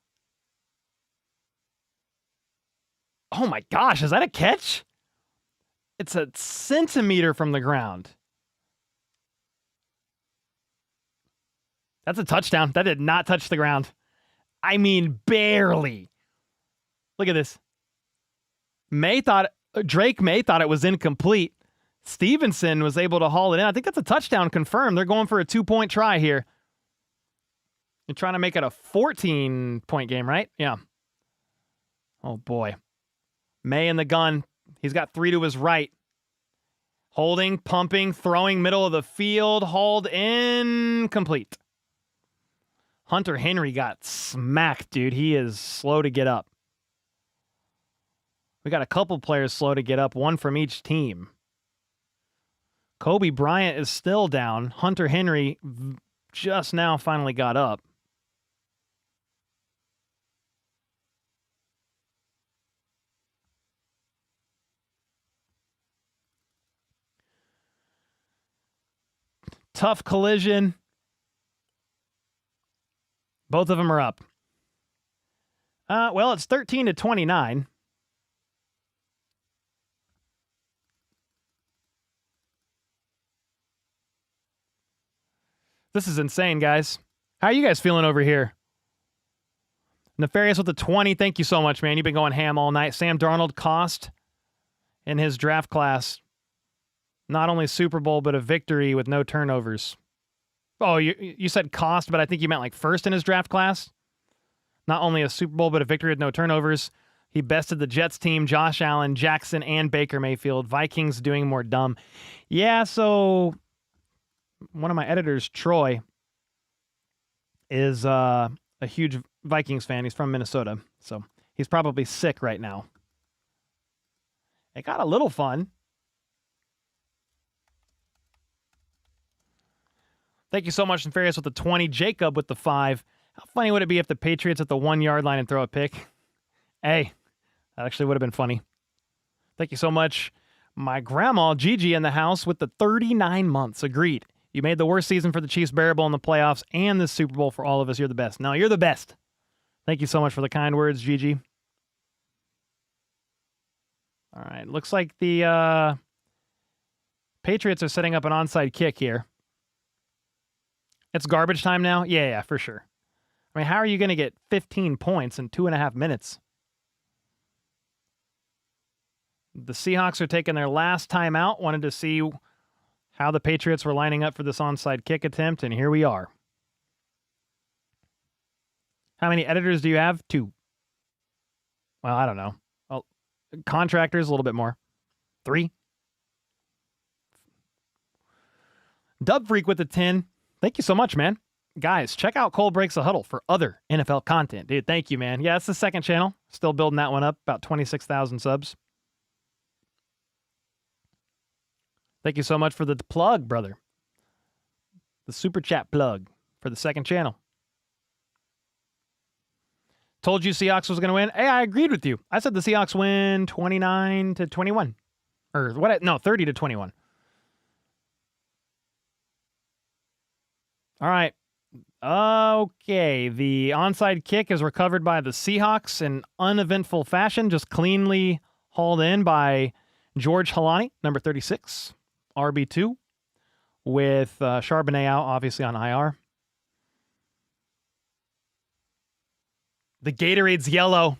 Oh, my gosh. Is that a catch? It's a centimeter from the ground. That's a touchdown. That did not touch the ground. I mean, barely. Look at this. Drake May thought it was incomplete. Stevenson was able to haul it in. I think that's a touchdown confirmed. They're going for a 2-point try here. You're trying to make it a 14-point game, right? Yeah. Oh, boy. May in the gun. He's got 3 to his right. Holding, pumping, throwing, middle of the field. Hauled in. Complete. Hunter Henry got smacked, dude. He is slow to get up. We got a couple players slow to get up, one from each team. Kobe Bryant is still down. Hunter Henry just now finally got up. Tough collision. Both of them are up. Well, it's 13-29. This is insane, guys. How are you guys feeling over here? Nefarious with the 20. Thank you so much, man. You've been going ham all night. Sam Darnold cost in his draft class. Not only Super Bowl, but a victory with no turnovers. Oh, you said cost, but I think you meant like first in his draft class. Not only a Super Bowl, but a victory with no turnovers. He bested the Jets team, Josh Allen, Jackson, and Baker Mayfield. Vikings doing more dumb. Yeah, so one of my editors, Troy, is a huge Vikings fan. He's from Minnesota, so he's probably sick right now. It got a little fun. Thank you so much, Nefarious with the 20. Jacob with the 5. How funny would it be if the Patriots at the 1-yard line and throw a pick? Hey, that actually would have been funny. Thank you so much. My grandma, Gigi, in the house with the 39 months. Agreed. You made the worst season for the Chiefs bearable in the playoffs and the Super Bowl for all of us. You're the best. No, you're the best. Thank you so much for the kind words, Gigi. All right. Looks like the Patriots are setting up an onside kick here. It's garbage time now? Yeah, for sure. I mean, how are you going to get 15 points in 2.5 minutes? The Seahawks are taking their last time out. Wanted to see how the Patriots were lining up for this onside kick attempt, and here we are. How many editors do you have? 2. Well, I don't know. Well, contractors, a little bit more. 3. Dub Freak with the 10. Thank you so much, man. Guys, check out Cole Breaks the Huddle for other NFL content. Dude, thank you, man. Yeah, it's the second channel. Still building that one up. About 26,000 subs. Thank you so much for the plug, brother. The super chat plug for the second channel. Told you Seahawks was going to win. Hey, I agreed with you. I said the Seahawks win 29-21. Or what? No, 30-21. All right. Okay. The onside kick is recovered by the Seahawks in uneventful fashion, just cleanly hauled in by George Halani, number 36, RB2, with Charbonnet out, obviously on IR. The Gatorade's yellow.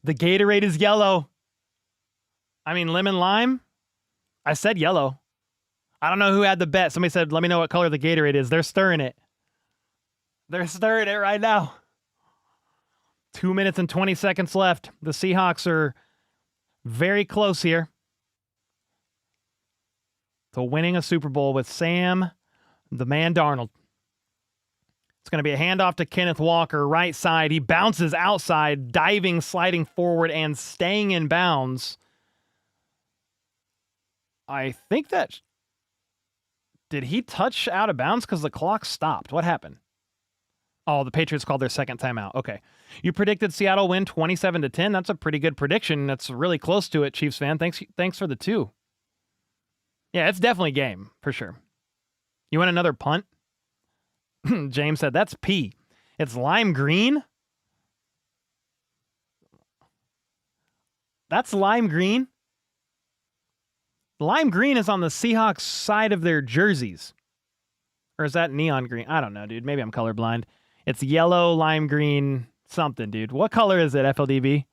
The Gatorade is yellow. I mean, lemon lime? I said yellow. I don't know who had the bet. Somebody said, let me know what color the Gatorade is. They're stirring it. They're stirring it right now. 2 minutes and 20 seconds left. The Seahawks are very close here to winning a Super Bowl with Sam, the man Darnold. It's going to be a handoff to Kenneth Walker, right side. He bounces outside, diving, sliding forward, and staying in bounds. I think that... Did he touch out of bounds because the clock stopped? What happened? Oh, the Patriots called their second timeout. Okay. You predicted Seattle win 27-10. That's a pretty good prediction. That's really close to it, Chiefs fan. Thanks for the 2. Yeah, it's definitely game, for sure. You want another punt? James said, that's P. It's lime green? That's lime green? Lime green is on the Seahawks side of their jerseys. Or is that neon green? I don't know, dude. Maybe I'm colorblind. It's yellow, lime green, something, dude. What color is it, FLDB?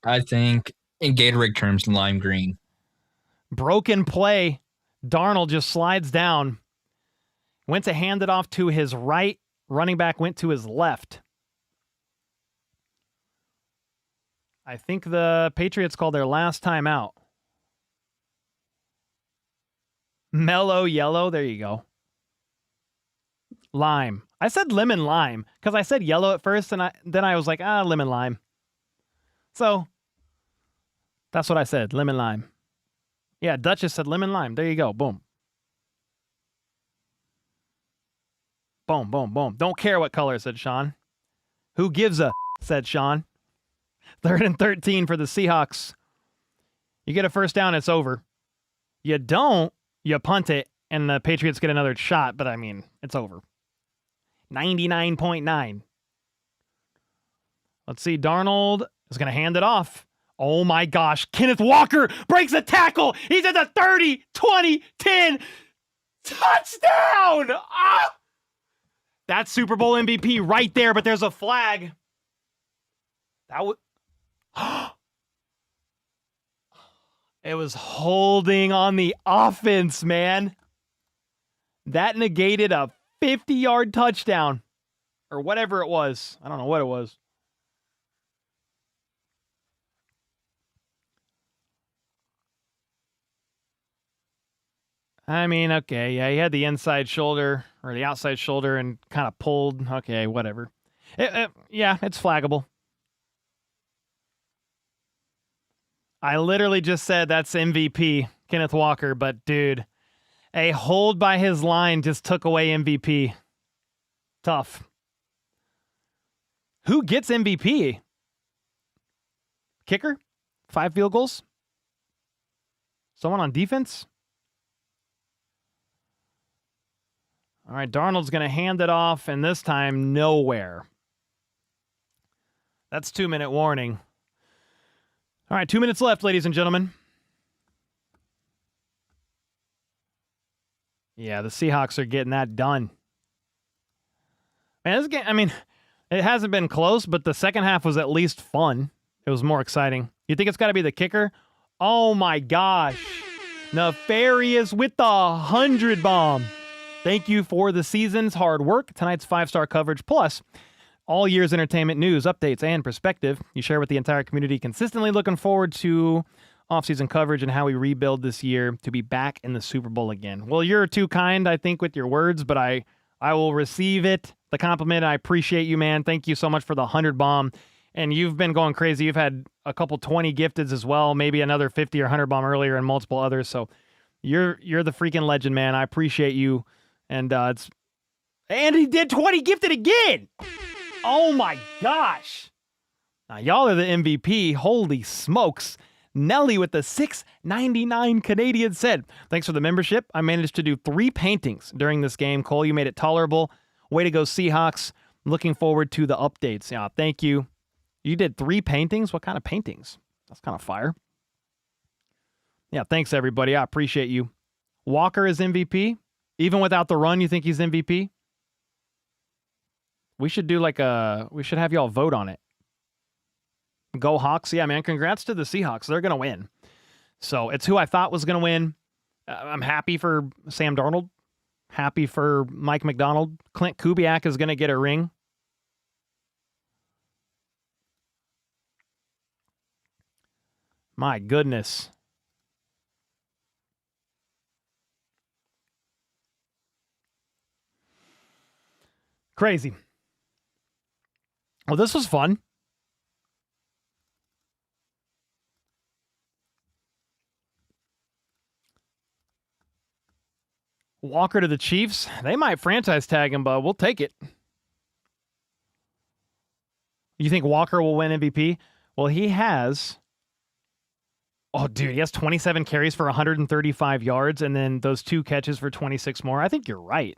I think, in Gatorade terms, lime green. Broken play. Darnold just slides down. Went to hand it off to his right. Running back went to his left. I think the Patriots called their last timeout. Mellow yellow. There you go. Lime. I said lemon lime because I said yellow at first, and then I was like, lemon lime. So that's what I said, lemon lime. Yeah, Duchess said lemon lime. There you go. Boom. Boom, boom, boom. Don't care what color, said Sean. Who gives a, said Sean. 3rd and 13 for the Seahawks. You get a first down, it's over. You don't, you punt it, and the Patriots get another shot, but I mean, it's over. 99.9. Let's see. Darnold is going to hand it off. Oh my gosh. Kenneth Walker breaks a tackle. He's at the 30, 20, 10. Touchdown! Ah! That's Super Bowl MVP right there, but there's a flag. That was... It was holding on the offense, man. That negated a 50-yard touchdown. Or whatever it was. I don't know what it was. I mean, okay, yeah, he had the inside shoulder or the outside shoulder and kind of pulled. Okay, whatever. Yeah, it's flaggable. I literally just said that's MVP, Kenneth Walker, but dude, a hold by his line just took away MVP. Tough. Who gets MVP? Kicker? 5 field goals? Someone on defense? All right, Darnold's going to hand it off, and this time, nowhere. That's 2-minute warning. All right, 2 minutes left, ladies and gentlemen. Yeah, the Seahawks are getting that done. Man, this game, I mean, it hasn't been close, but the second half was at least fun. It was more exciting. You think it's got to be the kicker? Oh, my gosh. Nefarious with the 100 bomb. Thank you for the season's hard work. Tonight's 5-star coverage, plus all year's entertainment news, updates, and perspective you share with the entire community. Consistently looking forward to offseason coverage and how we rebuild this year to be back in the Super Bowl again. Well, you're too kind, I think, with your words, but I will receive it, the compliment. I appreciate you, man. Thank you so much for the 100 bomb. And you've been going crazy. You've had a couple 20 gifteds as well, maybe another 50 or 100 bomb earlier and multiple others. So you're the freaking legend, man. I appreciate you. And and he did 20 gifted again. Oh my gosh. Now y'all are the MVP. Holy smokes. Nelly with the $6.99 Canadian said, thanks for the membership. I managed to do 3 paintings during this game. Cole, you made it tolerable. Way to go, Seahawks. Looking forward to the updates. Yeah, thank you. You did 3 paintings? What kind of paintings? That's kind of fire. Yeah, thanks everybody. I appreciate you. Walker is MVP. Even without the run, you think he's MVP? We should do we should have y'all vote on it. Go Hawks. Yeah, man, congrats to the Seahawks. They're going to win. So it's who I thought was going to win. I'm happy for Sam Darnold. Happy for Mike McDonald. Clint Kubiak is going to get a ring. My goodness. Crazy. Well, this was fun. Walker to the Chiefs. They might franchise tag him, but we'll take it. You think Walker will win MVP? Well, he has... Oh, dude, he has 27 carries for 135 yards and then those 2 catches for 26 more. I think you're right.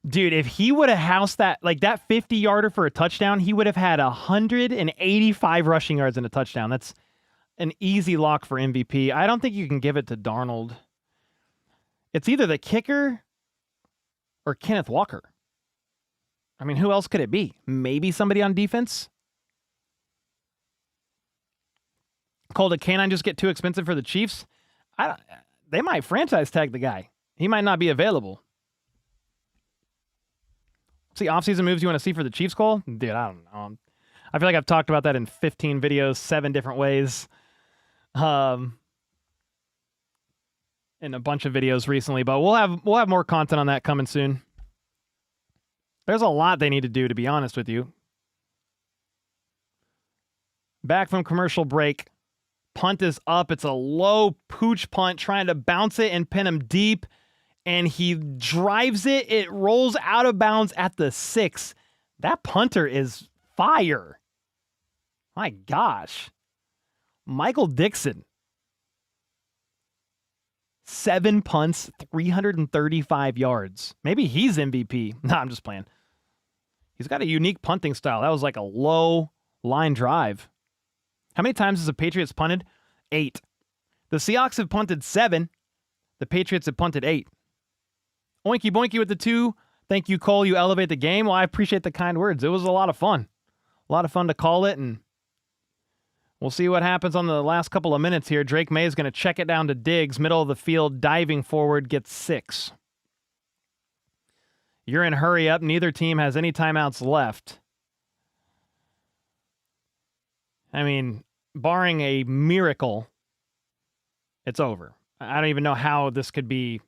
Dude, if he would have housed that 50-yarder for a touchdown, he would have had 185 rushing yards and a touchdown. That's an easy lock for MVP. I don't think you can give it to Darnold. It's either the kicker or Kenneth Walker. I mean, who else could it be? Maybe somebody on defense? Cole, did Canine just get too expensive for the Chiefs? They might franchise tag the guy. He might not be available. See, offseason moves you want to see for the Chiefs, Cole? Dude, I don't know. I feel like I've talked about that in 15 videos, 7 different ways. In a bunch of videos recently, but we'll have more content on that coming soon. There's a lot they need to do, to be honest with you. Back from commercial break. Punt is up. It's a low pooch punt, trying to bounce it and pin him deep. And he drives it. It rolls out of bounds at the 6. That punter is fire. My gosh. Michael Dixon. 7 punts, 335 yards. Maybe he's MVP. No, I'm just playing. He's got a unique punting style. That was like a low line drive. How many times has the Patriots punted? 8. The Seahawks have punted 7. The Patriots have punted 8. Oinky boinky with the 2. Thank you, Cole. You elevate the game. Well, I appreciate the kind words. It was a lot of fun. A lot of fun to call it, and we'll see what happens on the last couple of minutes here. Drake May is going to check it down to Diggs. Middle of the field, diving forward, gets 6. You're in hurry up. Neither team has any timeouts left. I mean, barring a miracle, it's over. I don't even know how this could be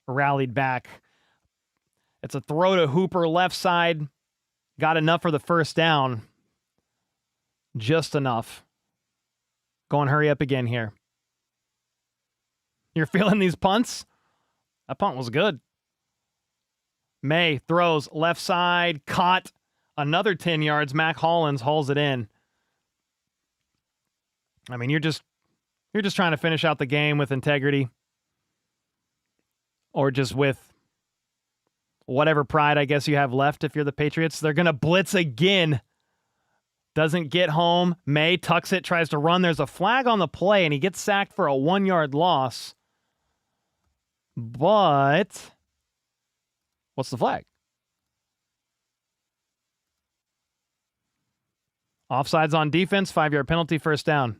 rallied back. It's a throw to Hooper left side. Got enough for the first down. Just enough. Go and hurry up again here. You're feeling these punts? That punt was good. May throws left side, caught. Another 10 yards. Mac Hollins hauls it in. I mean, you're just trying to finish out the game with integrity, or just with whatever pride I guess you have left if you're the Patriots. They're going to blitz again. Doesn't get home. May tucks it, tries to run. There's a flag on the play, and he gets sacked for a 1-yard loss. But what's the flag? Offsides on defense, 5-yard penalty, first down.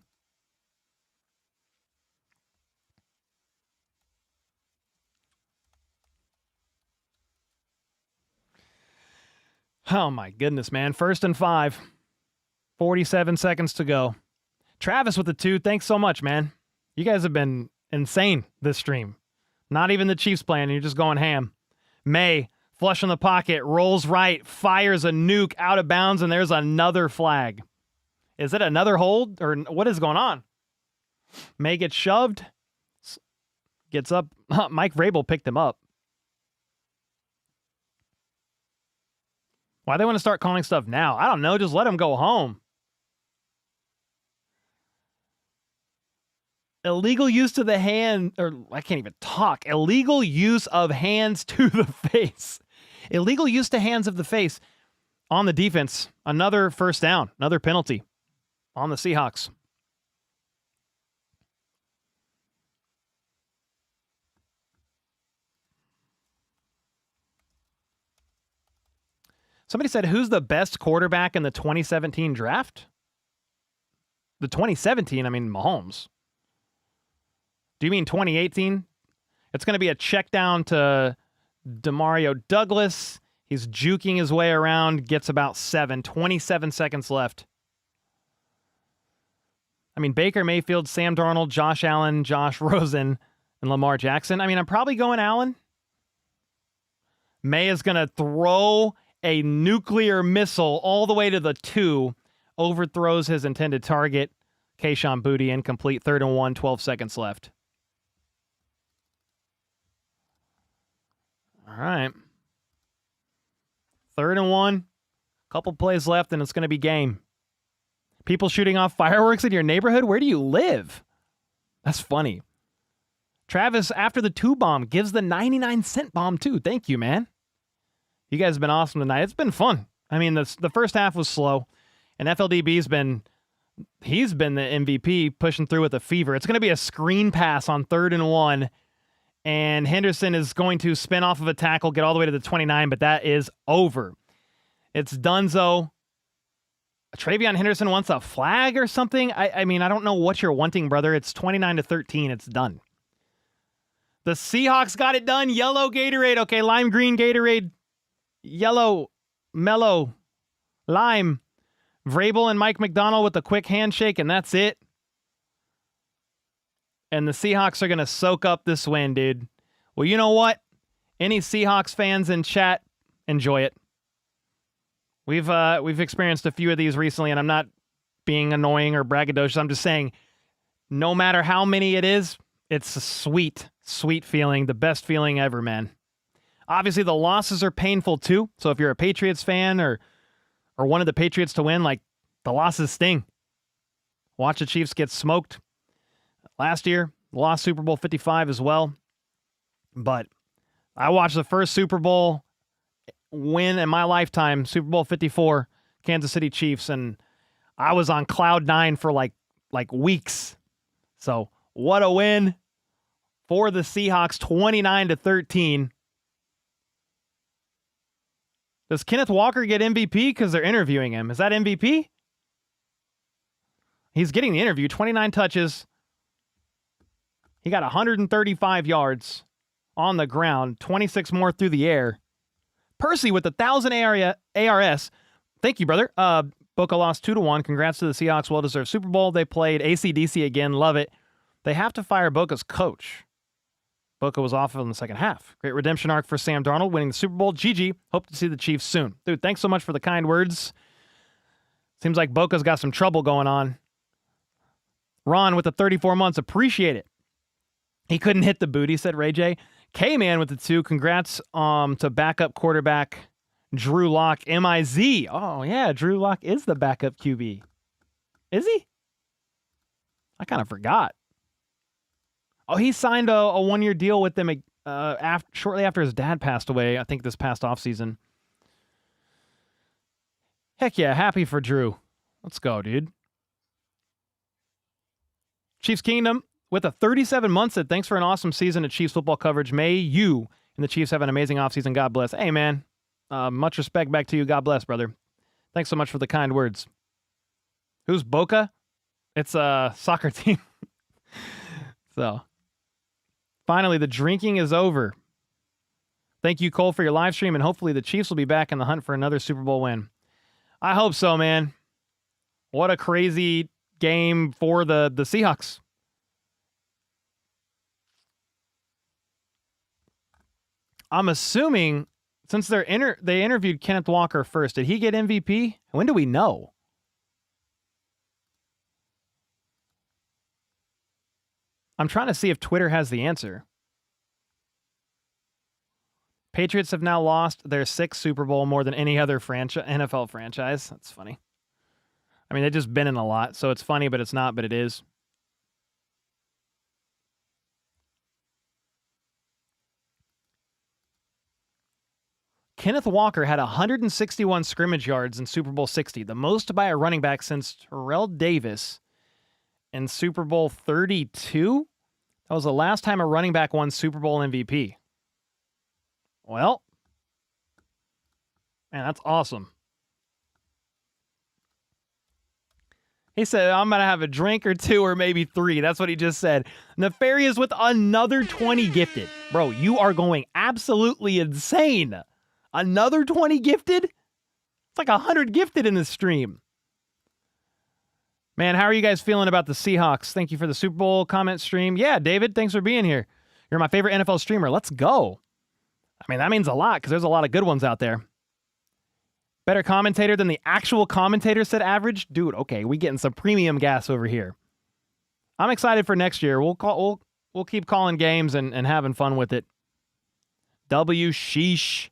Oh my goodness, man. 1st and 5. 47 seconds to go. Travis with the 2. Thanks so much, man. You guys have been insane this stream. Not even the Chiefs playing, you're just going ham. May, flush in the pocket, rolls right, fires a nuke out of bounds, and there's another flag. Is it another hold, or what is going on? May gets shoved. Gets up. Mike Vrabel picked him up. Why they want to start calling stuff now? I don't know. Just let him go home. Illegal use to the hand, or I can't even talk. Illegal use of hands to the face. Illegal use to hands of the face on the defense. Another first down. Another penalty on the Seahawks. Somebody said, who's the best quarterback in the 2017 draft? The 2017, I mean, Mahomes. Do you mean 2018? It's going to be a check down to Demario Douglas. He's juking his way around, gets about 7. 27 seconds left. I mean, Baker Mayfield, Sam Darnold, Josh Allen, Josh Rosen, and Lamar Jackson. I mean, I'm probably going Allen. May is going to throw a nuclear missile all the way to the 2, overthrows his intended target. Kayshon Boutte incomplete. 3rd and 1, 12 seconds left. All right. 3rd and 1, couple plays left, and it's going to be game. People shooting off fireworks in your neighborhood? Where do you live? That's funny. Travis, after the 2 bomb, gives the 99-cent bomb too. Thank you, man. You guys have been awesome tonight. It's been fun. I mean, the first half was slow, and FLDB's he's been the MVP, pushing through with a fever. It's going to be a screen pass on 3rd and 1, and Henderson is going to spin off of a tackle, get all the way to the 29, but that is over. It's donezo. Travion Henderson wants a flag or something. I mean, I don't know what you're wanting, brother. It's 29-13. It's done. The Seahawks got it done. Yellow Gatorade. Okay, lime green Gatorade. Yellow, mellow, lime. Vrabel and Mike McDonald with a quick handshake, and that's it. And the Seahawks are going to soak up this win, dude. Well, you know what? Any Seahawks fans in chat, enjoy it. We've experienced a few of these recently, and I'm not being annoying or braggadocious. I'm just saying, no matter how many it is, it's a sweet, sweet feeling. The best feeling ever, man. Obviously, the losses are painful too. So if you're a Patriots fan or wanted the Patriots to win, like, the losses sting. Watch the Chiefs get smoked. Last year, lost Super Bowl 55 as well. But I watched the first Super Bowl win in my lifetime, Super Bowl 54, Kansas City Chiefs, and I was on cloud nine for like weeks. So what a win for the Seahawks, 29-13. Does Kenneth Walker get MVP because they're interviewing him? Is that MVP? He's getting the interview, 29 touches. He got 135 yards on the ground, 26 more through the air. Percy with 1,000 ARS. Thank you, brother. Boca lost 2-1. Congrats to the Seahawks. Well-deserved Super Bowl. They played AC/DC again. Love it. They have to fire Boca's coach. Boca was off in the second half. Great redemption arc for Sam Darnold, winning the Super Bowl. GG. Hope to see the Chiefs soon. Dude, thanks so much for the kind words. Seems like Boca's got some trouble going on. Ron with the 34 months. Appreciate it. He couldn't hit the booty, said Ray J. K-Man with the 2. Congrats to backup quarterback Drew Lock, MIZ. Oh, yeah, Drew Lock is the backup QB. Is he? I kind of forgot. Oh, he signed a one-year deal with them shortly after his dad passed away, I think this past offseason. Heck yeah, happy for Drew. Let's go, dude. Chiefs Kingdom with a 37 months said, thanks for an awesome season of Chiefs football coverage. May you and the Chiefs have an amazing offseason. God bless. Hey, man. Much respect back to you. God bless, brother. Thanks so much for the kind words. Who's Boca? It's a soccer team. So, finally, the drinking is over. Thank you, Cole, for your live stream, and hopefully the Chiefs will be back in the hunt for another Super Bowl win. I hope so, man. What a crazy game for the Seahawks. I'm assuming, since they interviewed Kenneth Walker first, did he get MVP? When do we know? I'm trying to see if Twitter has the answer. Patriots have now lost their 6th Super Bowl more than any other NFL franchise. That's funny. I mean, they've just been in a lot, so it's funny, but it's not, but it is. Kenneth Walker had 161 scrimmage yards in Super Bowl 60, the most by a running back since Terrell Davis in Super Bowl 32. That was the last time a running back won Super Bowl MVP. Well, man, that's awesome. He said, I'm going to have a drink or 2 or maybe 3. That's what he just said. Nefarious with another 20 gifted. Bro, you are going absolutely insane. Another 20 gifted? It's like 100 gifted in this stream. Man, how are you guys feeling about the Seahawks? Thank you for the Super Bowl comment stream. Yeah, David, thanks for being here. You're my favorite NFL streamer. Let's go. I mean, that means a lot because there's a lot of good ones out there. Better commentator than the actual commentator, said Average. Dude, okay, we getting some premium gas over here. I'm excited for next year. We'll keep calling games and having fun with it. W, sheesh.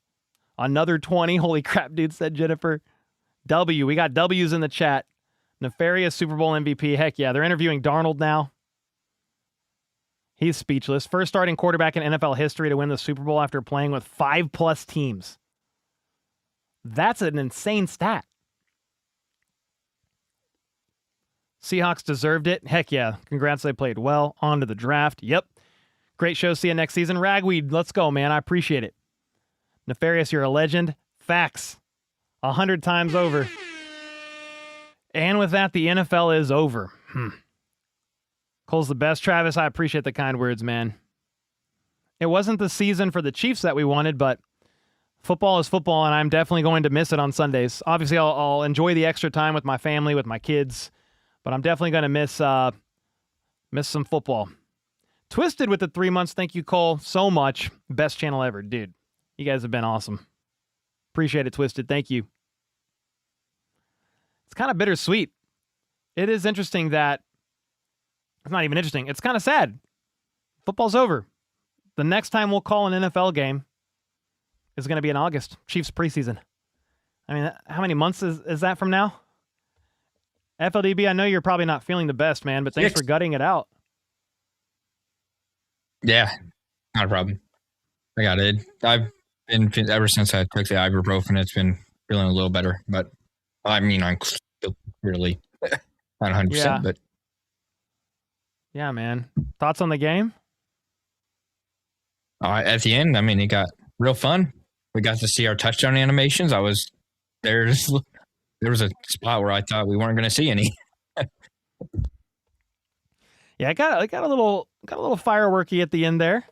Another 20. Holy crap, dude, said Jennifer. W. We got W's in the chat. Nefarious Super Bowl MVP. Heck yeah, they're interviewing Darnold now. He's speechless. First starting quarterback in NFL history to win the Super Bowl after playing with 5+ teams. That's an insane stat. Seahawks deserved it. Heck yeah. Congrats, they played well. On to the draft. Yep. Great show. See you next season. Ragweed, let's go, man. I appreciate it. Nefarious, you're a legend. Facts. 100 times over. And with that, the NFL is over. Cole's the best. Travis, I appreciate the kind words, man. It wasn't the season for the Chiefs that we wanted, but football is football, and I'm definitely going to miss it on Sundays. Obviously, I'll enjoy the extra time with my family, with my kids, but I'm definitely going to miss some football. Twisted with the 3 months. Thank you, Cole, so much. Best channel ever. Dude, you guys have been awesome. Appreciate it, Twisted. Thank you. It's kind of bittersweet. It is interesting that it's not even interesting. It's kind of sad. Football's over. The next time we'll call an NFL game is going to be in August. Chiefs preseason. I mean, how many months is that from now? FLDB, I know you're probably not feeling the best, man, but thanks for gutting it out. Yeah, not a problem. I got it. I've been, ever since I took the ibuprofen, it's been feeling a little better. But I mean, I'm still really not 100%, but. Yeah, man. Thoughts on the game? At the end, I mean, it got real fun. We got to see our touchdown animations. There was a spot where I thought we weren't going to see any. Yeah, I got a little fireworky at the end there.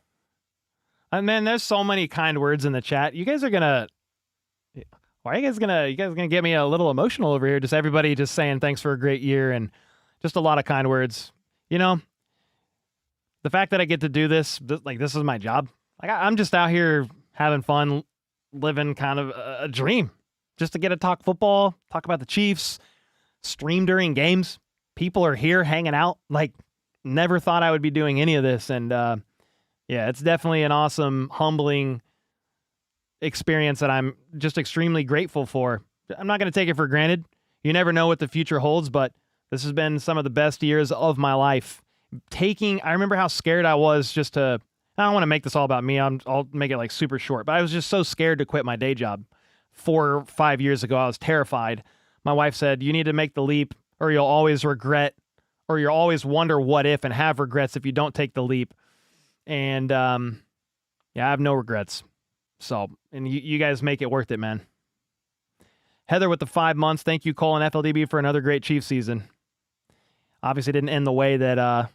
And man, there's so many kind words in the chat. You guys are gonna get me a little emotional over here. Just everybody just saying thanks for a great year and just a lot of kind words. You know, the fact that I get to do this is my job. Like I'm just out here having fun, living kind of a dream. Just to get to talk football, talk about the Chiefs, stream during games. People are here hanging out. Like, never thought I would be doing any of this. And yeah, it's definitely an awesome, humbling experience that I'm just extremely grateful for. I'm not going to take it for granted. You never know what the future holds, but this has been some of the best years of my life. I remember how scared I was I don't want to make this all about me. I'll make it like super short, but I was just so scared to quit my day job. 4 or 5 years ago, I was terrified. My wife said, you need to make the leap or you'll always regret, or you'll always wonder what if and have regrets if you don't take the leap. And yeah, I have no regrets. So, and you guys make it worth it, man. Heather with the 5 months. Thank you, Cole and FLDB, for another great Chiefs season. Obviously didn't end the way that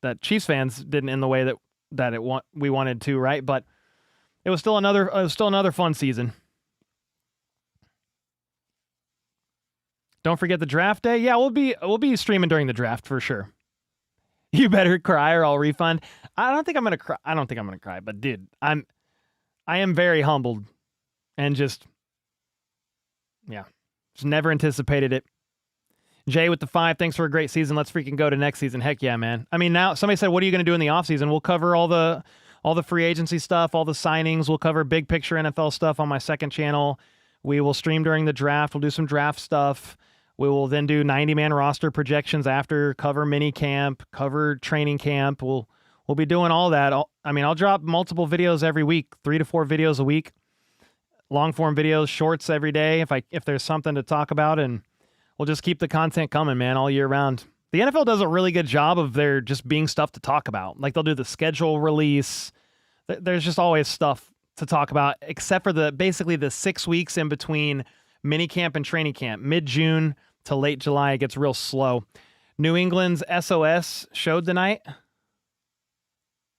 that Chiefs fans didn't end the way that we wanted to, right? But it was still another fun season. Don't forget the draft day. Yeah, we'll be streaming during the draft for sure. You better cry or I'll refund. I don't think I'm gonna cry. But dude, I am very humbled and just never anticipated it. Jay with the 5, thanks for a great season. Let's freaking go to next season. Heck yeah, man. I mean, now somebody said, what are you going to do in the offseason? We'll cover all the free agency stuff, all the signings. We'll cover big picture NFL stuff on my second channel. We will stream during the draft. We'll do some draft stuff. We will then do 90-man roster projections after, cover mini camp, cover training camp. We'll be doing all that. I'll drop multiple videos every week, 3 to 4 videos a week, long form videos, shorts every day if there's something to talk about, and we'll just keep the content coming, man, all year round. The NFL does a really good job of there just being stuff to talk about. Like they'll do the schedule release. There's just always stuff to talk about, except for basically the 6 weeks in between minicamp and training camp. Mid-June to late July, it gets real slow. New England's SOS showed tonight.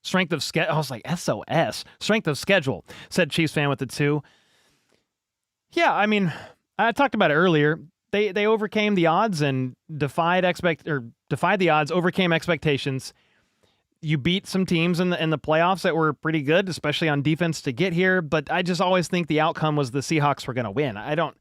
Strength of schedule. I was like, SOS. Strength of schedule, said Chiefs fan with the 2. Yeah, I mean, I talked about it earlier. They overcame the odds and defied the odds, overcame expectations. You beat some teams in the playoffs that were pretty good, especially on defense to get here. But I just always think the outcome was the Seahawks were going to win. I don't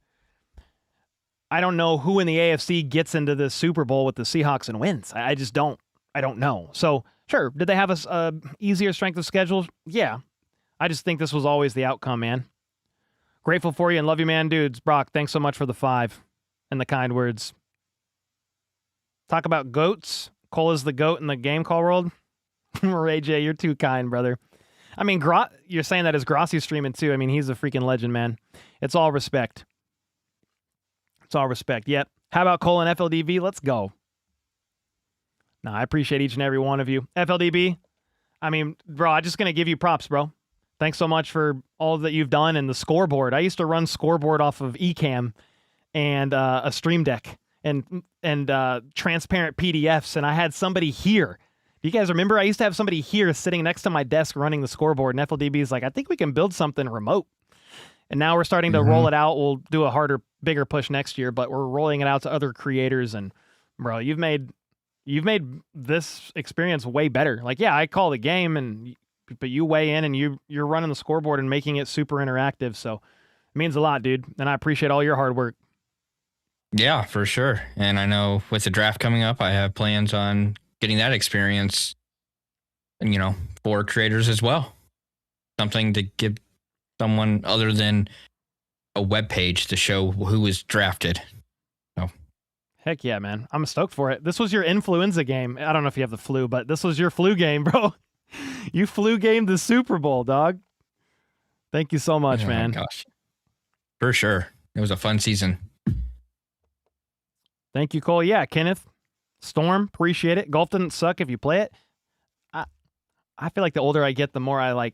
know who in the AFC gets into the Super Bowl with the Seahawks and wins. I just don't. I don't know. So sure, did they have a easier strength of schedule? Yeah. I just think this was always the outcome, man. Grateful for you and love you, man, dudes. Brock, thanks so much for the 5 and the kind words. Talk about goats. Cole is the goat in the game call world. Ray J, you're too kind, brother. I mean, you're saying that as Grossi's streaming too. I mean, he's a freaking legend, man. It's all respect. It's all respect. Yep. How about Cole and FLDV? Let's go. No, I appreciate each and every one of you. FLDB, I mean, bro, I'm just going to give you props, bro. Thanks so much for all that you've done and the scoreboard. I used to run scoreboard off of Ecamm, and a stream deck and transparent PDFs, and I had somebody here. Do you guys remember? I used to have somebody here sitting next to my desk running the scoreboard, and FLDB is like, I think we can build something remote. And now we're starting to roll it out. We'll do a harder, bigger push next year, but we're rolling it out to other creators. And bro, you've made this experience way better. Like, yeah, I call the game, but you weigh in and you're running the scoreboard and making it super interactive. So it means a lot, dude. And I appreciate all your hard work. Yeah, for sure. And I know with the draft coming up, I have plans on getting that experience, for creators as well. Something to give someone other than a web page to show who was drafted. So. Heck yeah, man. I'm stoked for it. This was your influenza game. I don't know if you have the flu, but this was your flu game, bro. You flu gamed the Super Bowl, dog. Thank you so much, man. My gosh. For sure. It was a fun season. Thank you, Cole. Yeah, Kenneth. Storm, appreciate it. Golf doesn't suck if you play it. I feel like the older I get, the more I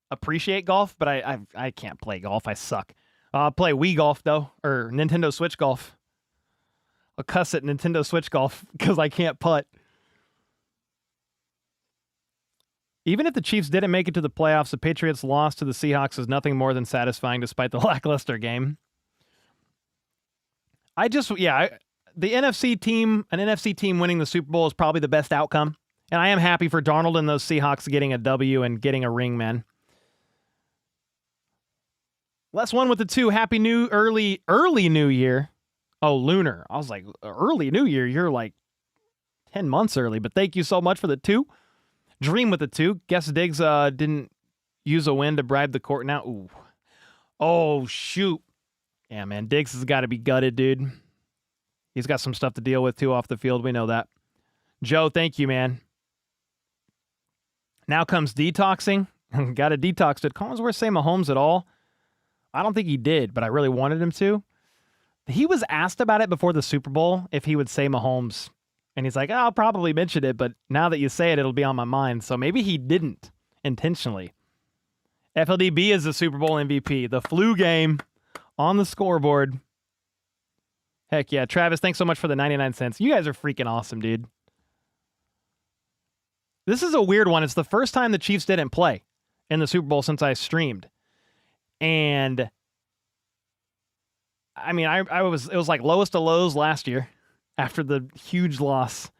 appreciate golf, but I can't play golf. I suck. I'll play Wii golf though, or Nintendo Switch golf. I'll cuss at Nintendo Switch golf because I can't putt. Even if the Chiefs didn't make it to the playoffs, the Patriots' loss to the Seahawks is nothing more than satisfying despite the lackluster game. The NFC team, an NFC team winning the Super Bowl is probably the best outcome. And I am happy for Darnold and those Seahawks getting a W and getting a ring, man. Less one with the two. Happy early New Year. Oh, lunar. I was like, early New Year. You're like 10 months early, but thank you so much for the two. Dream with the two. Guess Diggs didn't use a win to bribe the court now. Ooh. Oh, shoot. Yeah, man. Diggs has got to be gutted, dude. He's got some stuff to deal with, too, off the field. We know that. Joe, thank you, man. Now comes detoxing. Got to detox. Did Collinsworth say Mahomes at all? I don't think he did, but I really wanted him to. He was asked about it before the Super Bowl, if he would say Mahomes. And he's like, I'll probably mention it, but now that you say it, it'll be on my mind. So maybe he didn't intentionally. FLDB is the Super Bowl MVP. The flu game on the scoreboard. Heck yeah. Travis, thanks so much for the 99 cents. You guys are freaking awesome, dude. This is a weird one. It's the first time the Chiefs didn't play in the Super Bowl since I streamed. And I mean, it was like lowest of lows last year after the huge loss.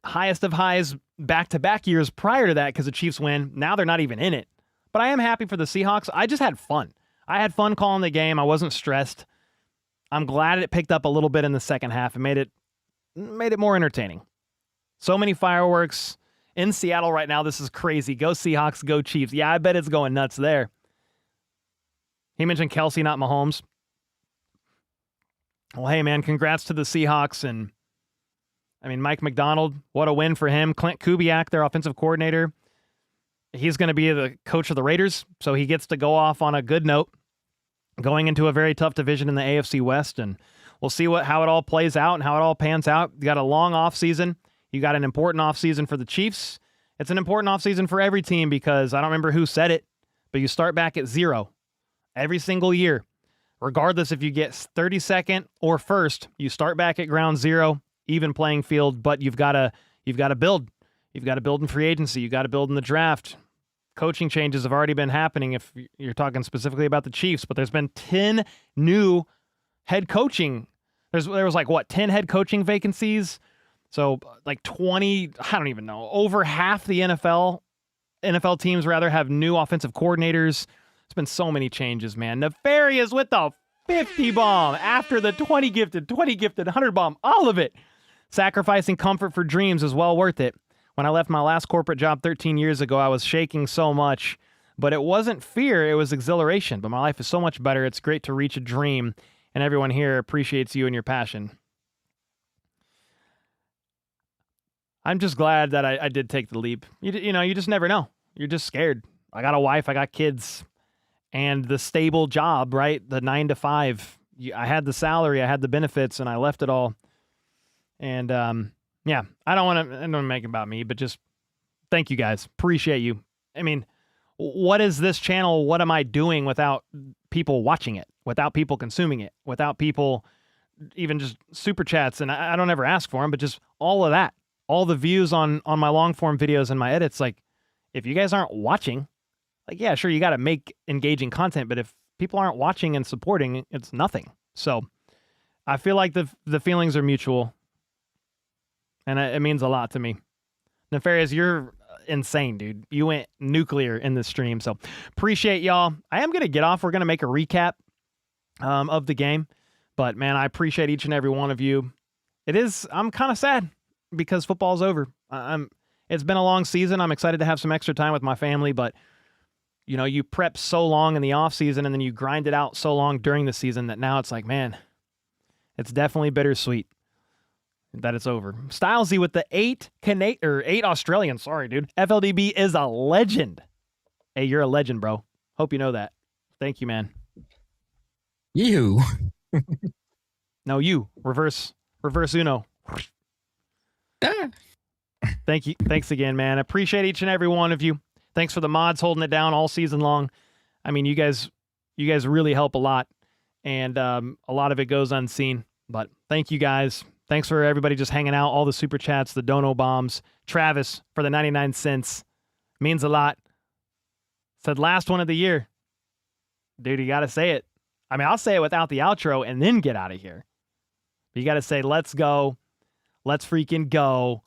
Highest of highs back-to-back years prior to that because the Chiefs win. Now they're not even in it. But I am happy for the Seahawks. I just had fun. I had fun calling the game. I wasn't stressed. I'm glad it picked up a little bit in the second half and made it more entertaining. So many fireworks in Seattle right now. This is crazy. Go Seahawks, go Chiefs. Yeah, I bet it's going nuts there. He mentioned Kelsey, not Mahomes. Well, hey, man, congrats to the Seahawks. And, I mean, Mike McDonald, what a win for him. Clint Kubiak, their offensive coordinator. He's going to be the coach of the Raiders, so he gets to go off on a good note going into a very tough division in the AFC West. And we'll see how it all plays out and how it all pans out. You got a long offseason. You got an important offseason for the Chiefs. It's an important offseason for every team because I don't remember who said it, but you start back at 0 every single year. Regardless if you get 32nd or first, you start back at ground zero, even playing field, but you've got to build. You've got to build in free agency. You've got to build in the draft. Coaching changes have already been happening if you're talking specifically about the Chiefs, but there's been 10 new head coaching. There was 10 head coaching vacancies. So like 20, I don't even know, over half the NFL teams rather have new offensive coordinators. It's been so many changes, man. Nefarious with the 50 bomb after the 20 gifted, 100 bomb, all of it. Sacrificing comfort for dreams is well worth it. When I left my last corporate job 13 years ago, I was shaking so much, but it wasn't fear, it was exhilaration. But my life is so much better. It's great to reach a dream, and everyone here appreciates you and your passion. I'm just glad that I did take the leap. You just never know. You're just scared. I got a wife, I got kids, and the stable job, right? The 9 to 5. I had the salary, I had the benefits, and I left it all. And yeah, I don't want to make it about me, but just thank you guys. Appreciate you. I mean, what is this channel? What am I doing without people watching it? without people consuming it, without people even just super chats. And I don't ever ask for them, but just all of that, all the views on my long form videos and my edits. Like, if you guys aren't watching, like, yeah, sure, you got to make engaging content, but if people aren't watching and supporting, it's nothing. So I feel like the feelings are mutual, and it means a lot to me. Nefarious, you're insane, dude. You went nuclear in this stream, so appreciate y'all. I am going to get off. We're going to make a recap of the game, but man, I appreciate each and every one of you. I'm kind of sad because football's over. It's been a long season. I'm excited to have some extra time with my family, but you know, you prep so long in the off season and then you grind it out so long during the season that now it's like, man, it's definitely bittersweet that it's over. Stylesy with the 8 Australian. Sorry, dude. FLDB is a legend. Hey, you're a legend, bro. Hope you know that. Thank you, man. You. No, you. Reverse Uno. Thank you. Thanks again, man. Appreciate each and every one of you. Thanks for the mods holding it down all season long. I mean, you guys really help a lot, and a lot of it goes unseen. But thank you guys. Thanks for everybody just hanging out, all the super chats, the dono bombs. Travis for the 99 cents. Means a lot. Said last one of the year. Dude, you got to say it. I mean, I'll say it without the outro and then get out of here. But you got to say, let's go. Let's freaking go.